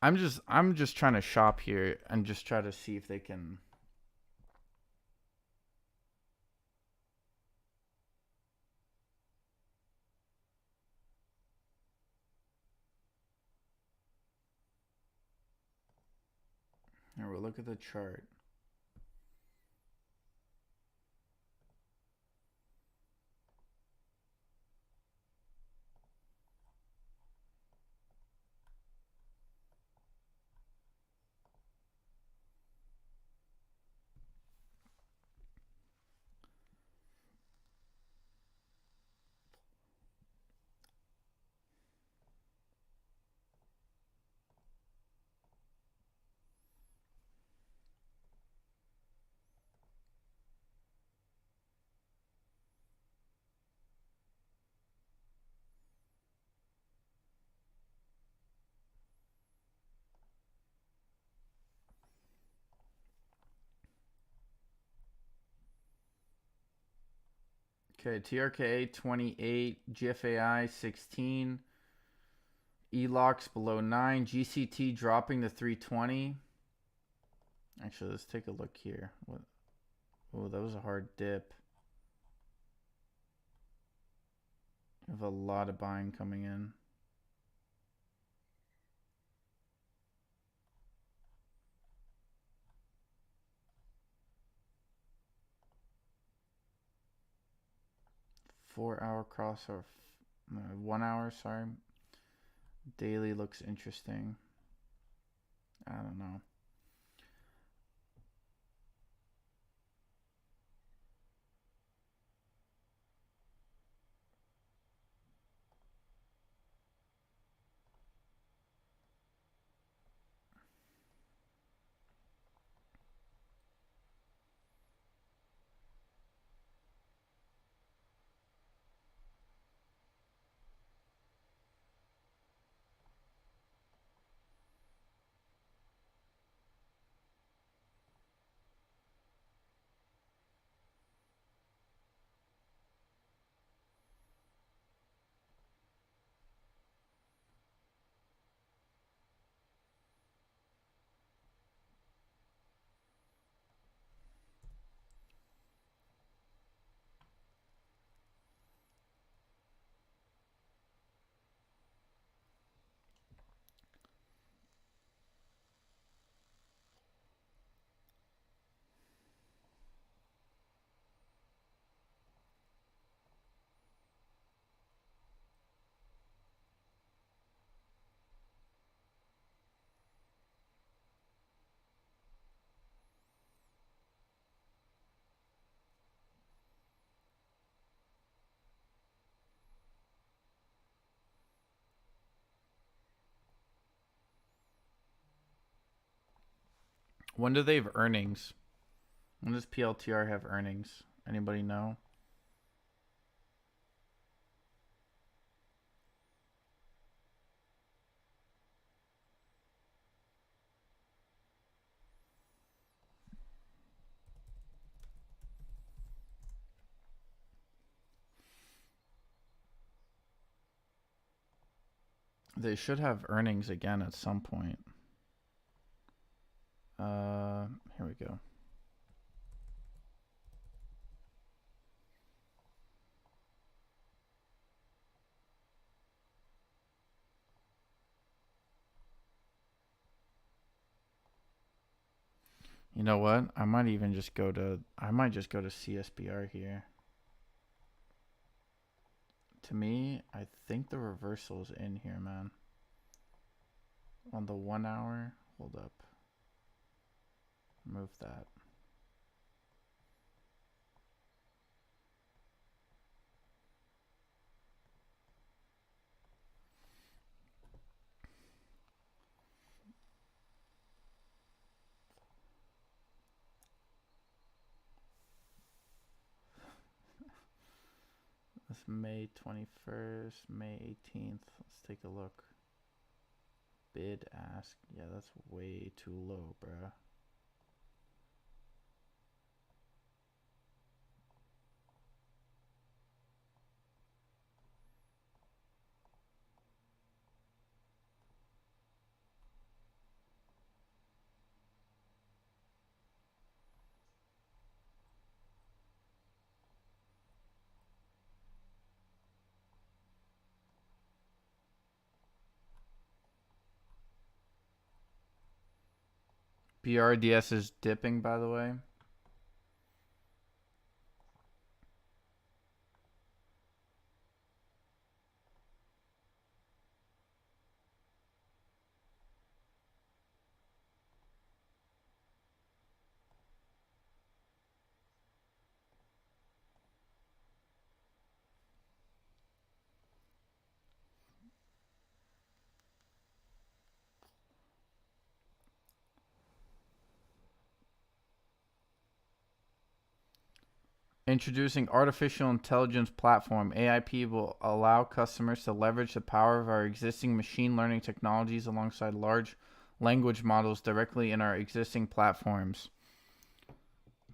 I'm just trying to shop here and just try to see if they can. Here, we'll look at the chart. Okay, TRKA 28, GFAI 16, ELOX below 9, GCT dropping to 320. Actually, let's take a look here. What? Oh, that was a hard dip. We have a lot of buying coming in. Four-hour crossover. 1 hour, sorry. Daily looks interesting. I don't know. When do they have earnings? When does PLTR have earnings? Anybody know? They should have earnings again at some point. Here we go. You know what? I might just go to CSBR here. To me, I think the reversal's in here, man. On the 1 hour, hold up. Move that. That's May 21st, May 18th. Let's take a look. Bid ask. Yeah, that's way too low, bruh. BRDS is dipping, by the way. Introducing artificial intelligence platform. AIP will allow customers to leverage the power of our existing machine learning technologies alongside large language models directly in our existing platforms.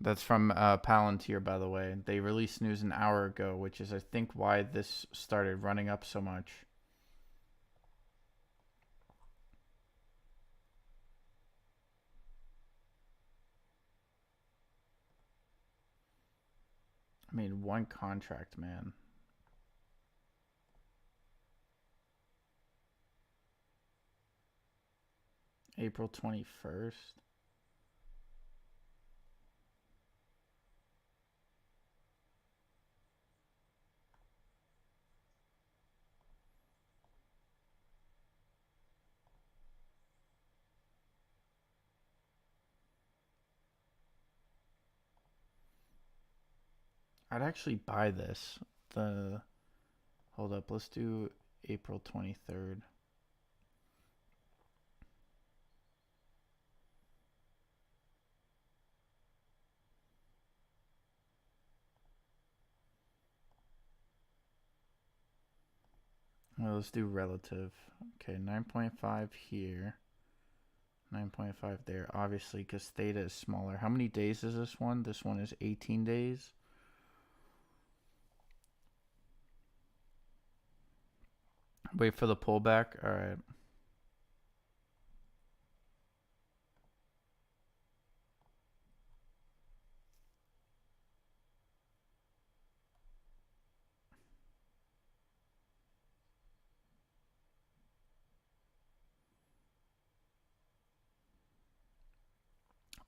That's from Palantir, by the way. They released news an hour ago, which is, I think, why this started running up so much. I mean, one contract, man. April 21st. I'd actually buy this. Hold up, let's do April 23rd. Well, let's do relative. Okay, 9.5 here. 9.5 there. Obviously, because theta is smaller. How many days is this one? This one is 18 days. Wait for the pullback. All right.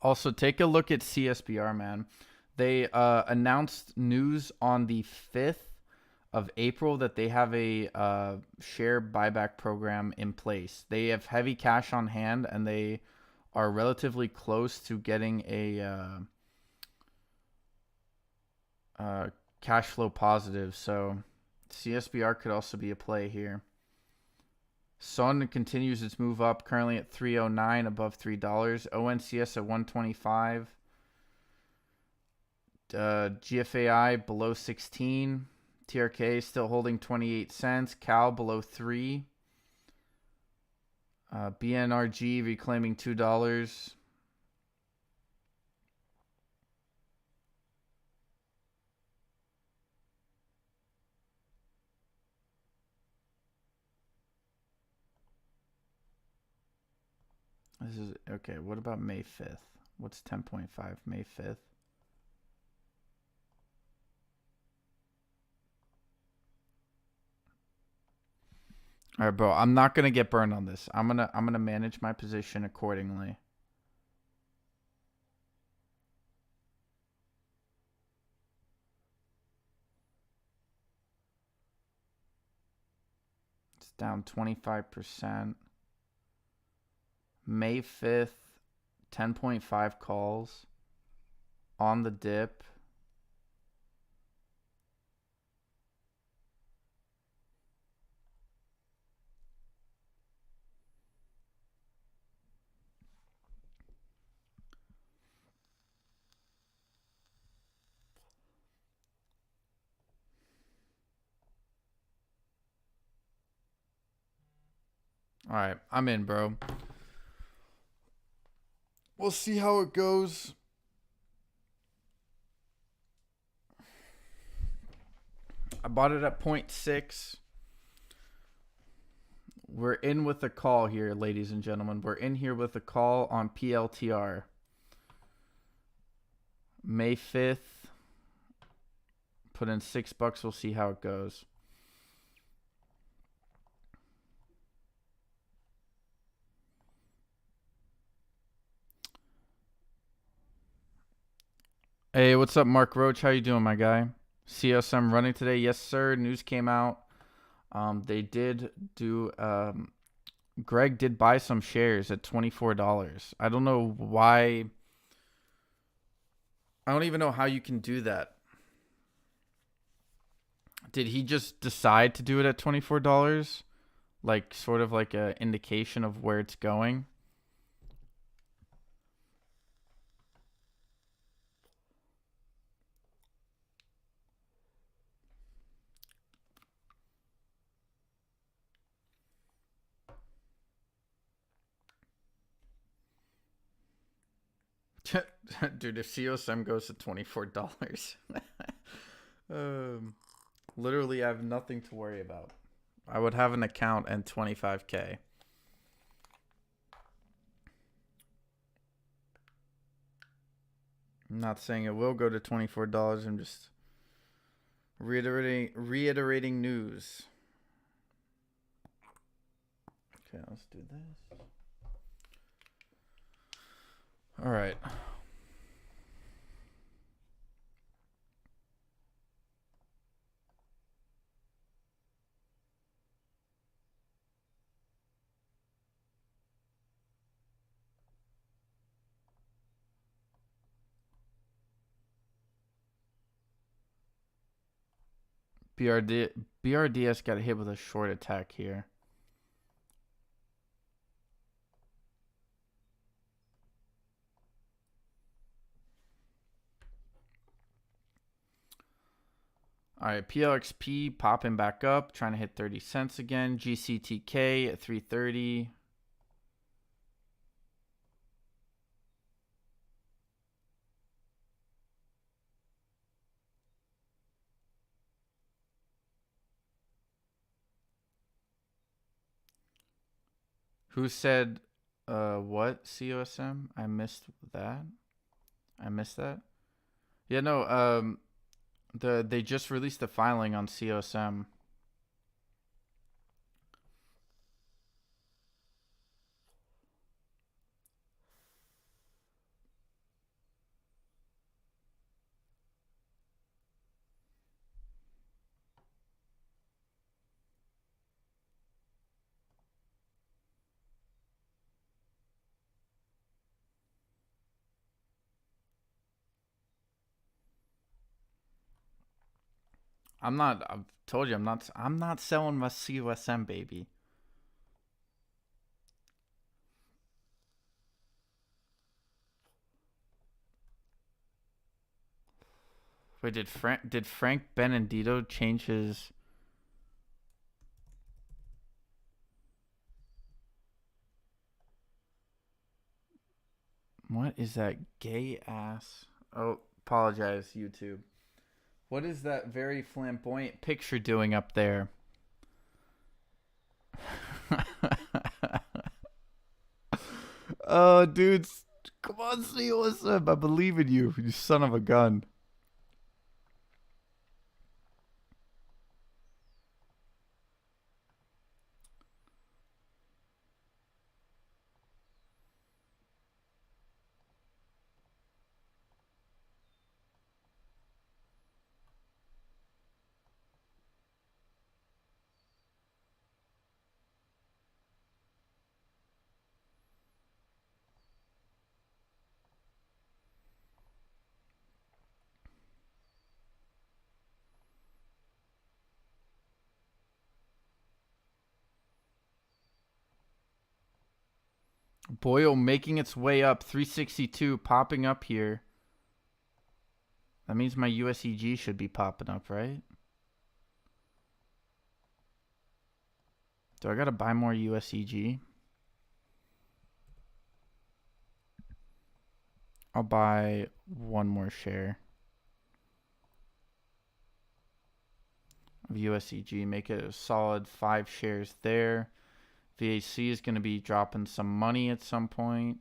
Also, take a look at CSBR, man. They announced news on the 5th of April that they have a share buyback program in place. They have heavy cash on hand, and they are relatively close to getting a cash flow positive. So CSBR could also be a play here. Sun continues its move up, currently at 309, above $3. ONCS at 125. GFAI below 16. TRKA still holding 28 cents. Cal below 3. BNRG reclaiming $2. This is okay. What about May 5th? What's 10.5 May 5th? All right, bro. I'm not gonna get burned on this. I'm gonna manage my position accordingly. It's down 25%. May 5th, 10.5 calls on the dip. All right, I'm in, bro. We'll see how it goes. I bought it at 0.6. We're in with a call here, ladies and gentlemen. We're in here with a call on PLTR. May 5th. Put in $6. We'll see how it goes. Hey, what's up, Mark Roach? How you doing, my guy? CSM running today? Yes, sir. News came out. They did do. Greg did buy some shares at $24. I don't know why. I don't even know how you can do that. Did he just decide to do it at $24? Like, sort of like an indication of where it's going? Dude, if COSM goes to $24, literally I have nothing to worry about. I would have an account and 25K. I'm not saying it will go to $24. I'm just reiterating news. Okay, let's do this. All right. BRDS got hit with a short attack here. All right, PLXP popping back up, trying to hit 30 cents again. GCTK at 330. Who said what? COSM? I missed that. I missed that. Yeah, no, they just released the filing on COSM. I've told you I'm not selling my COSM, baby. Wait, did Frank Benedito change his? What is that gay ass? Oh, apologize, YouTube. What is that very flamboyant picture doing up there? Oh, dude, come on, see what's up. I believe in you, you son of a gun. Boyle making its way up, 362, popping up here. That means my USEG should be popping up, right? Do I gotta buy more USEG? I'll buy one more share of USEG. Make it a solid 5 shares there. VAC is going to be dropping some money at some point.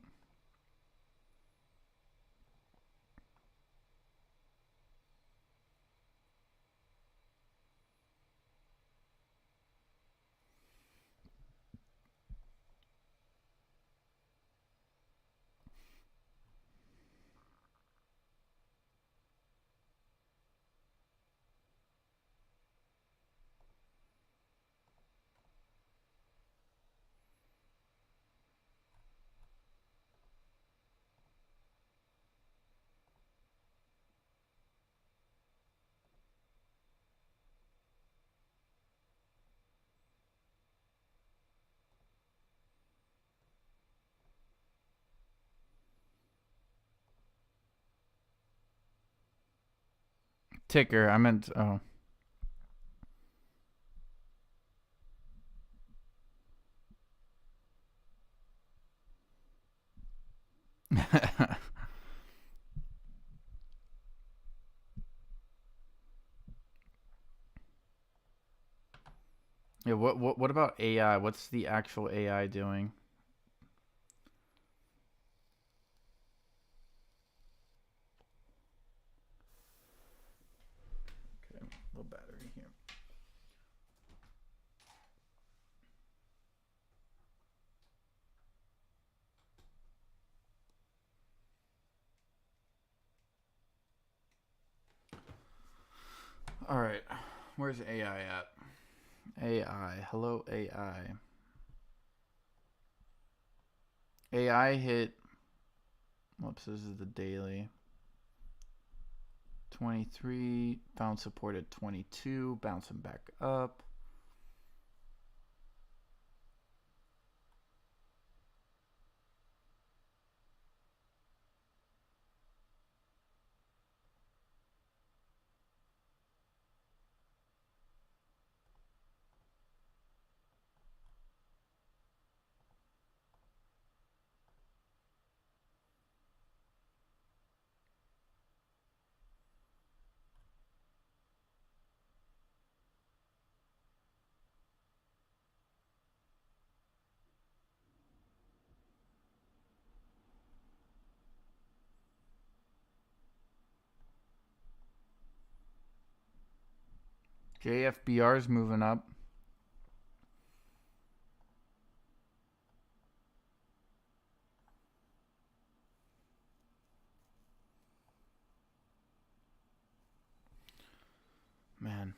Ticker, I meant, oh. Yeah, what about AI? What's the actual AI doing? Okay, low battery here. All right, where's AI at? AI, hello AI. AI hit. Whoops, this is the daily. 23, found support at 22, bouncing back up. JFBR is moving up. Man.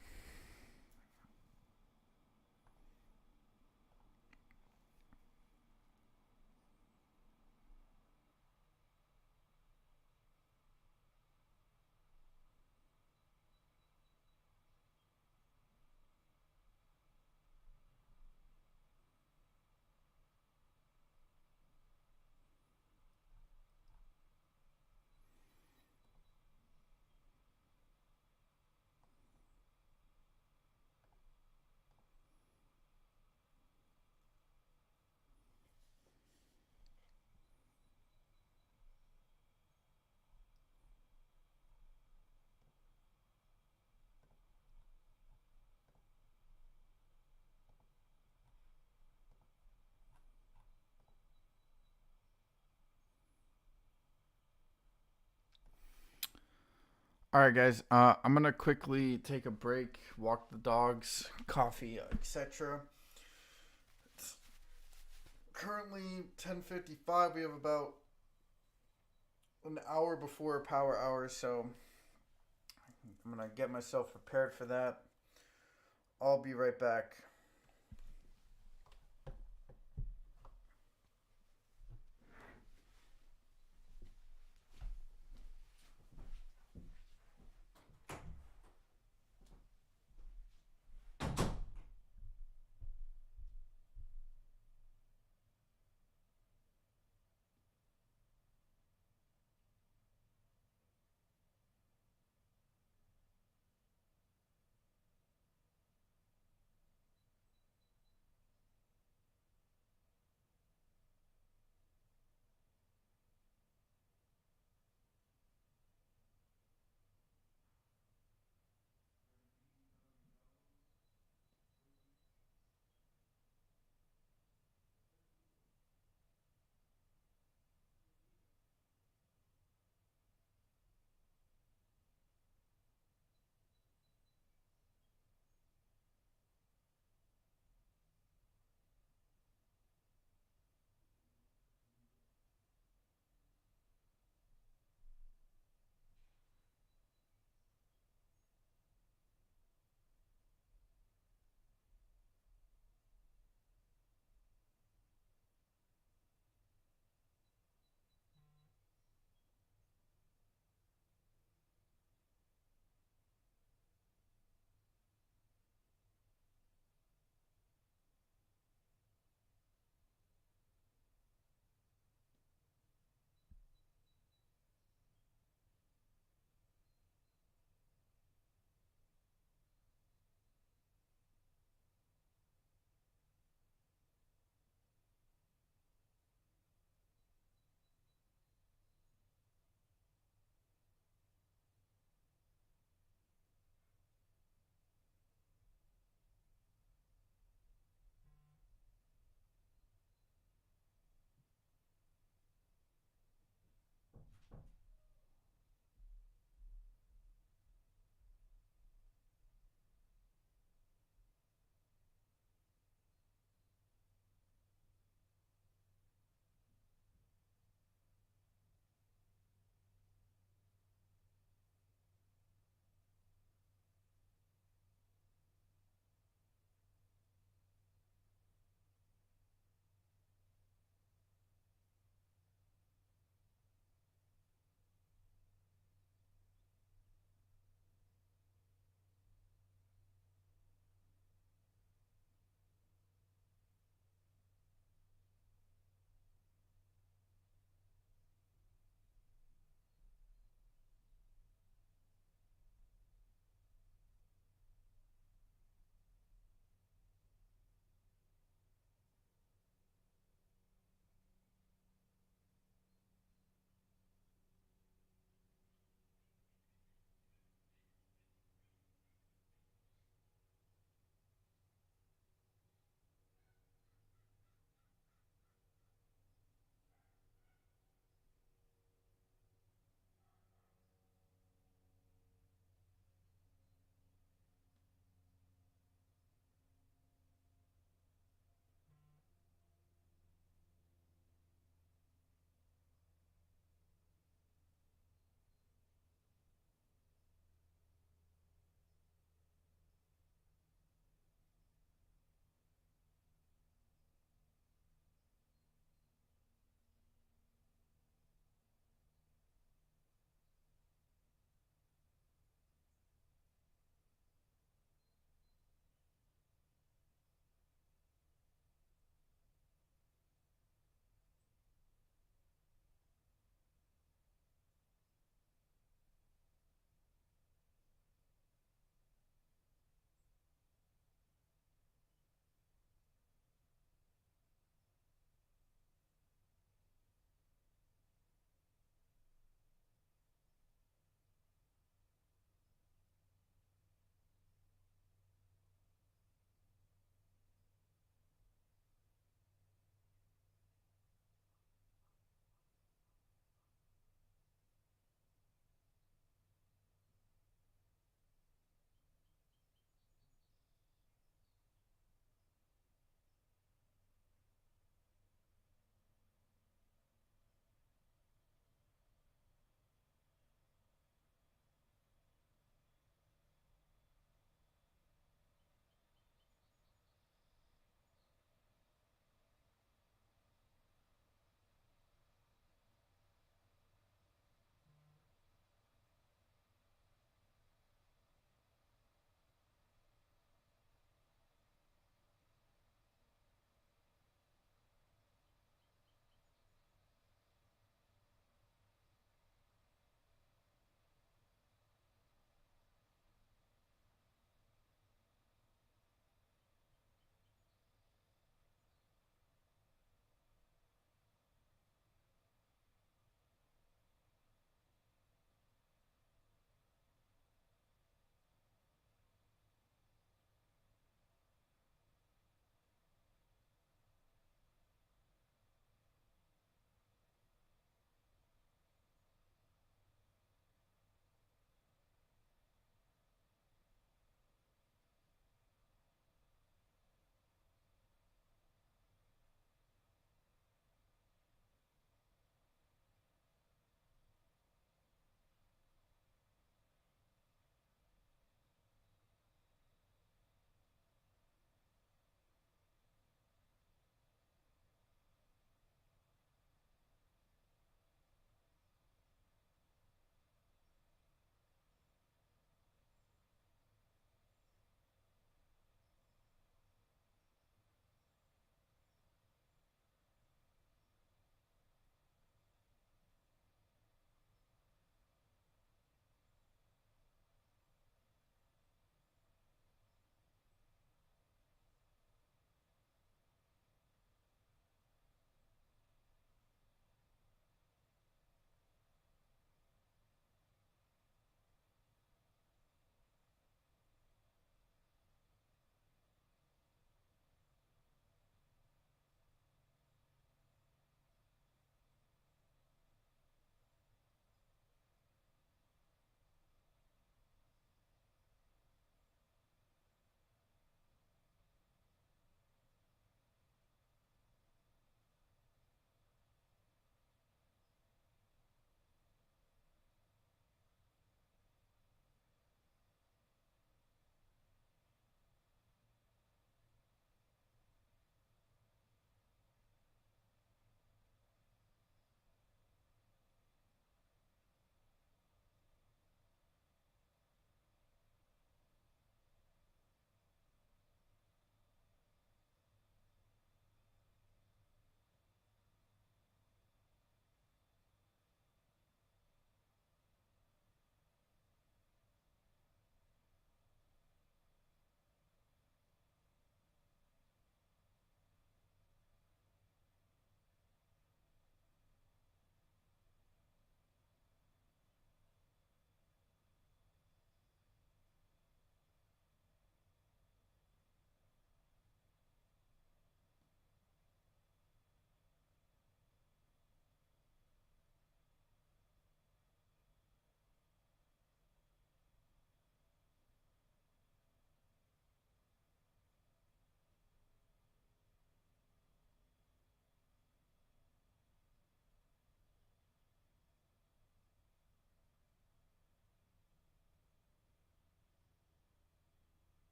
All right, guys. I'm gonna quickly take a break, walk the dogs, coffee, etc. It's currently 10:55. We have about an hour before power hour, so I'm gonna get myself prepared for that. I'll be right back.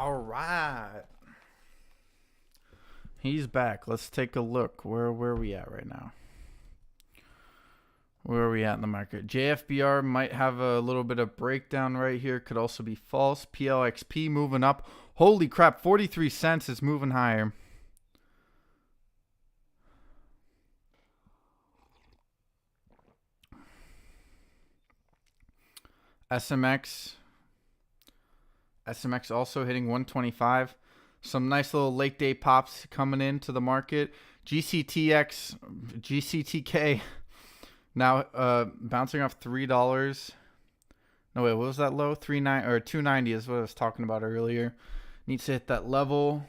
All right. He's back. Let's take a look. Where are we at right now? Where are we at in the market? JFBR might have a little bit of breakdown right here. Could also be false. PLXP moving up. Holy crap, 43 cents is moving higher. SMX also hitting 125. Some nice little late day pops coming into the market. GCTK now bouncing off $3. No wait, what was that low? 39 or 290 is what I was talking about earlier. Needs to hit that level.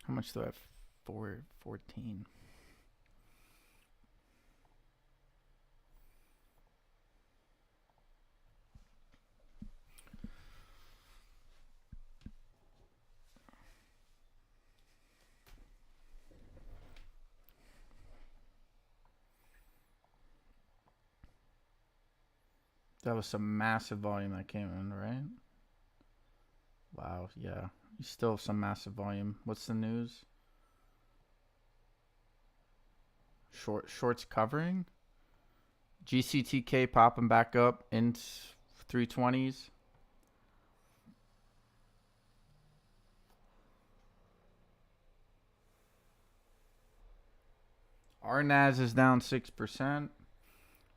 How much do I have? 414. That was some massive volume that came in, right? Wow, yeah. You still have some massive volume. What's the news? Shorts covering. GCTK popping back up in 320s. Our NAS is down 6%.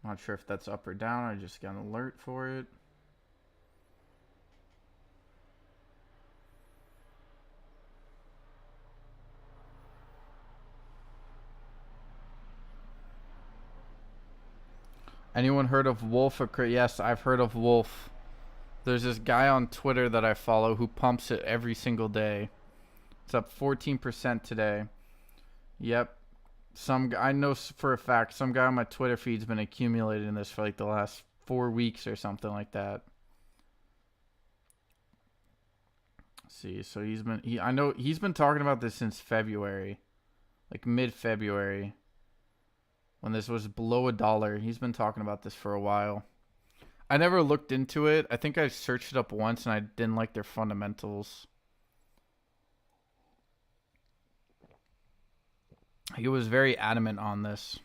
Not sure if that's up or down. I just got an alert for it. Anyone heard of Wolf? Yes, I've heard of Wolf. There's this guy on Twitter that I follow who pumps it every single day. It's up 14% today. Yep. I know for a fact some guy on my Twitter feed's been accumulating this for like the last 4 weeks or something like that. Let's see, so I know he's been talking about this since February, like mid-February, when this was below $1. He's been talking about this for a while. I never looked into it. I think I searched it up once and I didn't like their fundamentals. He was very adamant on this.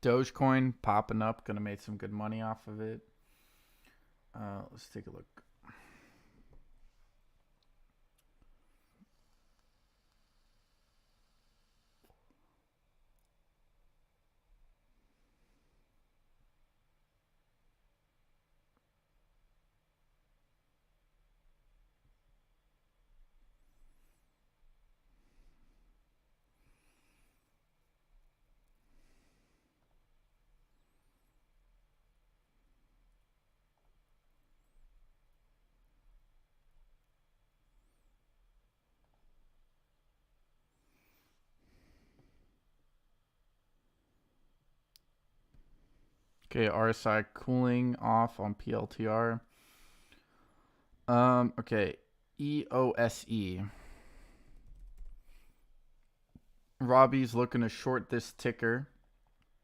Dogecoin popping up, gonna make some good money off of it. Let's take a look. Okay, RSI cooling off on PLTR. Okay, EOSE. Robbie's looking to short this ticker.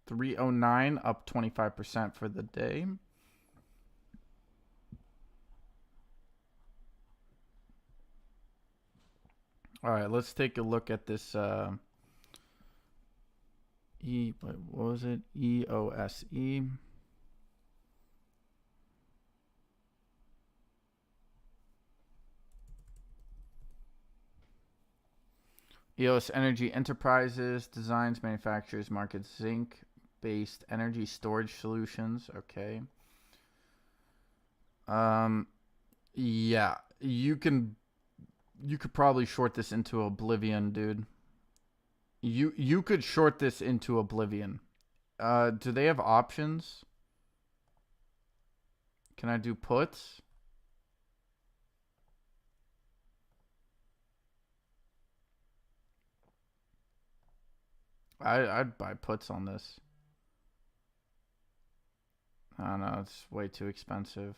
309 up 25% for the day. All right, let's take a look at this what was it? EOSE. EOS Energy Enterprises designs, manufactures, markets zinc-based energy storage solutions. Okay. Yeah, you could probably short this into oblivion, dude. You could short this into oblivion. Do they have options? Can I do puts? I'd buy puts on this. I don't know, it's way too expensive.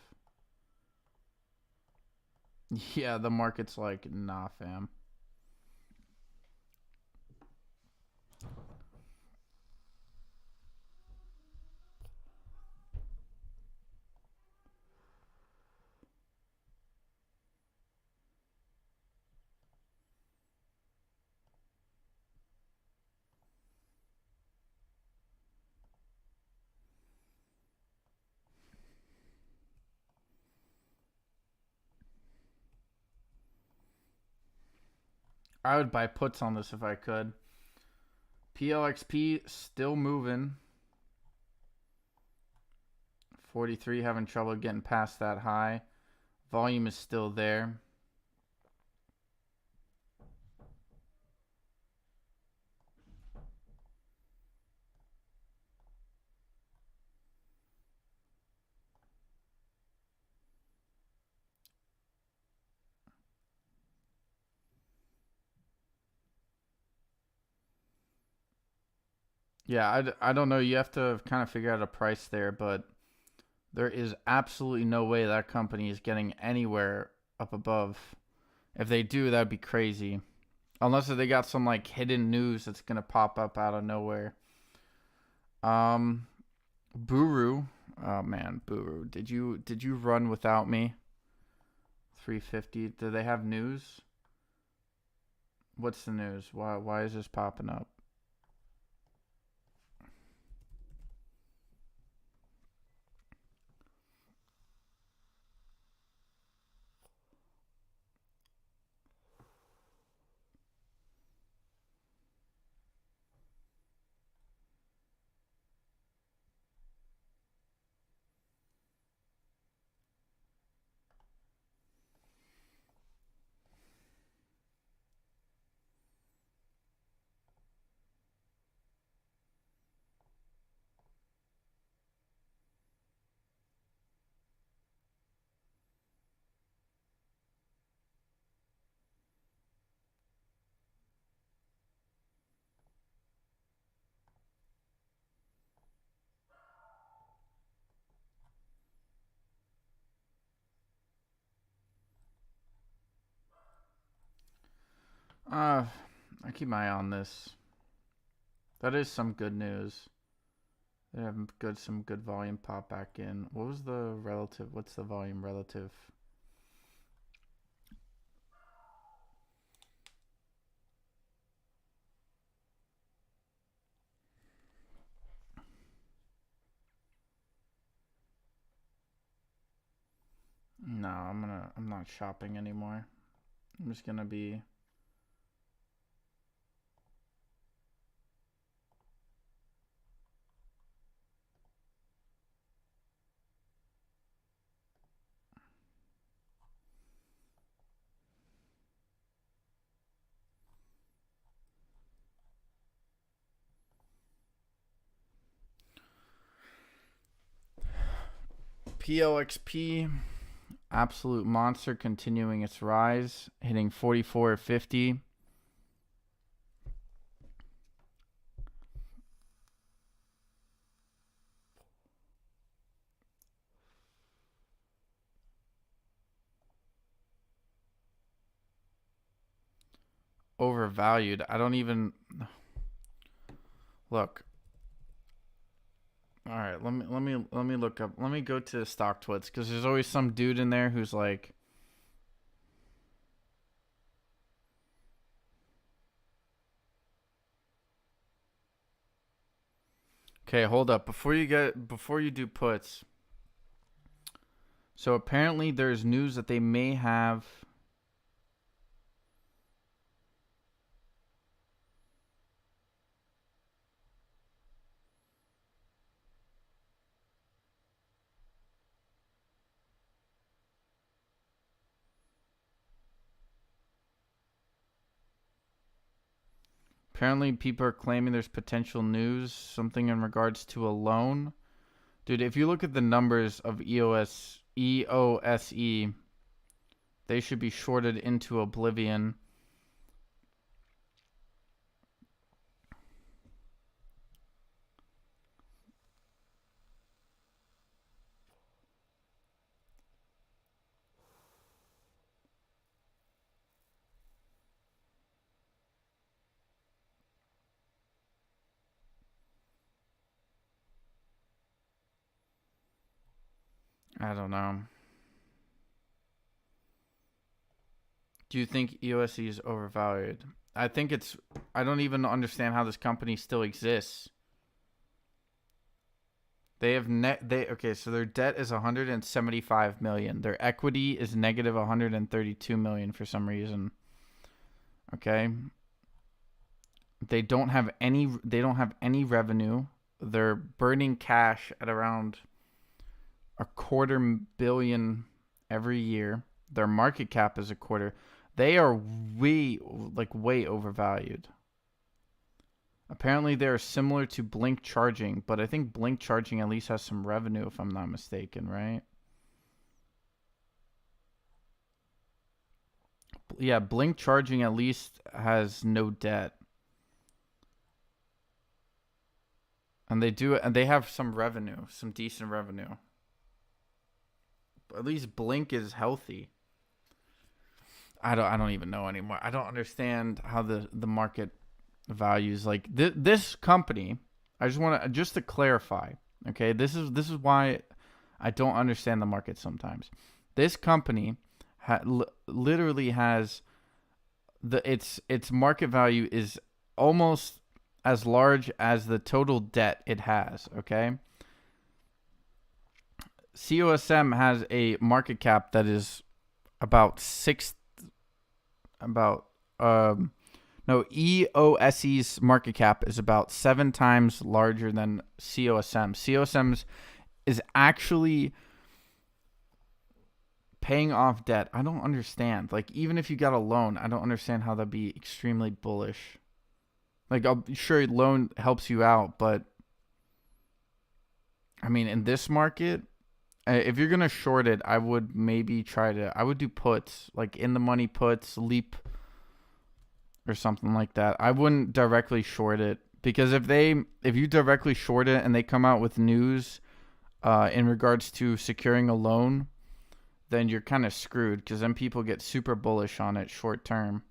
Yeah, the market's like, nah, fam. I would buy puts on this if I could. PLXP still moving. 43 having trouble getting past that high. Volume is still there. Yeah, I don't know. You have to kind of figure out a price there, but there is absolutely no way that company is getting anywhere up above. If they do, that'd be crazy. Unless they got some like hidden news that's gonna pop up out of nowhere. Buru. Oh man, Buru. Did you run without me? 350. Do they have news? What's the news? Why is this popping up? I keep my eye on this. That is some good news. They have some good volume pop back in. What was the relative? What's the volume relative? No, I'm not shopping anymore. I'm just gonna be PLXP, absolute monster, continuing its rise, hitting 44.50. overvalued. I don't even look. All right, let me look up. Let me go to StockTwits because there's always some dude in there who's like, okay, hold up. Before you do puts. So apparently there's news that they may have. Apparently people are claiming there's potential news, something in regards to a loan. Dude, if you look at the numbers of EOSE, they should be shorted into oblivion. I don't know. Do you think EOSE is overvalued? I think it's. I don't even understand how this company still exists. They have net. They okay. So their debt is 175 million. Their equity is negative 132 million for some reason. Okay. They don't have any. They don't have any revenue. They're burning cash at around $250 million every year. Their market cap is a quarter. They are way overvalued. Apparently, they're similar to Blink Charging, but I think Blink Charging at least has some revenue, if I'm not mistaken, right? Yeah, Blink Charging at least has no debt, and they have some revenue, some decent revenue. But at least Blink is healthy. I don't even know anymore. I don't understand how the market values like this company. I just want to just to clarify. Okay, this is why I don't understand the market sometimes. This company literally has its market value is almost as large as the total debt it has. Okay, COSM has a market cap that is about about no, EOSE's market cap is about 7 times larger than COSM. COSM's is actually paying off debt. I don't understand. Like, even if you got a loan, I don't understand how that'd be extremely bullish. Like, I'm sure loan helps you out, but I mean, in this market, if you're gonna short it, I would maybe I would do puts, like in the money puts, leap or something like that. I wouldn't directly short it because if you directly short it and they come out with news in regards to securing a loan, then you're kind of screwed because then people get super bullish on it short term.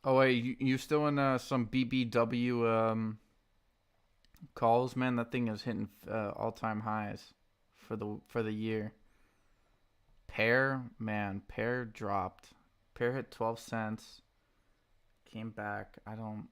Oh wait, you still in some BBW calls, man? That thing is hitting all time highs for the year. Pair dropped. Pair hit 12 cents. Came back. I don't.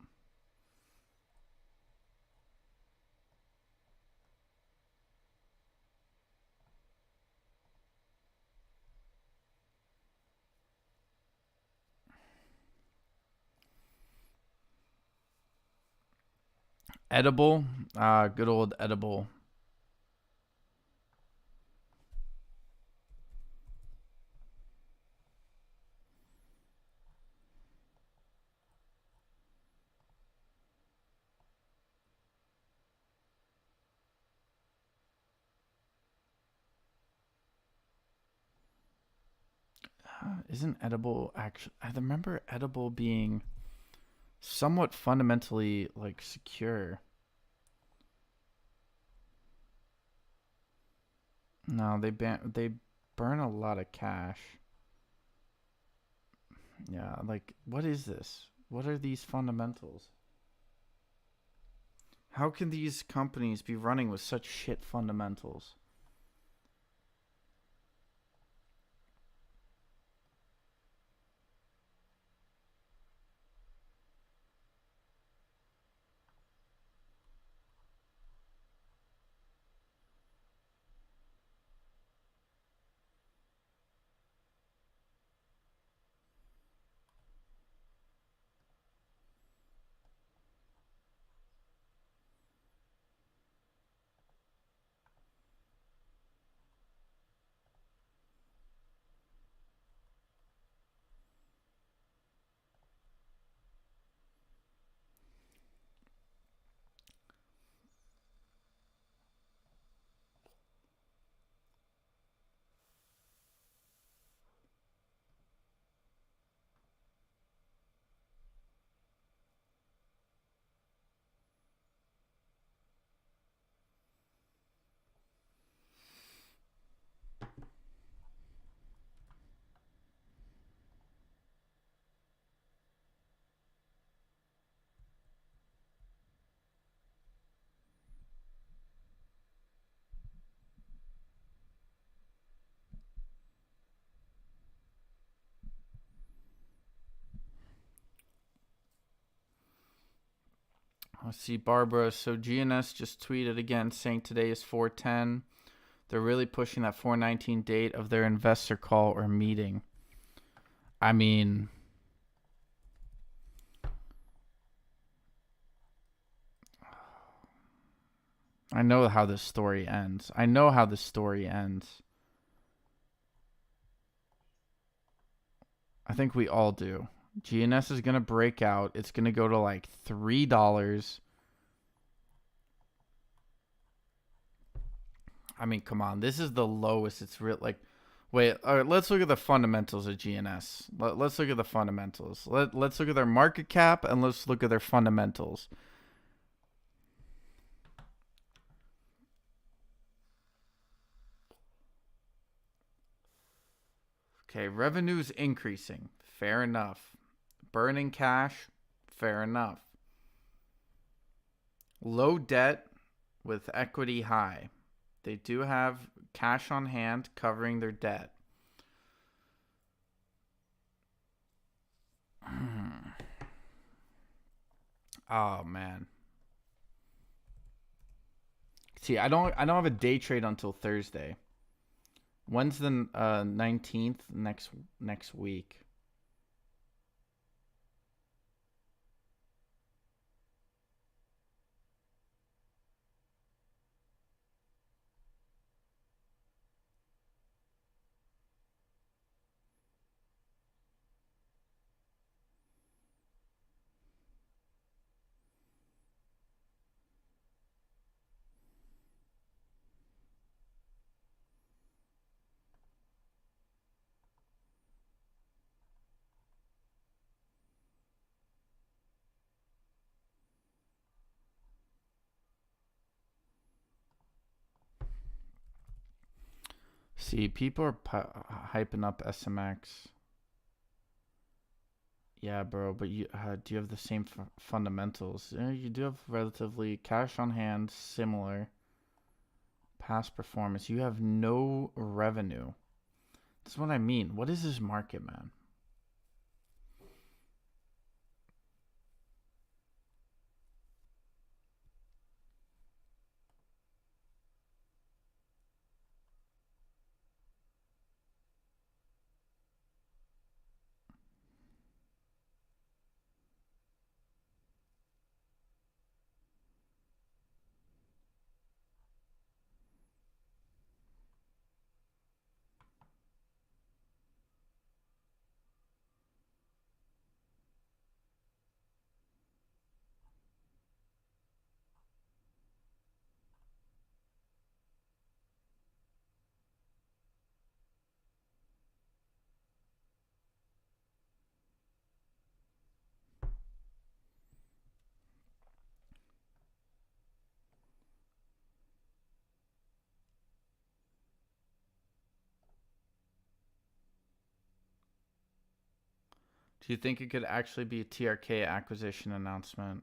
Edible. Good old edible. Isn't edible actually? I remember edible being somewhat fundamentally like secure. No, they burn a lot of cash. Yeah, like what is this? What are these fundamentals? How can these companies be running with such shit fundamentals? Let's see, Barbara. So GNS just tweeted again saying today is 410. They're really pushing that 419 date of their investor call or meeting. I mean, I know how this story ends. I know how this story ends. I think we all do. GNS is going to break out. It's going to go to like $3. I mean, come on. This is the lowest it's real. Like, wait. All right. Let's look at the fundamentals of GNS. Let's look at the fundamentals. Let's look at their market cap and let's look at their fundamentals. Okay, revenue's increasing. Fair enough. Burning cash. Fair enough. Low debt with equity high. They do have cash on hand covering their debt. Oh man. See, I don't have a day trade until Thursday. When's the 19th next week? See, people are hyping up SMX. Yeah, bro, but do you have the same fundamentals? You do have relatively cash on hand, similar past performance. You have no revenue. That's what I mean. What is this market, man? Do you think it could actually be a TRK acquisition announcement?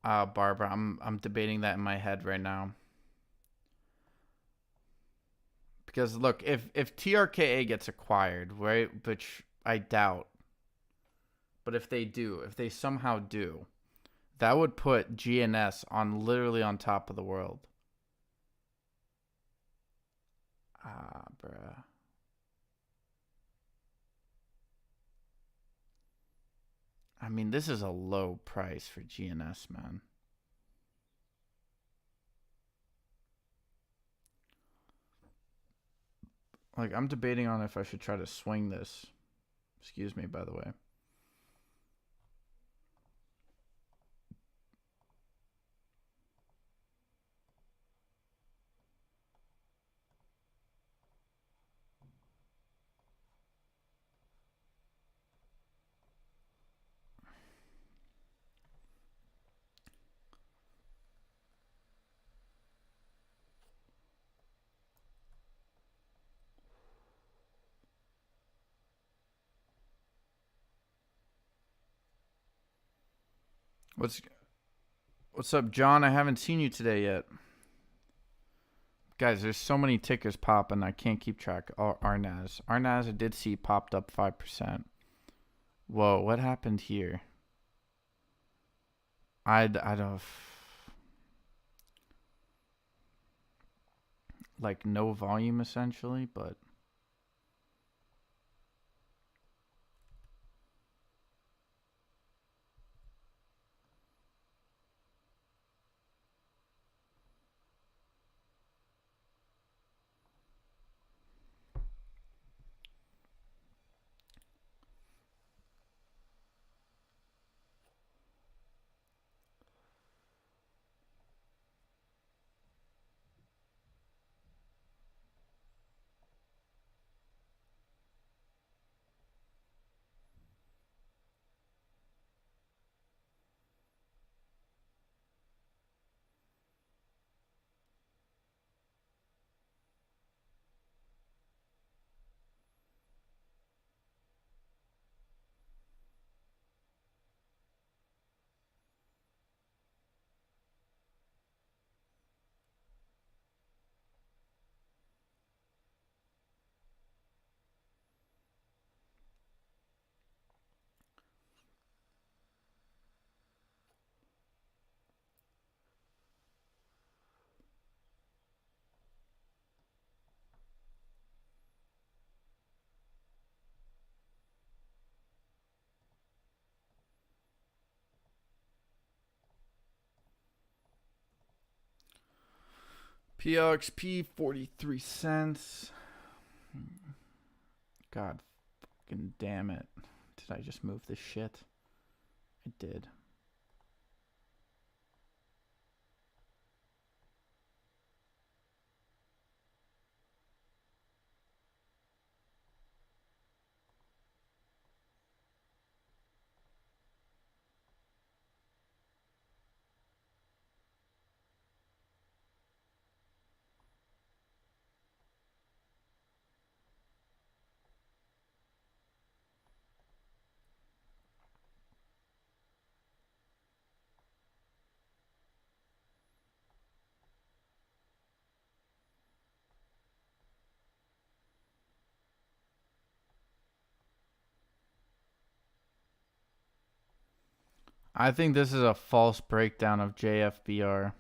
Barbara, I'm debating that in my head right now. Because look, if TRKA gets acquired, right, which I doubt, but if they somehow do, that would put GNS on literally on top of the world. Bruh. I mean, this is a low price for GNS, man. Like, I'm debating on if I should try to swing this. Excuse me, by the way. What's up, John? I haven't seen you today yet. Guys, there's so many tickers popping, I can't keep track. Oh, Arnaz. Arnaz, I did see popped up 5%. Whoa, what happened here? I don't... Like, no volume, essentially, but... PLXP, 43 cents. God fucking damn it. Did I just move this shit? I did. I think this is a false breakdown of JFBR.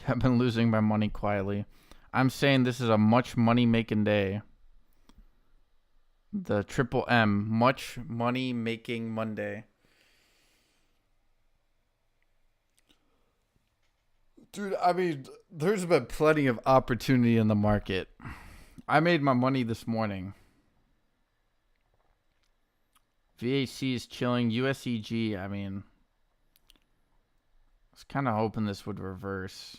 I've been losing my money quietly. I'm saying this is a much money making day. The triple M, much money making Monday. Dude, I mean, there's been plenty of opportunity in the market. I made my money this morning. VAC is chilling. USEG, I mean, I was kind of hoping this would reverse.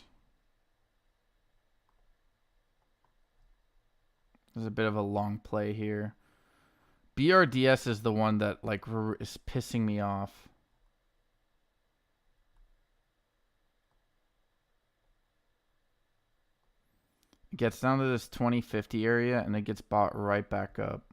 There's a bit of a long play here. BRDS is the one that like is pissing me off. Gets down to this 2050 area and it gets bought right back up.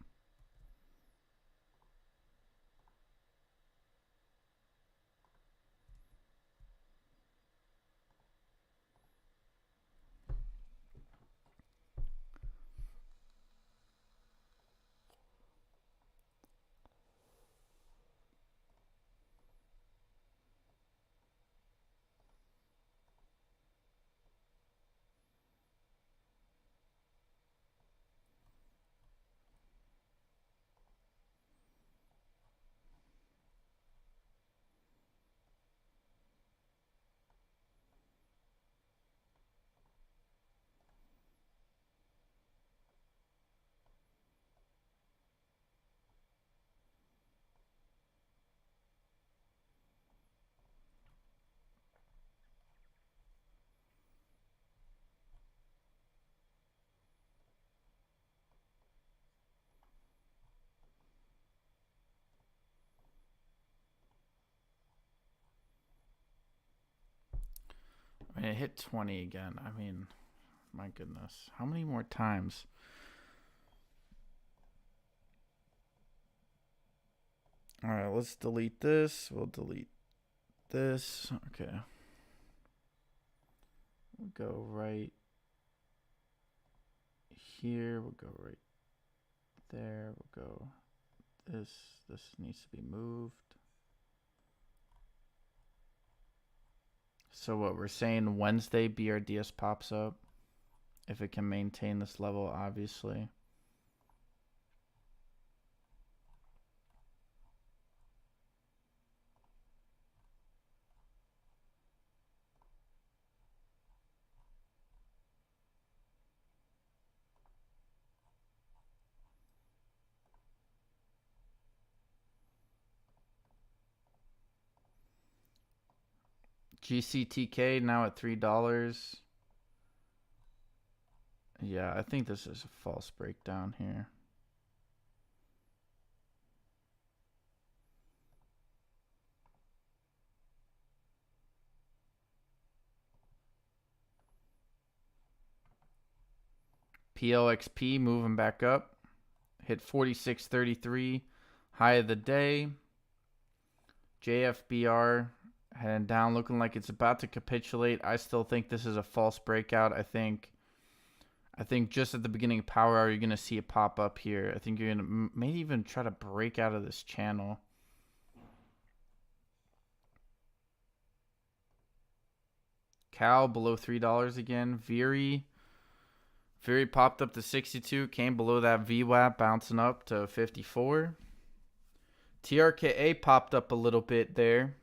I mean, it hit 20 again. I mean, my goodness. How many more times? All right, let's delete this. We'll delete this. Okay. We'll go right here. We'll go right there. We'll go this. This needs to be moved. So what we're saying, Wednesday BRDS pops up. If it can maintain this level, obviously. GCTK now at $3. Yeah, I think this is a false breakdown here. PLXP moving back up. Hit 46.33. High of the day. JFBR heading down, looking like it's about to capitulate. I still think this is a false breakout. I think just at the beginning of power hour, you're going to see it pop up here. I think you're going to maybe even try to break out of this channel. Cal below $3 again. Very popped up to 62. Came below that VWAP, bouncing up to 54. TRKA popped up a little bit there.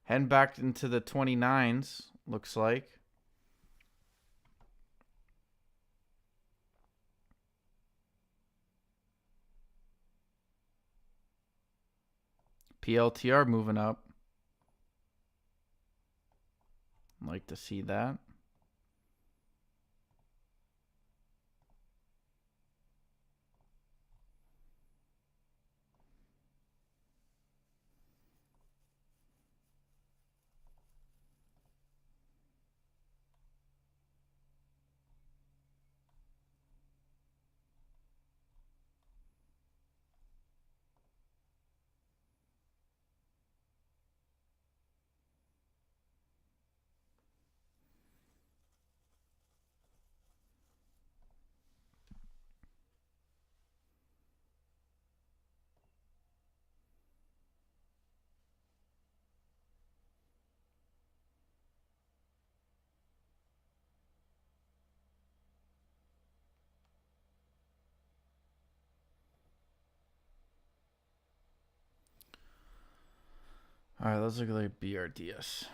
Heading back into the 29s, looks like. PLTR moving up. Like to see that. All right, let's look at BRDS.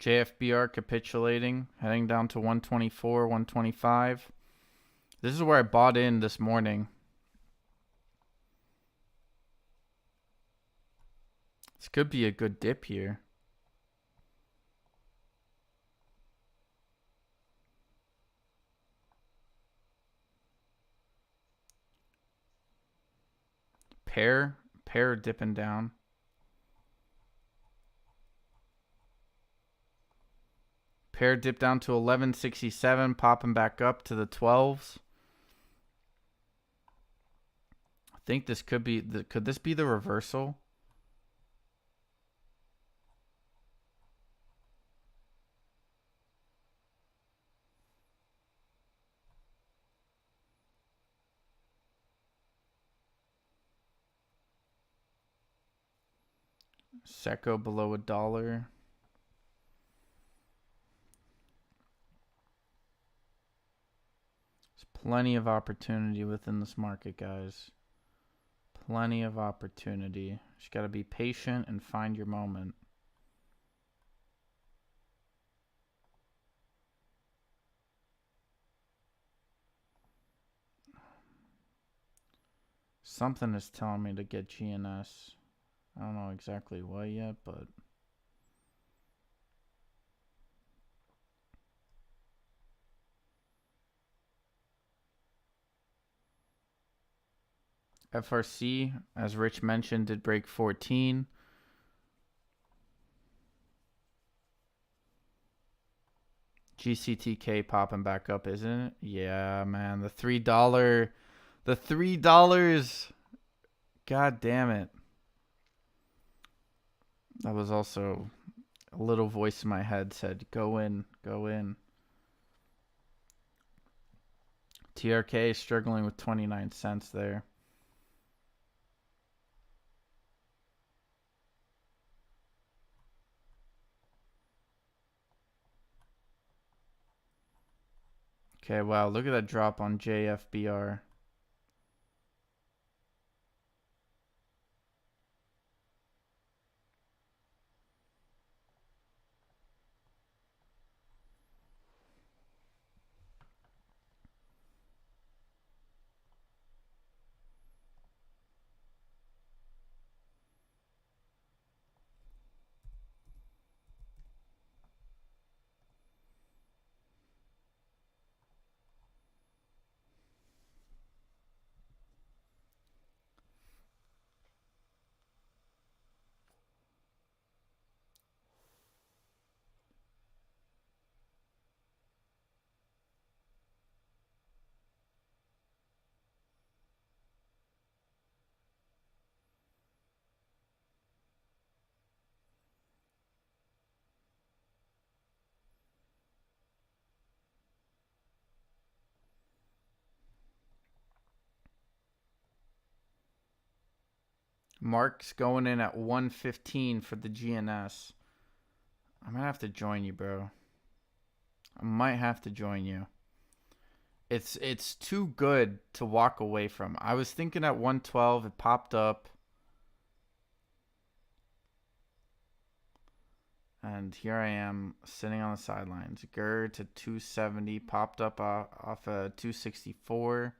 JFBR capitulating, heading down to 124, 125. This is where I bought in this morning. This could be a good dip here. Pair dipping down. Pair dip down to 1167, popping back up to the 12s. I think this could be could this be the reversal? Seco below $1. There's plenty of opportunity within this market, guys. Plenty of opportunity. Just got to be patient and find your moment. Something is telling me to get GNS. I don't know exactly what yet, but FRC, as Rich mentioned, did break 14. GCTK popping back up, isn't it? Yeah, man. The $3. The $3. God damn it. That was also a little voice in my head said, go in, go in. TRKA struggling with 29 cents there. Okay, wow, look at that drop on JFBR. Mark's going in at 115 for the GNS. I'm going to have to join you, bro. I might have to join you. It's too good to walk away from. I was thinking at 112, it popped up. And here I am sitting on the sidelines. GER to 270, popped up off a 264.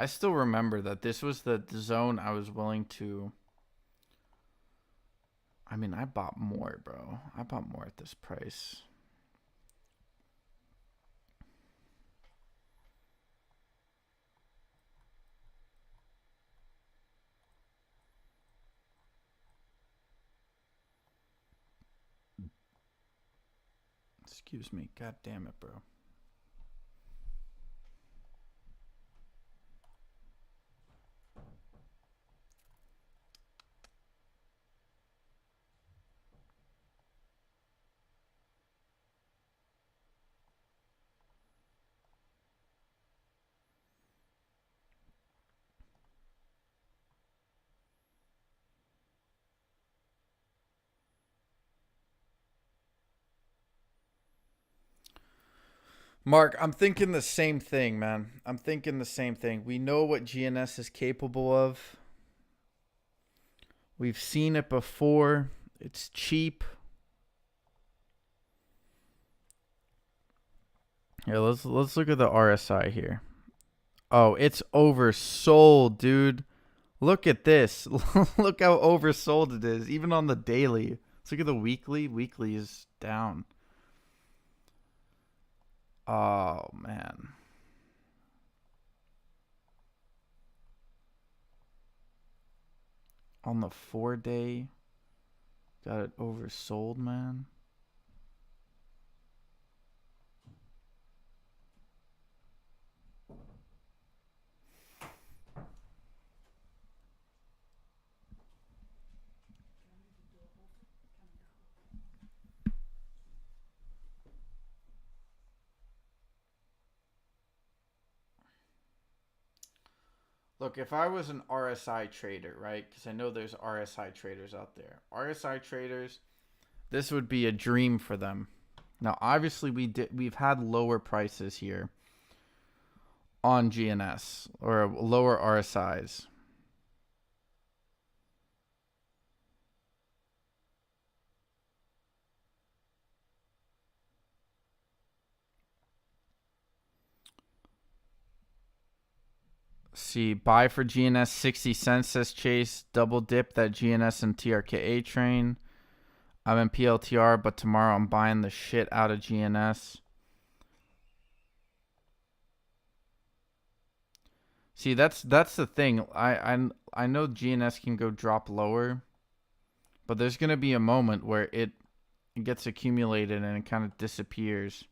I still remember that this was the zone I was willing to. I mean, I bought more, bro. I bought more at this price. Excuse me. God damn it, bro. Mark, I'm thinking the same thing, man. I'm thinking the same thing. We know what GNS is capable of. We've seen it before. It's cheap. Here, let's look at the RSI here. Oh, it's oversold, dude. Look at this. Look how oversold it is, even on the daily. Let's look at the weekly. Weekly is down. Oh, man. On the 4 day, got it oversold, man. Look, if I was an RSI trader, right? Because I know there's RSI traders out there. RSI traders, this would be a dream for them. Now, obviously, we've had lower prices here on GNS or lower RSIs. See, buy for GNS 60 cents, says Chase. Double dip that GNS and TRKA train. I'm in PLTR, but tomorrow I'm buying the shit out of GNS. See, that's the thing. I know GNS can go drop lower, but there's gonna be a moment where it gets accumulated and it kind of disappears.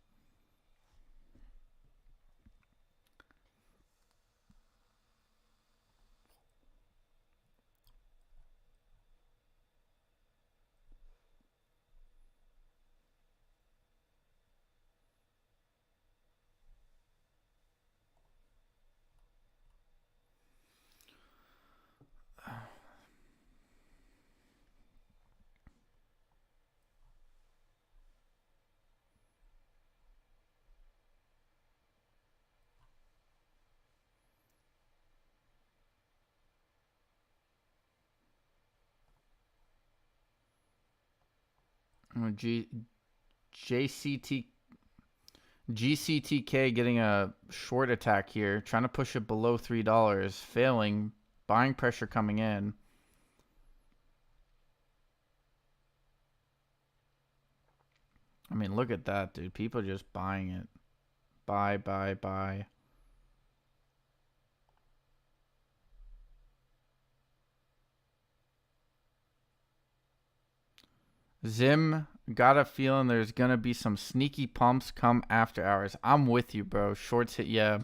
G JCT GCTK getting a short attack here, trying to push it below $3, failing. Buying pressure coming in. I mean, look at that, dude. People just buying it. Buy, buy, buy. Zim, got a feeling there's going to be some sneaky pumps come after hours. I'm with you, bro. Shorts hit, yeah.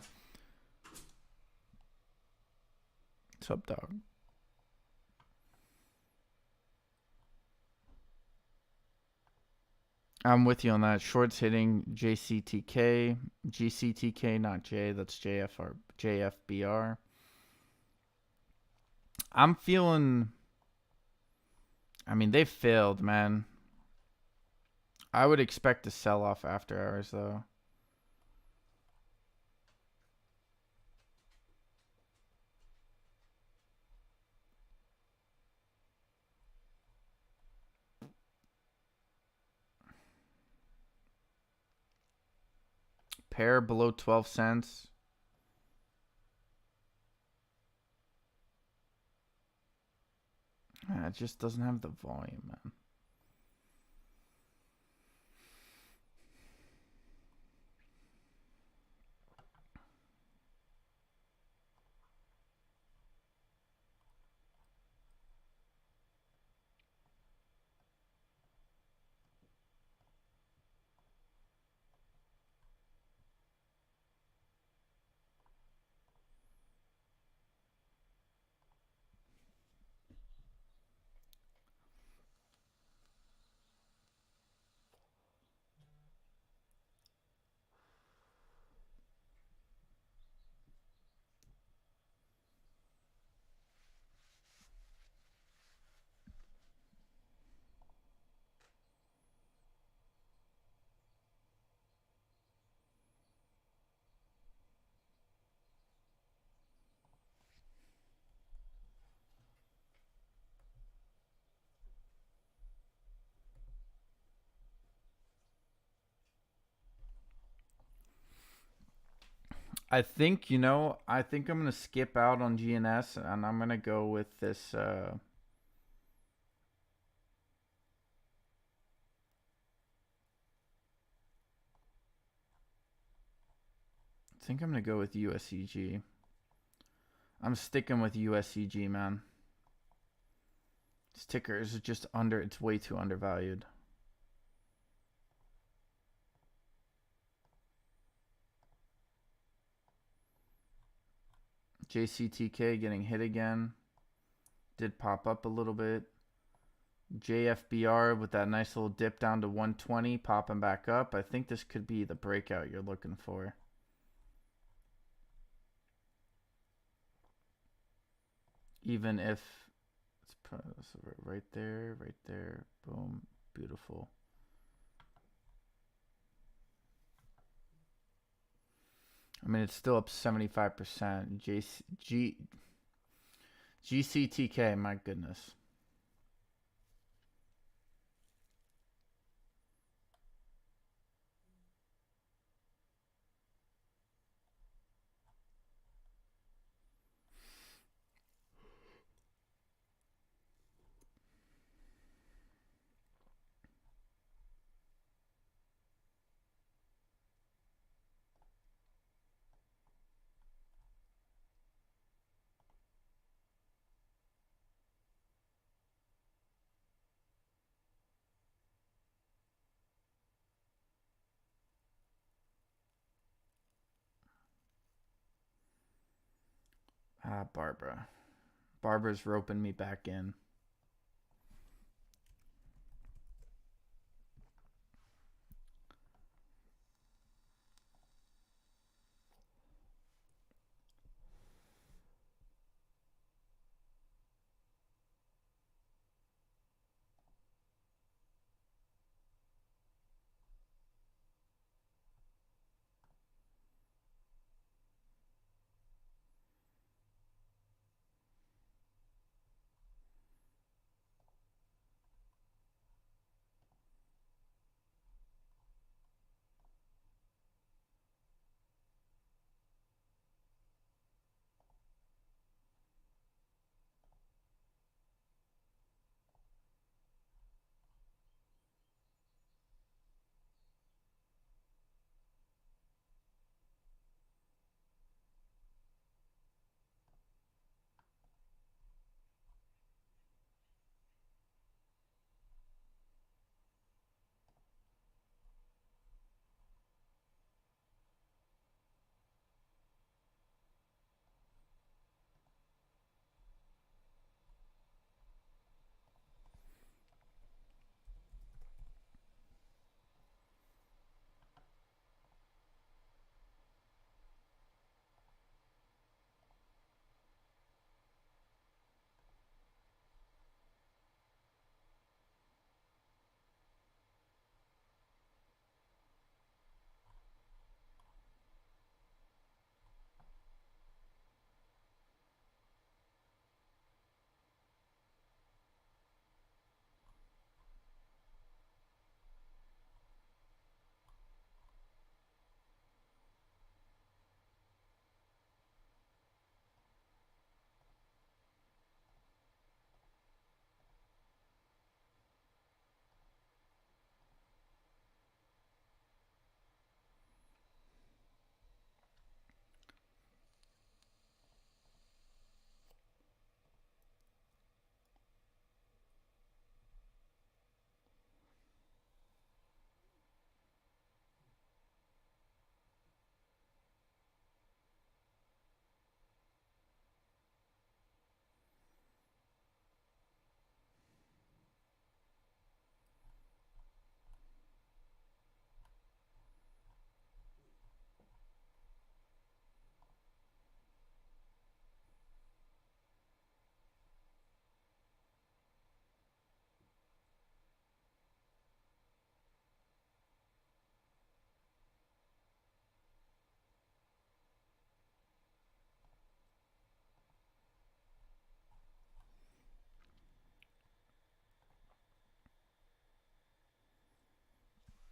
What's up, dog? I'm with you on that. Shorts hitting JCTK. GCTK, not J. That's JFBR. I'm feeling... I mean, they failed, man. I would expect a sell-off after hours, though. Pair below 12 cents. It just doesn't have the volume, man. I think I think I'm gonna skip out on GNS and I'm gonna go with this. I think I'm gonna go with USCG. I'm sticking with USCG, man. This ticker is just under. It's way too undervalued. JCTK getting hit again. Did pop up a little bit. JFBR with that nice little dip down to 120, popping back up. I think this could be the breakout you're looking for. Even if it's right there, boom, beautiful. I mean, it's still up 75%. GCTK, my goodness. Ah, Barbara. Barbara's roping me back in.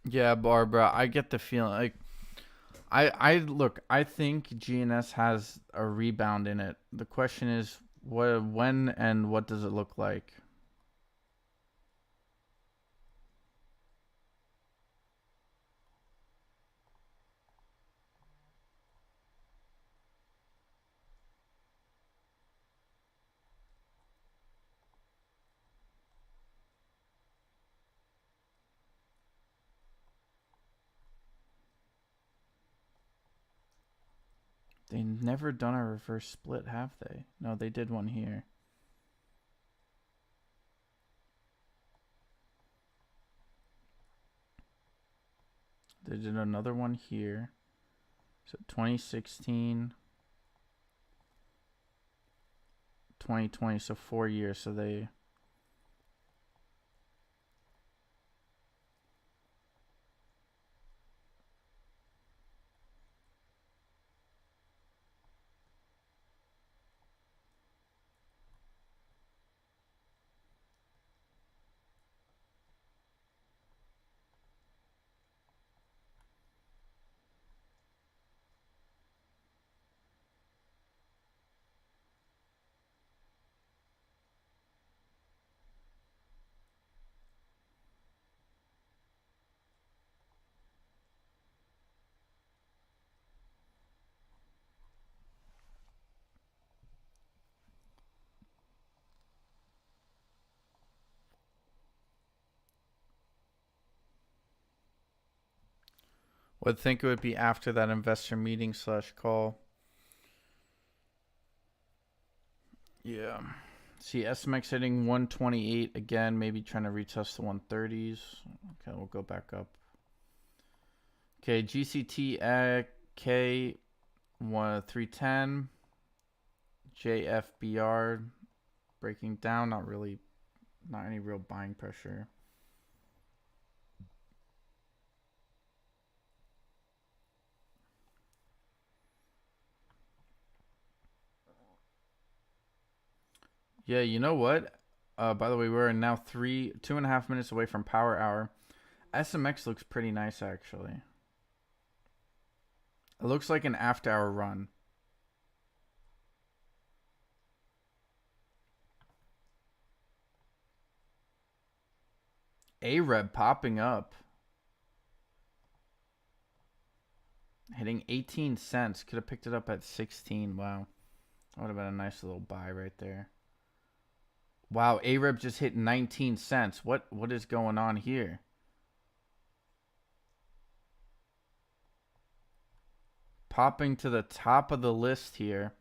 Yeah, Barbara, I get the feeling like I look. I think GNS has a rebound in it. The question is, when, and what does it look like? They never done a reverse split, have they? No, they did one here. They did another one here. So 2016, 2020, so 4 years. So they. Would think it would be after that investor meeting / call. Yeah. See, SMX hitting 128 again, maybe trying to retest the 130s. Okay, we'll go back up. Okay, GCTK 310. JFBR breaking down, not any real buying pressure. Yeah, you know what? By the way, we're now 2.5 minutes away from power hour. SMX looks pretty nice, actually. It looks like an after hour run. AREB popping up. Hitting 18 cents. Could have picked it up at 16. Wow. That would have been a nice little buy right there. Wow, AREB just hit 19 cents. What is going on here? Popping to the top of the list here.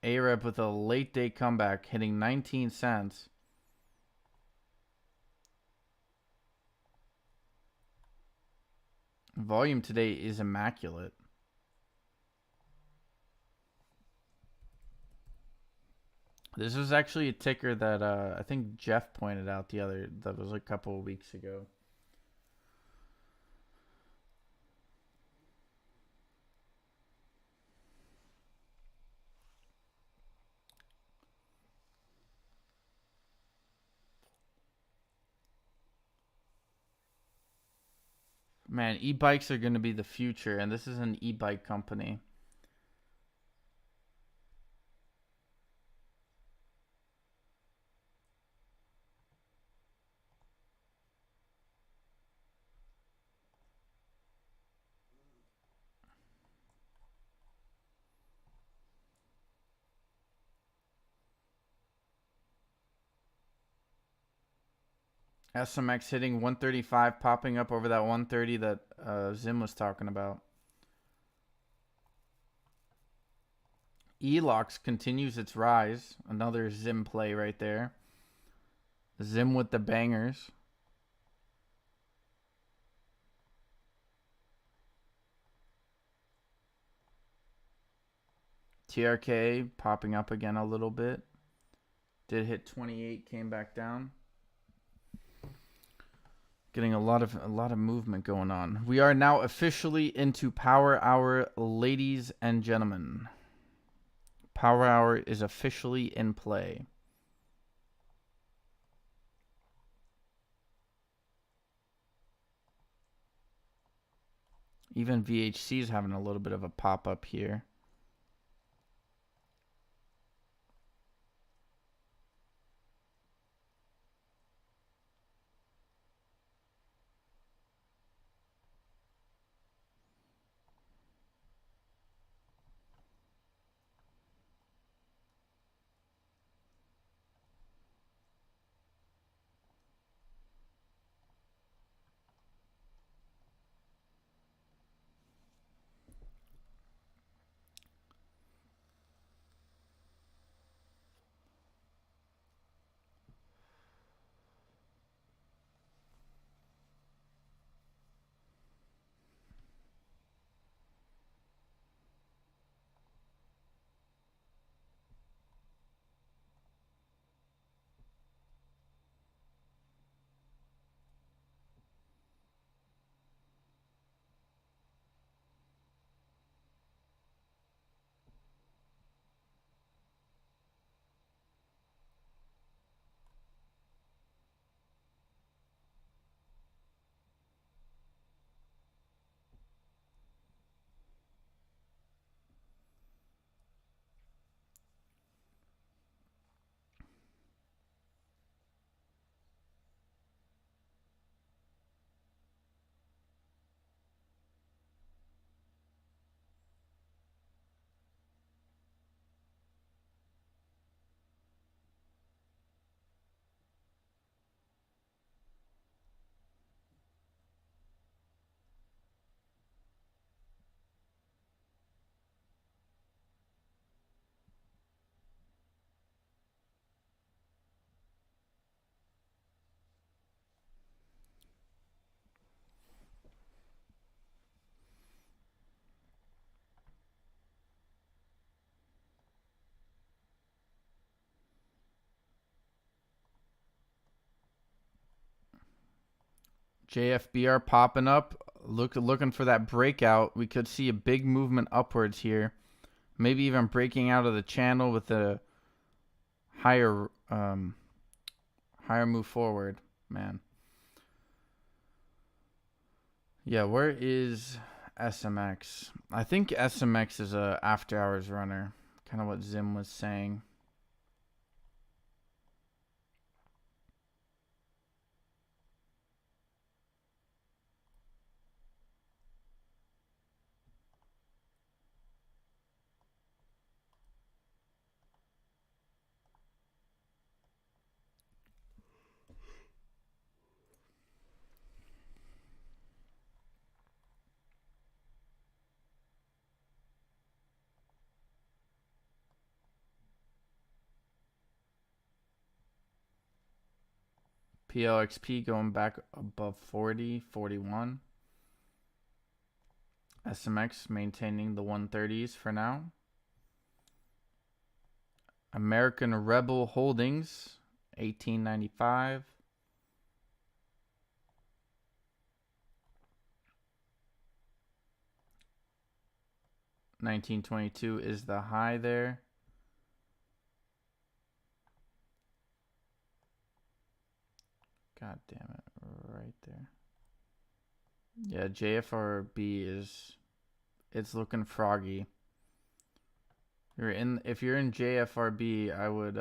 AREB with a late day comeback, hitting 19 cents. Volume today is immaculate. This was actually a ticker that I think Jeff pointed out that was a couple of weeks ago. Man, e-bikes are going to be the future, and this is an e-bike company. SMX hitting 135, popping up over that 130 that Zim was talking about. ELOX continues its rise. Another Zim play right there. Zim with the bangers. TRKA popping up again a little bit. Did hit 28, came back down. Getting a lot of movement going on. We are now officially into power hour, ladies and gentlemen. Power hour is officially in play. Even VHC is having a little bit of a pop up here. JFBR popping up. Looking for that breakout. We could see a big movement upwards here. Maybe even breaking out of the channel with a higher higher move forward, man. Yeah, where is SMX? I think SMX is a after hours runner. Kind of what Zim was saying. PLXP going back above 40, 41. SMX maintaining the 130s for now. American Rebel Holdings, 1895. $19.22 is the high there. God damn it, right there. Yeah, JFRB is, it's looking froggy. If you're in JFRB, I would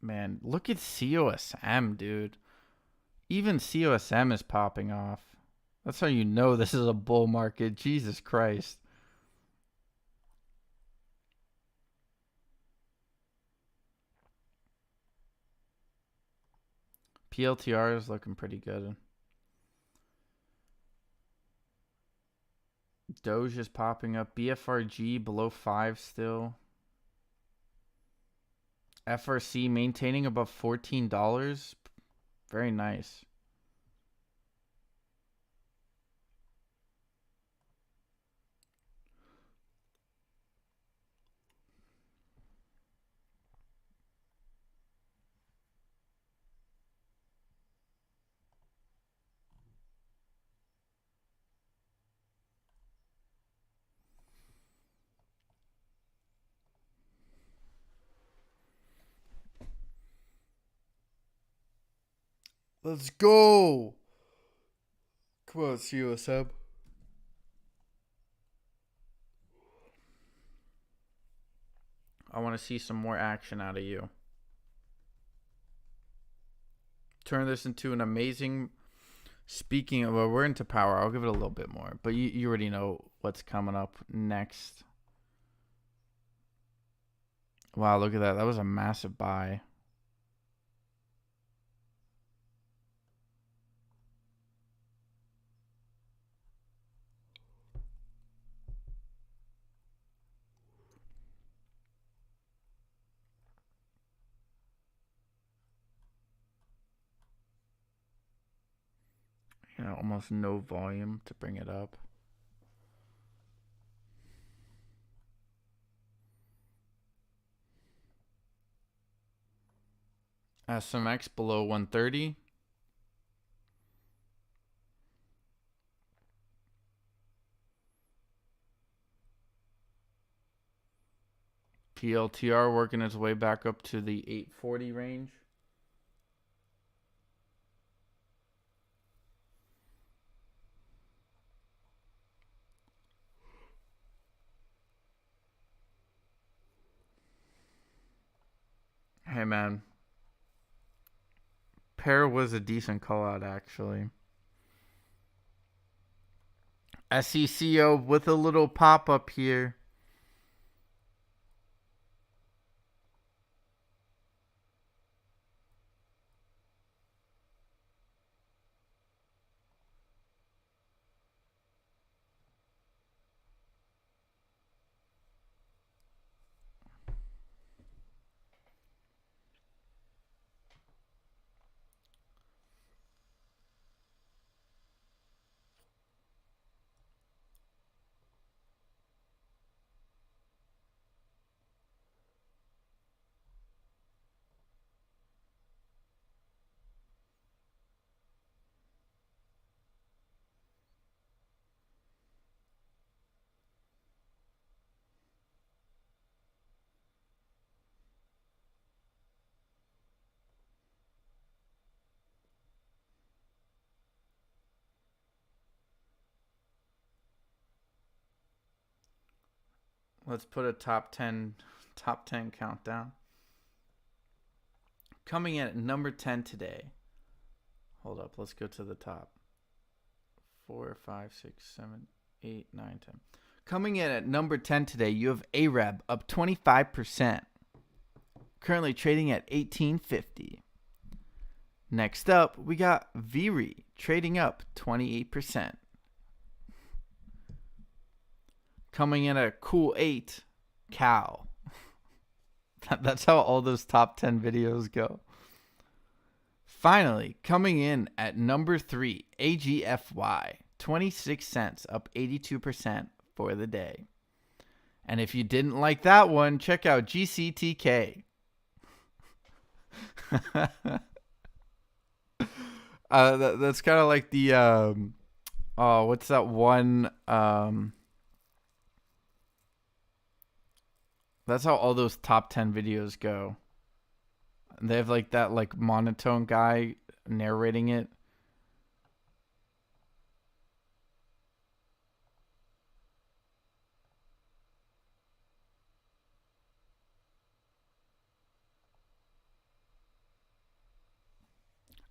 man, look at COSM, dude. Even COSM is popping off. That's how you know this is a bull market. Jesus Christ. PLTR is looking pretty good. Doge is popping up. BFRG below 5 still. FRC maintaining above $14. Very nice. Let's go. Come on, COSM. I want to see some more action out of you. Turn this into an amazing. Speaking of, well, we're into power. I'll give it a little bit more, but you already know what's coming up next. Wow, look at that. That was a massive buy. Almost no volume to bring it up. SMX below 130. PLTR working its way back up to the 840 range. Hey, man. Pair was a decent call out, actually. SECO with a little pop up here. Let's put a top 10 countdown. Coming in at number 10 today. Hold up, let's go to the top. 4, 5, 6, 7, 8, 9, 10. Coming in at number 10 today, you have ARAB up 25%. Currently trading at 1850. Next up, we got VRI trading up 28%. Coming in at a cool 8, Cow. That's how all those top 10 videos go. Finally, coming in at number 3, AGFY, 26 cents, up 82% for the day. And if you didn't like that one, check out GCTK. That's kind of like the what's that one? That's how all those top 10 videos go. They have like that like monotone guy narrating it.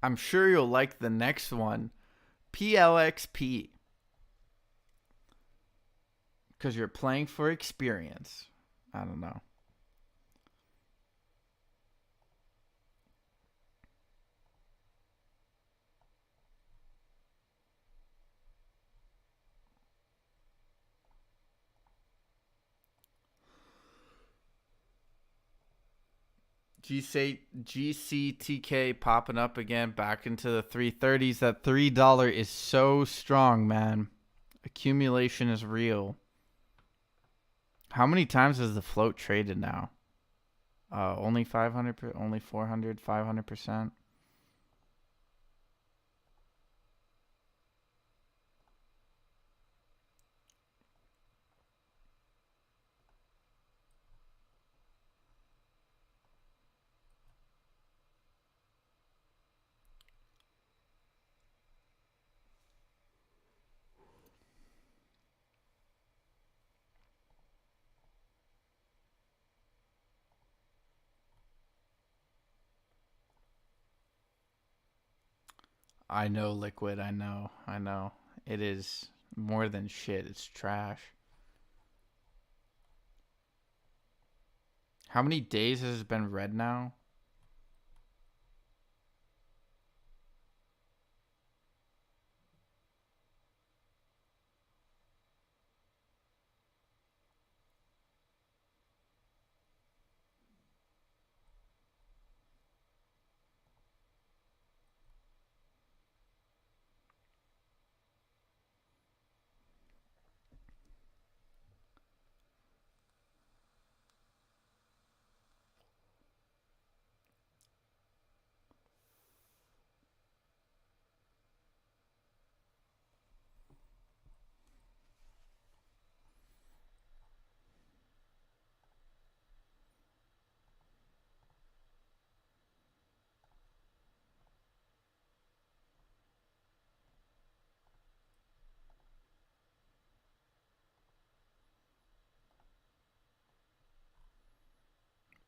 I'm sure you'll like the next one, PLXP, because you're playing for experience. I don't know. GCTK popping up again, back into the 330s. That $3 is so strong, man. Accumulation is real. How many times has the float traded now? Only 500, only 400, 500%. I know, Liquid. I know. I know. It is more than shit. It's trash. How many days has it been red now?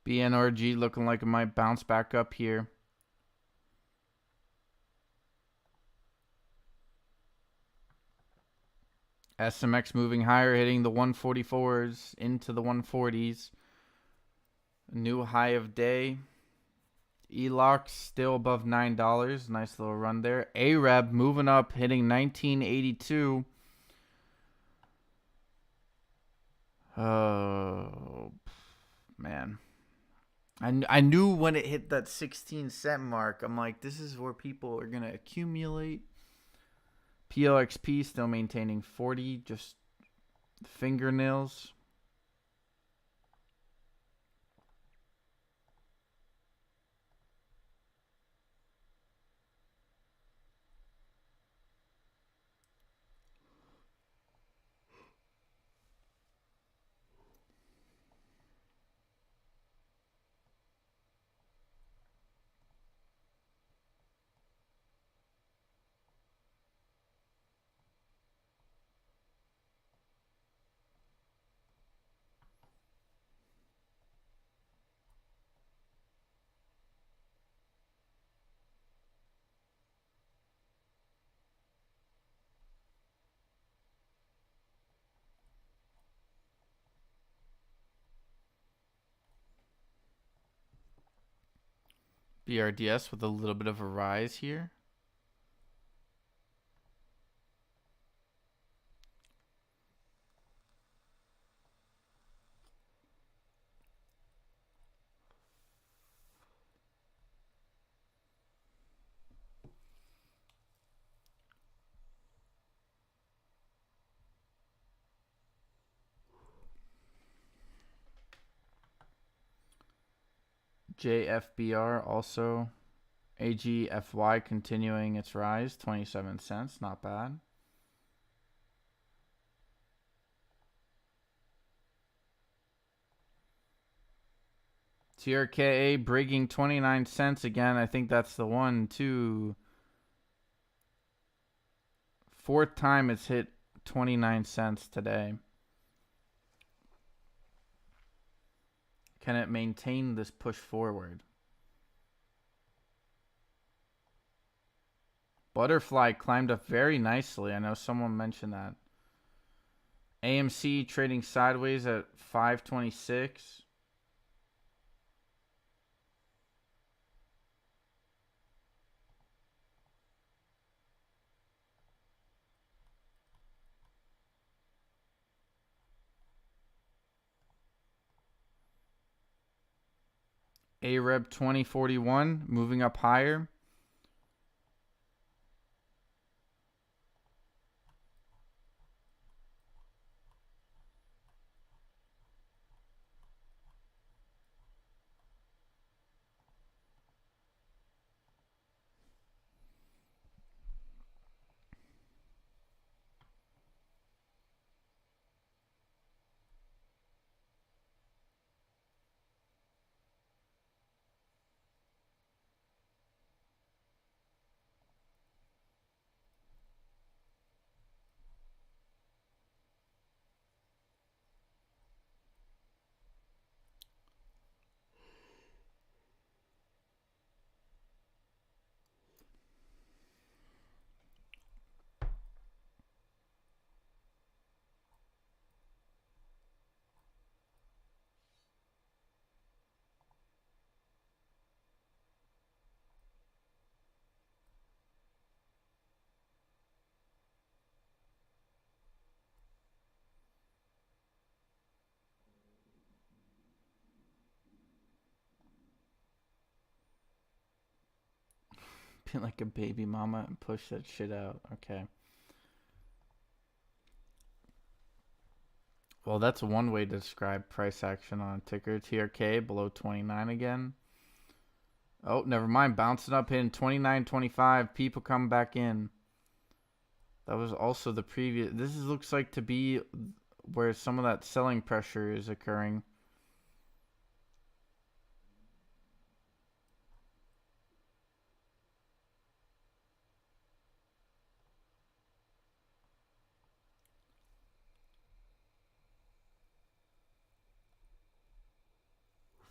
BNRG looking like it might bounce back up here. SMX moving higher, hitting the 144s into the 140s. New high of day. ELOX still above $9. Nice little run there. AREB moving up, hitting 1982. Oh, man. I knew when it hit that 16 cent mark, I'm like, this is where people are going to accumulate. PLXP still maintaining 40, just fingernails. BRDS with a little bit of a rise here. JFBR also. AGFY continuing its rise, 27 cents, not bad. TRKA breaking 29 cents again. I think that's the 4th time it's hit 29 cents today. Can it maintain this push forward? Butterfly climbed up very nicely. I know someone mentioned that. AMC trading sideways at 526. AREB 2041 moving up higher. it like a baby mama and push that shit out. Okay. Well, that's one way to describe price action on a ticker. TRK below 29 again. Oh, never mind. Bouncing up in 29.25. People come back in. That was also the previous. Looks like to be where some of that selling pressure is occurring.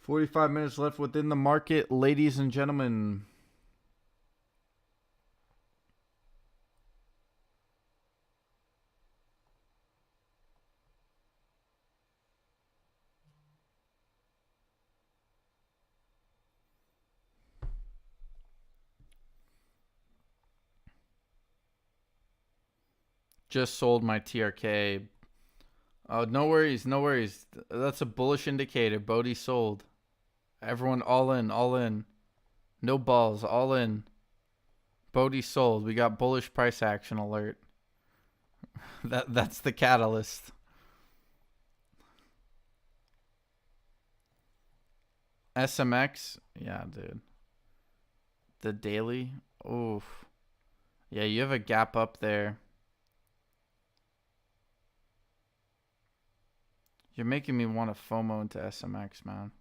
$45 minutes left within the market, ladies and gentlemen. Just sold my TRK. Oh, no worries, no worries. That's a bullish indicator. Bodhi sold. Everyone all in, all in. No balls, all in. Bodhi sold. We got bullish price action alert. That's the catalyst. SMX, yeah, dude. The daily, oof. Yeah, you have a gap up there. You're making me want to FOMO into SMX, man.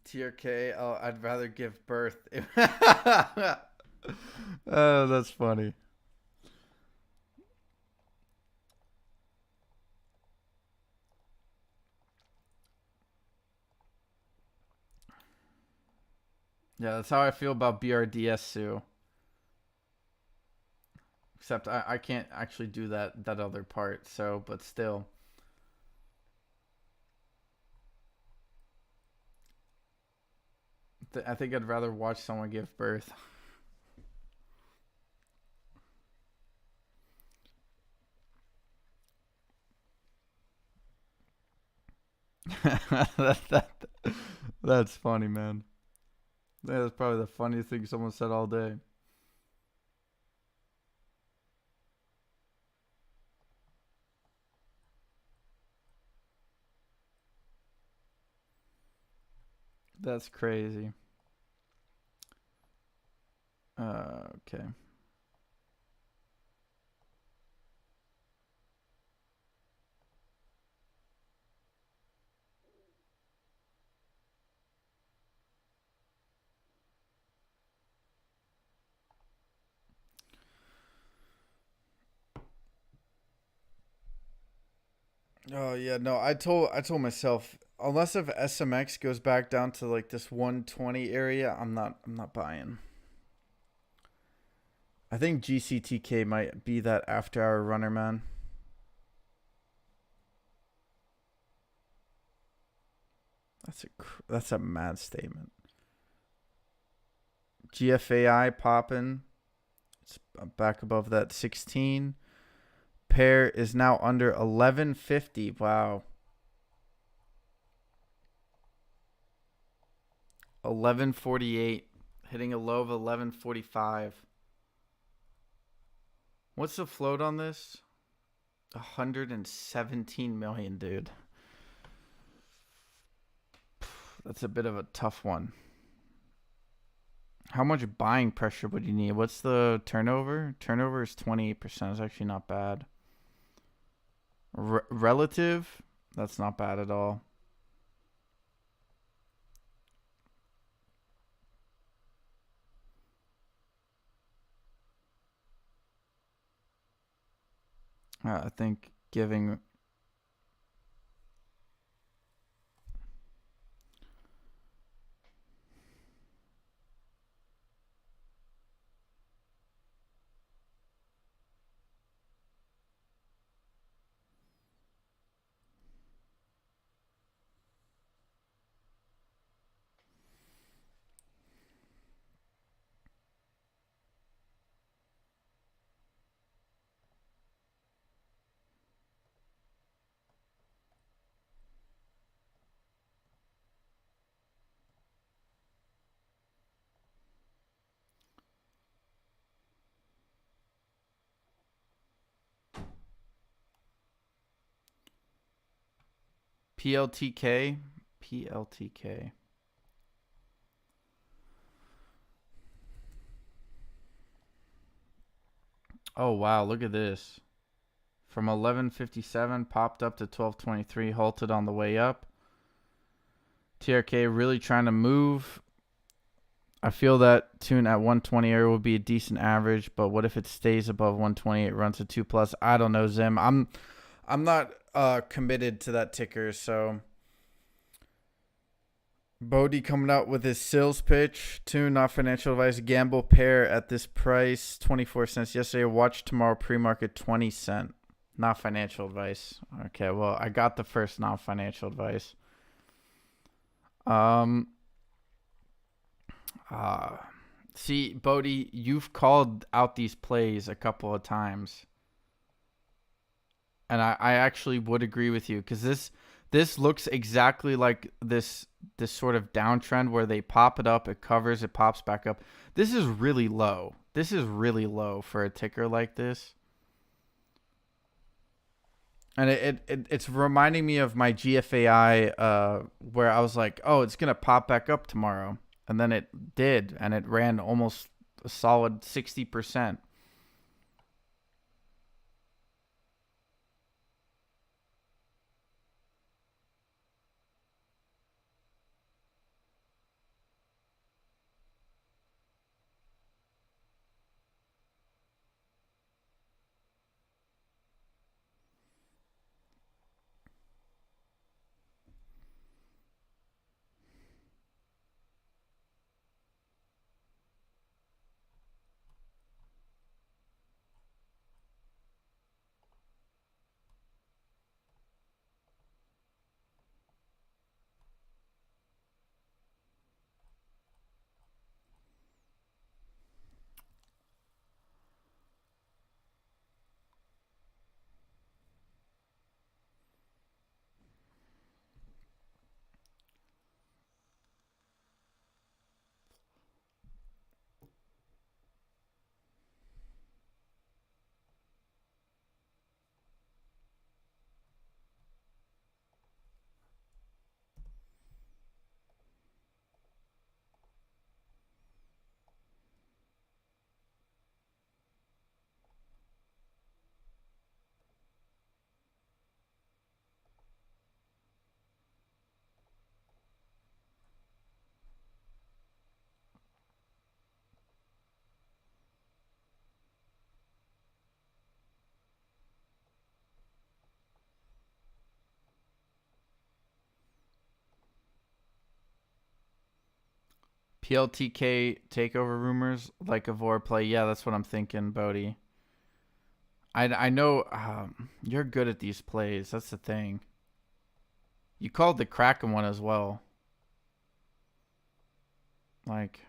TRK, oh, I'd rather give birth. Oh, that's funny. Yeah, that's how I feel about BRDS too. Except I can't actually do that other part. So, but still, I think I'd rather watch someone give birth. that, that, that's funny, man. That's probably the funniest thing someone said all day. That's crazy. Okay. Oh yeah, no. I told myself unless if SMX goes back down to like this 120 area, I'm not buying. I think GCTK might be that after hour runner, man. That's a mad statement. GFAI popping. It's back above that 16. Pair is now under 1150. Wow. 1148. Hitting a low of 1145. What's the float on this? 117 million, dude. That's a bit of a tough one. How much buying pressure would you need? What's the turnover? Turnover is 28%. It's actually not bad. Relative? That's not bad at all. I think giving PLTK. PLTK. Oh, wow. Look at this. From 1157, popped up to 1223, halted on the way up. TRKA really trying to move. I feel that tune at 120 area will be a decent average, but what if it stays above 120? It runs to 2+. I don't know, Zim. I'm not committed to that ticker, so Bodie coming out with his sales pitch. Tune, not financial advice. Gamble pair at this price, 24 cents yesterday. Watch tomorrow pre-market, 20 cent. Not financial advice. Okay, well, I got the first non-financial advice. See, Bodie, you've called out these plays a couple of times, and I actually would agree with you, because this looks exactly like this sort of downtrend where they pop it up, it covers, it pops back up. This is really low. This is really low for a ticker like this. And it's reminding me of my GFAI, where I was like, oh, it's gonna pop back up tomorrow, and then it did, and it ran almost a solid 60%. PLTK takeover rumors like a Vor play. Yeah, that's what I'm thinking, Bodie. I know you're good at these plays. That's the thing. You called the Kraken one as well. Like,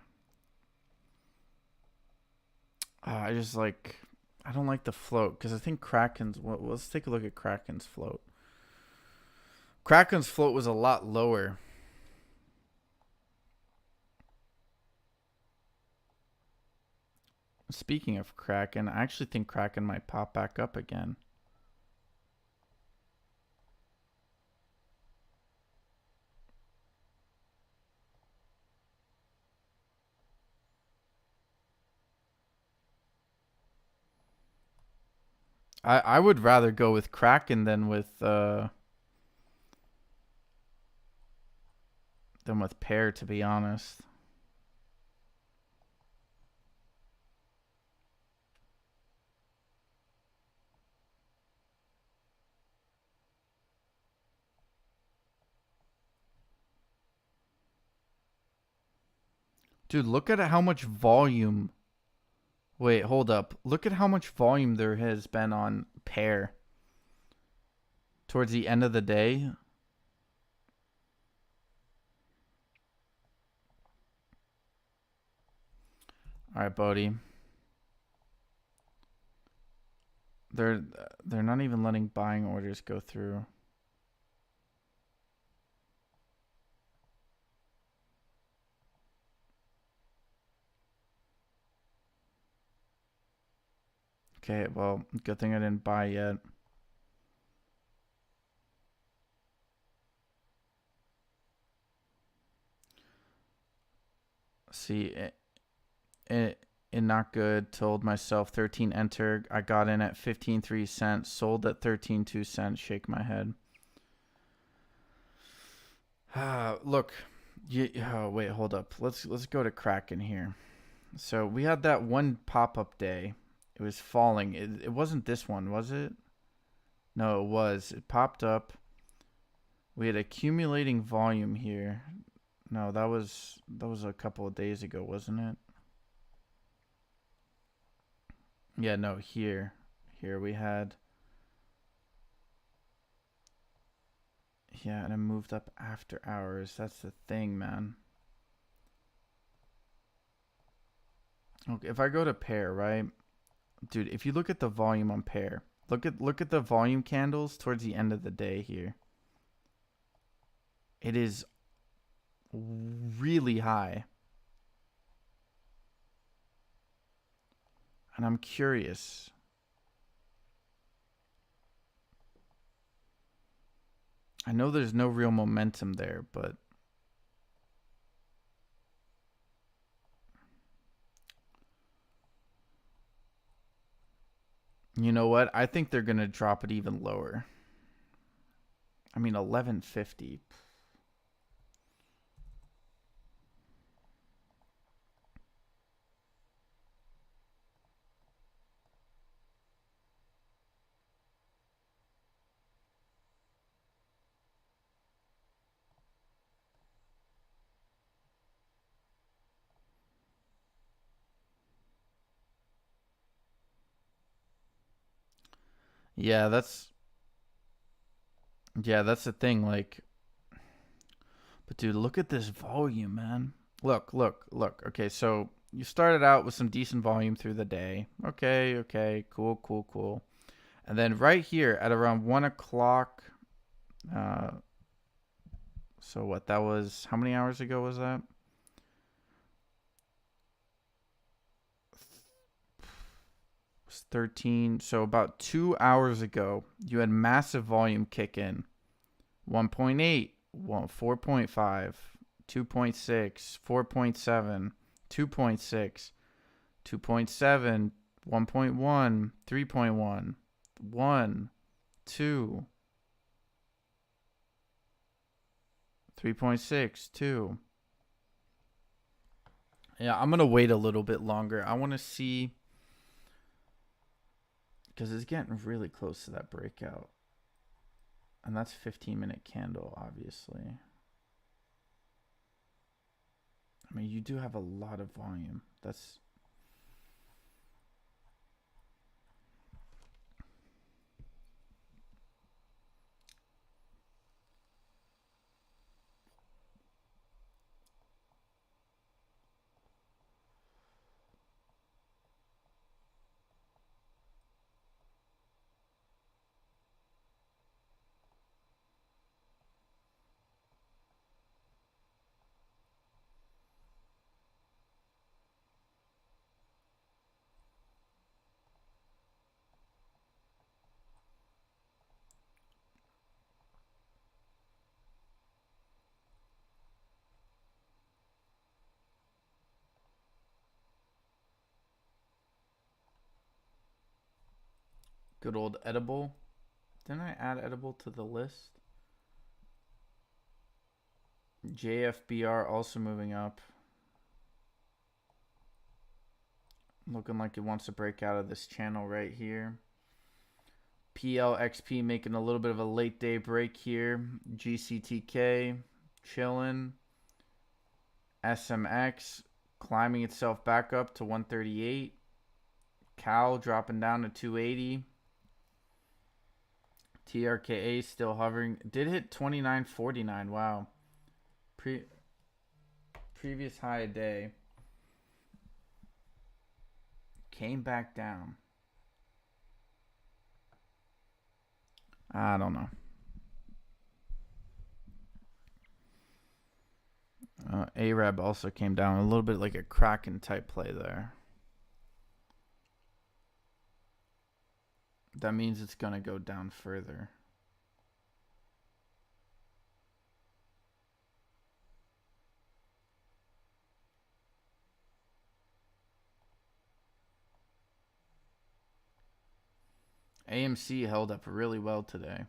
I just like, I don't like the float, because I think Kraken's. Well, let's take a look at Kraken's float. Kraken's float was a lot lower. Speaking of Kraken, I actually think Kraken might pop back up again. I would rather go with Kraken than with Pear, to be honest. Dude, look at how much volume. Wait, hold up. Look at how much volume there has been on Pear towards the end of the day. All right, Bodie. They're they're not even letting buying orders go through. Okay, well, good thing I didn't buy yet. See, it not good. Told myself 13 enter. I got in at 15.3 cents. Sold at 13.2 cents. Shake my head. Look, oh, wait, hold up. Let's go to Kraken here. So we had that one pop up day. It was falling. It wasn't this one, was it? No, it was. It popped up. We had accumulating volume here. No, that was a couple of days ago, wasn't it? Yeah, no, here we had. Yeah, and it moved up after hours. That's the thing, man. Okay, if I go to Pear, right? Dude, if you look at the volume on Pear, look at the volume candles towards the end of the day here. It is really high. And I'm curious. I know there's no real momentum there, but you know what? I think they're going to drop it even lower. I mean, 1150. Yeah, that's the thing. Like, but dude, look at this volume, man. Look. Okay, so you started out with some decent volume through the day. Okay, cool. And then right here at around 1 o'clock, uh, so what? That was how many hours ago was that? 13. So about 2 hours ago, you had massive volume kick in. 1.8, 4.5, 2.6, 4.7, 2.6, 2.7, 1.1, 3.1, 1, 2, 3.6, 2. Yeah, I'm going to wait a little bit longer. I want to see, because it's getting really close to that breakout. And that's 15-minute candle, obviously. I mean, you do have a lot of volume. That's. Good old edible. Didn't I add edible to the list? JFBR also moving up. Looking like it wants to break out of this channel right here. PLXP making a little bit of a late day break here. GCTK chilling. SMX climbing itself back up to 138. Cal dropping down to 280. TRKA still hovering. Did hit 29.49. Wow. Previous high day. Came back down. I don't know. Arab also came down a little bit like a Kraken type play there. That means it's going to go down further. AMC held up really well today.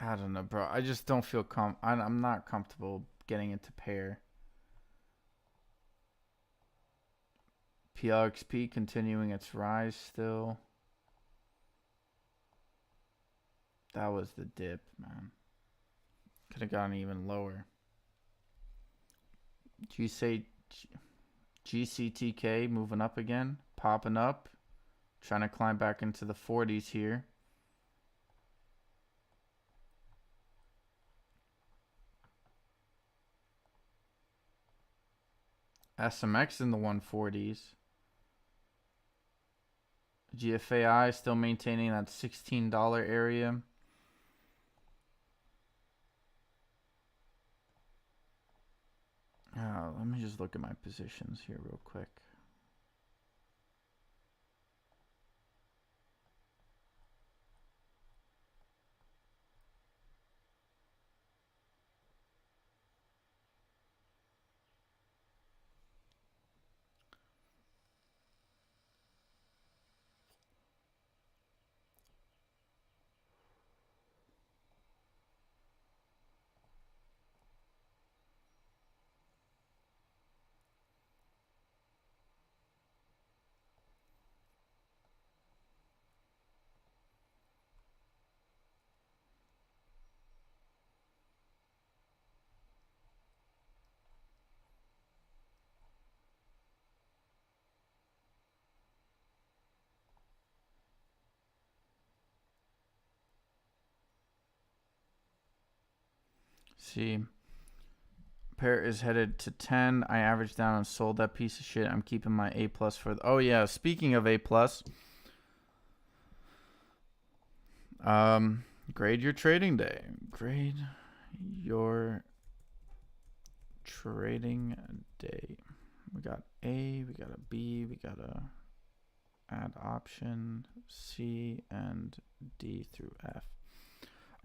I don't know, bro. I just don't feel I'm not comfortable getting into pair. PLXP continuing its rise still. That was the dip, man. Could have gone even lower. GCTK moving up again, popping up, trying to climb back into the 40s here. SMX in the 140s. GFAI still maintaining that $16 area. Let me just look at my positions here real quick. See, pair is headed to 10. I averaged down and sold that piece of shit. I'm keeping my A plus for the, oh yeah, speaking of A plus, grade your trading day. Grade your trading day. We got A, we got a B, we got a add option, C, and D through F.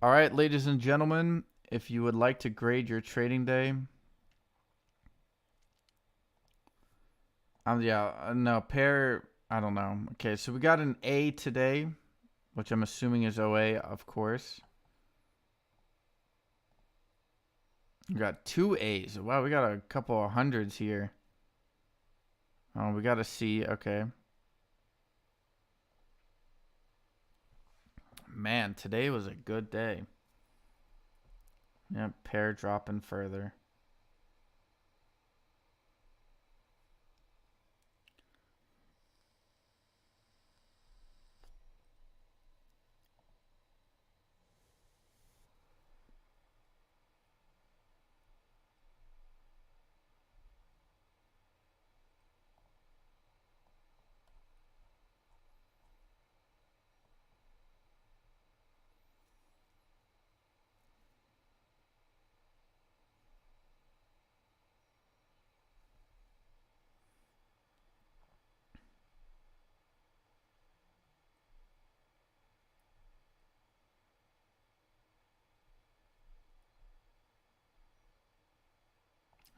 All right, ladies and gentlemen, if you would like to grade your trading day, no, pair, I don't know. Okay, so we got an A today, which I'm assuming is OA, of course. We got 2 A's. Wow, we got a couple of hundreds here. Oh, we got a C. Okay. Man, today was a good day. Yep, pair dropping further.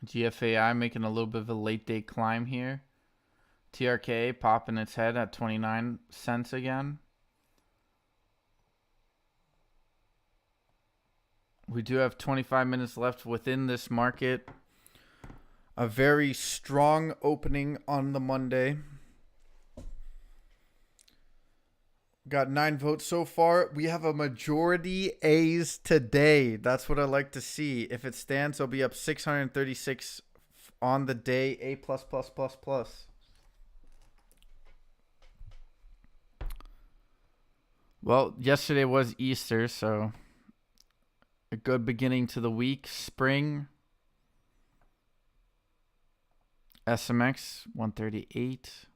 GFAI making a little bit of a late day climb here. TRKA popping its head at 29 cents again. We do have 25 minutes left within this market. A very strong opening on the Monday. Got 9 votes so far. We have a majority A's today. That's what I like to see. If it stands, it'll be up 636 on the day. A plus plus plus plus. Well, yesterday was Easter, so a good beginning to the week. Spring. SMX 138.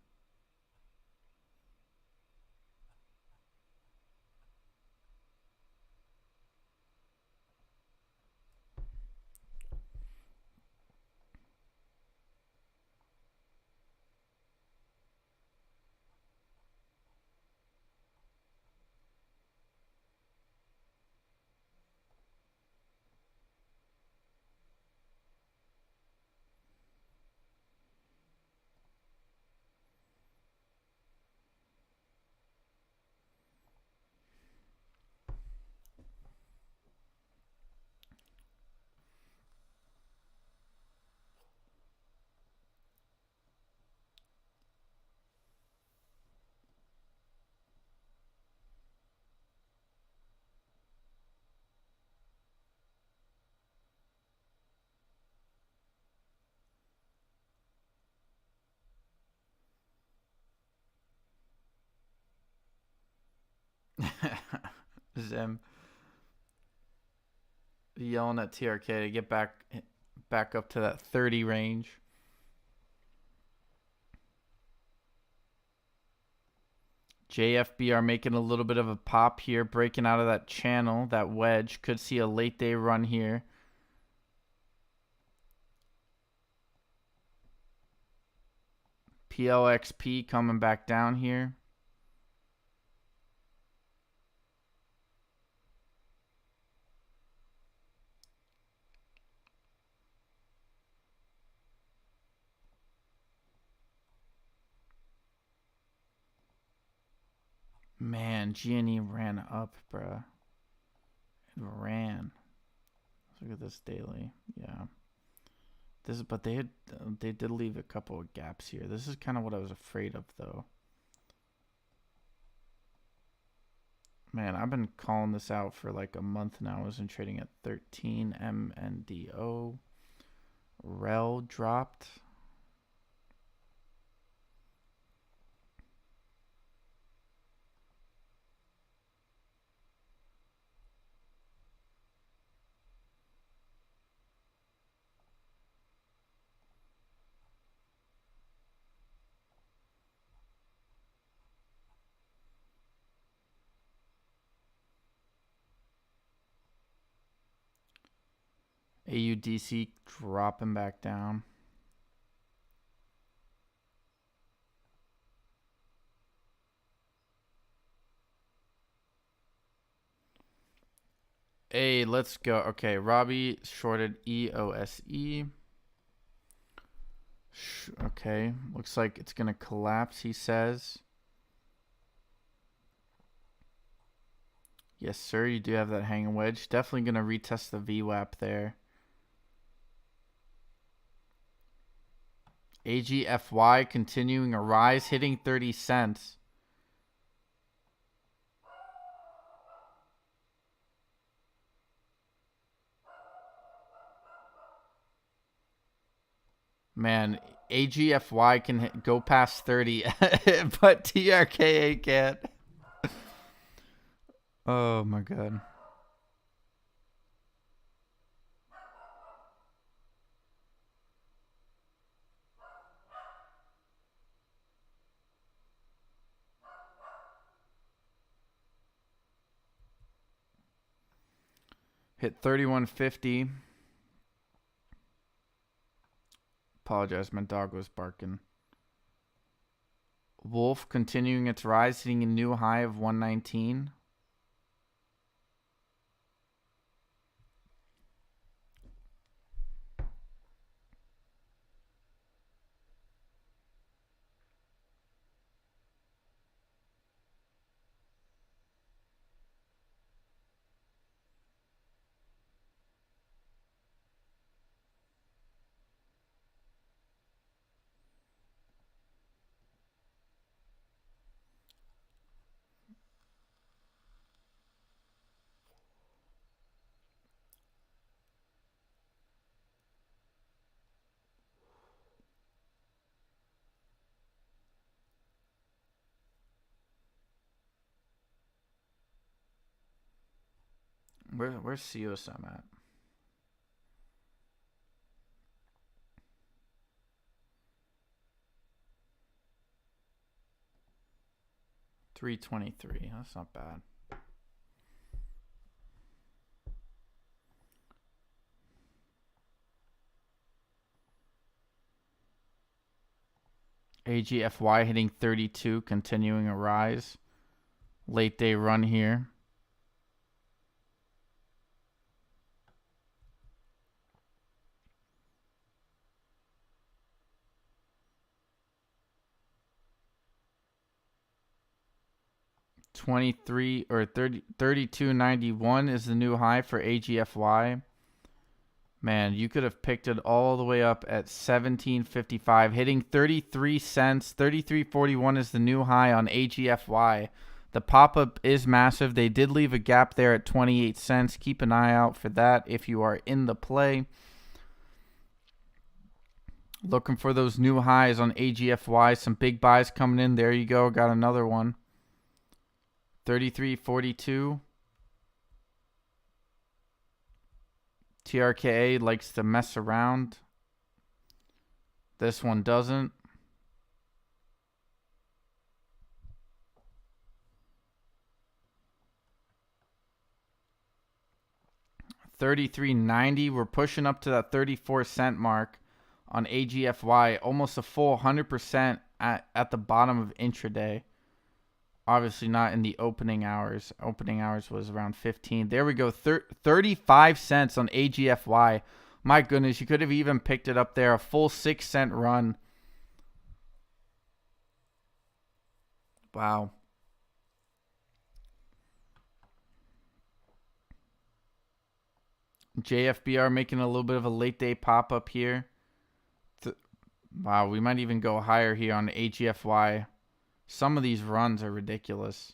Zim yelling at TRK to get back up to that 30 range. JFBR making a little bit of a pop here, breaking out of that channel, that wedge. Could see a late day run here. PLXP coming back down here. Man, G&E ran up, bruh. It ran. Let's look at this daily. Yeah. But they did leave a couple of gaps here. This is kind of what I was afraid of, though. Man, I've been calling this out for like a month now. I was trading at 13 MNDO. Rel dropped. AUDC dropping back down. Hey, let's go. Okay, Robbie shorted EOSE. Okay, looks like it's going to collapse, he says. Yes, sir, you do have that hanging wedge. Definitely going to retest the VWAP there. AGFY continuing a rise, hitting 30 cents. Man, AGFY can go past 30, but TRKA can't. Oh, my God. Hit 3150. Apologize, my dog was barking. Wolf continuing its rise, hitting a new high of 119. Where's COSM at? $323. That's not bad. AGFY hitting 32, continuing a rise. Late day run here. $23 or $32.91 is the new high for AGFY. Man, you could have picked it all the way up at $17.55, hitting 33 cents. $33.41 is the new high on AGFY. The pop-up is massive. They did leave a gap there at 28 cents. Keep an eye out for that if you are in the play. Looking for those new highs on AGFY. Some big buys coming in. There you go. Got another one. $33.42. TRKA likes to mess around. This one doesn't. $33.90. We're pushing up to that 34-cent mark on AGFY. Almost a full 100% at the bottom of intraday. Obviously not in the opening hours. Opening hours was around 15. There we go. 35 cents on AGFY. My goodness, you could have even picked it up there. A full 6-cent run. Wow. JFBR making a little bit of a late day pop up here. Wow, we might even go higher here on AGFY. Some of these runs are ridiculous.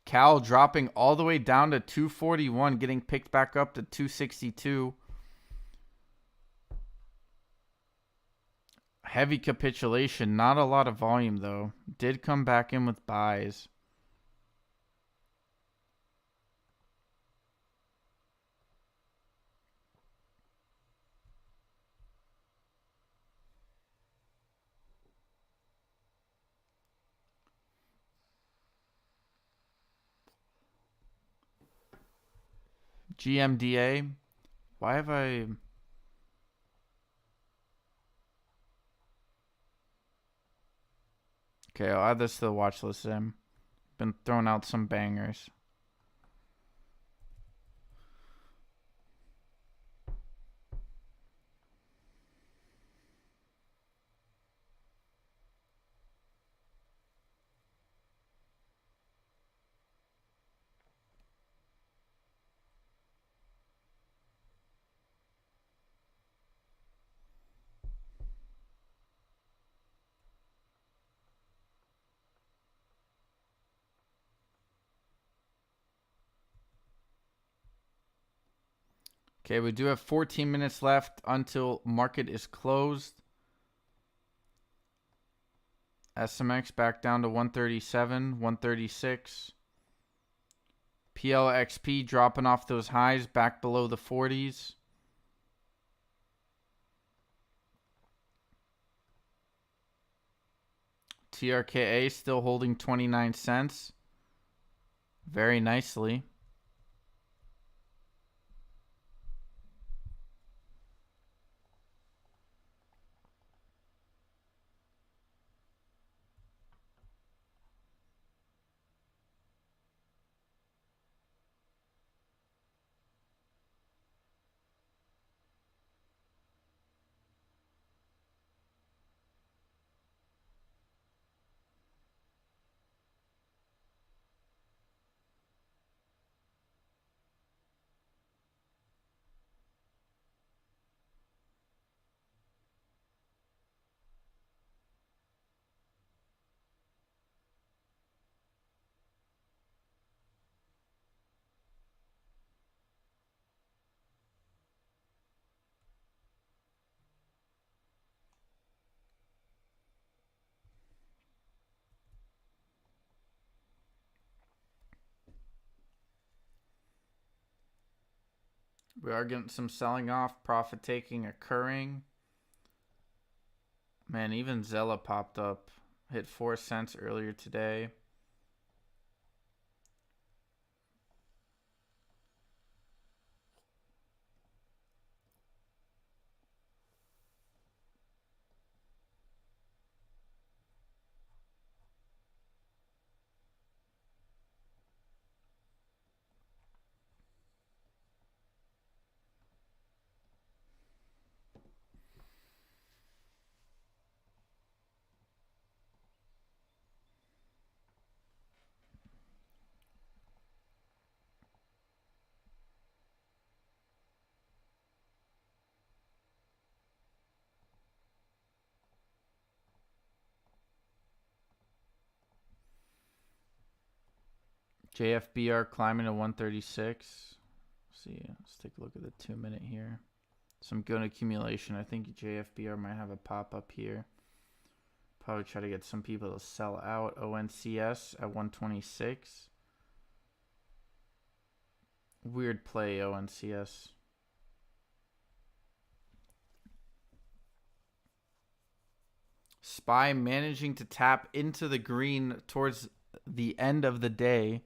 Cal dropping all the way down to 241, getting picked back up to 262. Heavy capitulation. Not a lot of volume, though. Did come back in with buys. GMDA. Why have I... Okay, I'll add this to the watch list then. Been throwing out some bangers. Okay, we do have 14 minutes left until market is closed. SMX back down to 137, 136. PLXP dropping off those highs back below the 40s. TRKA still holding 29 cents. Very nicely. We are getting some selling off, profit taking occurring. Man, even Zella popped up, hit 4 cents earlier today. JFBR climbing to 136. See, let's take a look at the 2-minute here. Some good accumulation. I think JFBR might have a pop up here. Probably try to get some people to sell out. ONCS at 126. Weird play, ONCS. SPY managing to tap into the green towards the end of the day.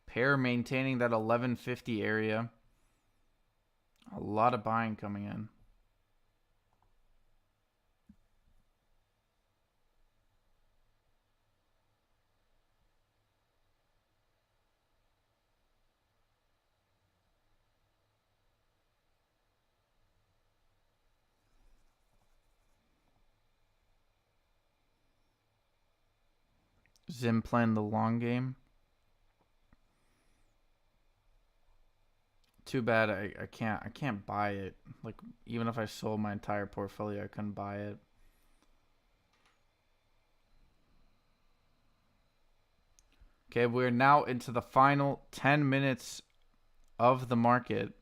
Pair maintaining that 1150 area. A lot of buying coming in. Zim playing the long game. Too bad I can't buy it. Like, even if I sold my entire portfolio, I couldn't buy it. Okay, we're now into the final 10 minutes of the market.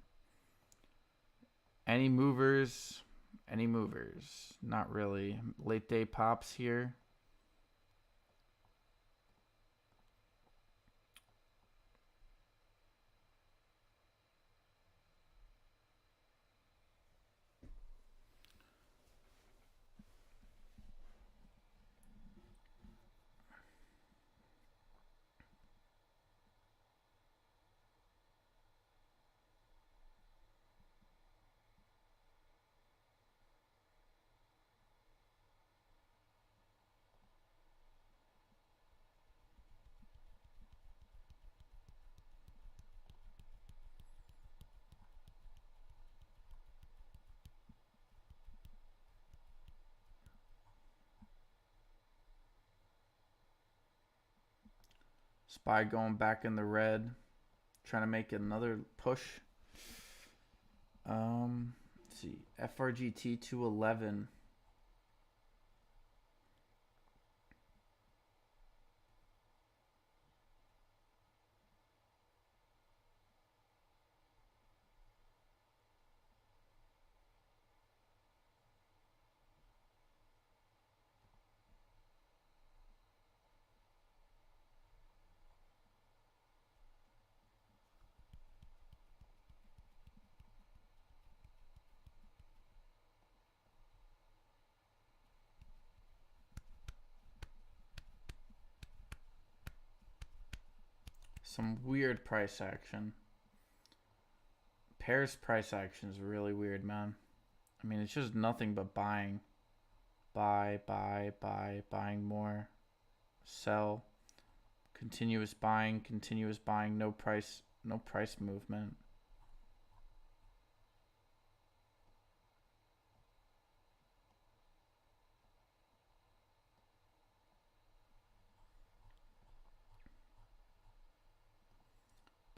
Any movers? Any movers? Not really. Late day pops here. SPY going back in the red. Trying to make another push. Let's see. FRGT 211. Some weird price action. Pairs price action is really weird, man. I mean, it's just nothing but buying. Buy, buy, buy, buying more. Sell. Continuous buying, no price movement.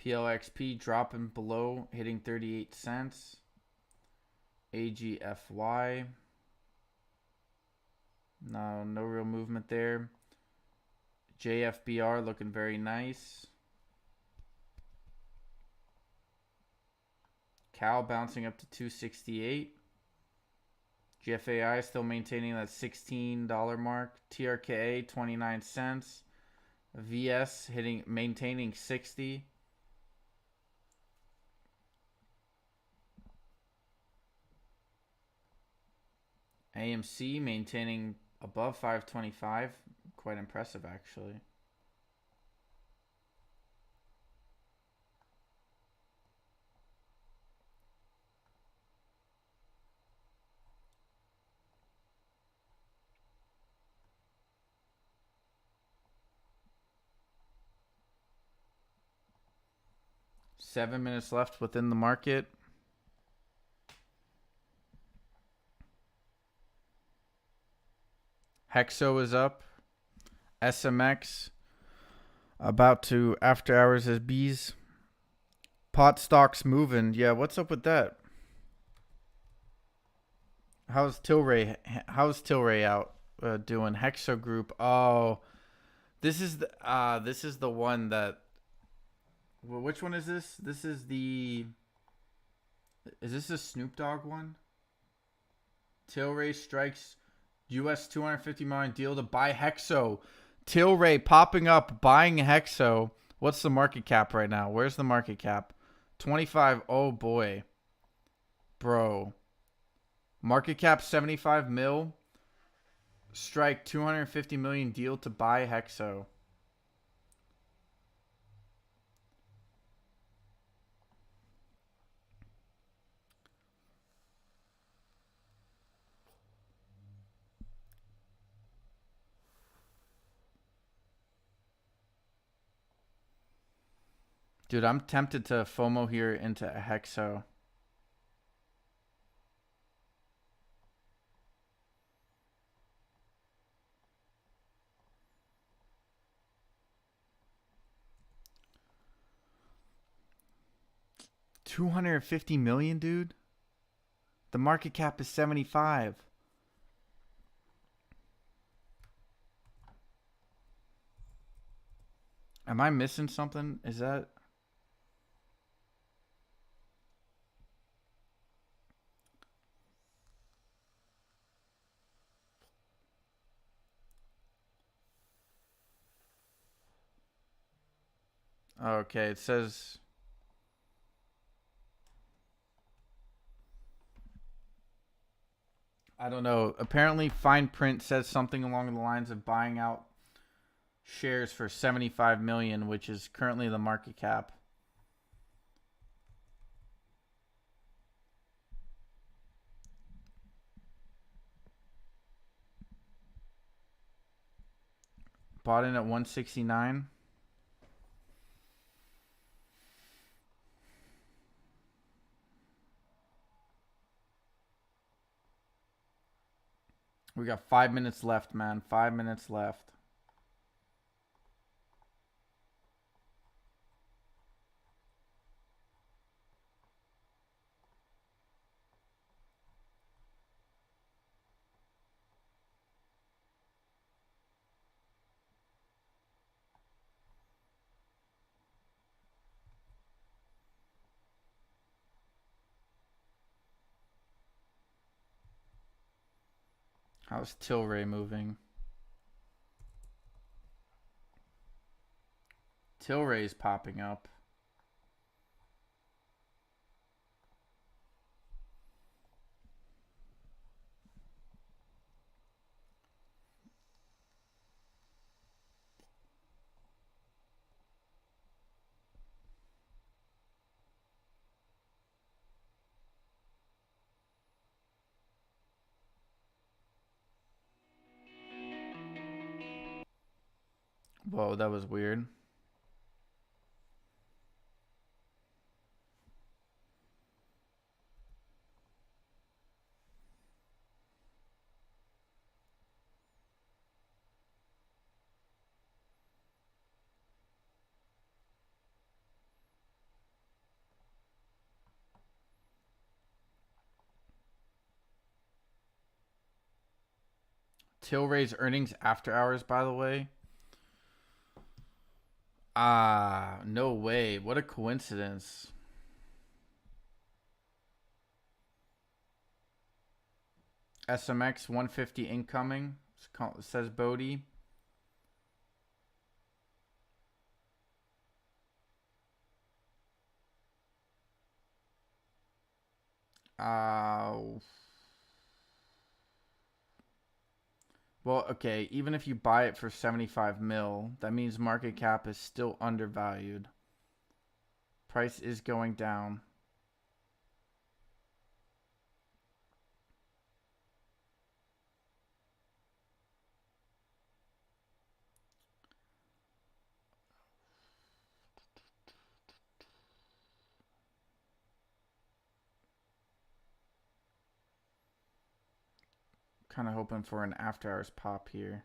PLXP dropping below, hitting 38 cents. AGFY. No real movement there. JFBR looking very nice. Cal bouncing up to 268. GFAI still maintaining that $16 mark. TRKA 29 cents. VS maintaining 60. AMC maintaining above 525. Quite impressive, actually. Seven minutes left within the market. Hexo is up. SMX about to after hours as bees. Pot stocks moving. Yeah, what's up with that? How's Tilray out doing? Hexo Group. Oh, this is the one that. Well, which one is this? This is the. Is this a Snoop Dogg one? Tilray strikes US $250 million deal to buy Hexo. Tilray popping up, buying Hexo. What's the market cap right now? Where's the market cap? 25. Oh boy. Bro. Market cap 75 mil. Strike 250 million deal to buy Hexo. Dude, I'm tempted to FOMO here into a Hexo. $250 million, dude. The market cap is 75. Am I missing something? Is that? Okay, it says. I don't know. Apparently, fine print says something along the lines of buying out shares for 75 million, which is currently the market cap. Bought in at 169. We got 5 minutes left, man. 5 minutes left. How's Tilray moving? Tilray's popping up. Whoa, that was weird. Tilray's earnings after hours, by the way. Ah, no way. What a coincidence. SMX 150 incoming. Says Bodie. Well, okay, even if you buy it for 75 mil, that means market cap is still undervalued. Price is going down. Kind of hoping for an after hours pop here.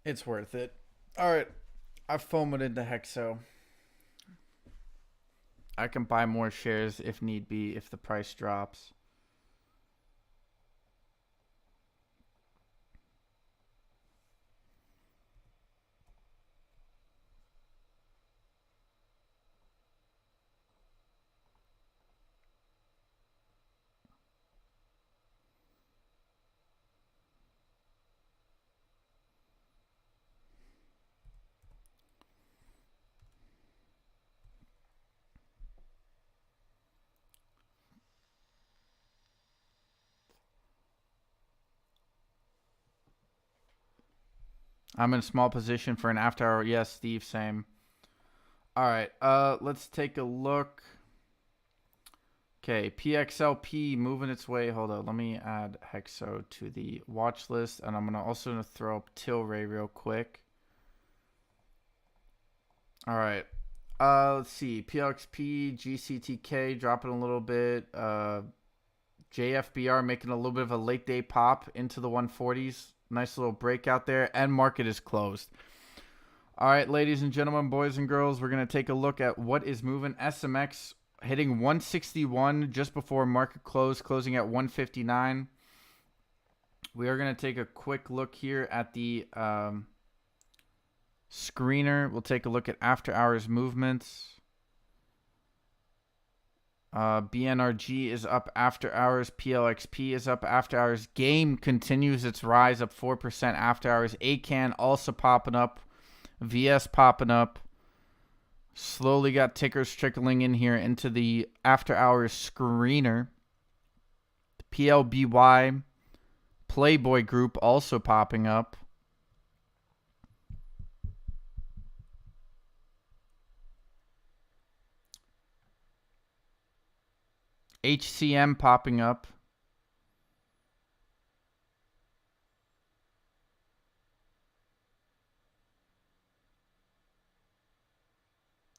It's worth it. All right, I've fomented the Hexo. I can buy more shares if need be if the price drops. I'm in a small position for an after hour. Yes, Steve, same. All right, let's take a look. Okay, PXLP moving its way. Hold on, let me add Hexo to the watch list, and I'm gonna also throw up Tilray real quick. All right, let's see. PLXP, GCTK dropping a little bit. JFBR making a little bit of a late day pop into the 140s. Nice little breakout there, and market is closed. All right, ladies and gentlemen, boys and girls, we're gonna take a look at what is moving. SMX hitting 161 just before market close, closing at 159. We are going to take a quick look here at the screener. We'll take a look at after hours movements. BNRG is up after hours. PLXP is up after hours. Game continues its rise, up 4% after hours. ACAN also popping up. VS popping up. Slowly got tickers trickling in here into the after hours screener. PLBY Playboy Group also popping up. HCM popping up.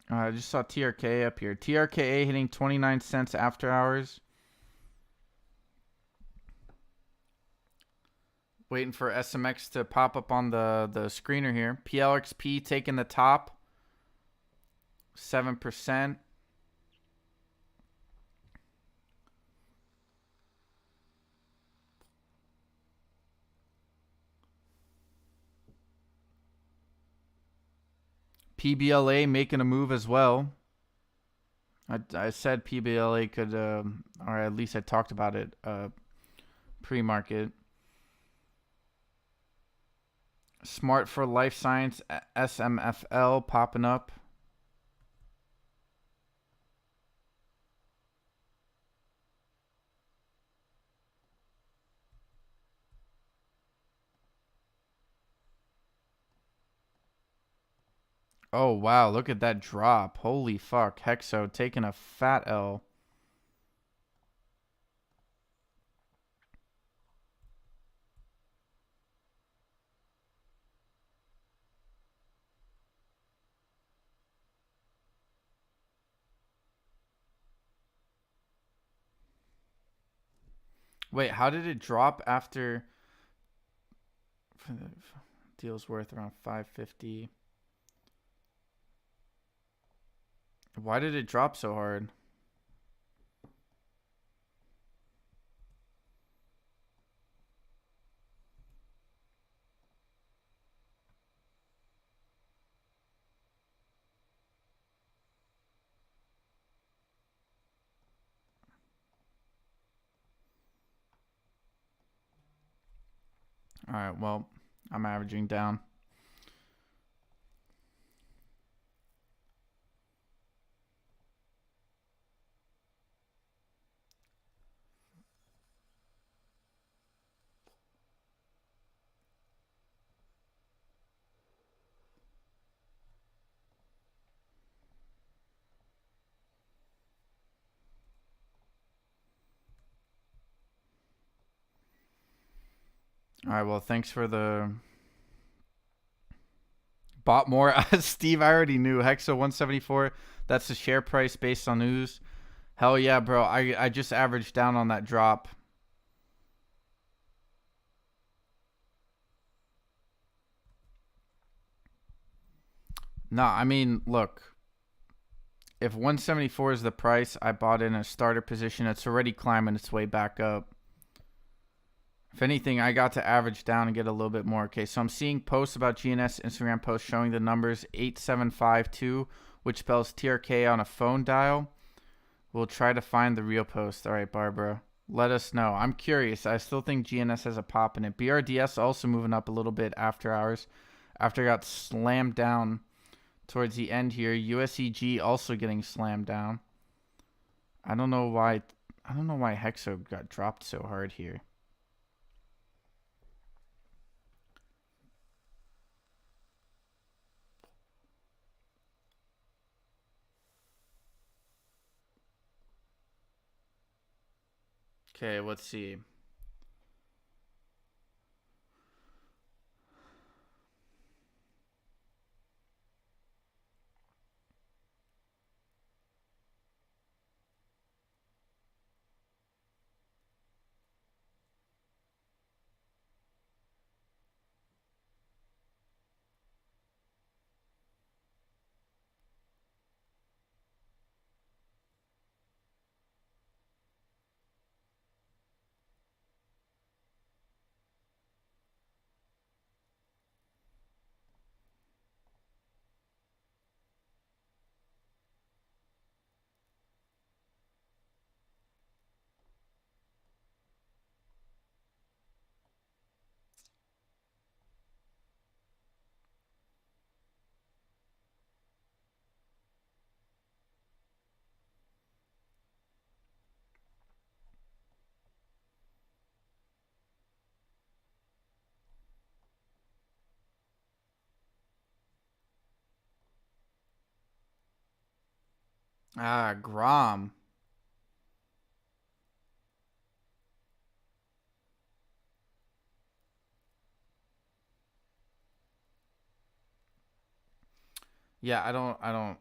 I just saw TRKA up here. TRKA hitting 29 cents after hours. Waiting for SMX to pop up on the screener here. PLXP taking the top. 7%. PBLA making a move as well. I said PBLA could, or at least I talked about it pre-market. Smart for Life Science, SMFL popping up. Oh, wow. Look at that drop. Holy fuck. Hexo taking a fat L. Wait, how did it drop after Deal's worth around 550. Why did it drop so hard? All right, well, I'm averaging down. All right, well, thanks for the bought more. Steve, I already knew. Hexa 174. That's the share price based on news. Hell yeah, bro. I just averaged down on that drop. No, I mean, look. If 174 is the price, I bought in a starter position. It's already climbing its way back up. If anything, I got to average down and get a little bit more. Okay, so I'm seeing posts about GNS Instagram posts showing the numbers 8752, which spells TRKA on a phone dial. We'll try to find the real post. All right, Barbara. Let us know. I'm curious. I still think GNS has a pop in it. BRDS also moving up a little bit after hours. After it got slammed down towards the end here. USEG also getting slammed down. I don't know why Hexo got dropped so hard here. Okay, let's see. Ah, Grom. Yeah, I don't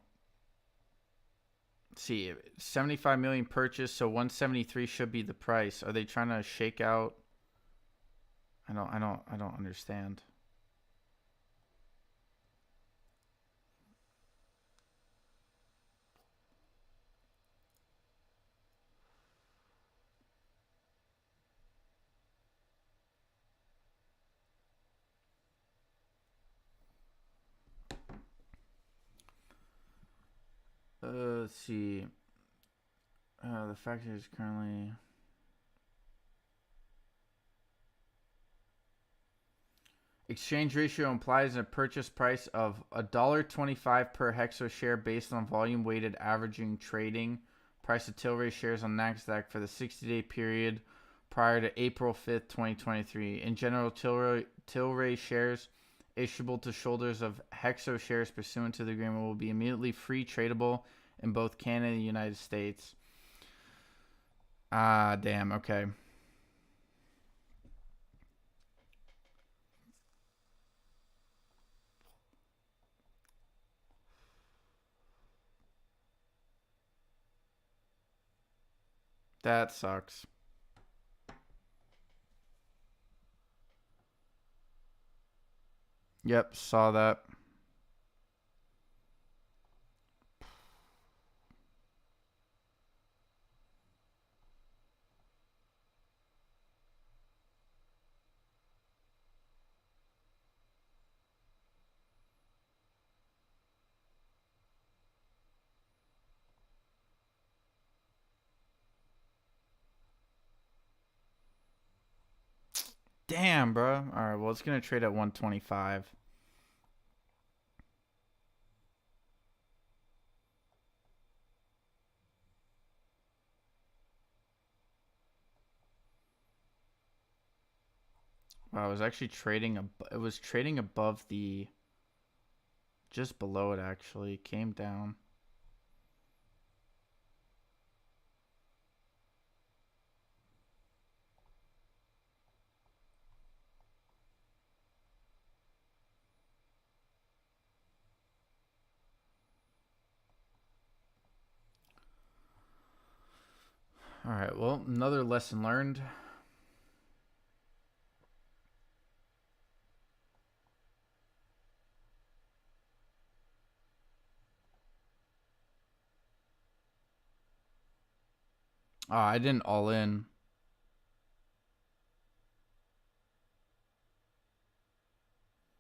see 75 million purchase, so 173 should be the price. Are they trying to shake out? I don't understand. Let's see. The factor is currently exchange ratio implies a purchase price of $1.25 per Hexo share based on volume weighted averaging trading price of Tilray shares on Nasdaq for the 60-day period prior to April 5th, 2023. In general, Tilray shares issuable to holders of Hexo shares pursuant to the agreement will be immediately free tradable in both Canada and the United States. Ah, damn. Okay. That sucks. Yep, saw that. Damn, bro. All right, well, it's going to trade at 125. Wow, it was actually trading it was trading above the just below it actually. Came down. All right, well, another lesson learned. Oh, I didn't all in.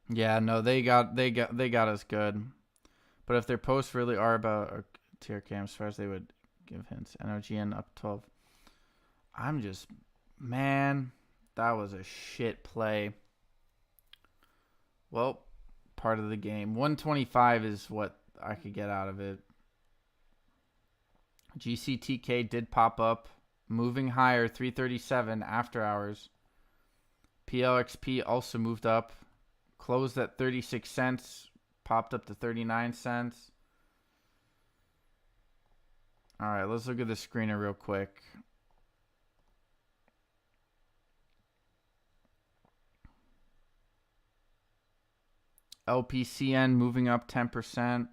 Yeah, no, they got us good. But if their posts really are about TRKA, as far as they would give hints. NOGN up 12. I'm just, man, that was a shit play. Well, part of the game. 125 is what I could get out of it. GCTK did pop up, moving higher, 337 after hours. PLXP also moved up, closed at 36 cents, popped up to 39 cents. All right, let's look at the screener real quick. LPCN moving up 10%.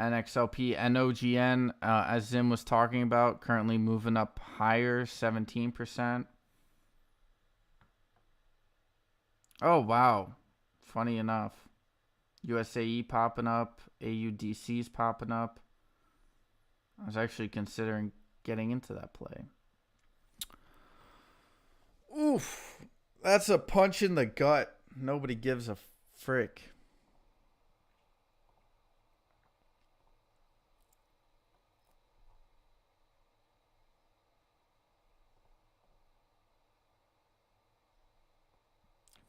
NXLP, NOGN, as Zim was talking about, currently moving up higher, 17%. Oh, wow. Funny enough. USAE popping up. AUDC's popping up. I was actually considering getting into that play. Oof. That's a punch in the gut. Nobody gives a frick.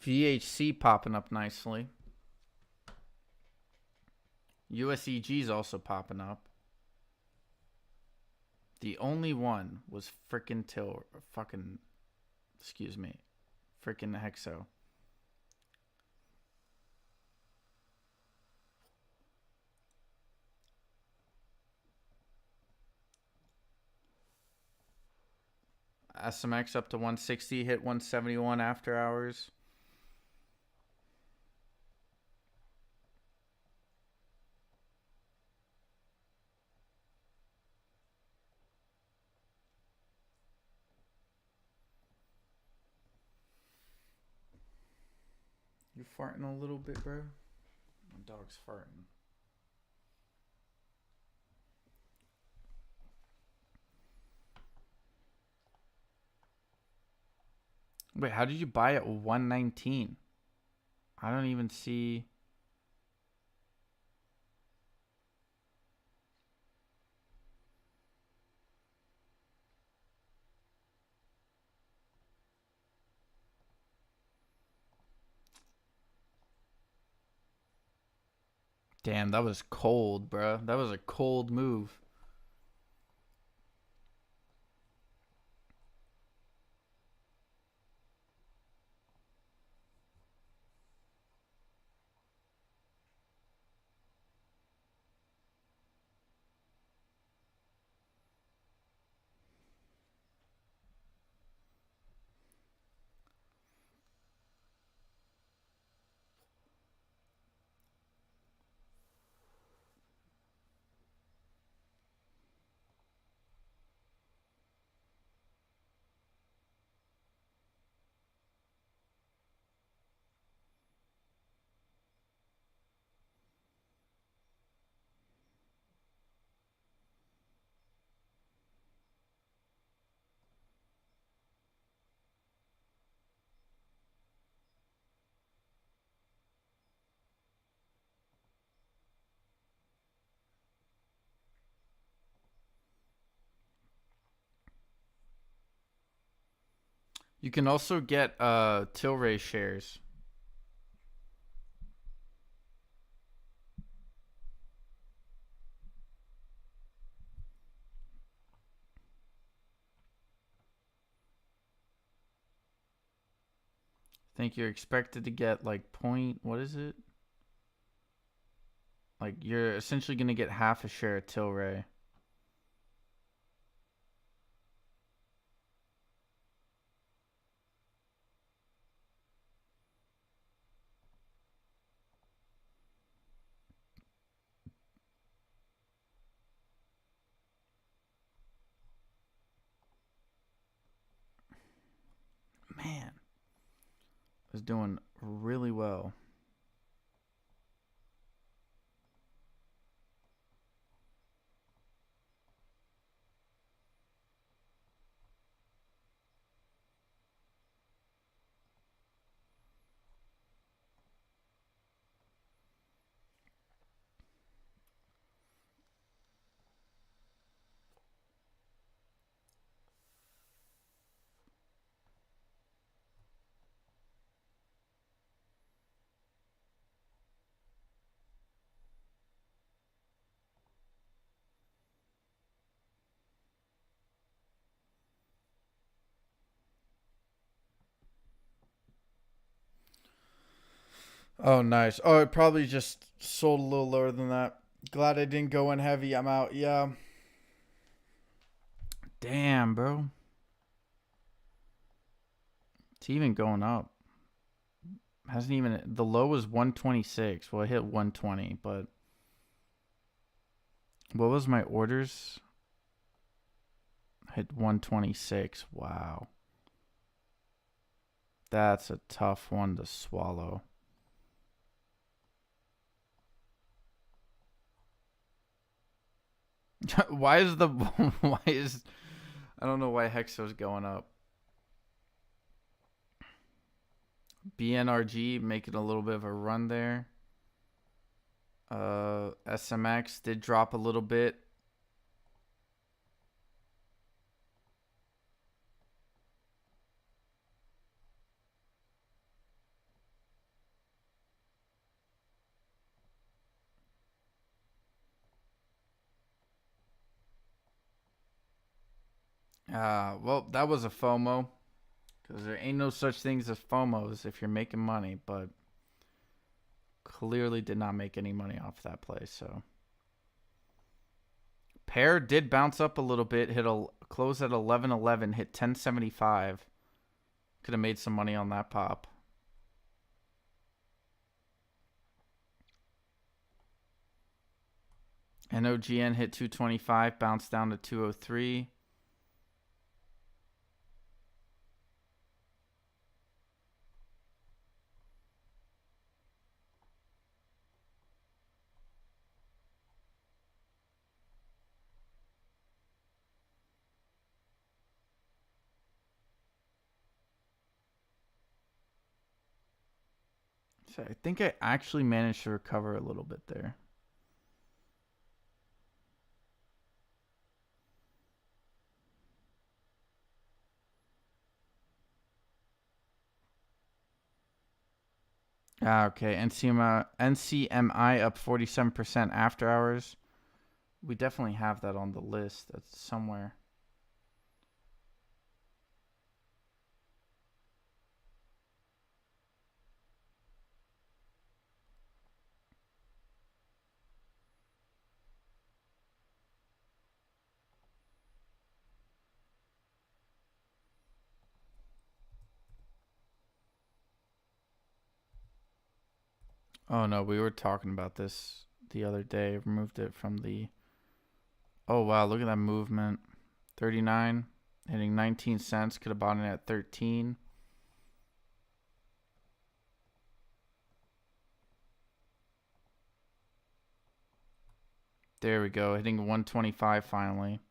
VHC popping up nicely. USEG's also popping up. The only one was frickin' excuse me, frickin' Hexo. SMX up to 160, hit 171 after hours. You farting a little bit, bro? My dog's farting. Wait, how did you buy it 119? I don't even see. Damn, that was cold, bro. That was a cold move. You can also get Tilray shares. I think you're expected to get like point. What is it? Like you're essentially gonna get half a share of Tilray. Man, is doing really well. Oh, nice. Oh, it probably just sold a little lower than that. Glad I didn't go in heavy. I'm out. Yeah. Damn, bro. It's even going up. Hasn't even. The low was 126. Well, it hit 120, but what was my orders? Hit 126. Wow. That's a tough one to swallow. Why is the. Why is. I don't know why Hexo's going up. BNRG making a little bit of a run there. SMX did drop a little bit. Well, that was a FOMO. Because there ain't no such things as FOMOs if you're making money, but clearly did not make any money off that play. So pair did bounce up a little bit, hit a close at 11.11, hit 10.75. Could have made some money on that pop. NOGN hit 225, bounced down to 203. So I think I actually managed to recover a little bit there. Okay. NCMI up 47% after hours. We definitely have that on the list. That's somewhere. Oh no, we were talking about this the other day. Removed it from the. Oh wow, look at that movement. 39, hitting 19 cents. Could have bought it at 13. There we go, hitting 125 finally.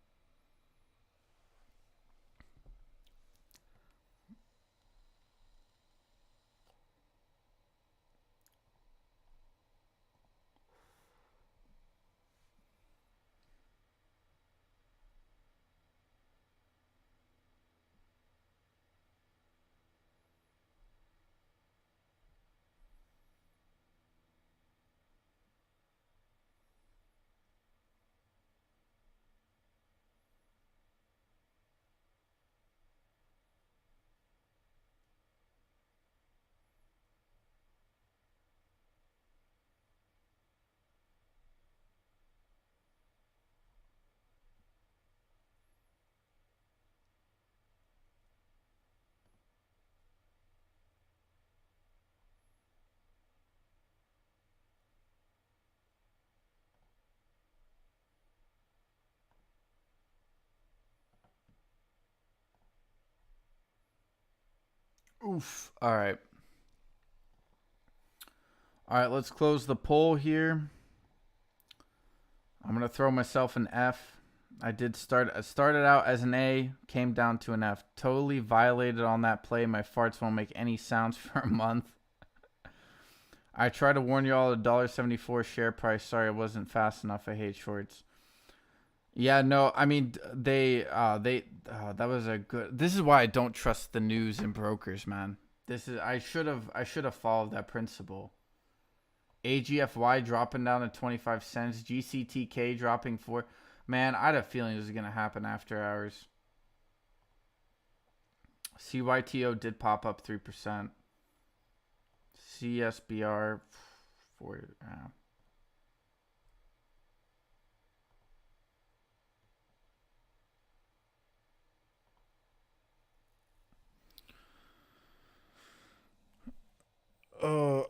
Oof. All right. All right, let's close the poll here. I'm going to throw myself an F. I started out as an A, came down to an F. Totally violated on that play. My farts won't make any sounds for a month. I tried to warn you all, $1.74 share price. Sorry, it wasn't fast enough. I hate shorts. Yeah, no, I mean that was a good. This is why I don't trust the news and brokers, man. I should have followed that principle. AGFY dropping down to 25 cents. GCTK dropping 4. Man, I had a feeling this was going to happen after hours. CYTO did pop up 3%. CSBR 4.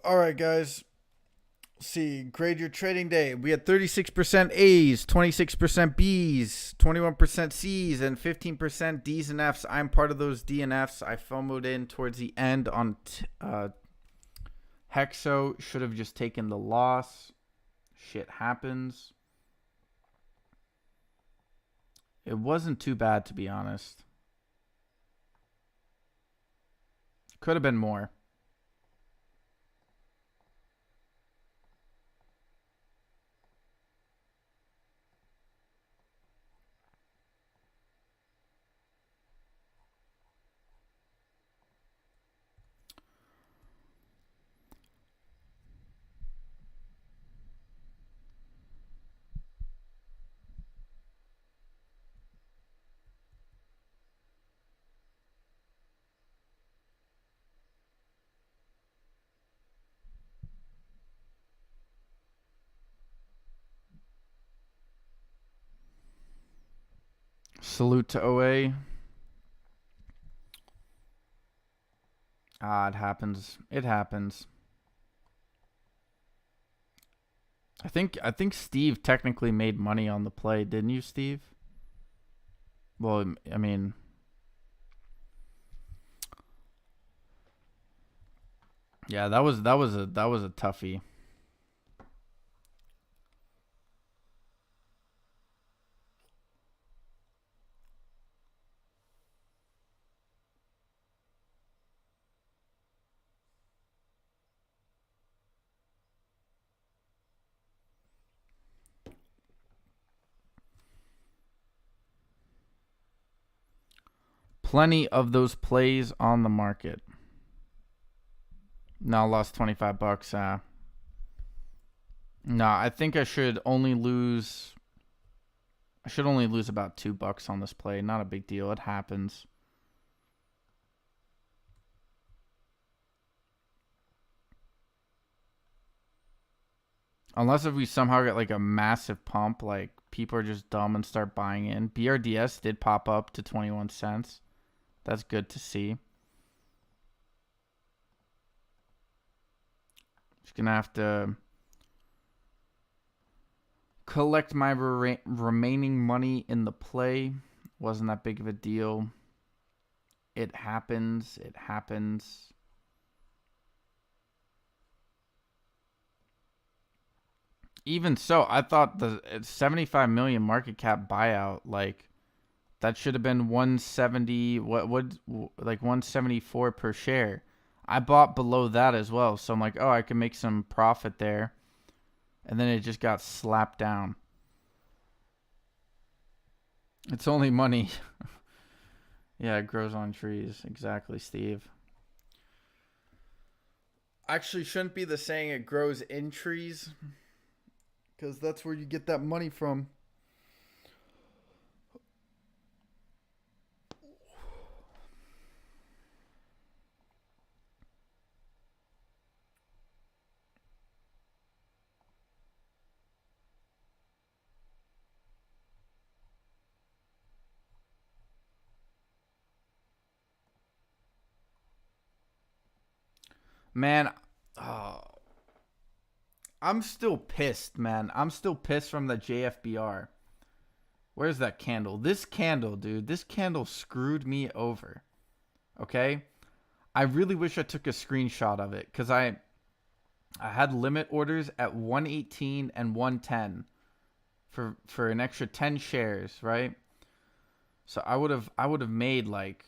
All right, guys. See, grade your trading day. We had 36% A's, 26% B's, 21% C's, and 15% D's and F's. I'm part of those D and F's. I FOMO'd in towards the end on Hexo. Should have just taken the loss. Shit happens. It wasn't too bad, to be honest. Could have been more. Salute to OA. It happens. It happens. I think Steve technically made money on the play, didn't you, Steve? Well, I mean, yeah, that was a toughie. Plenty of those plays on the market. Now lost $25. No, I think I should only lose. I should only lose about $2 on this play. Not a big deal. It happens. Unless if we somehow get like a massive pump, like people are just dumb and start buying in. BRDS did pop up to 21 cents. That's good to see. Just gonna have to collect my remaining money in the play. Wasn't that big of a deal. It happens. It happens. Even so, I thought the 75 million market cap buyout, like, that should have been 170. What would like 174 per share? I bought below that as well, so I'm like, oh, I can make some profit there, and then it just got slapped down. It's only money. Yeah, it grows on trees. Exactly, Steve. Actually, shouldn't be the saying it grows in trees, because that's where you get that money from. Man, I'm still pissed, man. I'm still pissed from the JFBR. Where's that candle? This candle, dude. This candle screwed me over. Okay? I really wish I took a screenshot of it because I had limit orders at 118 and 110 for an extra 10 shares, right? So I would have made like,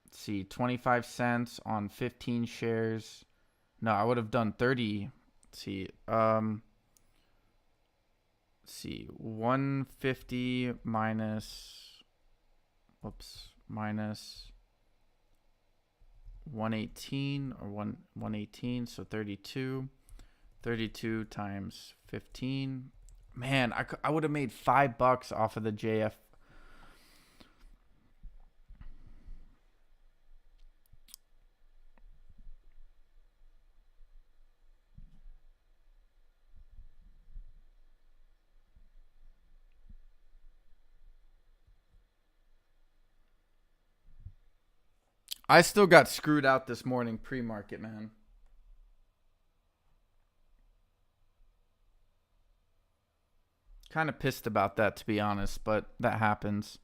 let's see, 25 cents on 15 shares. No, I would have done 30. Let's see. Let's see. 150 minus, whoops, minus 118 or 118, so 32. 32 times 15. Man, I would have made $5 off of the JF. I still got screwed out this morning pre-market, man. Kind of pissed about that, to be honest, but that happens.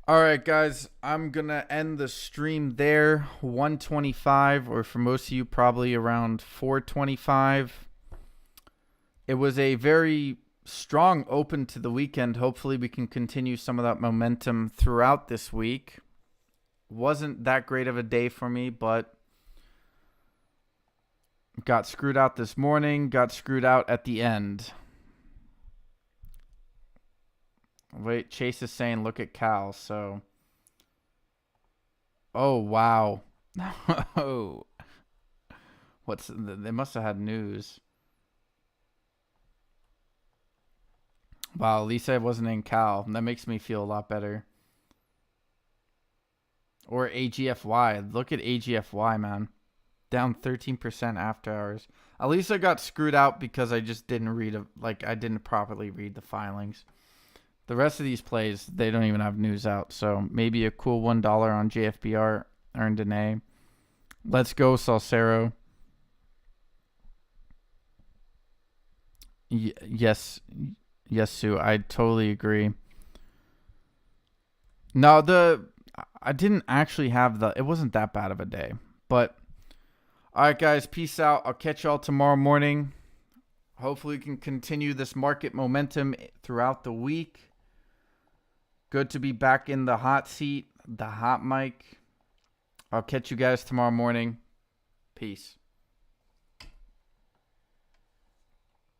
All right, guys, I'm going to end the stream there. 125, or for most of you, probably around 425. It was a very strong open to the weekend. Hopefully, we can continue some of that momentum throughout this week. Wasn't that great of a day for me, but got screwed out this morning, got screwed out at the end. Wait, Chase is saying look at Cal, so. Oh, wow. Oh. They must have had news. Wow, at least I wasn't in Cal. That makes me feel a lot better. Or AGFY. Look at AGFY, man. Down 13% after hours. At least I got screwed out because I just didn't I didn't properly read the filings. The rest of these plays, they don't even have news out. So maybe a cool $1 on JFBR earned an A. Let's go, Salcero. Yes, Sue. I totally agree. No, I didn't actually have it wasn't that bad of a day. But, all right, guys, peace out. I'll catch y'all tomorrow morning. Hopefully we can continue this market momentum throughout the week. Good to be back in the hot seat, the hot mic. I'll catch you guys tomorrow morning. Peace.